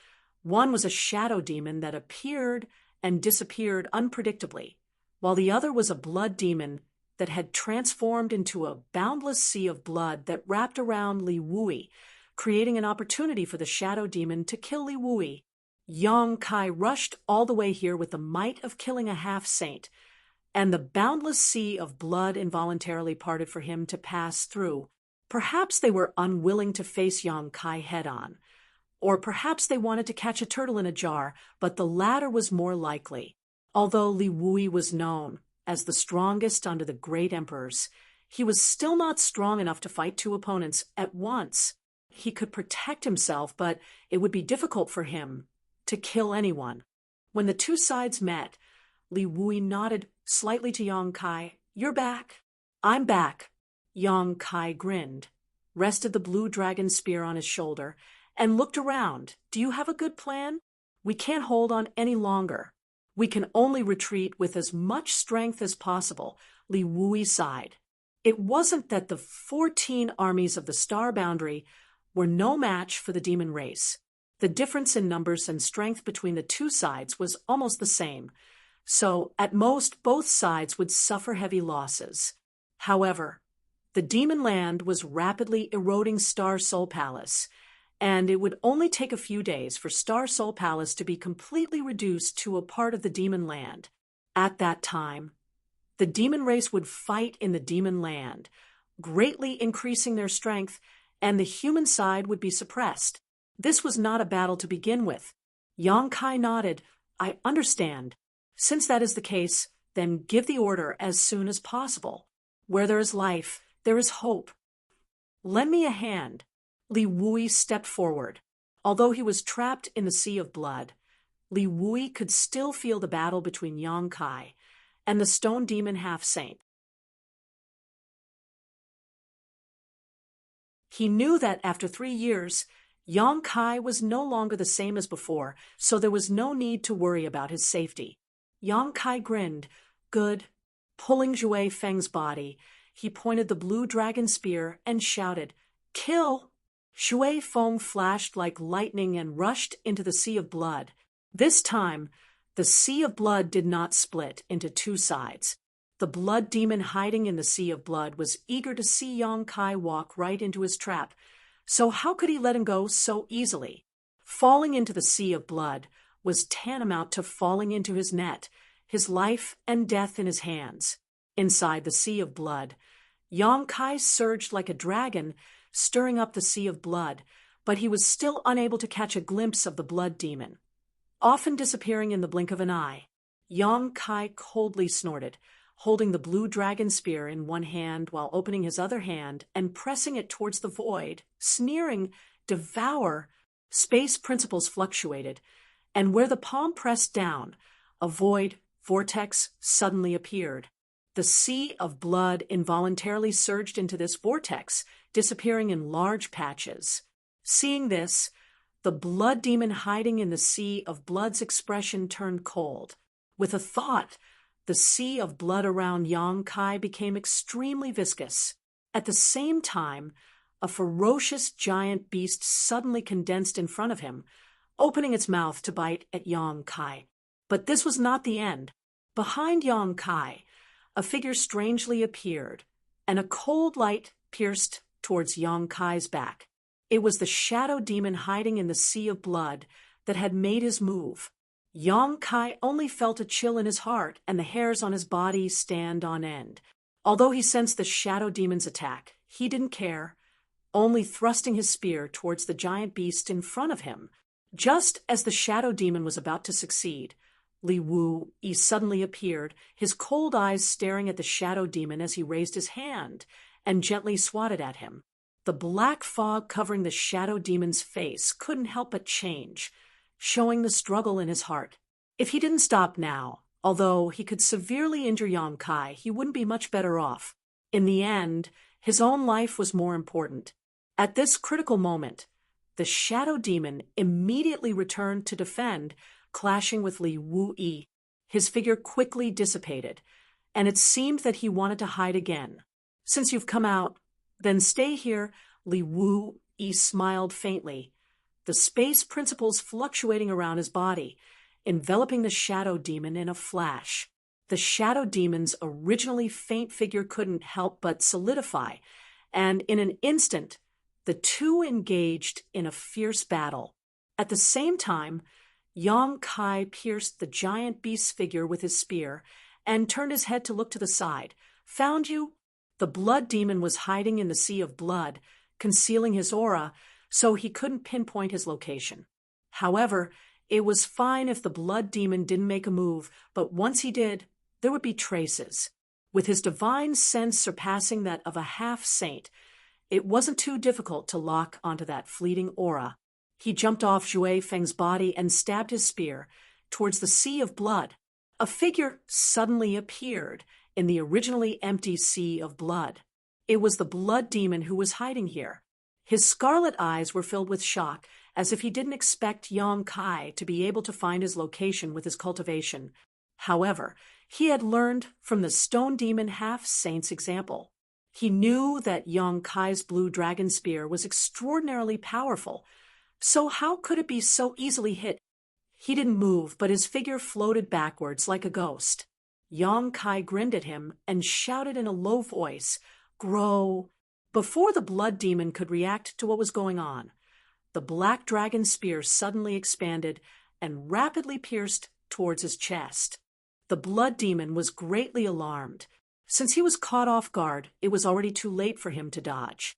one was a shadow demon that appeared and disappeared unpredictably, while the other was a blood demon that had transformed into a boundless sea of blood that wrapped around Li Wui, creating an opportunity for the shadow demon to kill Li Wui. Yang Kai rushed all the way here with the might of killing a half-saint, and the boundless sea of blood involuntarily parted for him to pass through. Perhaps they were unwilling to face Yang Kai head-on, or perhaps they wanted to catch a turtle in a jar, but the latter was more likely. Although Li Wui was known as the strongest under the great emperors, he was still not strong enough to fight two opponents at once. He could protect himself, but it would be difficult for him to kill anyone. When the two sides met, Li Wui nodded slightly to Yang Kai. "You're back." "I'm back." Yang Kai grinned, rested the blue dragon spear on his shoulder, and looked around. "Do you have a good plan? We can't hold on any longer. We can only retreat with as much strength as possible." Li Wui sighed. It wasn't that the 14 armies of the Star Boundary were no match for the demon race. The difference in numbers and strength between the two sides was almost the same, so at most both sides would suffer heavy losses. However, the demon land was rapidly eroding Star Soul Palace, and it would only take a few days for Star Soul Palace to be completely reduced to a part of the demon land. At that time, the demon race would fight in the demon land, greatly increasing their strength, and the human side would be suppressed. This was not a battle to begin with. Yang Kai nodded. "I understand. Since that is the case, then give the order as soon as possible. Where there is life, there is hope. Lend me a hand." Li Wui stepped forward. Although he was trapped in the sea of blood, Li Wui could still feel the battle between Yang Kai and the stone demon half-saint. He knew that after 3 years, Yang Kai was no longer the same as before, so there was no need to worry about his safety. Yang Kai grinned. "Good." Pulling Zhui Feng's body, he pointed the blue dragon spear and shouted, "Kill!" Zhui Feng flashed like lightning and rushed into the sea of blood. This time, the sea of blood did not split into two sides. The blood demon hiding in the sea of blood was eager to see Yang Kai walk right into his trap, so how could he let him go so easily? Falling into the sea of blood was tantamount to falling into his net, his life and death in his hands. Inside the sea of blood, Yang Kai surged like a dragon, stirring up the sea of blood, but he was still unable to catch a glimpse of the blood demon. Often disappearing in the blink of an eye, Yang Kai coldly snorted, holding the blue dragon spear in one hand while opening his other hand and pressing it towards the void, sneering, "Devour!" Space principles fluctuated, and where the palm pressed down, a void vortex suddenly appeared. The sea of blood involuntarily surged into this vortex, disappearing in large patches. Seeing this, the blood demon hiding in the sea of blood's expression turned cold. With a thought, the sea of blood around Yang Kai became extremely viscous. At the same time, a ferocious giant beast suddenly condensed in front of him, opening its mouth to bite at Yang Kai. But this was not the end. Behind Yang Kai, a figure strangely appeared, and a cold light pierced towards Yang Kai's back. It was the shadow demon hiding in the sea of blood that had made his move. Yang Kai only felt a chill in his heart and the hairs on his body stand on end. Although he sensed the shadow demon's attack, he didn't care, only thrusting his spear towards the giant beast in front of him. Just as the shadow demon was about to succeed, Li Wui suddenly appeared, his cold eyes staring at the shadow demon as he raised his hand and gently swatted at him. The black fog covering the shadow demon's face couldn't help but change, showing the struggle in his heart. If he didn't stop now, although he could severely injure Yang Kai, he wouldn't be much better off. In the end, his own life was more important. At this critical moment, the shadow demon immediately returned to defend, clashing with Li Wui. His figure quickly dissipated, and it seemed that he wanted to hide again. "Since you've come out, then stay here," Li Wui smiled faintly, the space principles fluctuating around his body, enveloping the shadow demon in a flash. The shadow demon's originally faint figure couldn't help but solidify, and in an instant, the two engaged in a fierce battle. At the same time, Yong Kai pierced the giant beast's figure with his spear and turned his head to look to the side. "Found you?" The blood demon was hiding in the sea of blood, concealing his aura, so he couldn't pinpoint his location. However, it was fine if the blood demon didn't make a move, but once he did, there would be traces. With his divine sense surpassing that of a half-saint, it wasn't too difficult to lock onto that fleeting aura. He jumped off Zhui Feng's body and stabbed his spear towards the sea of blood. A figure suddenly appeared in the originally empty sea of blood. It was the blood demon who was hiding here. His scarlet eyes were filled with shock, as if he didn't expect Yong Kai to be able to find his location with his cultivation. However, he had learned from the stone demon half-saint's example. He knew that Yong Kai's blue dragon spear was extraordinarily powerful, so how could it be so easily hit? He didn't move, but his figure floated backwards like a ghost. Yong Kai grinned at him and shouted in a low voice, "Grow!" Before the blood demon could react to what was going on, the black dragon spear suddenly expanded and rapidly pierced towards his chest. The blood demon was greatly alarmed. Since he was caught off guard, it was already too late for him to dodge.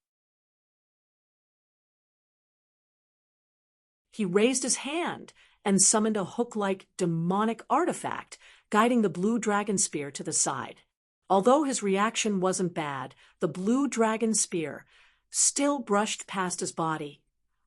He raised his hand and summoned a hook-like demonic artifact, guiding the blue dragon spear to the side. Although his reaction wasn't bad, the blue dragon spear still brushed past his body,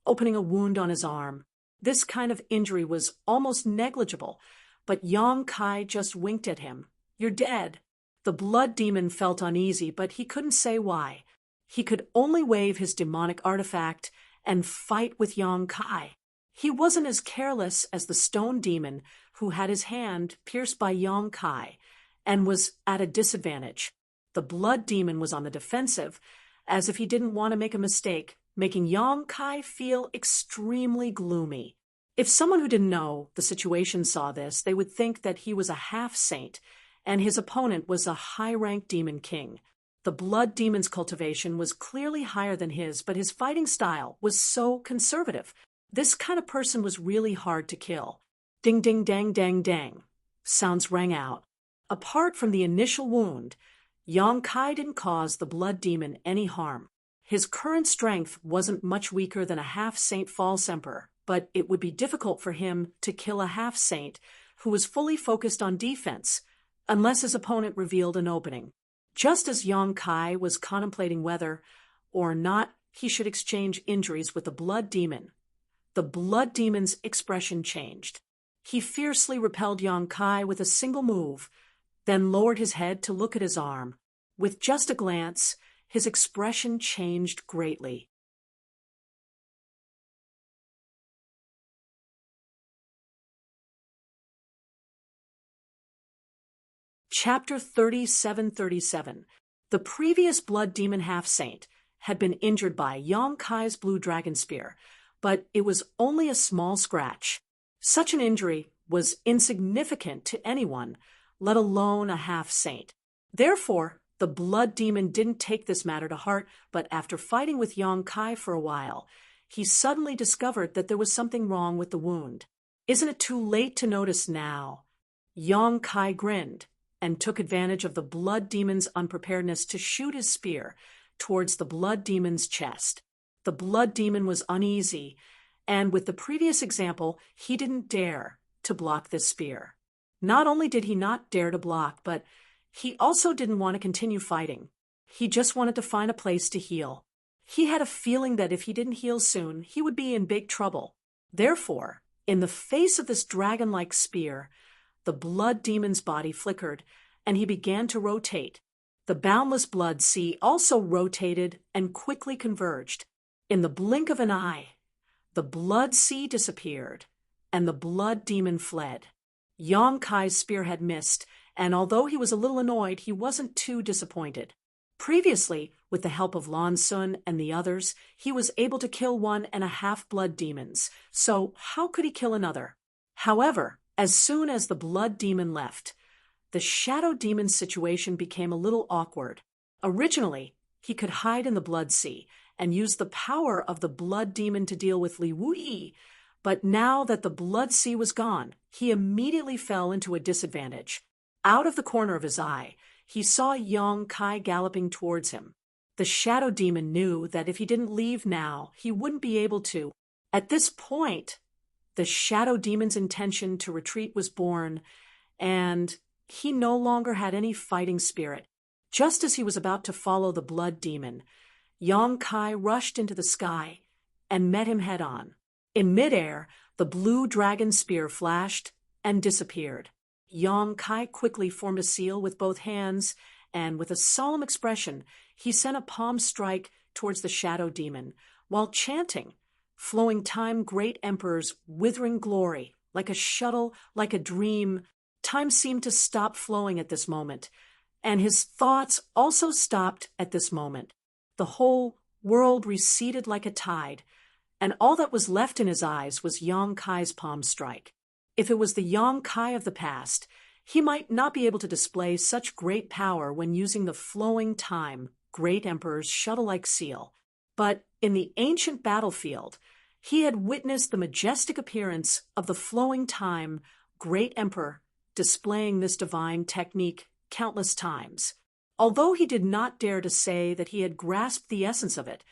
opening a wound on his arm. This kind of injury was almost negligible, but Yong Kai just winked at him. "You're dead." The blood demon felt uneasy, but he couldn't say why. He could only wave his demonic artifact and fight with Yong Kai. He wasn't as careless as the stone demon who had his hand pierced by Yong Kai and was at a disadvantage. The blood demon was on the defensive, as if he didn't want to make a mistake, making Yong Kai feel extremely gloomy. If someone who didn't know the situation saw this, they would think that he was a half-saint and his opponent was a high-ranked demon king. The blood demon's cultivation was clearly higher than his, but his fighting style was so conservative. This kind of person was really hard to kill. Ding ding dang dang dang. Sounds rang out. Apart from the initial wound, Yong Kai didn't cause the blood demon any harm. His current strength wasn't much weaker than a half-saint false emperor, but it would be difficult for him to kill a half-saint who was fully focused on defense, unless his opponent revealed an opening. Just as Yong Kai was contemplating whether or not he should exchange injuries with the blood demon, the blood demon's expression changed. He fiercely repelled Yong Kai with a single move, then lowered his head to look at his arm. With just a glance, his expression changed greatly. Chapter 3737. The previous blood demon half-saint had been injured by Yong Kai's blue dragon spear, but it was only a small scratch. Such an injury was insignificant to anyone, let alone a half-saint. Therefore, the blood demon didn't take this matter to heart, but after fighting with Yong Kai for a while, he suddenly discovered that there was something wrong with the wound. "Isn't it too late to notice now?" Yong Kai grinned and took advantage of the blood demon's unpreparedness to shoot his spear towards the blood demon's chest. The blood demon was uneasy, and with the previous example, he didn't dare to block this spear. Not only did he not dare to block, but he also didn't want to continue fighting. He just wanted to find a place to heal. He had a feeling that if he didn't heal soon, he would be in big trouble. Therefore, in the face of this dragon-like spear, the blood demon's body flickered, and he began to rotate. The boundless blood sea also rotated and quickly converged. In the blink of an eye, the blood sea disappeared, and the blood demon fled. Yong Kai's spear had missed, and although he was a little annoyed, he wasn't too disappointed. Previously, with the help of Lan Sun and the others, he was able to kill 1.5 blood demons, so how could he kill another? However, As soon as the blood demon left, the shadow demon's situation became a little awkward. Originally, he could hide in the blood sea and use the power of the blood demon to deal with Li Wuyi, but now that the blood sea was gone, he immediately fell into a disadvantage. Out of the corner of his eye, he saw Yong Kai galloping towards him. The shadow demon knew that if he didn't leave now, he wouldn't be able to. At this point, the shadow demon's intention to retreat was born, and he no longer had any fighting spirit. Just as he was about to follow the blood demon, Yong Kai rushed into the sky and met him head-on. In midair, the blue dragon spear flashed and disappeared. Yong Kai quickly formed a seal with both hands, and with a solemn expression, he sent a palm strike towards the shadow demon, while chanting, "Flowing time, great emperor's withering glory, like a shuttle, like a dream." Time seemed to stop flowing at this moment, and his thoughts also stopped at this moment. The whole world receded like a tide, and all that was left in his eyes was Yong Kai's palm strike. If it was the Yong Kai of the past, he might not be able to display such great power when using the flowing time, great emperor's shuttle-like seal. But in the ancient battlefield, he had witnessed the majestic appearance of the flowing time, great emperor, displaying this divine technique countless times. Although he did not dare to say that he had grasped the essence of it,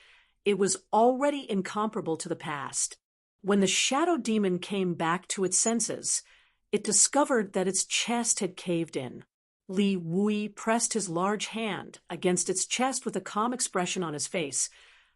it was already incomparable to the past. When the shadow demon came back to its senses, it discovered that its chest had caved in. Li Wuyi pressed his large hand against its chest with a calm expression on his face,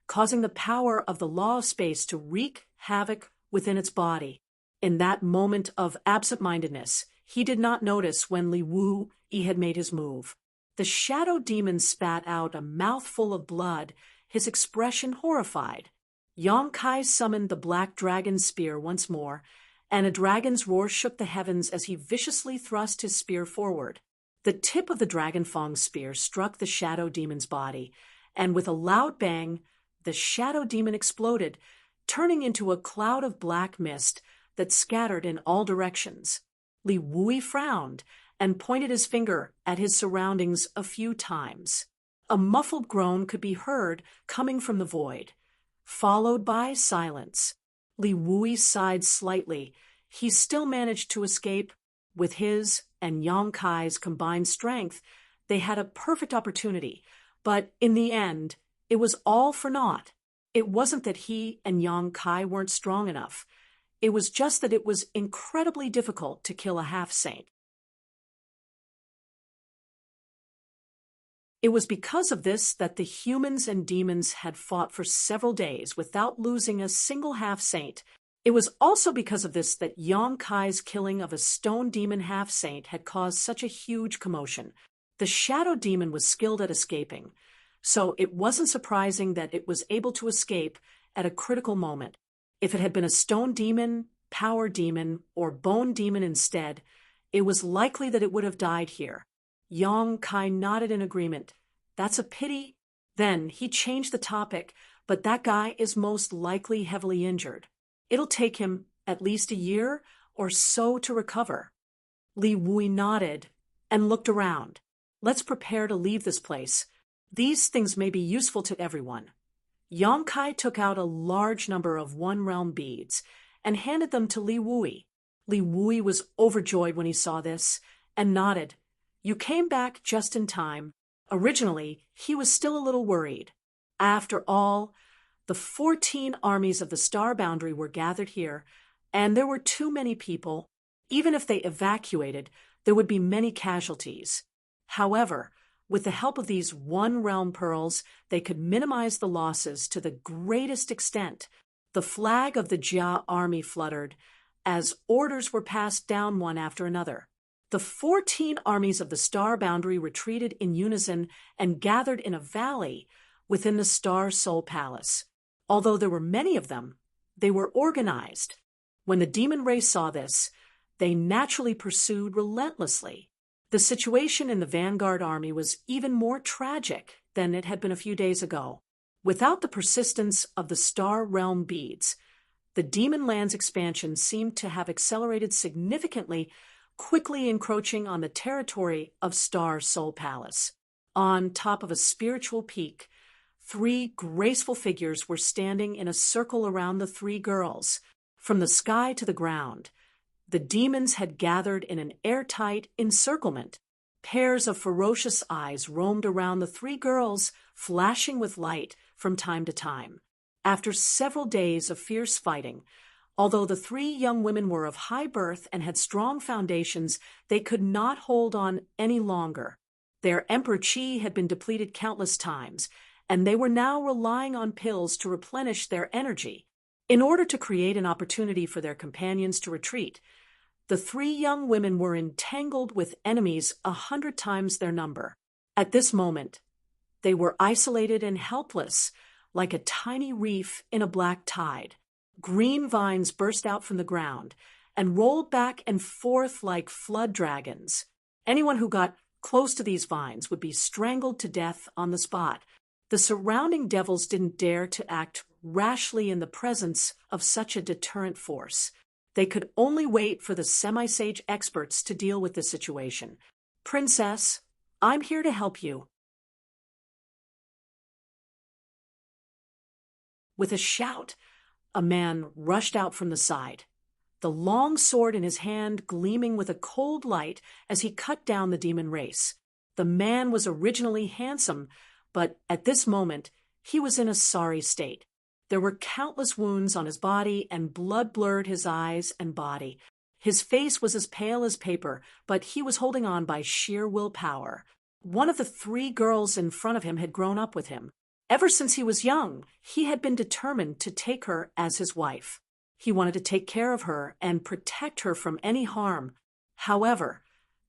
causing the power of the law of space to wreak havoc within its body. In that moment of absent-mindedness, he did not notice when Li Wuyi had made his move. The shadow demon spat out a mouthful of blood, his expression horrified. Yong Kai summoned the black dragon spear once more, and a dragon's roar shook the heavens as he viciously thrust his spear forward. The tip of the dragon fang spear struck the shadow demon's body, and with a loud bang, the shadow demon exploded, turning into a cloud of black mist that scattered in all directions. Li Wuyi frowned and pointed his finger at his surroundings a few times. A muffled groan could be heard coming from the void, followed by silence. Li Wuyi sighed slightly. He still managed to escape. With his and Yong Kai's combined strength, they had a perfect opportunity, but in the end, it was all for naught. It wasn't that he and Yong Kai weren't strong enough. It was just that it was incredibly difficult to kill a half-saint. It was because of this that the humans and demons had fought for several days without losing a single half-saint. It was also because of this that Yong Kai's killing of a stone demon half-saint had caused such a huge commotion. The shadow demon was skilled at escaping, so it wasn't surprising that it was able to escape at a critical moment. If it had been a stone demon, power demon, or bone demon instead, it was likely that it would have died here. Yong Kai nodded in agreement. "That's a pity." Then he changed the topic, "But that guy is most likely heavily injured. It'll take him at least a year or so to recover." Li Wuyi nodded and looked around. "Let's prepare to leave this place. These things may be useful to everyone." Yong Kai took out a large number of one-realm beads and handed them to Li Wuyi. Li Wuyi was overjoyed when he saw this and nodded. "You came back just in time." Originally, he was still a little worried. After all, the 14 armies of the Star Boundary were gathered here, and there were too many people. Even if they evacuated, there would be many casualties. However, with the help of these one-realm pearls, they could minimize the losses to the greatest extent. The flag of the Jia army fluttered as orders were passed down one after another. The 14 armies of the Star Boundary retreated in unison and gathered in a valley within the Star Soul Palace. Although there were many of them, they were organized. When the demon race saw this, they naturally pursued relentlessly. The situation in the vanguard army was even more tragic than it had been a few days ago. Without the persistence of the Star Realm beads, The demon land's expansion seemed to have accelerated significantly, quickly encroaching on the territory of Star Soul Palace. On top of a spiritual peak, 3 graceful figures were standing in a circle around the 3 girls. From the sky to the ground, the demons had gathered in an airtight encirclement. Pairs of ferocious eyes roamed around the 3 girls, flashing with light from time to time. After several days of fierce fighting, although the 3 young women were of high birth and had strong foundations, they could not hold on any longer. Their Emperor Chi had been depleted countless times, and they were now relying on pills to replenish their energy. In order to create an opportunity for their companions to retreat, the 3 young women were entangled with enemies 100 times their number. At this moment, they were isolated and helpless, like a tiny reef in a black tide. Green vines burst out from the ground and rolled back and forth like flood dragons. Anyone who got close to these vines would be strangled to death on the spot. The surrounding devils didn't dare to act rashly in the presence of such a deterrent force. They could only wait for the semi-sage experts to deal with the situation. "Princess, I'm here to help you." With a shout, a man rushed out from the side, the long sword in his hand gleaming with a cold light as he cut down the demon race. The man was originally handsome, but at this moment he was in a sorry state. There were countless wounds on his body, and blood blurred his eyes and body. His face was as pale as paper, but he was holding on by sheer willpower. One of the 3 girls in front of him had grown up with him. Ever since he was young, he had been determined to take her as his wife. He wanted to take care of her and protect her from any harm. However,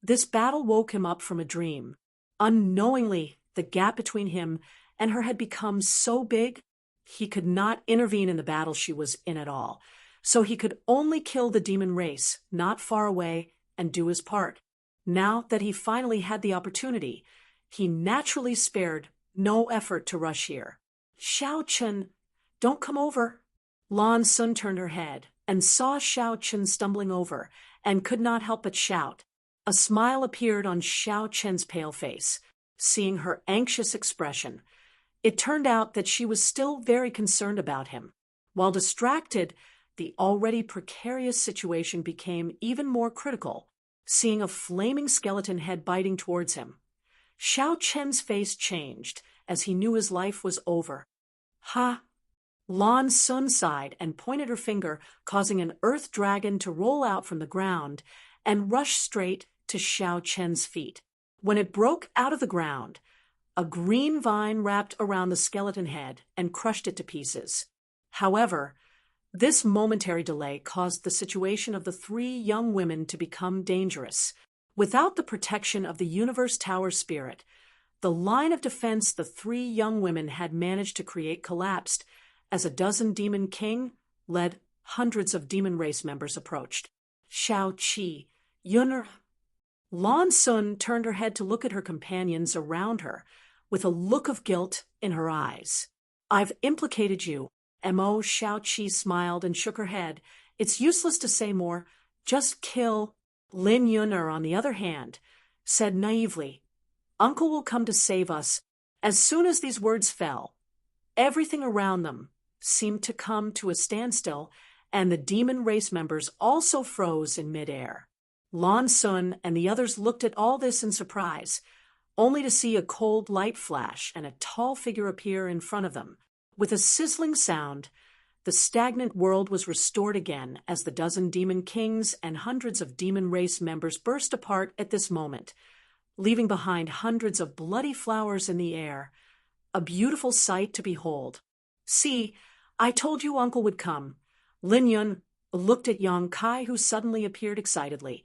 this battle woke him up from a dream. Unknowingly, the gap between him and her had become so big, he could not intervene in the battle she was in at all. So he could only kill the demon race, not far away, and do his part. Now that he finally had the opportunity, he naturally spared no effort to rush here. "Xiao Chen, don't come over." Lan Sun turned her head and saw Xiao Chen stumbling over and could not help but shout. A smile appeared on Xiao Chen's pale face. Seeing her anxious expression, it turned out that she was still very concerned about him. While distracted, the already precarious situation became even more critical, seeing a flaming skeleton head biting towards him. Xiao Chen's face changed as he knew his life was over. "Ha!" Lan Sun sighed and pointed her finger, causing an earth dragon to roll out from the ground and rush straight to Xiao Chen's feet. When it broke out of the ground, a green vine wrapped around the skeleton head and crushed it to pieces. However, this momentary delay caused the situation of the 3 young women to become dangerous. Without the protection of the Universe Tower spirit, the line of defense the 3 young women had managed to create collapsed as a dozen demon king led hundreds of demon race members approached. "Xiao Qi, Yun'er." Lan Sun turned her head to look at her companions around her, with a look of guilt in her eyes. "I've implicated you." Mo Xiao Qi smiled and shook her head. "It's useless to say more. Just kill." Lin Yun'er, on the other hand, said naively, "Uncle will come to save us." As soon as these words fell, everything around them seemed to come to a standstill, and the demon race members also froze in midair. Lan Sun and the others looked at all this in surprise, only to see a cold light flash and a tall figure appear in front of them. With a sizzling sound, the stagnant world was restored again as the dozen demon kings and hundreds of demon race members burst apart at this moment, leaving behind hundreds of bloody flowers in the air, a beautiful sight to behold. "See, I told you Uncle would come." Lin Yun looked at Yang Kai, who suddenly appeared excitedly,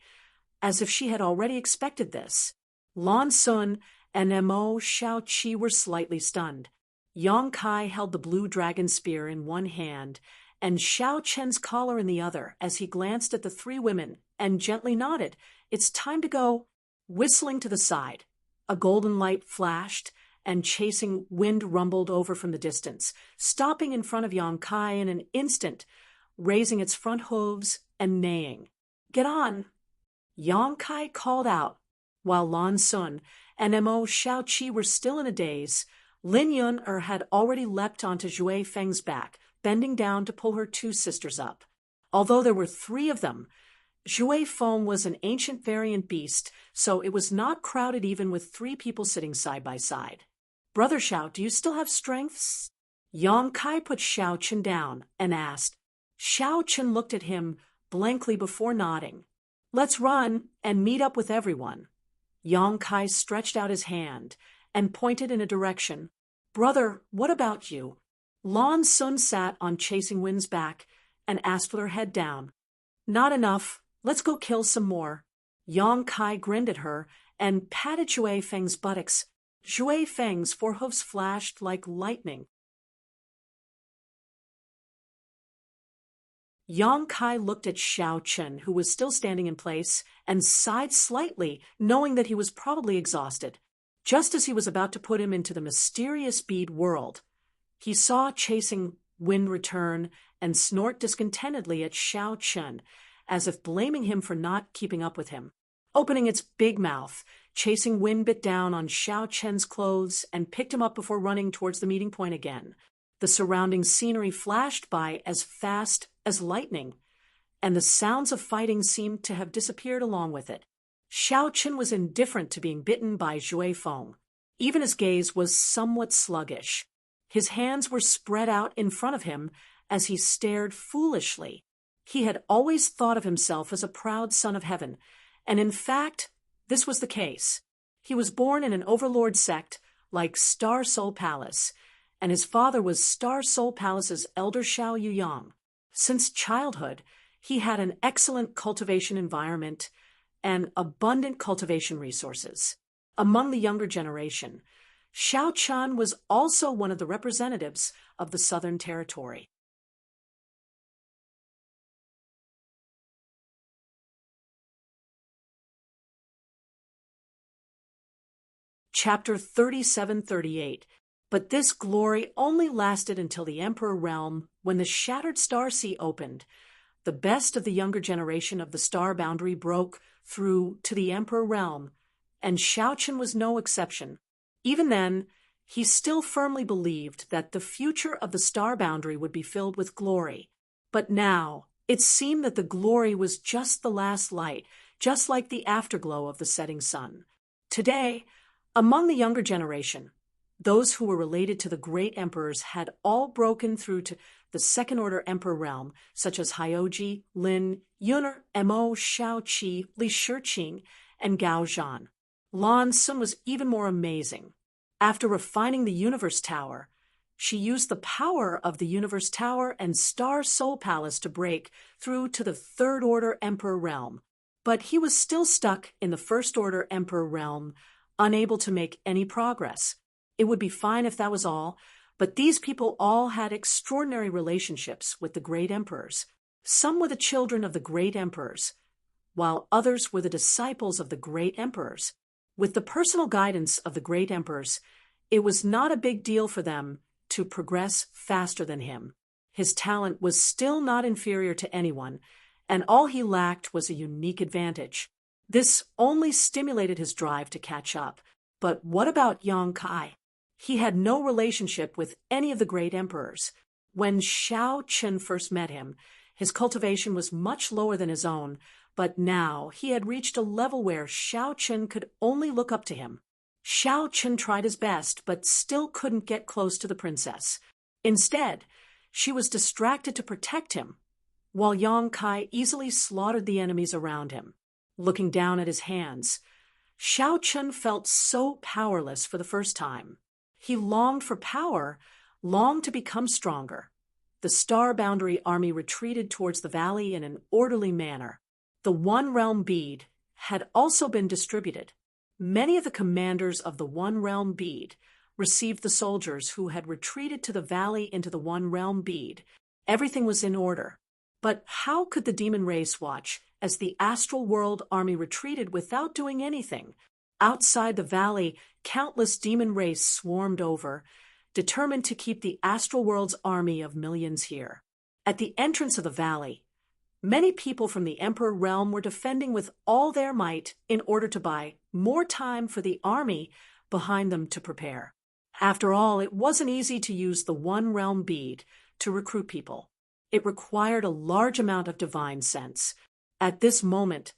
as if she had already expected this. Lan Sun and Mo Xiao Qi were slightly stunned. Yang Kai held the blue dragon spear in one hand and Xiao Chen's collar in the other as he glanced at the 3 women and gently nodded. "It's time to go." Whistling to the side, a golden light flashed and chasing wind rumbled over from the distance, stopping in front of Yang Kai in an instant. raising its front hooves and neighing. "Get on!" Yang Kai called out. While Lan Sun and Mo Shaoqi were still in a daze, Lin Yun had already leapt onto Zhui Feng's back, bending down to pull her two sisters up. Although there were three of them, Zhui Feng was an ancient variant beast, so it was not crowded even with three people sitting side by side. "Brother Xiao, do you still have strengths?" Yang Kai put Xiao Chen down and asked. Xiao Chen looked at him blankly before nodding. "Let's run and meet up with everyone." Yang Kai stretched out his hand and pointed in a direction. "Brother, what about you?" Lan Sun sat on Chasing Wind's back and asked with her head down. "Not enough. Let's go kill some more." Yang Kai grinned at her and patted Zhui Feng's buttocks. Zhui Feng's forehoofs flashed like lightning. Yang Kai looked at Xiao Chen, who was still standing in place, and sighed slightly, knowing that he was probably exhausted. Just as he was about to put him into the mysterious bead world, he saw Chasing Wind return and snort discontentedly at Xiao Chen, as if blaming him for not keeping up with him. Opening its big mouth, Chasing Wind bit down on Xiao Chen's clothes and picked him up before running towards the meeting point again. The surrounding scenery flashed by as fast as lightning, and the sounds of fighting seemed to have disappeared along with it. Xiao Chen was indifferent to being bitten by Zhui Feng. Even his gaze was somewhat sluggish. His hands were spread out in front of him as he stared foolishly. He had always thought of himself as a proud son of heaven, and in fact, this was the case. He was born in an overlord sect like Star Soul Palace, and his father was Star Soul Palace's elder Xiao Yuyang. Since childhood, he had an excellent cultivation environment and abundant cultivation resources. Among the younger generation, Xiao Chan was also one of the representatives of the Southern Territory. Chapter 37-38. But this glory only lasted until the Emperor realm, when the shattered star sea opened. The best of the younger generation of the star boundary broke through to the Emperor realm, and Xiao Chen was no exception. Even then, he still firmly believed that the future of the star boundary would be filled with glory. But now, it seemed that the glory was just the last light, just like the afterglow of the setting sun. Today, among the younger generation, those who were related to the great emperors had all broken through to the second-order emperor realm, such as Hyoji, Lin, Yuner, Mo Shaoqi, Li Shiqing, and Gao Zhan. Lan Sun was even more amazing. After refining the Universe Tower, she used the power of the Universe Tower and Star Soul Palace to break through to the third-order emperor realm. But he was still stuck in the first-order emperor realm, unable to make any progress. It would be fine if that was all, but these people all had extraordinary relationships with the great emperors. Some were the children of the great emperors, while others were the disciples of the great emperors. With the personal guidance of the great emperors, it was not a big deal for them to progress faster than him. His talent was still not inferior to anyone, and all he lacked was a unique advantage. This only stimulated his drive to catch up. But what about Yang Kai? He had no relationship with any of the great emperors. When Xiao Chen first met him, his cultivation was much lower than his own, but now he had reached a level where Xiao Chen could only look up to him. Xiao Chen tried his best, but still couldn't get close to the princess. Instead, she was distracted to protect him, while Yang Kai easily slaughtered the enemies around him. Looking down at his hands, Xiao Chen felt so powerless for the first time. He longed for power, longed to become stronger. The Star Boundary Army retreated towards the valley in an orderly manner. The One Realm Bead had also been distributed. Many of the commanders of the One Realm Bead received the soldiers who had retreated to the valley into the One Realm Bead. Everything was in order. But how could the demon race watch as the Astral World Army retreated without doing anything? Outside the valley, countless demon race swarmed over, determined to keep the Astral World's army of millions here. At the entrance of the valley, many people from the Emperor realm were defending with all their might in order to buy more time for the army behind them to prepare. After all, it wasn't easy to use the One Realm bead to recruit people. It required a large amount of divine sense. At this moment,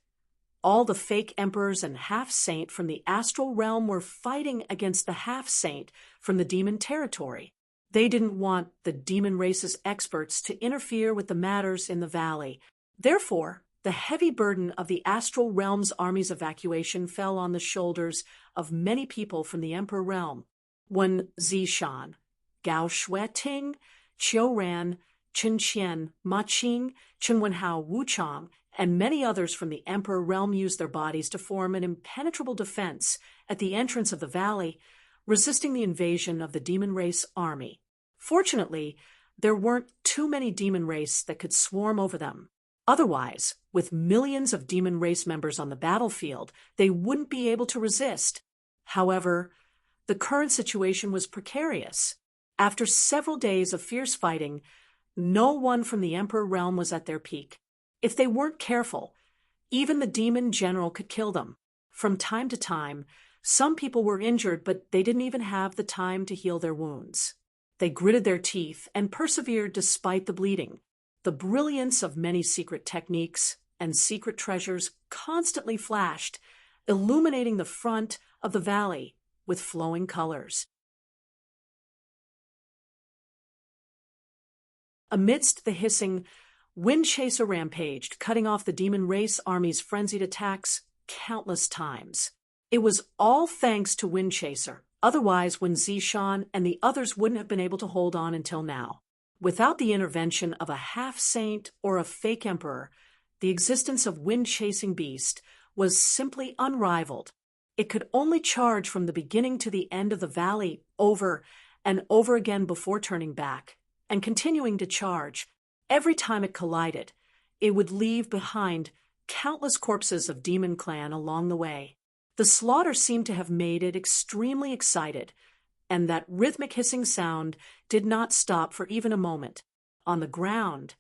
all the fake emperors and half-saint from the astral realm were fighting against the half-saint from the demon territory. They didn't want the demon race's experts to interfere with the matters in the valley. Therefore, the heavy burden of the astral realm's army's evacuation fell on the shoulders of many people from the emperor realm. When Zishan, Gao Shueting, Qiu Ran, Chen Qian, Ma Qing, Chen Wenhao, Wu Chang, and many others from the emperor realm used their bodies to form an impenetrable defense at the entrance of the valley, resisting the invasion of the demon race army. Fortunately, there weren't too many demon race that could swarm over them. Otherwise, with millions of demon race members on the battlefield, they wouldn't be able to resist. However, the current situation was precarious. After several days of fierce fighting, no one from the Emperor realm was at their peak. If they weren't careful, even the demon general could kill them. From time to time, some people were injured, but they didn't even have the time to heal their wounds. They gritted their teeth and persevered despite the bleeding. The brilliance of many secret techniques and secret treasures constantly flashed, illuminating the front of the valley with flowing colors. Amidst the hissing, Wind Chaser rampaged, cutting off the demon race army's frenzied attacks countless times. It was all thanks to Wind Chaser. Otherwise, Wen Zishan and the others wouldn't have been able to hold on until now. Without the intervention of a half-saint or a fake emperor, the existence of wind-chasing beast was simply unrivaled. It could only charge from the beginning to the end of the valley over and over again before turning back, and continuing to charge. Every time it collided, it would leave behind countless corpses of Demon Clan along the way. The slaughter seemed to have made it extremely excited, and that rhythmic hissing sound did not stop for even a moment. On the ground,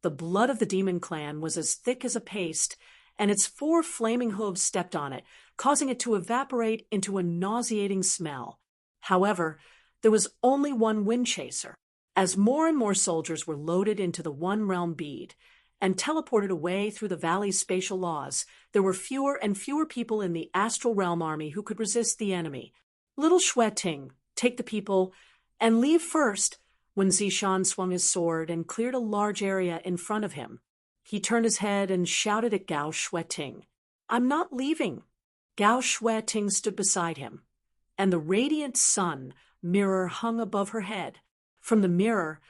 the blood of the Demon Clan was as thick as a paste, and its 4 flaming hooves stepped on it, causing it to evaporate into a nauseating smell. However, there was only one Wind Chaser. As more and more soldiers were loaded into the One Realm bead and teleported away through the valley's spatial laws, there were fewer and fewer people in the Astral Realm army who could resist the enemy. Little Shueting, take the people and leave first. When Zishan swung his sword and cleared a large area in front of him, he turned his head and shouted at Gao Shueting, "I'm not leaving." Gao Shueting stood beside him, and the radiant sun mirror hung above her head. From the mirror,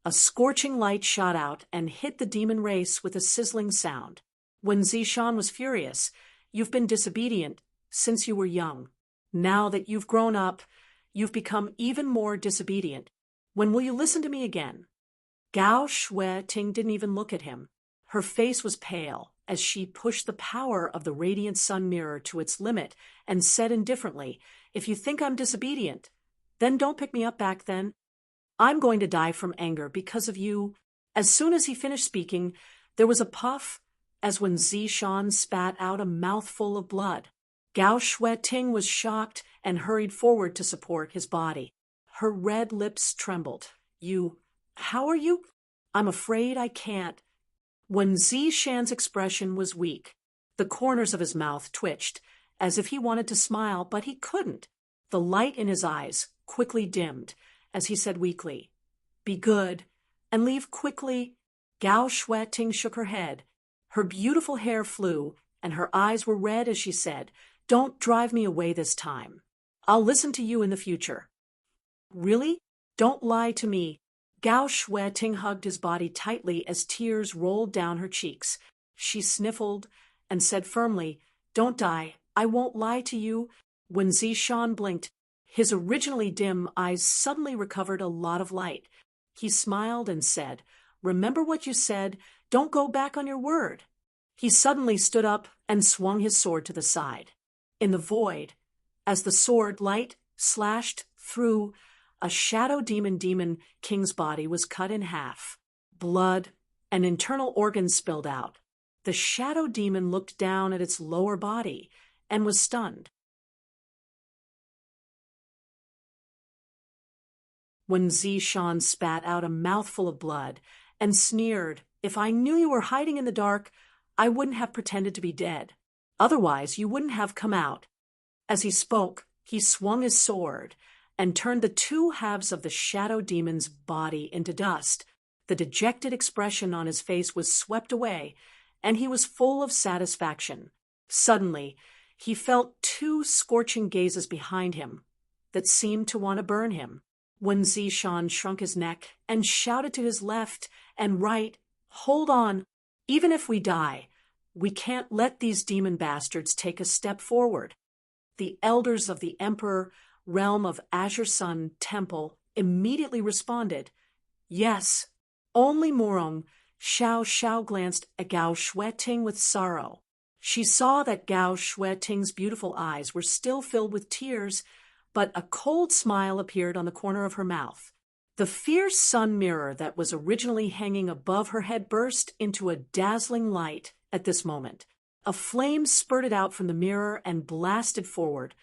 a scorching light shot out and hit the demon race with a sizzling sound. When Zishan was furious, "You've been disobedient since you were young. Now that you've grown up, you've become even more disobedient. When will you listen to me again?" Gao Shueting didn't even look at him. Her face was pale as she pushed the power of the radiant sun mirror to its limit and said indifferently, "If you think I'm disobedient, then don't pick me up back then. I'm going to die from anger because of you." As soon as he finished speaking, there was a puff as when Zishan spat out a mouthful of blood. Gao Shueting was shocked and hurried forward to support his body. Her red lips trembled. How are you? "I'm afraid I can't." When Zishan's expression was weak, the corners of his mouth twitched, as if he wanted to smile, but he couldn't. The light in his eyes quickly dimmed, as he said weakly, "Be good, and leave quickly." Gao Shueting shook her head. Her beautiful hair flew, and her eyes were red as she said, "Don't drive me away this time. I'll listen to you in the future." "Really? Don't lie to me." Gao Shueting hugged his body tightly as tears rolled down her cheeks. She sniffled and said firmly, "Don't die. I won't lie to you." When Zishan blinked, his originally dim eyes suddenly recovered a lot of light. He smiled and said, "Remember what you said. Don't go back on your word." He suddenly stood up and swung his sword to the side. In the void, as the sword light slashed through, a shadow demon king's body was cut in half. Blood and internal organs spilled out. The shadow demon looked down at its lower body and was stunned. When Zishan spat out a mouthful of blood and sneered, "If I knew you were hiding in the dark, I wouldn't have pretended to be dead. Otherwise, you wouldn't have come out." As he spoke, he swung his sword and turned the two halves of the shadow demon's body into dust. The dejected expression on his face was swept away, and he was full of satisfaction. Suddenly, he felt two scorching gazes behind him that seemed to want to burn him. When Zishan shrunk his neck and shouted to his left and right, "Hold on, even if we die, we can't let these demon bastards take a step forward." The elders of the Emperor realm of Azure Sun Temple immediately responded, "Yes." Only Morong Xiao glanced at Gao Shueting with sorrow. She saw that Gao Shueting's beautiful eyes were still filled with tears, but a cold smile appeared on the corner of her mouth. The fierce sun mirror that was originally hanging above her head burst into a dazzling light at this moment. A flame spurted out from the mirror and blasted forward,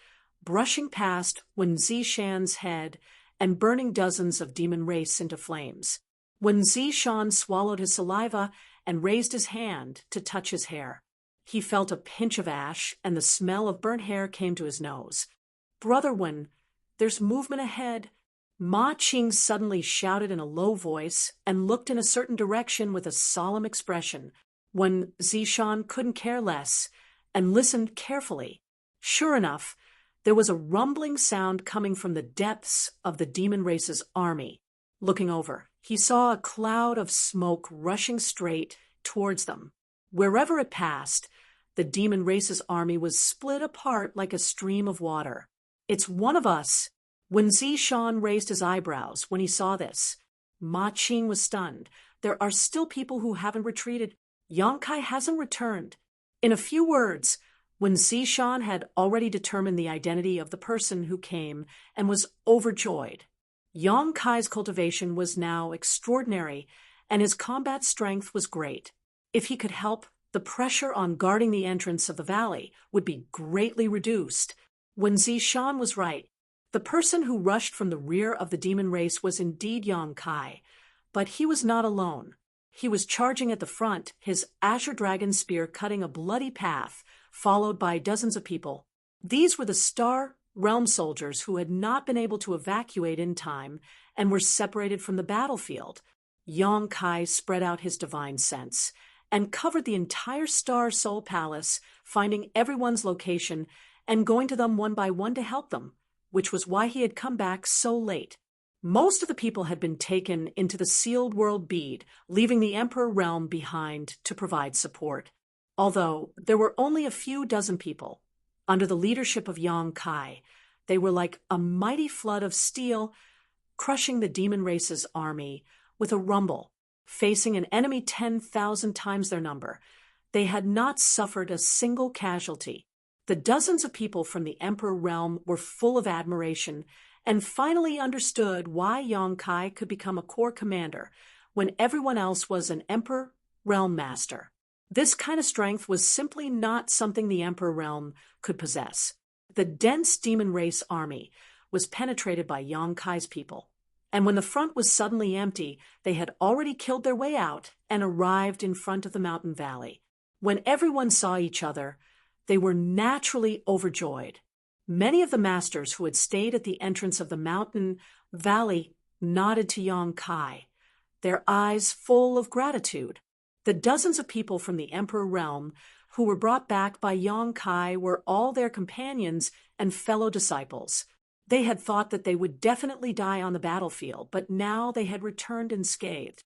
brushing past Wen Zishan's head and burning dozens of demon race into flames. When Zishan swallowed his saliva and raised his hand to touch his hair, he felt a pinch of ash, and the smell of burnt hair came to his nose. "Brother Wen, there's movement ahead." Ma Qing suddenly shouted in a low voice and looked in a certain direction with a solemn expression. When Zishan couldn't care less and listened carefully, sure enough, there was a rumbling sound coming from the depths of the demon race's army. Looking over, he saw a cloud of smoke rushing straight towards them. Wherever it passed, the demon race's army was split apart like a stream of water. "It's one of us." When Zishan raised his eyebrows when he saw this, Ma Qing was stunned. "There are still people who haven't retreated. Yang Kai hasn't returned." In a few words, when Zishan had already determined the identity of the person who came and was overjoyed. Yang Kai's cultivation was now extraordinary, and his combat strength was great. If he could help, the pressure on guarding the entrance of the valley would be greatly reduced. When Zishan was right, the person who rushed from the rear of the demon race was indeed Yang Kai, but he was not alone. He was charging at the front, his azure dragon spear cutting a bloody path, followed by dozens of people. These were the Star Realm soldiers who had not been able to evacuate in time and were separated from the battlefield. Yang Kai spread out his divine sense and covered the entire Star Soul Palace, finding everyone's location and going to them one by one to help them, which was why he had come back so late. Most of the people had been taken into the sealed world bead, leaving the Emperor realm behind to provide support. Although there were only a few dozen people, under the leadership of Yang Kai, they were like a mighty flood of steel, crushing the demon race's army with a rumble. Facing an enemy 10,000 times their number, they had not suffered a single casualty. The dozens of people from the Emperor realm were full of admiration and finally understood why Yang Kai could become a corps commander when everyone else was an Emperor realm master. This kind of strength was simply not something the Emperor realm could possess. The dense demon race army was penetrated by Yang Kai's people, and when the front was suddenly empty, they had already killed their way out and arrived in front of the mountain valley. When everyone saw each other, they were naturally overjoyed. Many of the masters who had stayed at the entrance of the mountain valley nodded to Yang Kai, their eyes full of gratitude. The dozens of people from the Emperor realm who were brought back by Yang Kai were all their companions and fellow disciples. They had thought that they would definitely die on the battlefield, but now they had returned unscathed.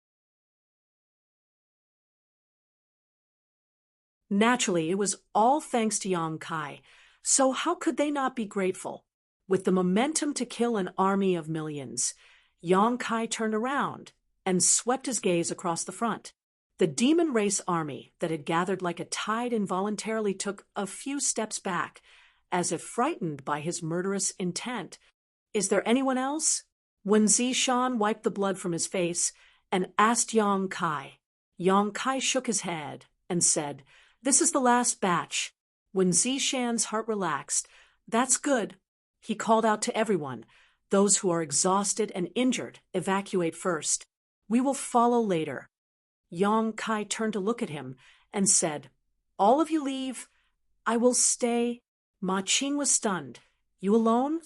Naturally, it was all thanks to Yang Kai, so how could they not be grateful? With the momentum to kill an army of millions, Yang Kai turned around and swept his gaze across the front. The demon race army that had gathered like a tide involuntarily took a few steps back, as if frightened by his murderous intent. "Is there anyone else?" When Zishan wiped the blood from his face and asked Yang Kai. Yang Kai shook his head and said, "This is the last batch." When Zishan's heart relaxed, "That's good." He called out to everyone, "Those who are exhausted and injured, evacuate first. We will follow later." Yang Kai turned to look at him and said, "All of you leave. I will stay." Ma Qing was stunned. "You alone?"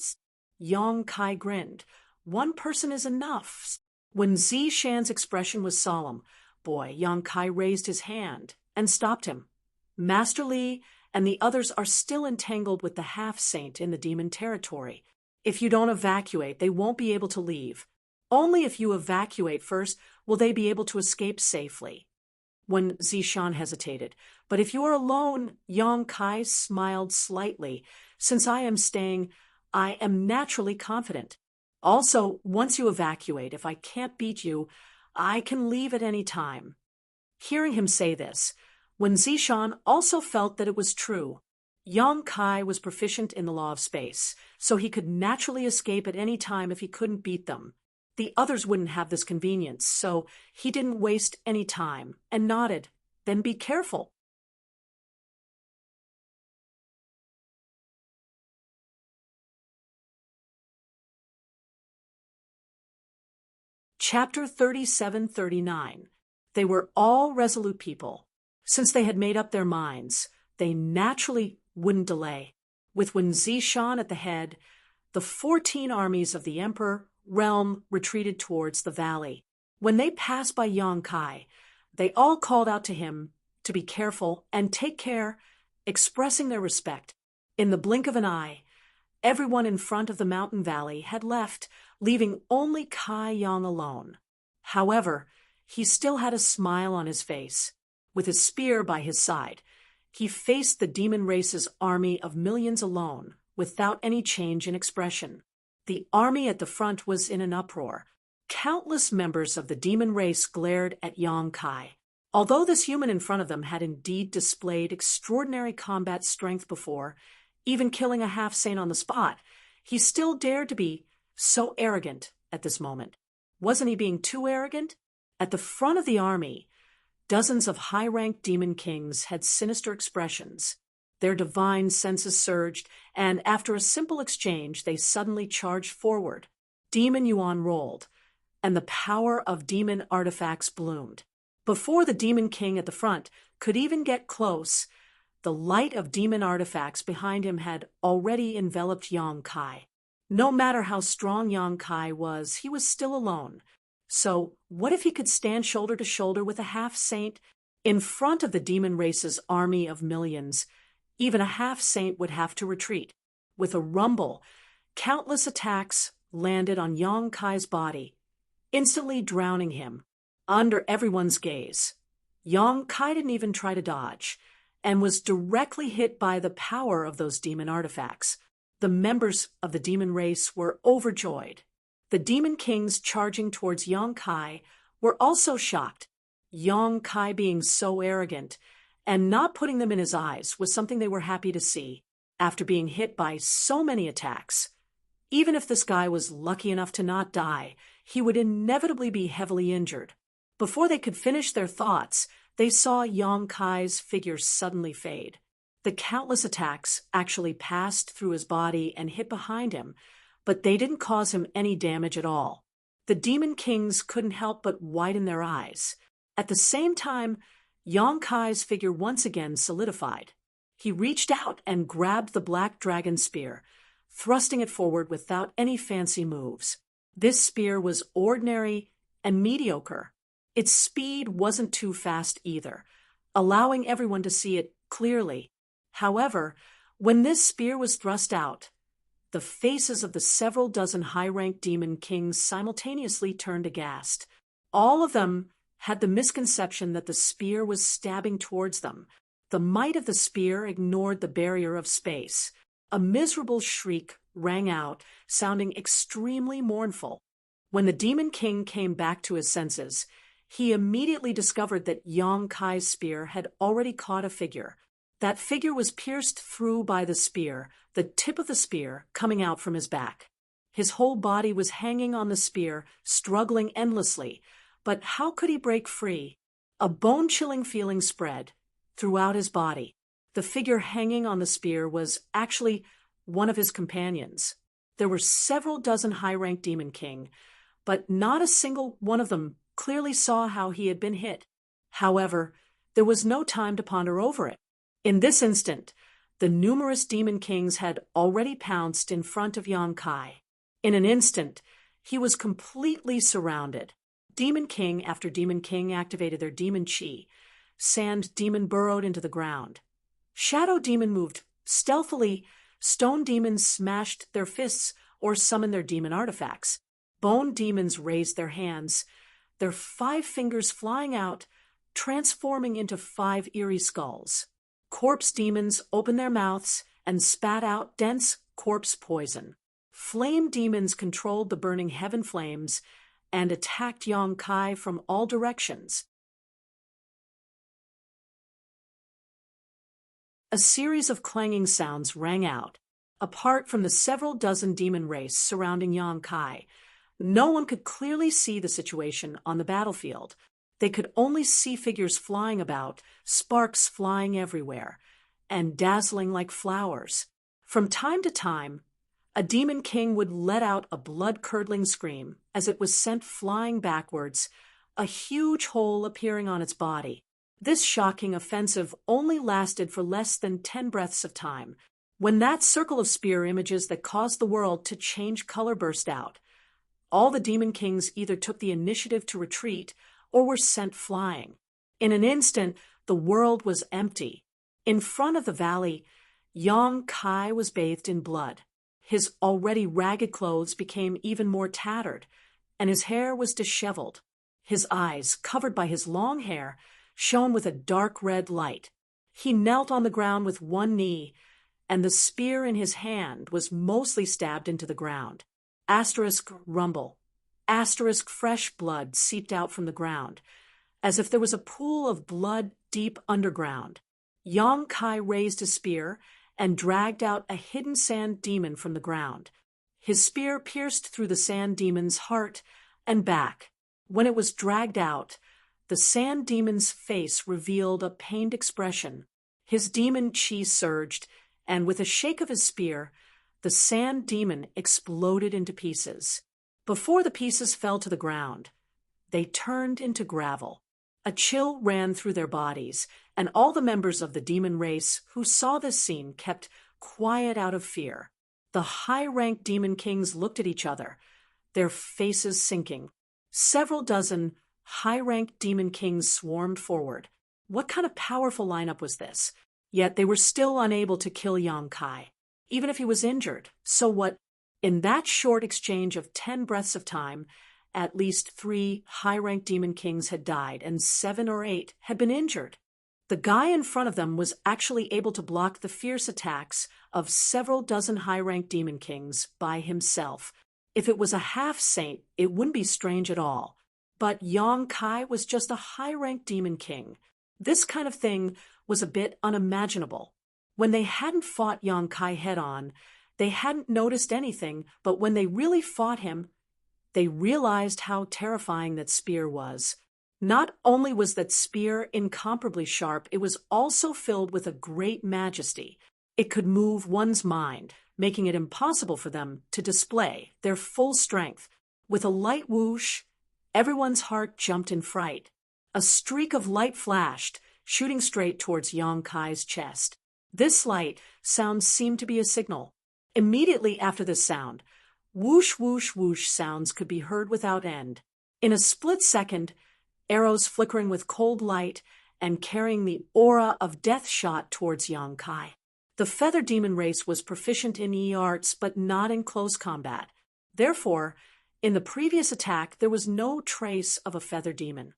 Yang Kai grinned. "One person is enough." When Zishan's expression was solemn, Yang Kai raised his hand and stopped him. "Master Li and the others are still entangled with the half-saint in the demon territory. If you don't evacuate, they won't be able to leave. Only if you evacuate first will they be able to escape safely." When Zishan hesitated, "But if you are alone," Yang Kai smiled slightly. "Since I am staying, I am naturally confident. Also, once you evacuate, if I can't beat you, I can leave at any time." Hearing him say this, when Zishan also felt that it was true, Yang Kai was proficient in the law of space, so he could naturally escape at any time if he couldn't beat them. The others wouldn't have this convenience, so he didn't waste any time and nodded. "Then be careful." Chapter 37-39. They were all resolute people. Since they had made up their minds, they naturally wouldn't delay. With Wen Zishan at the head, the 14 armies of the Emperor realm retreated towards the valley. When they passed by Yang Kai, they all called out to him to be careful and take care, expressing their respect. In the blink of an eye, everyone in front of the mountain valley had left, leaving only Kai Yang alone. However, he still had a smile on his face. With his spear by his side, he faced the demon race's army of millions alone, without any change in expression. The army at the front was in an uproar. Countless members of the demon race glared at Yang Kai. Although this human in front of them had indeed displayed extraordinary combat strength before, even killing a half-saint on the spot, he still dared to be so arrogant at this moment. Wasn't he being too arrogant? At the front of the army, dozens of high-ranked demon kings had sinister expressions. Their divine senses surged, and after a simple exchange, they suddenly charged forward. Demon Yuan rolled, and the power of demon artifacts bloomed. Before the demon king at the front could even get close, the light of demon artifacts behind him had already enveloped Yang Kai. No matter how strong Yang Kai was, he was still alone. So what if he could stand shoulder to shoulder with a half-saint? In front of the demon race's army of millions, even a half-saint would have to retreat. With a rumble, countless attacks landed on Yang Kai's body, instantly drowning him under everyone's gaze. Yang Kai didn't even try to dodge, and was directly hit by the power of those demon artifacts. The members of the demon race were overjoyed. The demon kings charging towards Yang Kai were also shocked. Yang Kai being so arrogant and not putting them in his eyes was something they were happy to see after being hit by so many attacks. Even if this guy was lucky enough to not die, he would inevitably be heavily injured. Before they could finish their thoughts, they saw Yang Kai's figure suddenly fade. The countless attacks actually passed through his body and hit behind him, but they didn't cause him any damage at all. The demon kings couldn't help but widen their eyes. At the same time, Yang Kai's figure once again solidified. He reached out and grabbed the black dragon spear, thrusting it forward without any fancy moves. This spear was ordinary and mediocre. Its speed wasn't too fast either, allowing everyone to see it clearly. However, when this spear was thrust out, the faces of the several dozen high-ranked demon kings simultaneously turned aghast. All of them had the misconception that the spear was stabbing towards them. The might of the spear ignored the barrier of space. A miserable shriek rang out, sounding extremely mournful. When the demon king came back to his senses, he immediately discovered that Yang Kai's spear had already caught a figure. That figure was pierced through by the spear, the tip of the spear coming out from his back. His whole body was hanging on the spear, struggling endlessly, But how could he break free? A bone-chilling feeling spread throughout his body. The figure hanging on the spear was actually one of his companions. There were several dozen high-ranked Demon King, but not a single one of them clearly saw how he had been hit. However, there was no time to ponder over it. In this instant, the numerous Demon Kings had already pounced in front of Yang Kai. In an instant, he was completely surrounded. Demon King after Demon King activated their Demon Chi. Sand Demon burrowed into the ground. Shadow Demon moved stealthily. Stone Demons smashed their fists or summoned their demon artifacts. Bone Demons raised their hands, their 5 fingers flying out, transforming into 5 eerie skulls. Corpse Demons opened their mouths and spat out dense corpse poison. Flame Demons controlled the burning heaven flames and attacked Yang Kai from all directions. A series of clanging sounds rang out. Apart from the several dozen demon race surrounding Yang Kai, no one could clearly see the situation on the battlefield. They could only see figures flying about, sparks flying everywhere, and dazzling like flowers. From time to time, a Demon King would let out a blood-curdling scream as it was sent flying backwards, a huge hole appearing on its body. This shocking offensive only lasted for less than 10 breaths of time. When that circle of spear images that caused the world to change color burst out, all the Demon Kings either took the initiative to retreat or were sent flying. In an instant, the world was empty. In front of the valley, Yang Kai was bathed in blood. His already ragged clothes became even more tattered, and his hair was disheveled. His eyes, covered by his long hair, shone with a dark red light. He knelt on the ground with one knee, and the spear in his hand was mostly stabbed into the ground. Asterisk rumble. Asterisk fresh blood seeped out from the ground, as if there was a pool of blood deep underground. Yang Kai raised his spear and dragged out a hidden sand demon from the ground. His spear pierced through the sand demon's heart and back. When it was dragged out, the sand demon's face revealed a pained expression. His demon chi surged, and with a shake of his spear, the sand demon exploded into pieces. Before the pieces fell to the ground, they turned into gravel. A chill ran through their bodies, and all the members of the demon race who saw this scene kept quiet out of fear. The high-ranked Demon Kings looked at each other, their faces sinking. Several dozen high-ranked Demon Kings swarmed forward. What kind of powerful lineup was this? Yet they were still unable to kill Yang Kai, even if he was injured. So what? In that short exchange of 10 breaths of time, at least 3 high-ranked Demon Kings had died, and 7 or 8 had been injured. The guy in front of them was actually able to block the fierce attacks of several dozen high-ranked Demon Kings by himself. If it was a half-saint, it wouldn't be strange at all. But Yang Kai was just a high-ranked Demon King. This kind of thing was a bit unimaginable. When they hadn't fought Yang Kai head-on, they hadn't noticed anything, but when they really fought him, they realized how terrifying that spear was. Not only was that spear incomparably sharp, it was also filled with a great majesty. It could move one's mind, making it impossible for them to display their full strength. With a light whoosh, everyone's heart jumped in fright. A streak of light flashed, shooting straight towards Yang Kai's chest. This light sound seemed to be a signal. Immediately after this sound, whoosh, whoosh, whoosh sounds could be heard without end. In a split second, arrows flickering with cold light and carrying the aura of death shot towards Yang Kai. The feather demon race was proficient in E-arts, but not in close combat. Therefore, in the previous attack, there was no trace of a feather demon.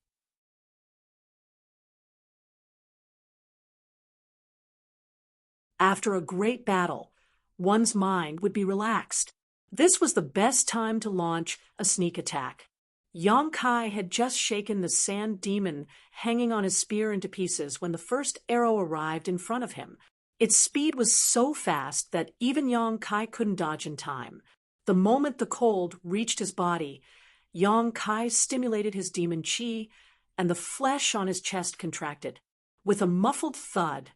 After a great battle, one's mind would be relaxed. This was the best time to launch a sneak attack. Yang Kai had just shaken the sand demon hanging on his spear into pieces when the first arrow arrived in front of him. Its speed was so fast that even Yang Kai couldn't dodge in time. The moment the cold reached his body, Yang Kai stimulated his demon chi, and the flesh on his chest contracted. With a muffled thud,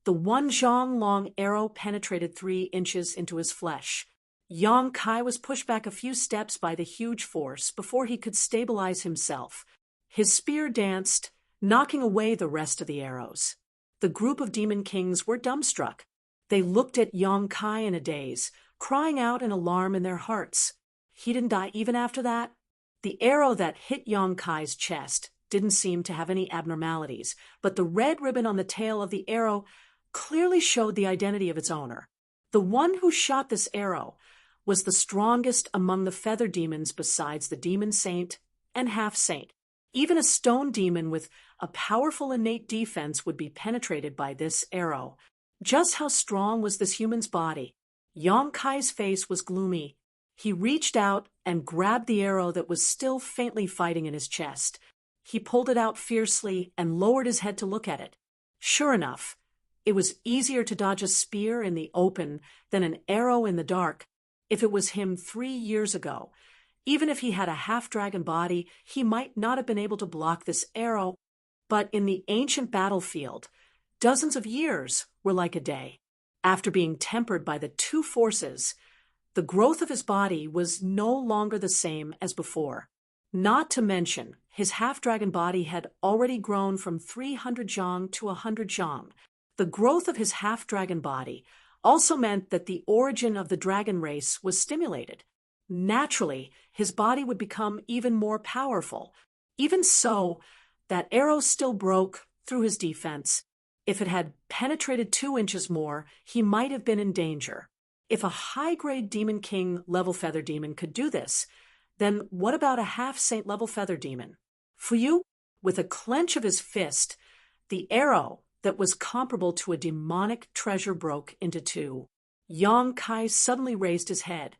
the 1 zhang-long arrow penetrated 3 inches into his flesh. Yang Kai was pushed back a few steps by the huge force before he could stabilize himself. His spear danced, knocking away the rest of the arrows. The group of demon kings were dumbstruck. They looked at Yang Kai in a daze, crying out in alarm in their hearts. He didn't die even after that? The arrow that hit Yang Kai's chest didn't seem to have any abnormalities, but the red ribbon on the tail of the arrow clearly showed the identity of its owner. The one who shot this arrow was the strongest among the feather demons besides the demon saint and half-saint. Even a stone demon with a powerful innate defense would be penetrated by this arrow. Just how strong was this human's body? Yang Kai's face was gloomy. He reached out and grabbed the arrow that was still faintly fighting in his chest. He pulled it out fiercely and lowered his head to look at it. Sure enough, it was easier to dodge a spear in the open than an arrow in the dark. If it was him 3 years ago, even if he had a half-dragon body, he might not have been able to block this arrow. But in the ancient battlefield, dozens of years were like a day. After being tempered by the 2 forces, the growth of his body was no longer the same as before. Not to mention, his half-dragon body had already grown from 300 zhang to 100 zhang. The growth of his half-dragon body also meant that the origin of the dragon race was stimulated. Naturally, his body would become even more powerful. Even so, that arrow still broke through his defense. If it had penetrated 2 inches more, he might have been in danger. If a high-grade demon king level feather demon could do this, then what about a half-saint level feather demon? Fuyu, with a clench of his fist, the arrow that was comparable to a demonic treasure broke into 2. Yang Kai suddenly raised his head.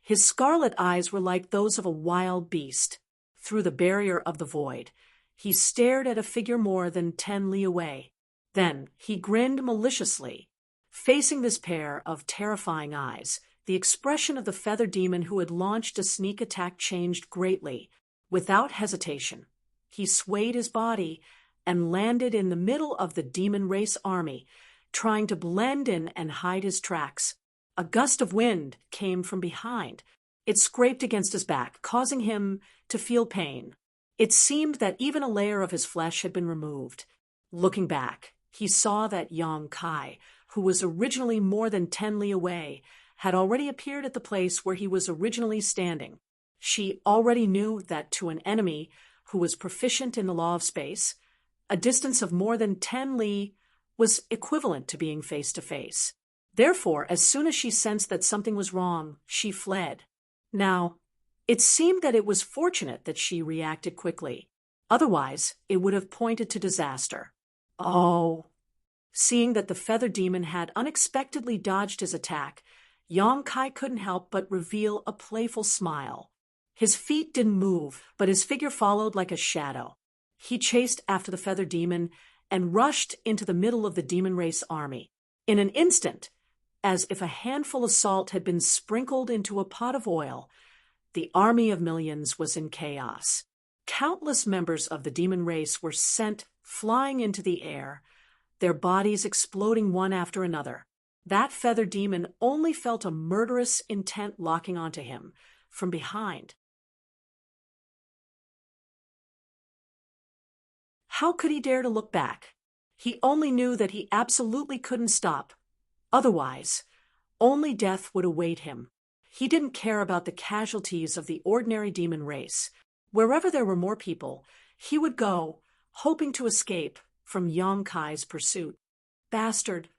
His scarlet eyes were like those of a wild beast. Through the barrier of the void, he stared at a figure more than 10 li away. Then he grinned maliciously. Facing this pair of terrifying eyes, the expression of the feather demon who had launched a sneak attack changed greatly. Without hesitation, he swayed his body and landed in the middle of the demon race army, trying to blend in and hide his tracks. A gust of wind came from behind. It scraped against his back, causing him to feel pain. It seemed that even a layer of his flesh had been removed. Looking back, he saw that Yang Kai, who was originally more than 10 li away, had already appeared at the place where he was originally standing. She already knew that to an enemy who was proficient in the law of space, a distance of more than 10 li was equivalent to being face to face. Therefore, as soon as she sensed that something was wrong, she fled. Now, it seemed that it was fortunate that she reacted quickly. Otherwise, it would have pointed to disaster. Oh! Seeing that the feather demon had unexpectedly dodged his attack, Yang Kai couldn't help but reveal a playful smile. His feet didn't move, but his figure followed like a shadow. He chased after the feather demon and rushed into the middle of the demon race army. In an instant, as if a handful of salt had been sprinkled into a pot of oil, the army of millions was in chaos. Countless members of the demon race were sent flying into the air, their bodies exploding one after another. That feather demon only felt a murderous intent locking onto him from behind. How could he dare to look back? He only knew that he absolutely couldn't stop. Otherwise, only death would await him. He didn't care about the casualties of the ordinary demon race. Wherever there were more people, he would go, hoping to escape from Yang Kai's pursuit. Bastard!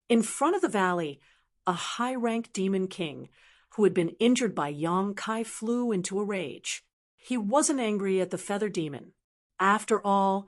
In front of the valley, a high-ranked demon king who had been injured by Yang Kai flew into a rage. He wasn't angry at the feather demon. After all,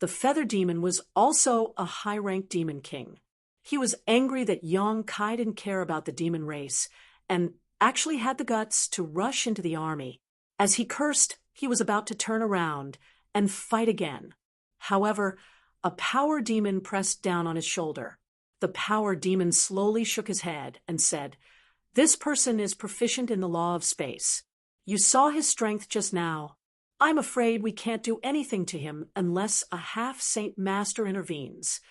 the feather demon was also a high-ranked demon king. He was angry that Yang Kai didn't care about the demon race and actually had the guts to rush into the army. As he cursed, he was about to turn around and fight again. However, a power demon pressed down on his shoulder. The power demon slowly shook his head and said, "This person is proficient in the law of space. You saw his strength just now. I'm afraid we can't do anything to him unless a half-saint master intervenes."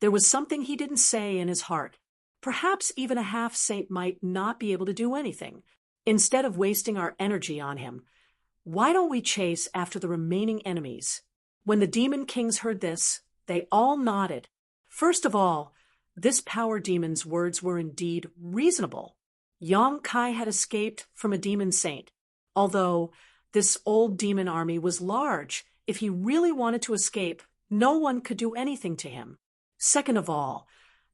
There was something he didn't say in his heart. Perhaps even a half-saint might not be able to do anything. Instead of wasting our energy on him, why don't we chase after the remaining enemies? When the demon kings heard this, they all nodded. First of all, this power demon's words were indeed reasonable. Yang Kai had escaped from a demon saint. Although this old demon army was large, if he really wanted to escape, no one could do anything to him. Second of all,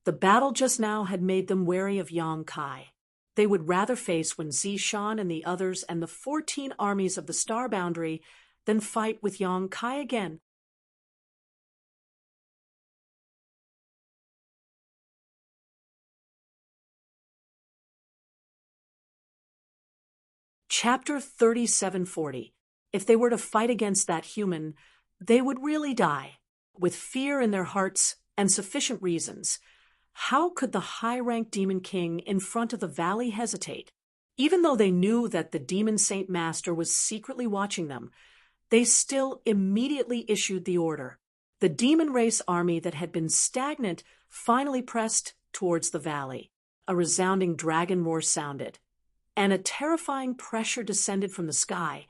the battle just now had made them wary of Yang Kai. They would rather face Wen Zishan and the others and the 14 armies of the Star Boundary than fight with Yang Kai again. Chapter 3740. If they were to fight against that human, they would really die. With fear in their hearts and sufficient reasons, how could the high-ranked demon king in front of the valley hesitate? Even though they knew that the demon saint master was secretly watching them, they still immediately issued the order. The demon race army that had been stagnant finally pressed towards the valley. A resounding dragon roar sounded, and a terrifying pressure descended from the sky,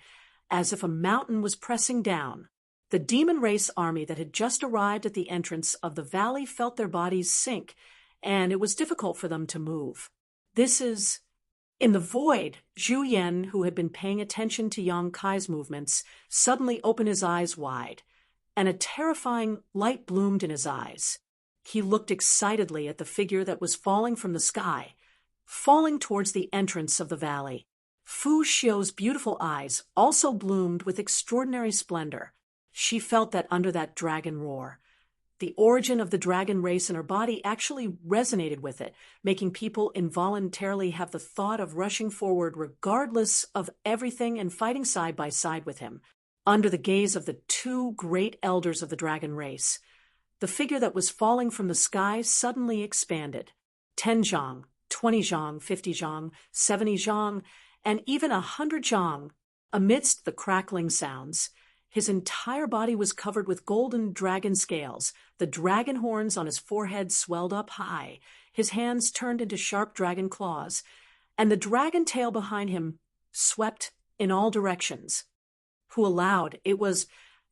as if a mountain was pressing down. The demon race army that had just arrived at the entrance of the valley felt their bodies sink, and it was difficult for them to move. In the void, Zhu Yan, who had been paying attention to Yang Kai's movements, suddenly opened his eyes wide, and a terrifying light bloomed in his eyes. He looked excitedly at the figure that was falling from the sky, falling towards the entrance of the valley. Fu Xiu's beautiful eyes also bloomed with extraordinary splendor. She felt that under that dragon roar, the origin of the dragon race in her body actually resonated with it, making people involuntarily have the thought of rushing forward regardless of everything and fighting side by side with him, under the gaze of the two great elders of the dragon race. The figure that was falling from the sky suddenly expanded. 10 zhang, 20 zhang, 50 zhang, 70 zhang, and even 100 zhang. Amidst the crackling sounds, his entire body was covered with golden dragon scales. The dragon horns on his forehead swelled up high. His hands turned into sharp dragon claws, and the dragon tail behind him swept in all directions. Hu allowed. It was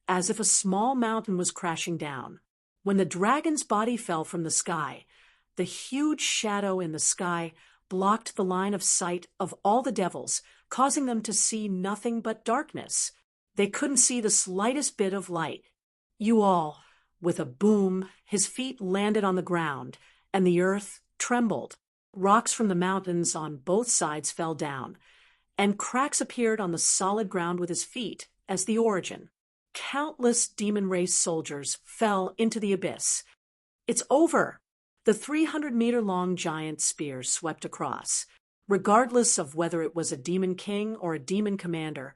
as if a small mountain was crashing down. When the dragon's body fell from the sky, the huge shadow in the sky blocked the line of sight of all the devils, causing them to see nothing but darkness. They couldn't see the slightest bit of light. With a boom, his feet landed on the ground, and the earth trembled. Rocks from the mountains on both sides fell down, and cracks appeared on the solid ground with his feet as the origin. Countless demon race soldiers fell into the abyss. It's over. The 300-meter-long giant spear swept across. Regardless of whether it was a demon king or a demon commander,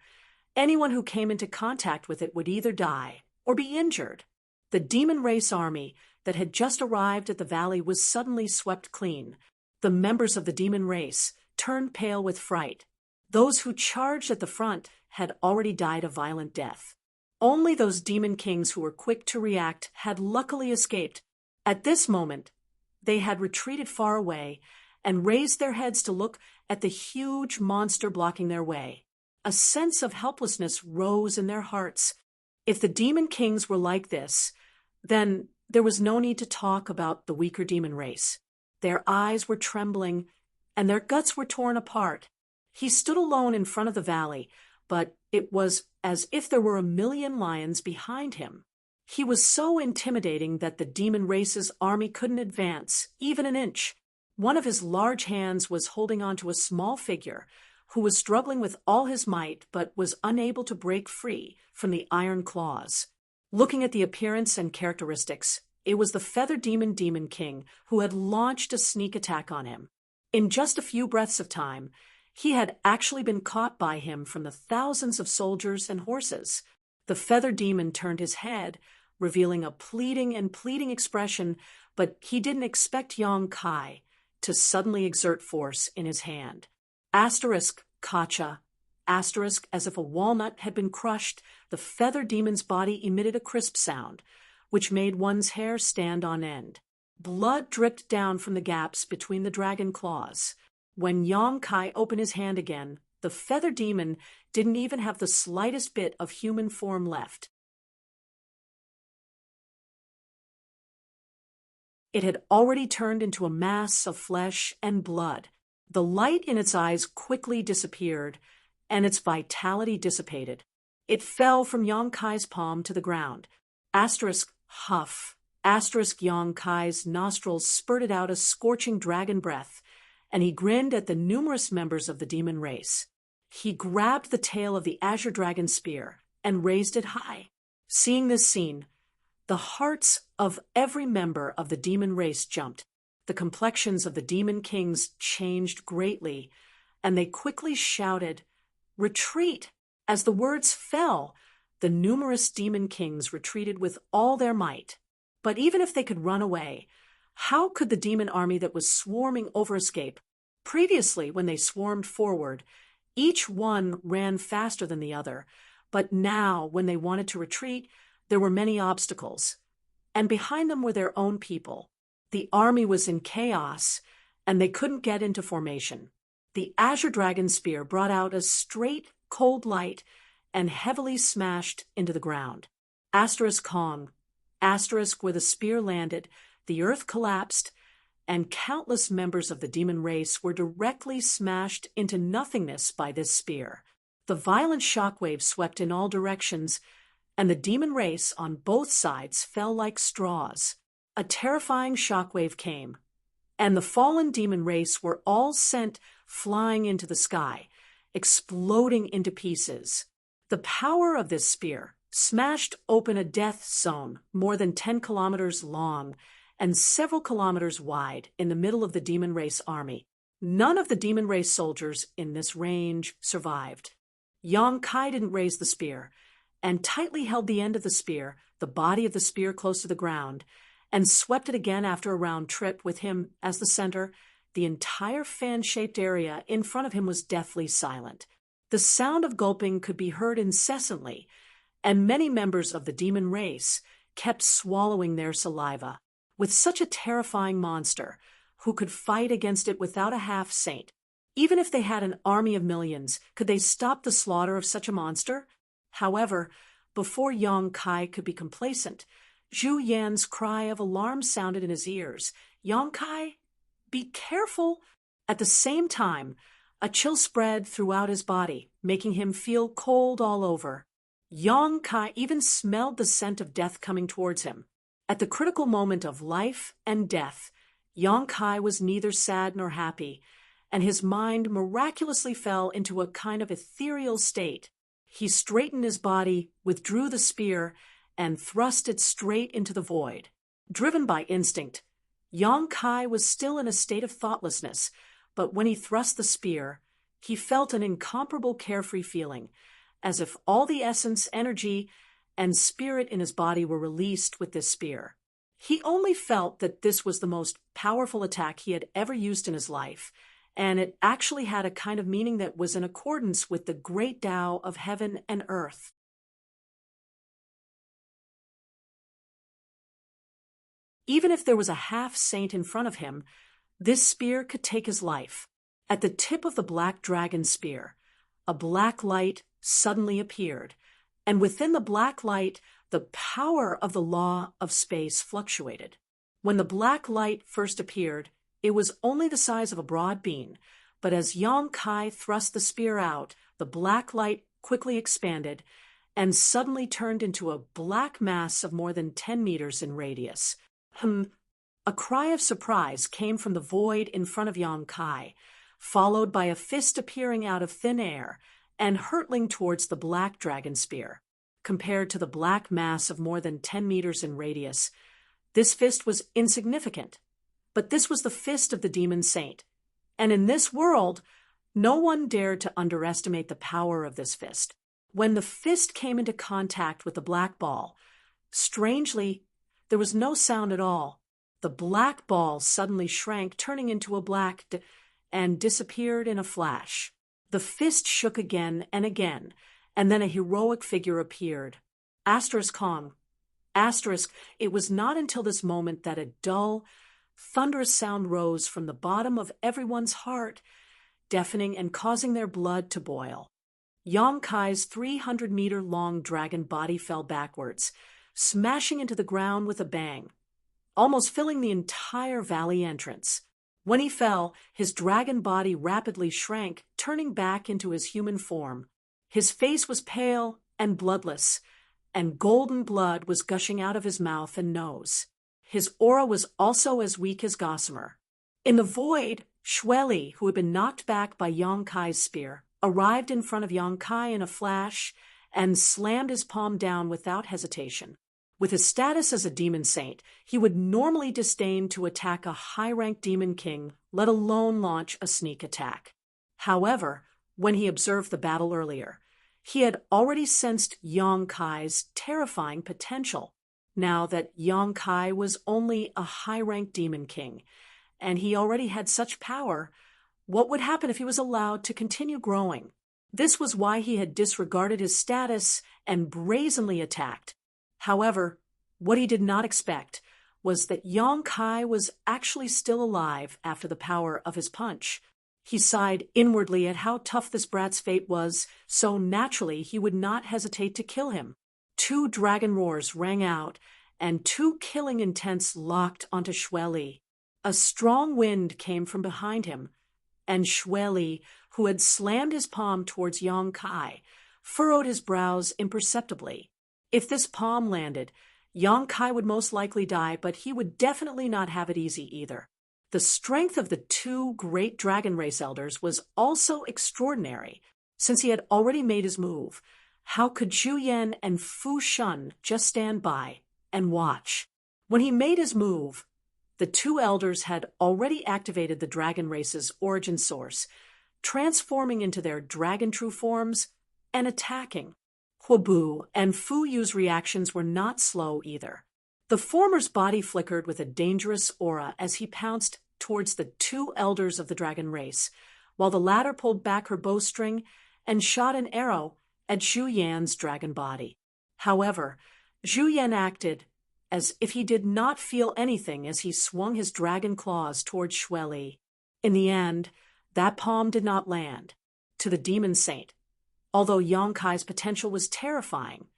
anyone who came into contact with it would either die or be injured. The demon race army that had just arrived at the valley was suddenly swept clean. The members of the demon race turned pale with fright. Those who charged at the front had already died a violent death. Only those demon kings who were quick to react had luckily escaped. At this moment, they had retreated far away and raised their heads to look at the huge monster blocking their way. A sense of helplessness rose in their hearts. If the demon kings were like this, then there was no need to talk about the weaker demon race. Their eyes were trembling, and their guts were torn apart. He stood alone in front of the valley, but it was as if there were a million lions behind him. He was so intimidating that the demon race's army couldn't advance, even an inch. One of his large hands was holding onto a small figure, who was struggling with all his might but was unable to break free from the iron claws. Looking at the appearance and characteristics, it was the Feather Demon King who had launched a sneak attack on him. In just a few breaths of time, he had actually been caught by him from the thousands of soldiers and horses. The Feather Demon turned his head, revealing a pleading expression, but he didn't expect Yang Kai to suddenly exert force in his hand. Kacha, Asterisk, as if a walnut had been crushed, the feather demon's body emitted a crisp sound, which made one's hair stand on end. Blood dripped down from the gaps between the dragon claws. When Yang Kai opened his hand again, the feather demon didn't even have the slightest bit of human form left. It had already turned into a mass of flesh and blood. The light in its eyes quickly disappeared, and its vitality dissipated. It fell from Yang Kai's palm to the ground. Asterisk, huff. Asterisk, Yang Kai's nostrils spurted out a scorching dragon breath, and he grinned at the numerous members of the demon race. He grabbed the tail of the azure dragon spear and raised it high. Seeing this scene, the hearts of every member of the demon race jumped. The complexions of the demon kings changed greatly, and they quickly shouted, "Retreat!" As the words fell, the numerous demon kings retreated with all their might. But even if they could run away, how could the demon army that was swarming over escape? Previously, when they swarmed forward, each one ran faster than the other, but now, when they wanted to retreat, there were many obstacles, and behind them were their own people. The army was in chaos, and they couldn't get into formation. The azure dragon spear brought out a straight, cold light and heavily smashed into the ground. Asterisk calm. Asterisk, where the spear landed, the earth collapsed, and countless members of the demon race were directly smashed into nothingness by this spear. The violent shockwaves swept in all directions, and the demon race on both sides fell like straws. A terrifying shockwave came, and the fallen demon race were all sent flying into the sky, exploding into pieces. The power of this spear smashed open a death zone more than 10 kilometers long and several kilometers wide in the middle of the demon race army. None of the demon race soldiers in this range survived. Yang Kai didn't raise the spear, and tightly held the end of the spear, the body of the spear close to the ground, and swept it again after a round trip with him as the center. The entire fan-shaped area in front of him was deathly silent. The sound of gulping could be heard incessantly, and many members of the demon race kept swallowing their saliva. With such a terrifying monster, who could fight against it without a half-saint? Even if they had an army of millions, could they stop the slaughter of such a monster? However, before Yang Kai could be complacent, Zhu Yan's cry of alarm sounded in his ears. "Yang Kai, be careful!" At the same time, a chill spread throughout his body, making him feel cold all over. Yang Kai even smelled the scent of death coming towards him. At the critical moment of life and death, Yang Kai was neither sad nor happy, and his mind miraculously fell into a kind of ethereal state. He straightened his body, withdrew the spear, and thrust it straight into the void. Driven by instinct, Yang Kai was still in a state of thoughtlessness, but when he thrust the spear, he felt an incomparable carefree feeling, as if all the essence, energy, and spirit in his body were released with this spear. He only felt that this was the most powerful attack he had ever used in his life, and it actually had a kind of meaning that was in accordance with the great Tao of heaven and earth. Even if there was a half-saint in front of him, this spear could take his life. At the tip of the black dragon spear, a black light suddenly appeared, and within the black light, the power of the law of space fluctuated. When the black light first appeared, it was only the size of a broad bean, but as Yang Kai thrust the spear out, the black light quickly expanded and suddenly turned into a black mass of more than 10 meters in radius. A cry of surprise came from the void in front of Yang Kai, followed by a fist appearing out of thin air and hurtling towards the black dragon spear. Compared to the black mass of more than 10 meters in radius, this fist was insignificant. But this was the fist of the demon saint, and in this world, no one dared to underestimate the power of this fist. When the fist came into contact with the black ball, strangely, there was no sound at all. The black ball suddenly shrank, turning into a black and disappeared in a flash. The fist shook again and again, and then a heroic figure appeared. Kong. It was not until this moment that a dull, thunderous sound rose from the bottom of everyone's heart, deafening and causing their blood to boil. Yang Kai's 300-meter-long dragon body fell backwards, smashing into the ground with a bang, almost filling the entire valley entrance. When he fell, his dragon body rapidly shrank, turning back into his human form. His face was pale and bloodless, and golden blood was gushing out of his mouth and nose. His aura was also as weak as gossamer. In the void, Xueli, who had been knocked back by Yang Kai's spear, arrived in front of Yang Kai in a flash and slammed his palm down without hesitation. With his status as a demon saint, he would normally disdain to attack a high-ranked demon king, let alone launch a sneak attack. However, when he observed the battle earlier, he had already sensed Yang Kai's terrifying potential. Now that Yang Kai was only a high-ranked demon king, and he already had such power, what would happen if he was allowed to continue growing? This was why he had disregarded his status and brazenly attacked. However, what he did not expect was that Yang Kai was actually still alive after the power of his punch. He sighed inwardly at how tough this brat's fate was, so naturally he would not hesitate to kill him. 2 dragon roars rang out, and 2 killing intents locked onto Xueli. A strong wind came from behind him, and Xueli, who had slammed his palm towards Yang Kai, furrowed his brows imperceptibly. If this palm landed, Yang Kai would most likely die, but he would definitely not have it easy either. The strength of the 2 great dragon race elders was also extraordinary. Since he had already made his move, how could Zhu Yan and Fu Shun just stand by and watch? When he made his move, the 2 elders had already activated the dragon race's origin source, transforming into their dragon true forms and attacking. Huobu and Fu Yu's reactions were not slow either. The former's body flickered with a dangerous aura as he pounced towards the 2 elders of the dragon race, while the latter pulled back her bowstring and shot an arrow at Zhu Yan's dragon body. However, Zhu Yan acted as if he did not feel anything as he swung his dragon claws towards Xueli. In the end, that palm did not land. To the demon saint, although Yang Kai's potential was terrifying,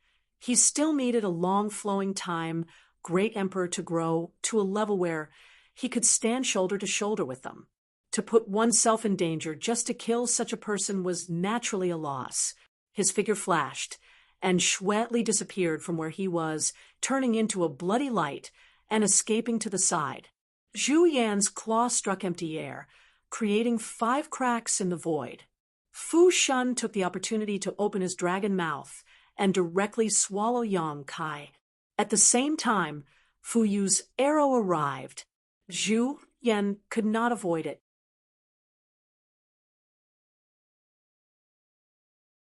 he still needed a long flowing time, great emperor, to grow to a level where he could stand shoulder to shoulder with them. To put oneself in danger just to kill such a person was naturally a loss. His figure flashed, and Xueli disappeared from where he was, turning into a bloody light and escaping to the side. Zhu Yan's claw struck empty air, creating 5 cracks in the void. Fu Shun took the opportunity to open his dragon mouth and directly swallow Yang Kai. At the same time, Fu Yu's arrow arrived. Zhu Yan could not avoid it.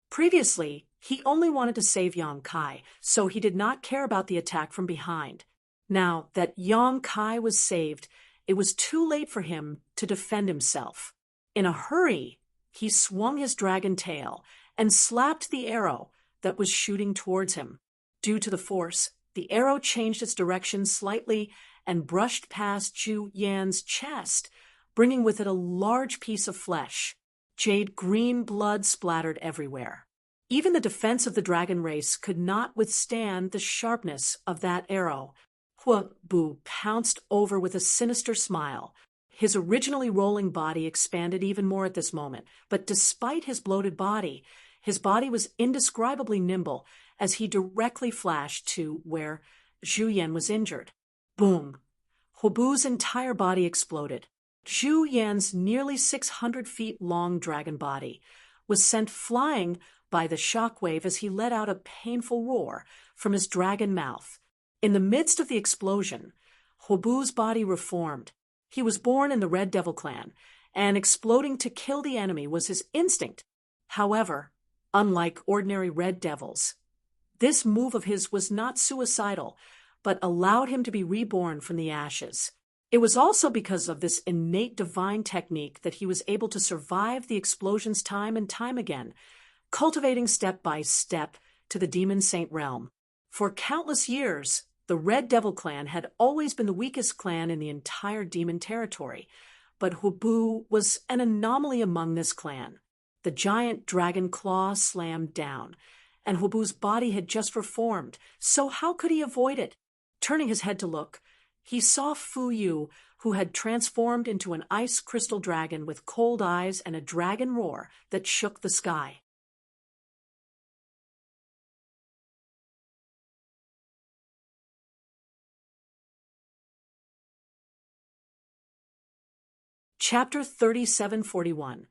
Previously, he only wanted to save Yang Kai, so he did not care about the attack from behind. Now that Yang Kai was saved, it was too late for him to defend himself. In a hurry, he swung his dragon tail and slapped the arrow that was shooting towards him. Due to the force, the arrow changed its direction slightly and brushed past Zhu Yan's chest, bringing with it a large piece of flesh. Jade green blood splattered everywhere. Even the defense of the dragon race could not withstand the sharpness of that arrow. Huobu pounced over with a sinister smile. His originally rolling body expanded even more at this moment, but despite his bloated body was indescribably nimble as he directly flashed to where Zhu Yan was injured. Boom! Huobu's entire body exploded. Zhu Yan's nearly 600 feet long dragon body was sent flying by the shockwave as he let out a painful roar from his dragon mouth. In the midst of the explosion, Huobu's body reformed. He was born in the Red Devil clan, and exploding to kill the enemy was his instinct. However, unlike ordinary Red Devils, this move of his was not suicidal, but allowed him to be reborn from the ashes. It was also because of this innate divine technique that he was able to survive the explosions time and time again, cultivating step by step to the demon saint realm. For countless years, the Red Devil clan had always been the weakest clan in the entire demon territory, but Hubu was an anomaly among this clan. The giant dragon claw slammed down, and Hubu's body had just reformed, so how could he avoid it? Turning his head to look, he saw Fu Yu, who had transformed into an ice crystal dragon with cold eyes and a dragon roar that shook the sky. Chapter 3741.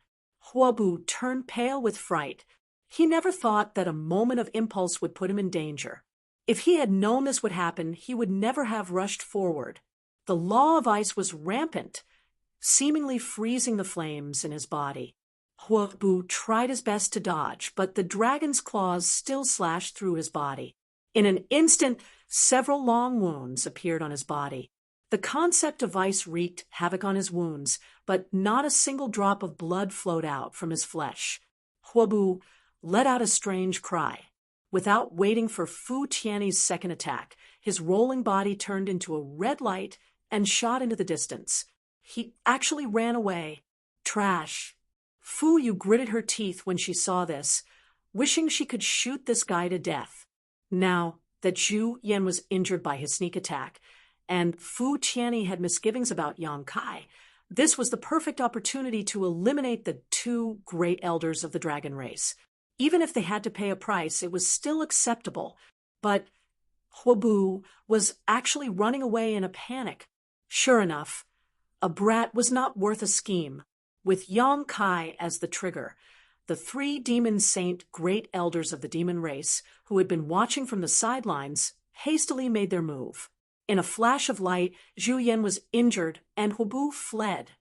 Huobu turned pale with fright. He never thought that a moment of impulse would put him in danger. If he had known this would happen, he would never have rushed forward. The law of ice was rampant, seemingly freezing the flames in his body. Huobu tried his best to dodge, but the dragon's claws still slashed through his body. In an instant, several long wounds appeared on his body. The concept of ice wreaked havoc on his wounds, but not a single drop of blood flowed out from his flesh. Huobu let out a strange cry. Without waiting for Fu Tianyi's second attack, his rolling body turned into a red light and shot into the distance. He actually ran away. Trash. Fu Yu gritted her teeth when she saw this, wishing she could shoot this guy to death. Now that Zhu Yan was injured by his sneak attack, and Fu Tianyi had misgivings about Yang Kai, this was the perfect opportunity to eliminate the two great elders of the dragon race. Even if they had to pay a price, it was still acceptable. But Huobu was actually running away in a panic. Sure enough, a brat was not worth a scheme. With Yang Kai as the trigger, the three demon saint great elders of the demon race, who had been watching from the sidelines, hastily made their move. In a flash of light, Zhu Yan was injured, and Huobu fled.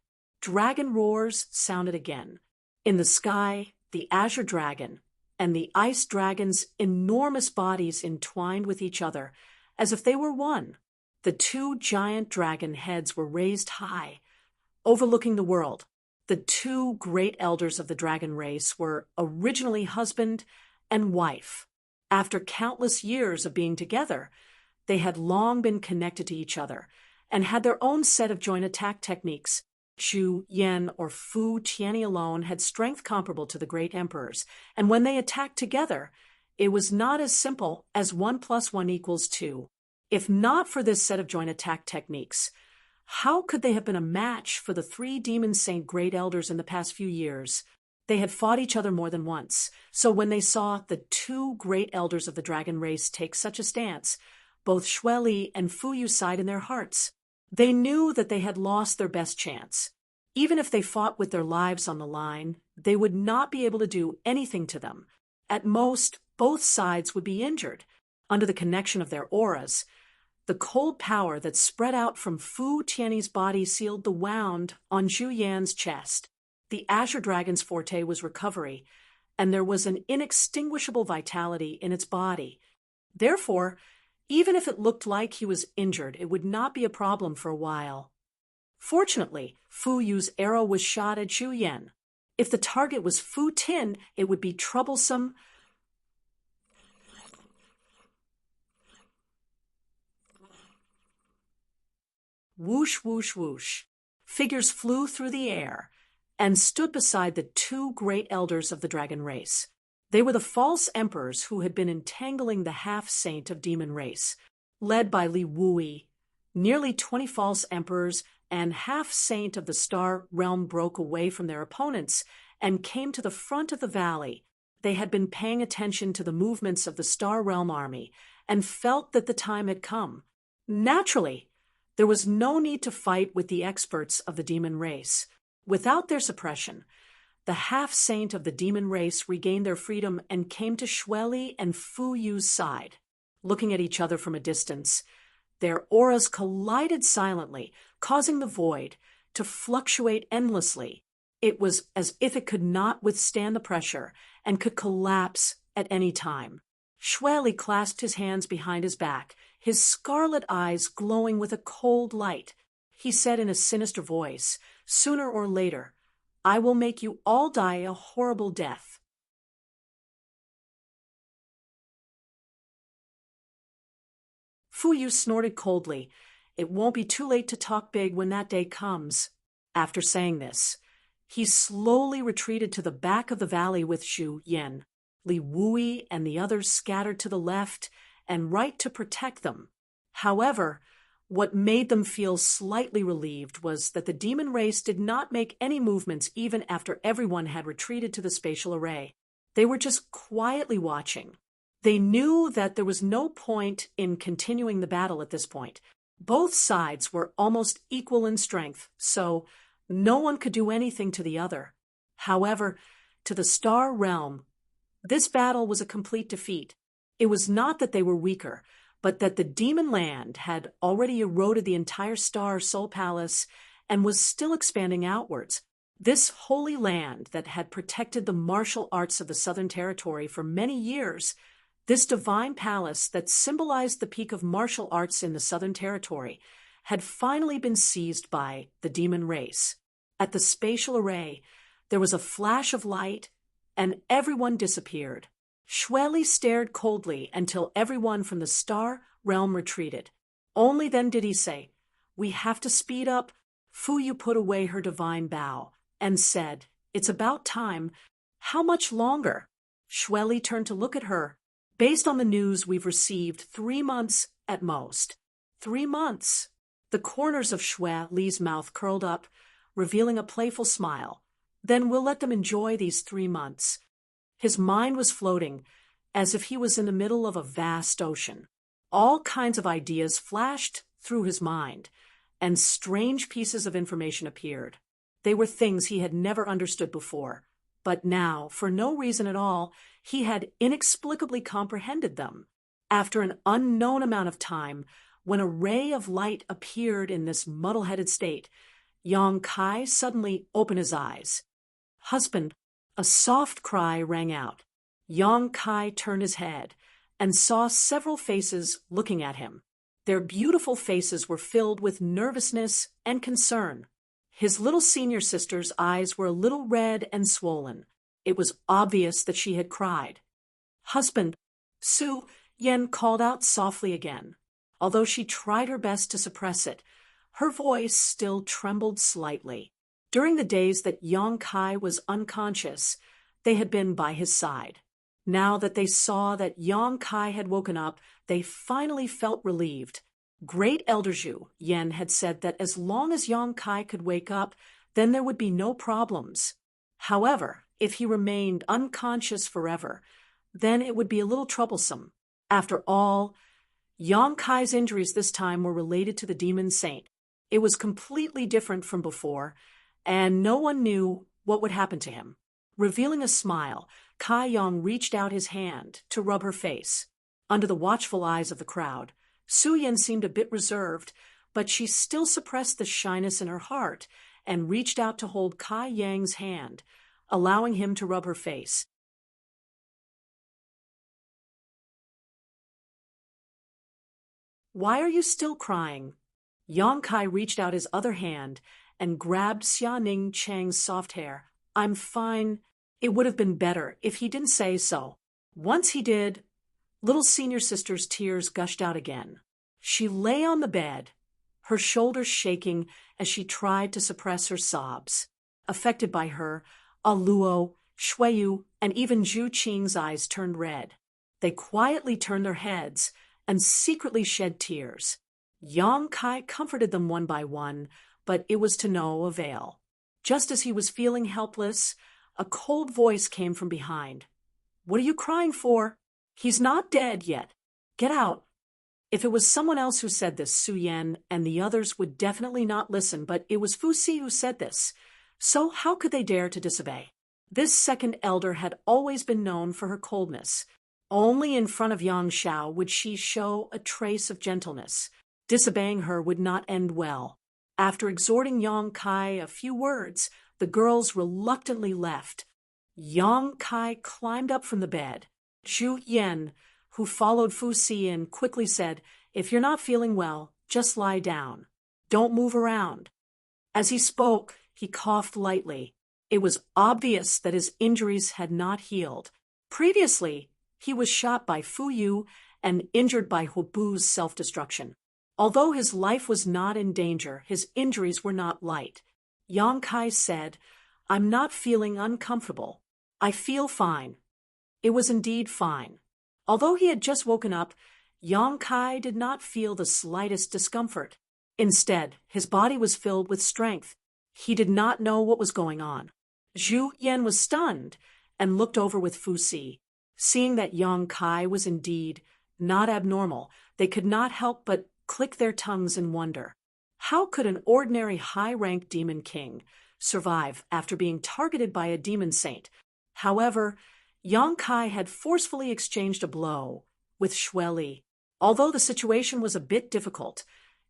Dragon roars sounded again. In the sky, the azure dragon and the ice dragon's enormous bodies entwined with each other, as if they were one. The two giant dragon heads were raised high, overlooking the world. The two great elders of the dragon race were originally husband and wife. After countless years of being together, they had long been connected to each other and had their own set of joint attack techniques. Zhu Yan or Fu Tianyi alone had strength comparable to the great emperors, and when they attacked together, it was not as simple as 1 + 1 = 2. If not for this set of joint attack techniques, how could they have been a match for the three demon saint great elders in the past few years? They had fought each other more than once, so when they saw the two great elders of the dragon race take such a stance, both Xueli and Fu Yu sighed in their hearts. They knew that they had lost their best chance. Even if they fought with their lives on the line, they would not be able to do anything to them. At most, both sides would be injured. Under the connection of their auras, the cold power that spread out from Fu Tianyi's body sealed the wound on Zhu Yan's chest. The azure dragon's forte was recovery, and there was an inextinguishable vitality in its body. Therefore, even if it looked like he was injured, it would not be a problem for a while. Fortunately, Fu Yu's arrow was shot at Zhu Yan. If the target was Fu Tin, it would be troublesome. Whoosh, whoosh, whoosh. Figures flew through the air and stood beside the two great elders of the dragon race. They were the false emperors who had been entangling the half-saint of demon race, led by Li Wui. Nearly 20 false emperors and half-saint of the star realm broke away from their opponents and came to the front of the valley. They had been paying attention to the movements of the star realm army and felt that the time had come. Naturally, there was no need to fight with the experts of the demon race. Without their suppression, the half-saint of the demon race regained their freedom and came to Xueli and Fu Yu's side. Looking at each other from a distance, their auras collided silently, causing the void to fluctuate endlessly. It was as if it could not withstand the pressure and could collapse at any time. Xueli clasped his hands behind his back, his scarlet eyes glowing with a cold light. he said in a sinister voice. "Sooner or later, I will make you all die a horrible death." Fu Yu snorted coldly. "It won't be too late to talk big when that day comes." After saying this, he slowly retreated to the back of the valley with Zhu Yan, Li Wui, and the others scattered to the left and right to protect them. However, what made them feel slightly relieved was that the demon race did not make any movements even after everyone had retreated to the spatial array. They were just quietly watching. They knew that there was no point in continuing the battle at this point. Both sides were almost equal in strength, so no one could do anything to the other. However, to the Star Realm, this battle was a complete defeat. It was not that they were weaker, but that the demon land had already eroded the entire Star Soul Palace and was still expanding outwards. This holy land that had protected the martial arts of the Southern Territory for many years, this divine palace that symbolized the peak of martial arts in the Southern Territory, had finally been seized by the demon race. At the spatial array, there was a flash of light, and everyone disappeared. Shui stared coldly until everyone from the Star Realm retreated. Only then did he say, "We have to speed up." Fu Yu put away her divine bow and said, "It's about time. How much longer?" Shui turned to look at her. "Based on the news we've received, 3 months at most." 3 months. The corners of Shui Li's mouth curled up, revealing a playful smile. "Then we'll let them enjoy these 3 months." His mind was floating, as if he was in the middle of a vast ocean. All kinds of ideas flashed through his mind, and strange pieces of information appeared. They were things he had never understood before, but now, for no reason at all, he had inexplicably comprehended them. After an unknown amount of time, when a ray of light appeared in this muddle-headed state, Yang Kai suddenly opened his eyes. "Husband," a soft cry rang out. Yang Kai turned his head and saw several faces looking at him. Their beautiful faces were filled with nervousness and concern. His little senior sister's eyes were a little red and swollen. It was obvious that she had cried. "Husband," Su Yen called out softly again. Although she tried her best to suppress it, her voice still trembled slightly. During the days that Yang Kai was unconscious, they had been by his side. Now that they saw that Yang Kai had woken up, they finally felt relieved. Great Elder Zhu Yen had said that as long as Yang Kai could wake up, then there would be no problems. However, if he remained unconscious forever, then it would be a little troublesome. After all, Yang Kai's injuries this time were related to the demon saint. It was completely different from before, and no one knew what would happen to him. Revealing a smile, Kai Yang reached out his hand to rub her face. Under the watchful eyes of the crowd, Su Yen seemed a bit reserved, but she still suppressed the shyness in her heart and reached out to hold Kai Yang's hand, allowing him to rub her face. "Why are you still crying?" Yang Kai reached out his other hand and grabbed Xia Ning Chang's soft hair. "I'm fine." It would have been better if he didn't say so. Once he did, little senior sister's tears gushed out again. She lay on the bed, her shoulders shaking as she tried to suppress her sobs. Affected by her, Aluo, Shuiyu, and even Zhu Qing's eyes turned red. They quietly turned their heads and secretly shed tears. Yang Kai comforted them one by one, but it was to no avail. Just as he was feeling helpless, a cold voice came from behind. "What are you crying for? He's not dead yet. Get out." If it was someone else who said this, Su Yen and the others would definitely not listen, but it was Fu Si who said this. So how could they dare to disobey? This second elder had always been known for her coldness. Only in front of Yang Xiao would she show a trace of gentleness. Disobeying her would not end well. After exhorting Yang Kai a few words, the girls reluctantly left. Yang Kai climbed up from the bed. Zhu Yen, who followed Fu Si in, quickly said, "If you're not feeling well, just lie down." Don't move around." As he spoke, he coughed lightly. It was obvious that his injuries had not healed. Previously, he was shot by Fu Yu and injured by Hubu's self-destruction. Although his life was not in danger, his injuries were not light. Yang Kai said, "I'm not feeling uncomfortable. I feel fine." It was indeed fine. Although he had just woken up, Yang Kai did not feel the slightest discomfort. Instead, his body was filled with strength. He did not know what was going on. Zhu Yan was stunned and looked over with Fu Si. Seeing that Yang Kai was indeed not abnormal, they could not help but click their tongues in wonder. How could an ordinary high-ranked demon king survive after being targeted by a demon saint? However, Yang Kai had forcefully exchanged a blow with Xue Li. Although the situation was a bit difficult,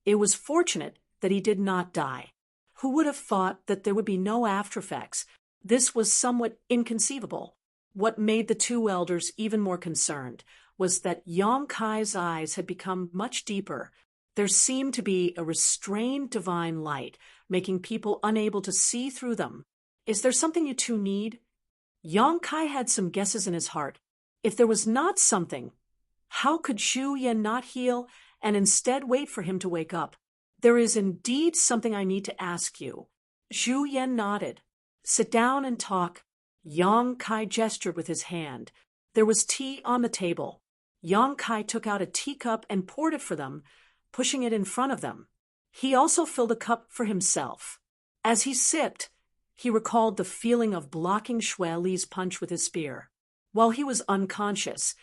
it was fortunate that he did not die. Who would have thought that there would be no aftereffects? This was somewhat inconceivable. What made the two elders even more concerned was that Yang Kai's eyes had become much deeper. There seemed to be a restrained divine light, making people unable to see through them. "Is there something you two need?" Yang Kai had some guesses in his heart. If there was not something, how could Zhu Yan not heal and instead wait for him to wake up? "There is indeed something I need to ask you." Zhu Yan nodded. "Sit down and talk." Yang Kai gestured with his hand. There was tea on the table. Yang Kai took out a teacup and poured it for them, pushing it in front of them. He also filled a cup for himself. As he sipped, he recalled the feeling of blocking Xue Li's punch with his spear. While he was unconscious,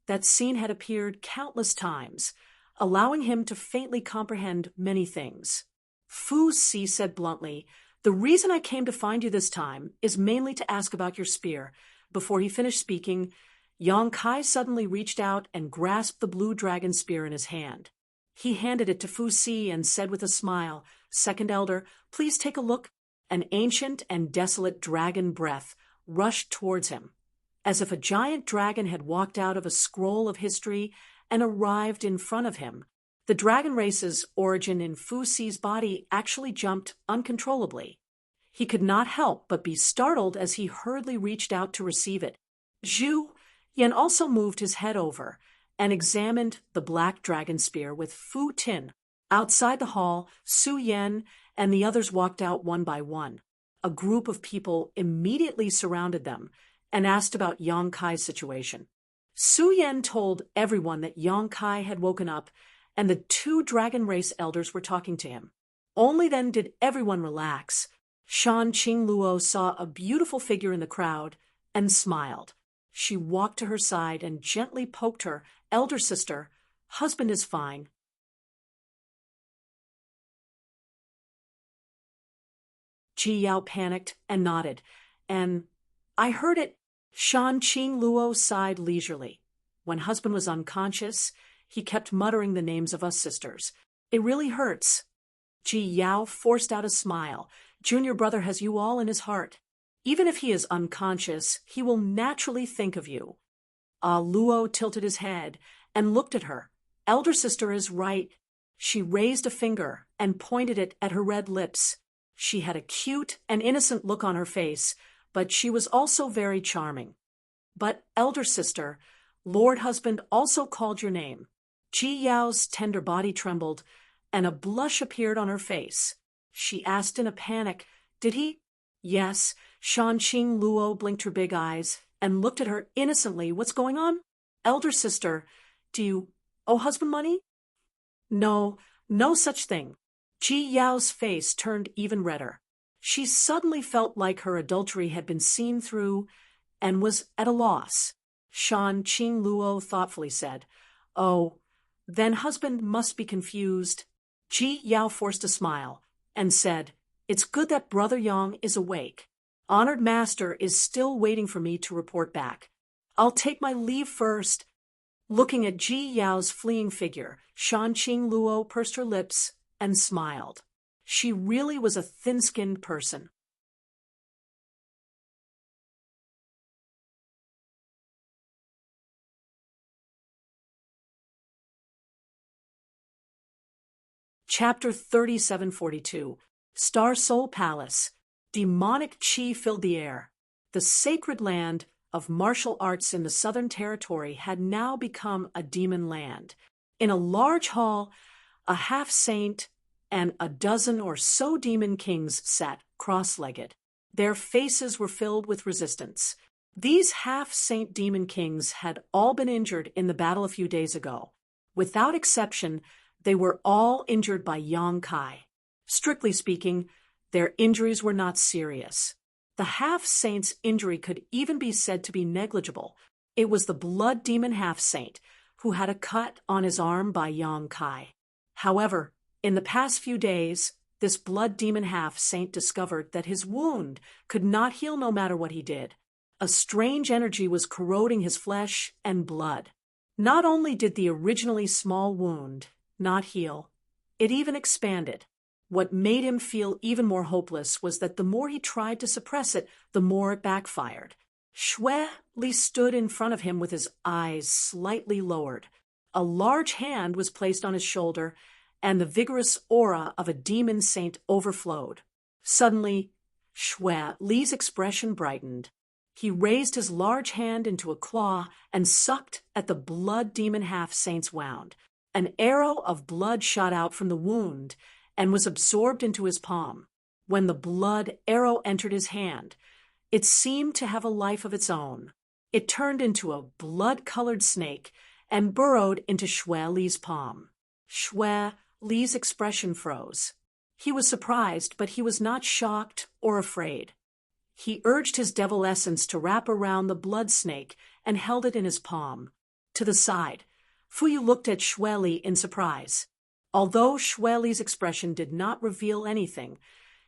that scene had appeared countless times, allowing him to faintly comprehend many things. Fu Si said bluntly, "The reason I came to find you this time is mainly to ask about your spear." Before he finished speaking, Yang Kai suddenly reached out and grasped the blue dragon spear in his hand. He handed it to Fu Si and said with a smile, "Second elder, please take a look." An ancient and desolate dragon breath rushed towards him, as if a giant dragon had walked out of a scroll of history and arrived in front of him. The dragon race's origin in Fu Si's body actually jumped uncontrollably. He could not help but be startled as he hurriedly reached out to receive it. Zhu Yan also moved his head over and examined the black dragon spear with Fu Tin. Outside the hall, Su Yan and the others walked out one by one. A group of people immediately surrounded them and asked about Yang Kai's situation. Su Yan told everyone that Yang Kai had woken up and the two dragon race elders were talking to him. Only then did everyone relax. Shan Qingluo saw a beautiful figure in the crowd and smiled. She walked to her side and gently poked her. "Elder sister, husband is fine." Ji Yao panicked and nodded. "And I heard it." Shan Qingluo sighed leisurely. "When husband was unconscious, he kept muttering the names of us sisters. It really hurts." Ji Yao forced out a smile. "Junior brother has you all in his heart. Even if he is unconscious, he will naturally think of you." Luo tilted his head and looked at her. "Elder sister is right." She raised a finger and pointed it at her red lips. She had a cute and innocent look on her face, but she was also very charming. "But, elder sister, Lord husband also called your name." Ji Yao's tender body trembled, and a blush appeared on her face. She asked in a panic, "Did he?" "Yes." Shan Qingluo blinked her big eyes and looked at her innocently. "What's going on?" "Elder sister, do you owe husband money?" "No, no such thing." Ji Yao's face turned even redder. She suddenly felt like her adultery had been seen through and was at a loss. Shan Qingluo thoughtfully said, "Oh, then husband must be confused." Ji Yao forced a smile and said, "It's good that Brother Yang is awake. Honored Master is still waiting for me to report back. I'll take my leave first." Looking at Ji Yao's fleeing figure, Shan Qingluo pursed her lips and smiled. She really was a thin-skinned person. Chapter 3742. Star Soul Palace. Demonic chi filled the air. The sacred land of martial arts in the Southern Territory had now become a demon land. In a large hall, a half-saint and a dozen or so demon kings sat cross-legged. Their faces were filled with resistance. These half-saint demon kings had all been injured in the battle a few days ago. Without exception, they were all injured by Yang Kai. Strictly speaking, their injuries were not serious. The half-saint's injury could even be said to be negligible. It was the blood demon half-saint who had a cut on his arm by Yang Kai. However, in the past few days, this blood demon half-saint discovered that his wound could not heal no matter what he did. A strange energy was corroding his flesh and blood. Not only did the originally small wound not heal, it even expanded. What made him feel even more hopeless was that the more he tried to suppress it, the more it backfired. Xue Li stood in front of him with his eyes slightly lowered. A large hand was placed on his shoulder, and the vigorous aura of a demon saint overflowed. Suddenly, Xue Li's expression brightened. He raised his large hand into a claw and sucked at the blood demon half-saint's wound. An arrow of blood shot out from the wound and was absorbed into his palm. When the blood arrow entered his hand, it seemed to have a life of its own. It turned into a blood-colored snake and burrowed into Xue Li's palm. Xue Li's expression froze. He was surprised, but he was not shocked or afraid. He urged his devil essence to wrap around the blood snake and held it in his palm. To the side, Fuyu looked at Xue Li in surprise. Although Xue Li's expression did not reveal anything,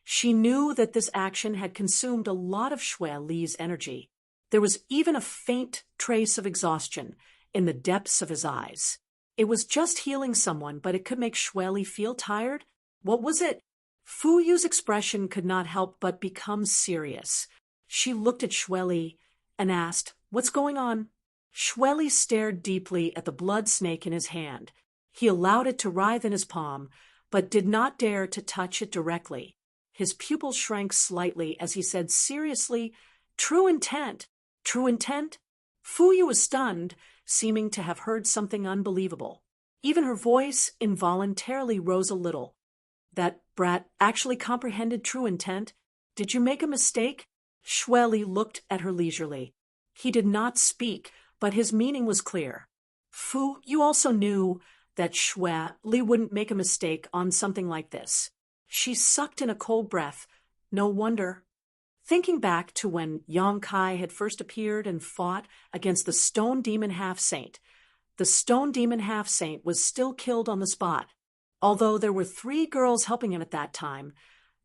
she knew that this action had consumed a lot of Xue Li's energy. There was even a faint trace of exhaustion in the depths of his eyes. It was just healing someone, but it could make Xue Li feel tired? What was it? Fuyu's expression could not help but become serious. She looked at Xue Li and asked, "What's going on?" Xue Li stared deeply at the blood snake in his hand. He allowed it to writhe in his palm, but did not dare to touch it directly. His pupils shrank slightly as he said seriously, "True intent. True intent?" Fuyu was stunned, seeming to have heard something unbelievable. Even her voice involuntarily rose a little. "That brat actually comprehended true intent? Did you make a mistake?" Xue Li looked at her leisurely. He did not speak, but his meaning was clear. "Fu, you also knew that Xue Li wouldn't make a mistake on something like this." She sucked in a cold breath. No wonder. Thinking back to when Yang Kai had first appeared and fought against the Stone Demon Half-Saint, the Stone Demon Half-Saint was still killed on the spot. Although there were 3 girls helping him at that time,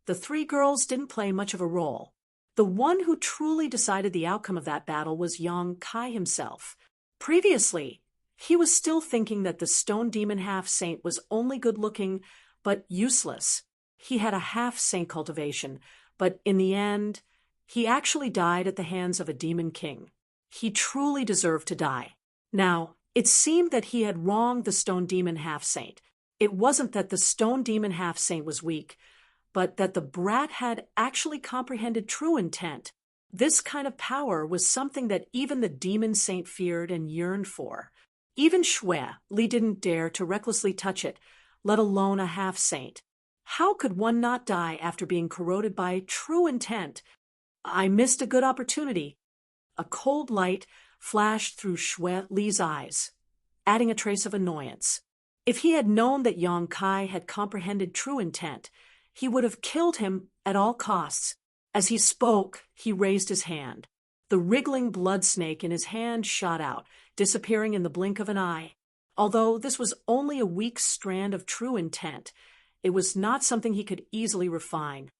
the 3 girls didn't play much of a role. The one who truly decided the outcome of that battle was Yang Kai himself. Previously, he was still thinking that the Stone Demon Half-Saint was only good-looking, but useless. He had a half-saint cultivation, but in the end, he actually died at the hands of a demon king. He truly deserved to die. Now, it seemed that he had wronged the Stone Demon Half-Saint. It wasn't that the Stone Demon Half-Saint was weak, but that the brat had actually comprehended true intent. This kind of power was something that even the demon saint feared and yearned for. Even Xue Li didn't dare to recklessly touch it, let alone a half-saint. How could one not die after being corroded by true intent? I missed a good opportunity. A cold light flashed through Xue Li's eyes, adding a trace of annoyance. If he had known that Yang Kai had comprehended true intent, he would have killed him at all costs. As he spoke, he raised his hand. The wriggling blood snake in his hand shot out, disappearing in the blink of an eye. Although this was only a weak strand of true intent, it was not something he could easily refine.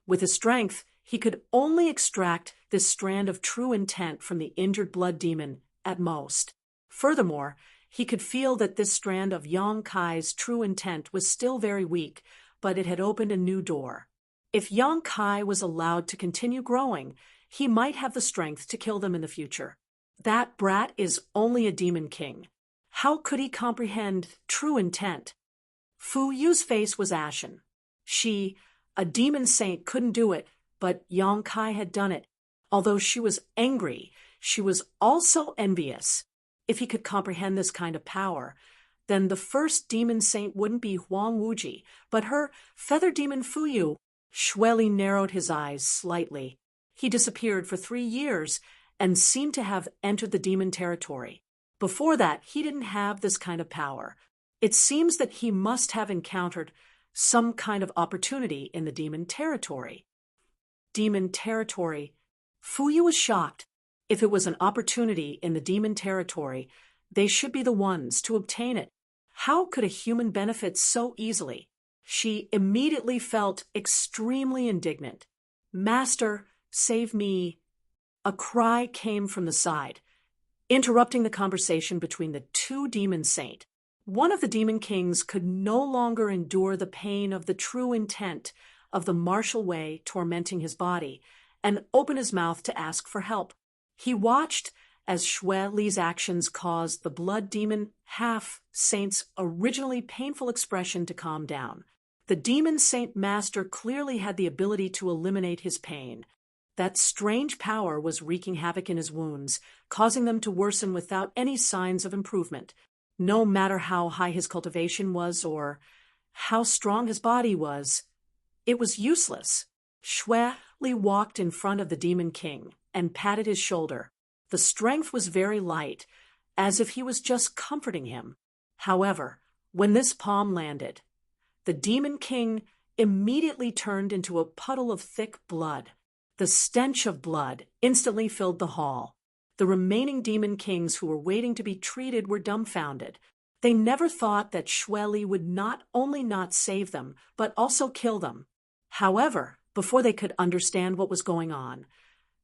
With his strength, he could only extract this strand of true intent from the injured blood demon, at most. Furthermore, he could feel that this strand of Yang Kai's true intent was still very weak, but it had opened a new door. If Yang Kai was allowed to continue growing, he might have the strength to kill them in the future. That brat is only a demon king. How could he comprehend true intent? Fu Yu's face was ashen. She, a demon saint, couldn't do it, but Yang Kai had done it. Although she was angry, she was also envious. If he could comprehend this kind of power, then the first demon saint wouldn't be Huang Wuji, but her feather demon Fu Yu. Shueli narrowed his eyes slightly. He disappeared for 3 years and seemed to have entered the demon territory. Before that, he didn't have this kind of power. It seems that he must have encountered some kind of opportunity in the demon territory. Demon territory. Fu Yu was shocked. If it was an opportunity in the demon territory, they should be the ones to obtain it. How could a human benefit so easily? She immediately felt extremely indignant. Master, save me. A cry came from the side, interrupting the conversation between the two demon saints. One of the demon kings could no longer endure the pain of the true intent of the martial way tormenting his body, and opened his mouth to ask for help. He watched as Xue Li's actions caused the blood demon half-saint's originally painful expression to calm down. The demon saint master clearly had the ability to eliminate his pain. That strange power was wreaking havoc in his wounds, causing them to worsen without any signs of improvement. No matter how high his cultivation was or how strong his body was, it was useless. Xue Li walked in front of the demon king and patted his shoulder. The strength was very light, as if he was just comforting him. However, when this palm landed, the demon king immediately turned into a puddle of thick blood. The stench of blood instantly filled the hall. The remaining demon kings who were waiting to be treated were dumbfounded. They never thought that Xue Li would not only not save them, but also kill them. However, before they could understand what was going on,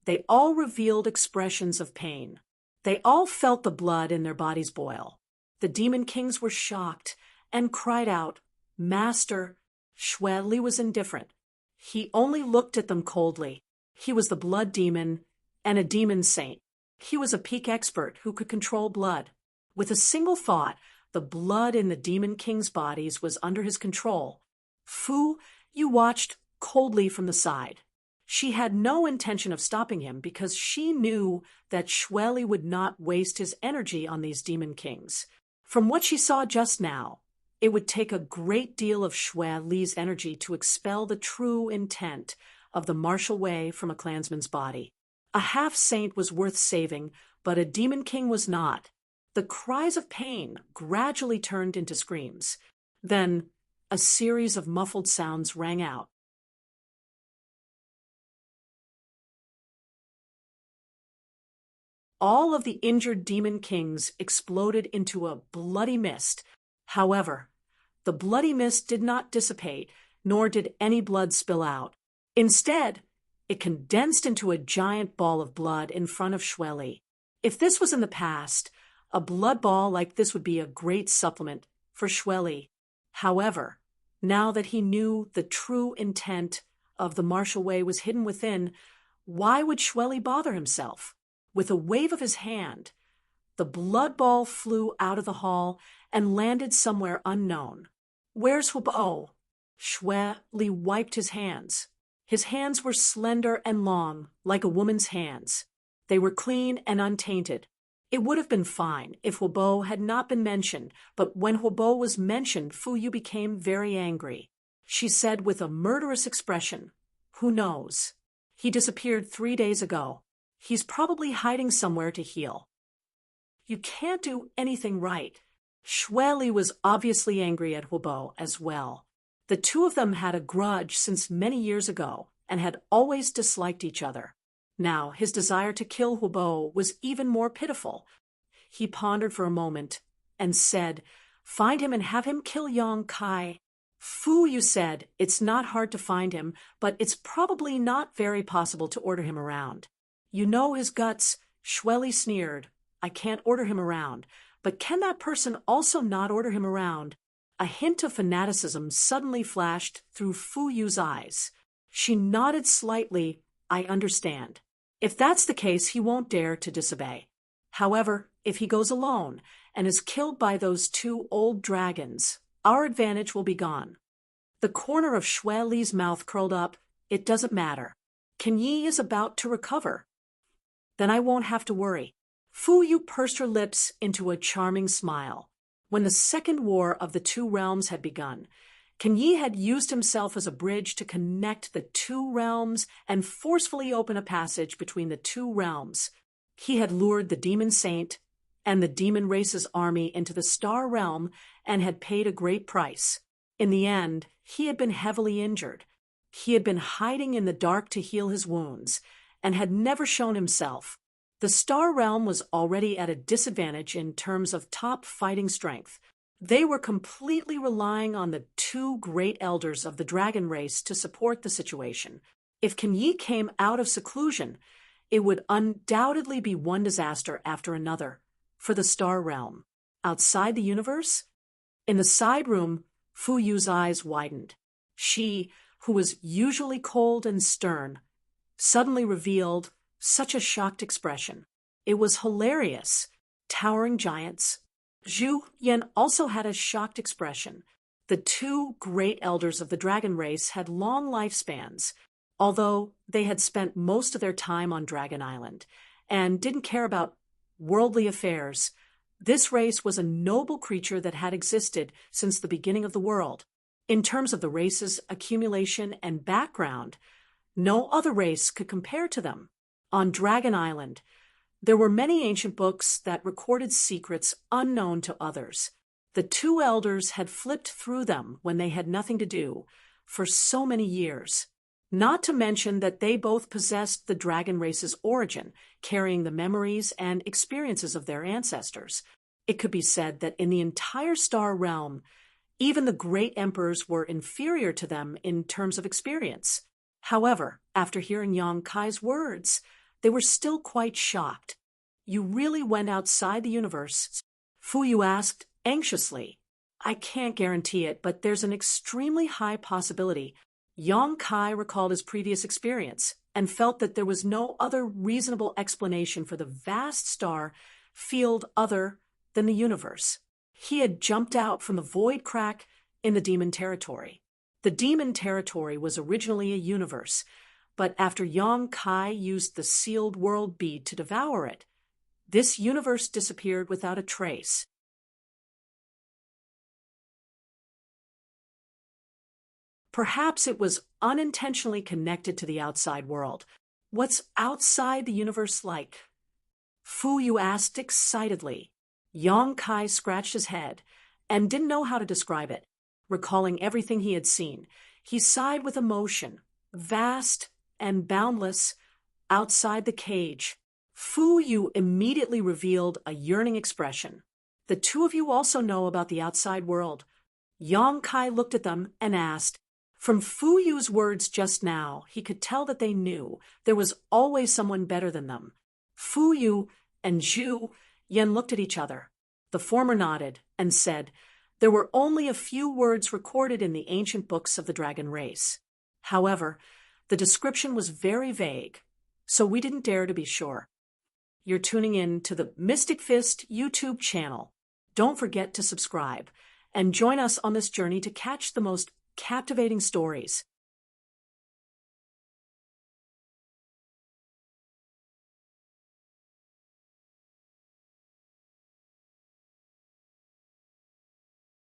they all revealed expressions of pain. They all felt the blood in their bodies boil. The demon kings were shocked and cried out, "Master!" Xue Li was indifferent. He only looked at them coldly. He was the blood demon and a demon saint. He was a peak expert who could control blood. With a single thought, the blood in the demon king's bodies was under his control. Fu Yu watched coldly from the side. She had no intention of stopping him because she knew that Xue Li would not waste his energy on these demon kings. From what she saw just now, it would take a great deal of Xue Li's energy to expel the true intent of the martial way from a clansman's body. A half-saint was worth saving, but a demon king was not. The cries of pain gradually turned into screams. Then, a series of muffled sounds rang out. All of the injured demon kings exploded into a bloody mist. However, the bloody mist did not dissipate, nor did any blood spill out. Instead, it condensed into a giant ball of blood in front of Xue Li. If this was in the past, a blood ball like this would be a great supplement for Xue Li. However, now that he knew the true intent of the martial way was hidden within, why would Xue Li bother himself? With a wave of his hand, the blood ball flew out of the hall and landed somewhere unknown. "Where's Hubo?" Xue Li wiped his hands. His hands were slender and long, like a woman's hands. They were clean and untainted. It would have been fine if Hubo had not been mentioned, but when Hubo was mentioned, Fu Yu became very angry. She said with a murderous expression, "Who knows? He disappeared 3 days ago. He's probably hiding somewhere to heal." "You can't do anything right." Xue Li was obviously angry at Hubo as well. The two of them had a grudge since many years ago and had always disliked each other. Now his desire to kill Hubo was even more pitiful. He pondered for a moment and said, "Find him and have him kill Yang Kai." Fu Yu said, "It's not hard to find him, but it's probably not very possible to order him around." "You know his guts," Xue Li sneered. "I can't order him around. But can that person also not order him around?" A hint of fanaticism suddenly flashed through Fu Yu's eyes. She nodded slightly. "I understand. If that's the case, he won't dare to disobey." However, if he goes alone and is killed by those two old dragons, our advantage will be gone. The corner of Xue Li's mouth curled up. It doesn't matter. Kan Yi is about to recover. Then I won't have to worry. Fu Yu pursed her lips into a charming smile. When the second war of the two realms had begun, Kan Yi had used himself as a bridge to connect the two realms and forcefully open a passage between the two realms. He had lured the demon saint and the demon race's army into the star realm and had paid a great price. In the end, he had been heavily injured. He had been hiding in the dark to heal his wounds and had never shown himself. The star realm was already at a disadvantage in terms of top fighting strength. They were completely relying on the two great elders of the dragon race to support the situation. If Kan Yi came out of seclusion, it would undoubtedly be one disaster after another for the star realm. Outside the universe? In the side room, Fu Yu's eyes widened. She, who was usually cold and stern, suddenly revealed such a shocked expression. It was hilarious. Towering giants. Zhu Yan also had a shocked expression. The two great elders of the dragon race had long lifespans, although they had spent most of their time on Dragon Island and didn't care about worldly affairs. This race was a noble creature that had existed since the beginning of the world. In terms of the race's accumulation and background, no other race could compare to them. On Dragon Island, there were many ancient books that recorded secrets unknown to others. The two elders had flipped through them when they had nothing to do for so many years. Not to mention that they both possessed the dragon race's origin, carrying the memories and experiences of their ancestors. It could be said that in the entire star realm, even the great emperors were inferior to them in terms of experience. However, after hearing Yang Kai's words, they were still quite shocked. You really went outside the universe? Fu Yu asked anxiously. I can't guarantee it, but there's an extremely high possibility. Yang Kai recalled his previous experience and felt that there was no other reasonable explanation for the vast star field other than the universe. He had jumped out from the void crack in the demon territory. The demon territory was originally a universe, but after Yang Kai used the sealed world bead to devour it, this universe disappeared without a trace. Perhaps it was unintentionally connected to the outside world. What's outside the universe like? Fu Yu asked excitedly. Yang Kai scratched his head and didn't know how to describe it. Recalling everything he had seen, he sighed with emotion. Vast and boundless, outside the cage. Fu Yu immediately revealed a yearning expression. The two of you also know about the outside world. Yang Kai looked at them and asked. From Fu Yu's words just now, he could tell that they knew there was always someone better than them. Fu Yu and Zhu Yan looked at each other. The former nodded and said, there were only a few words recorded in the ancient books of the dragon race. However, the description was very vague, so we didn't dare to be sure. You're tuning in to the Mystic Fist YouTube channel. Don't forget to subscribe and join us on this journey to catch the most captivating stories.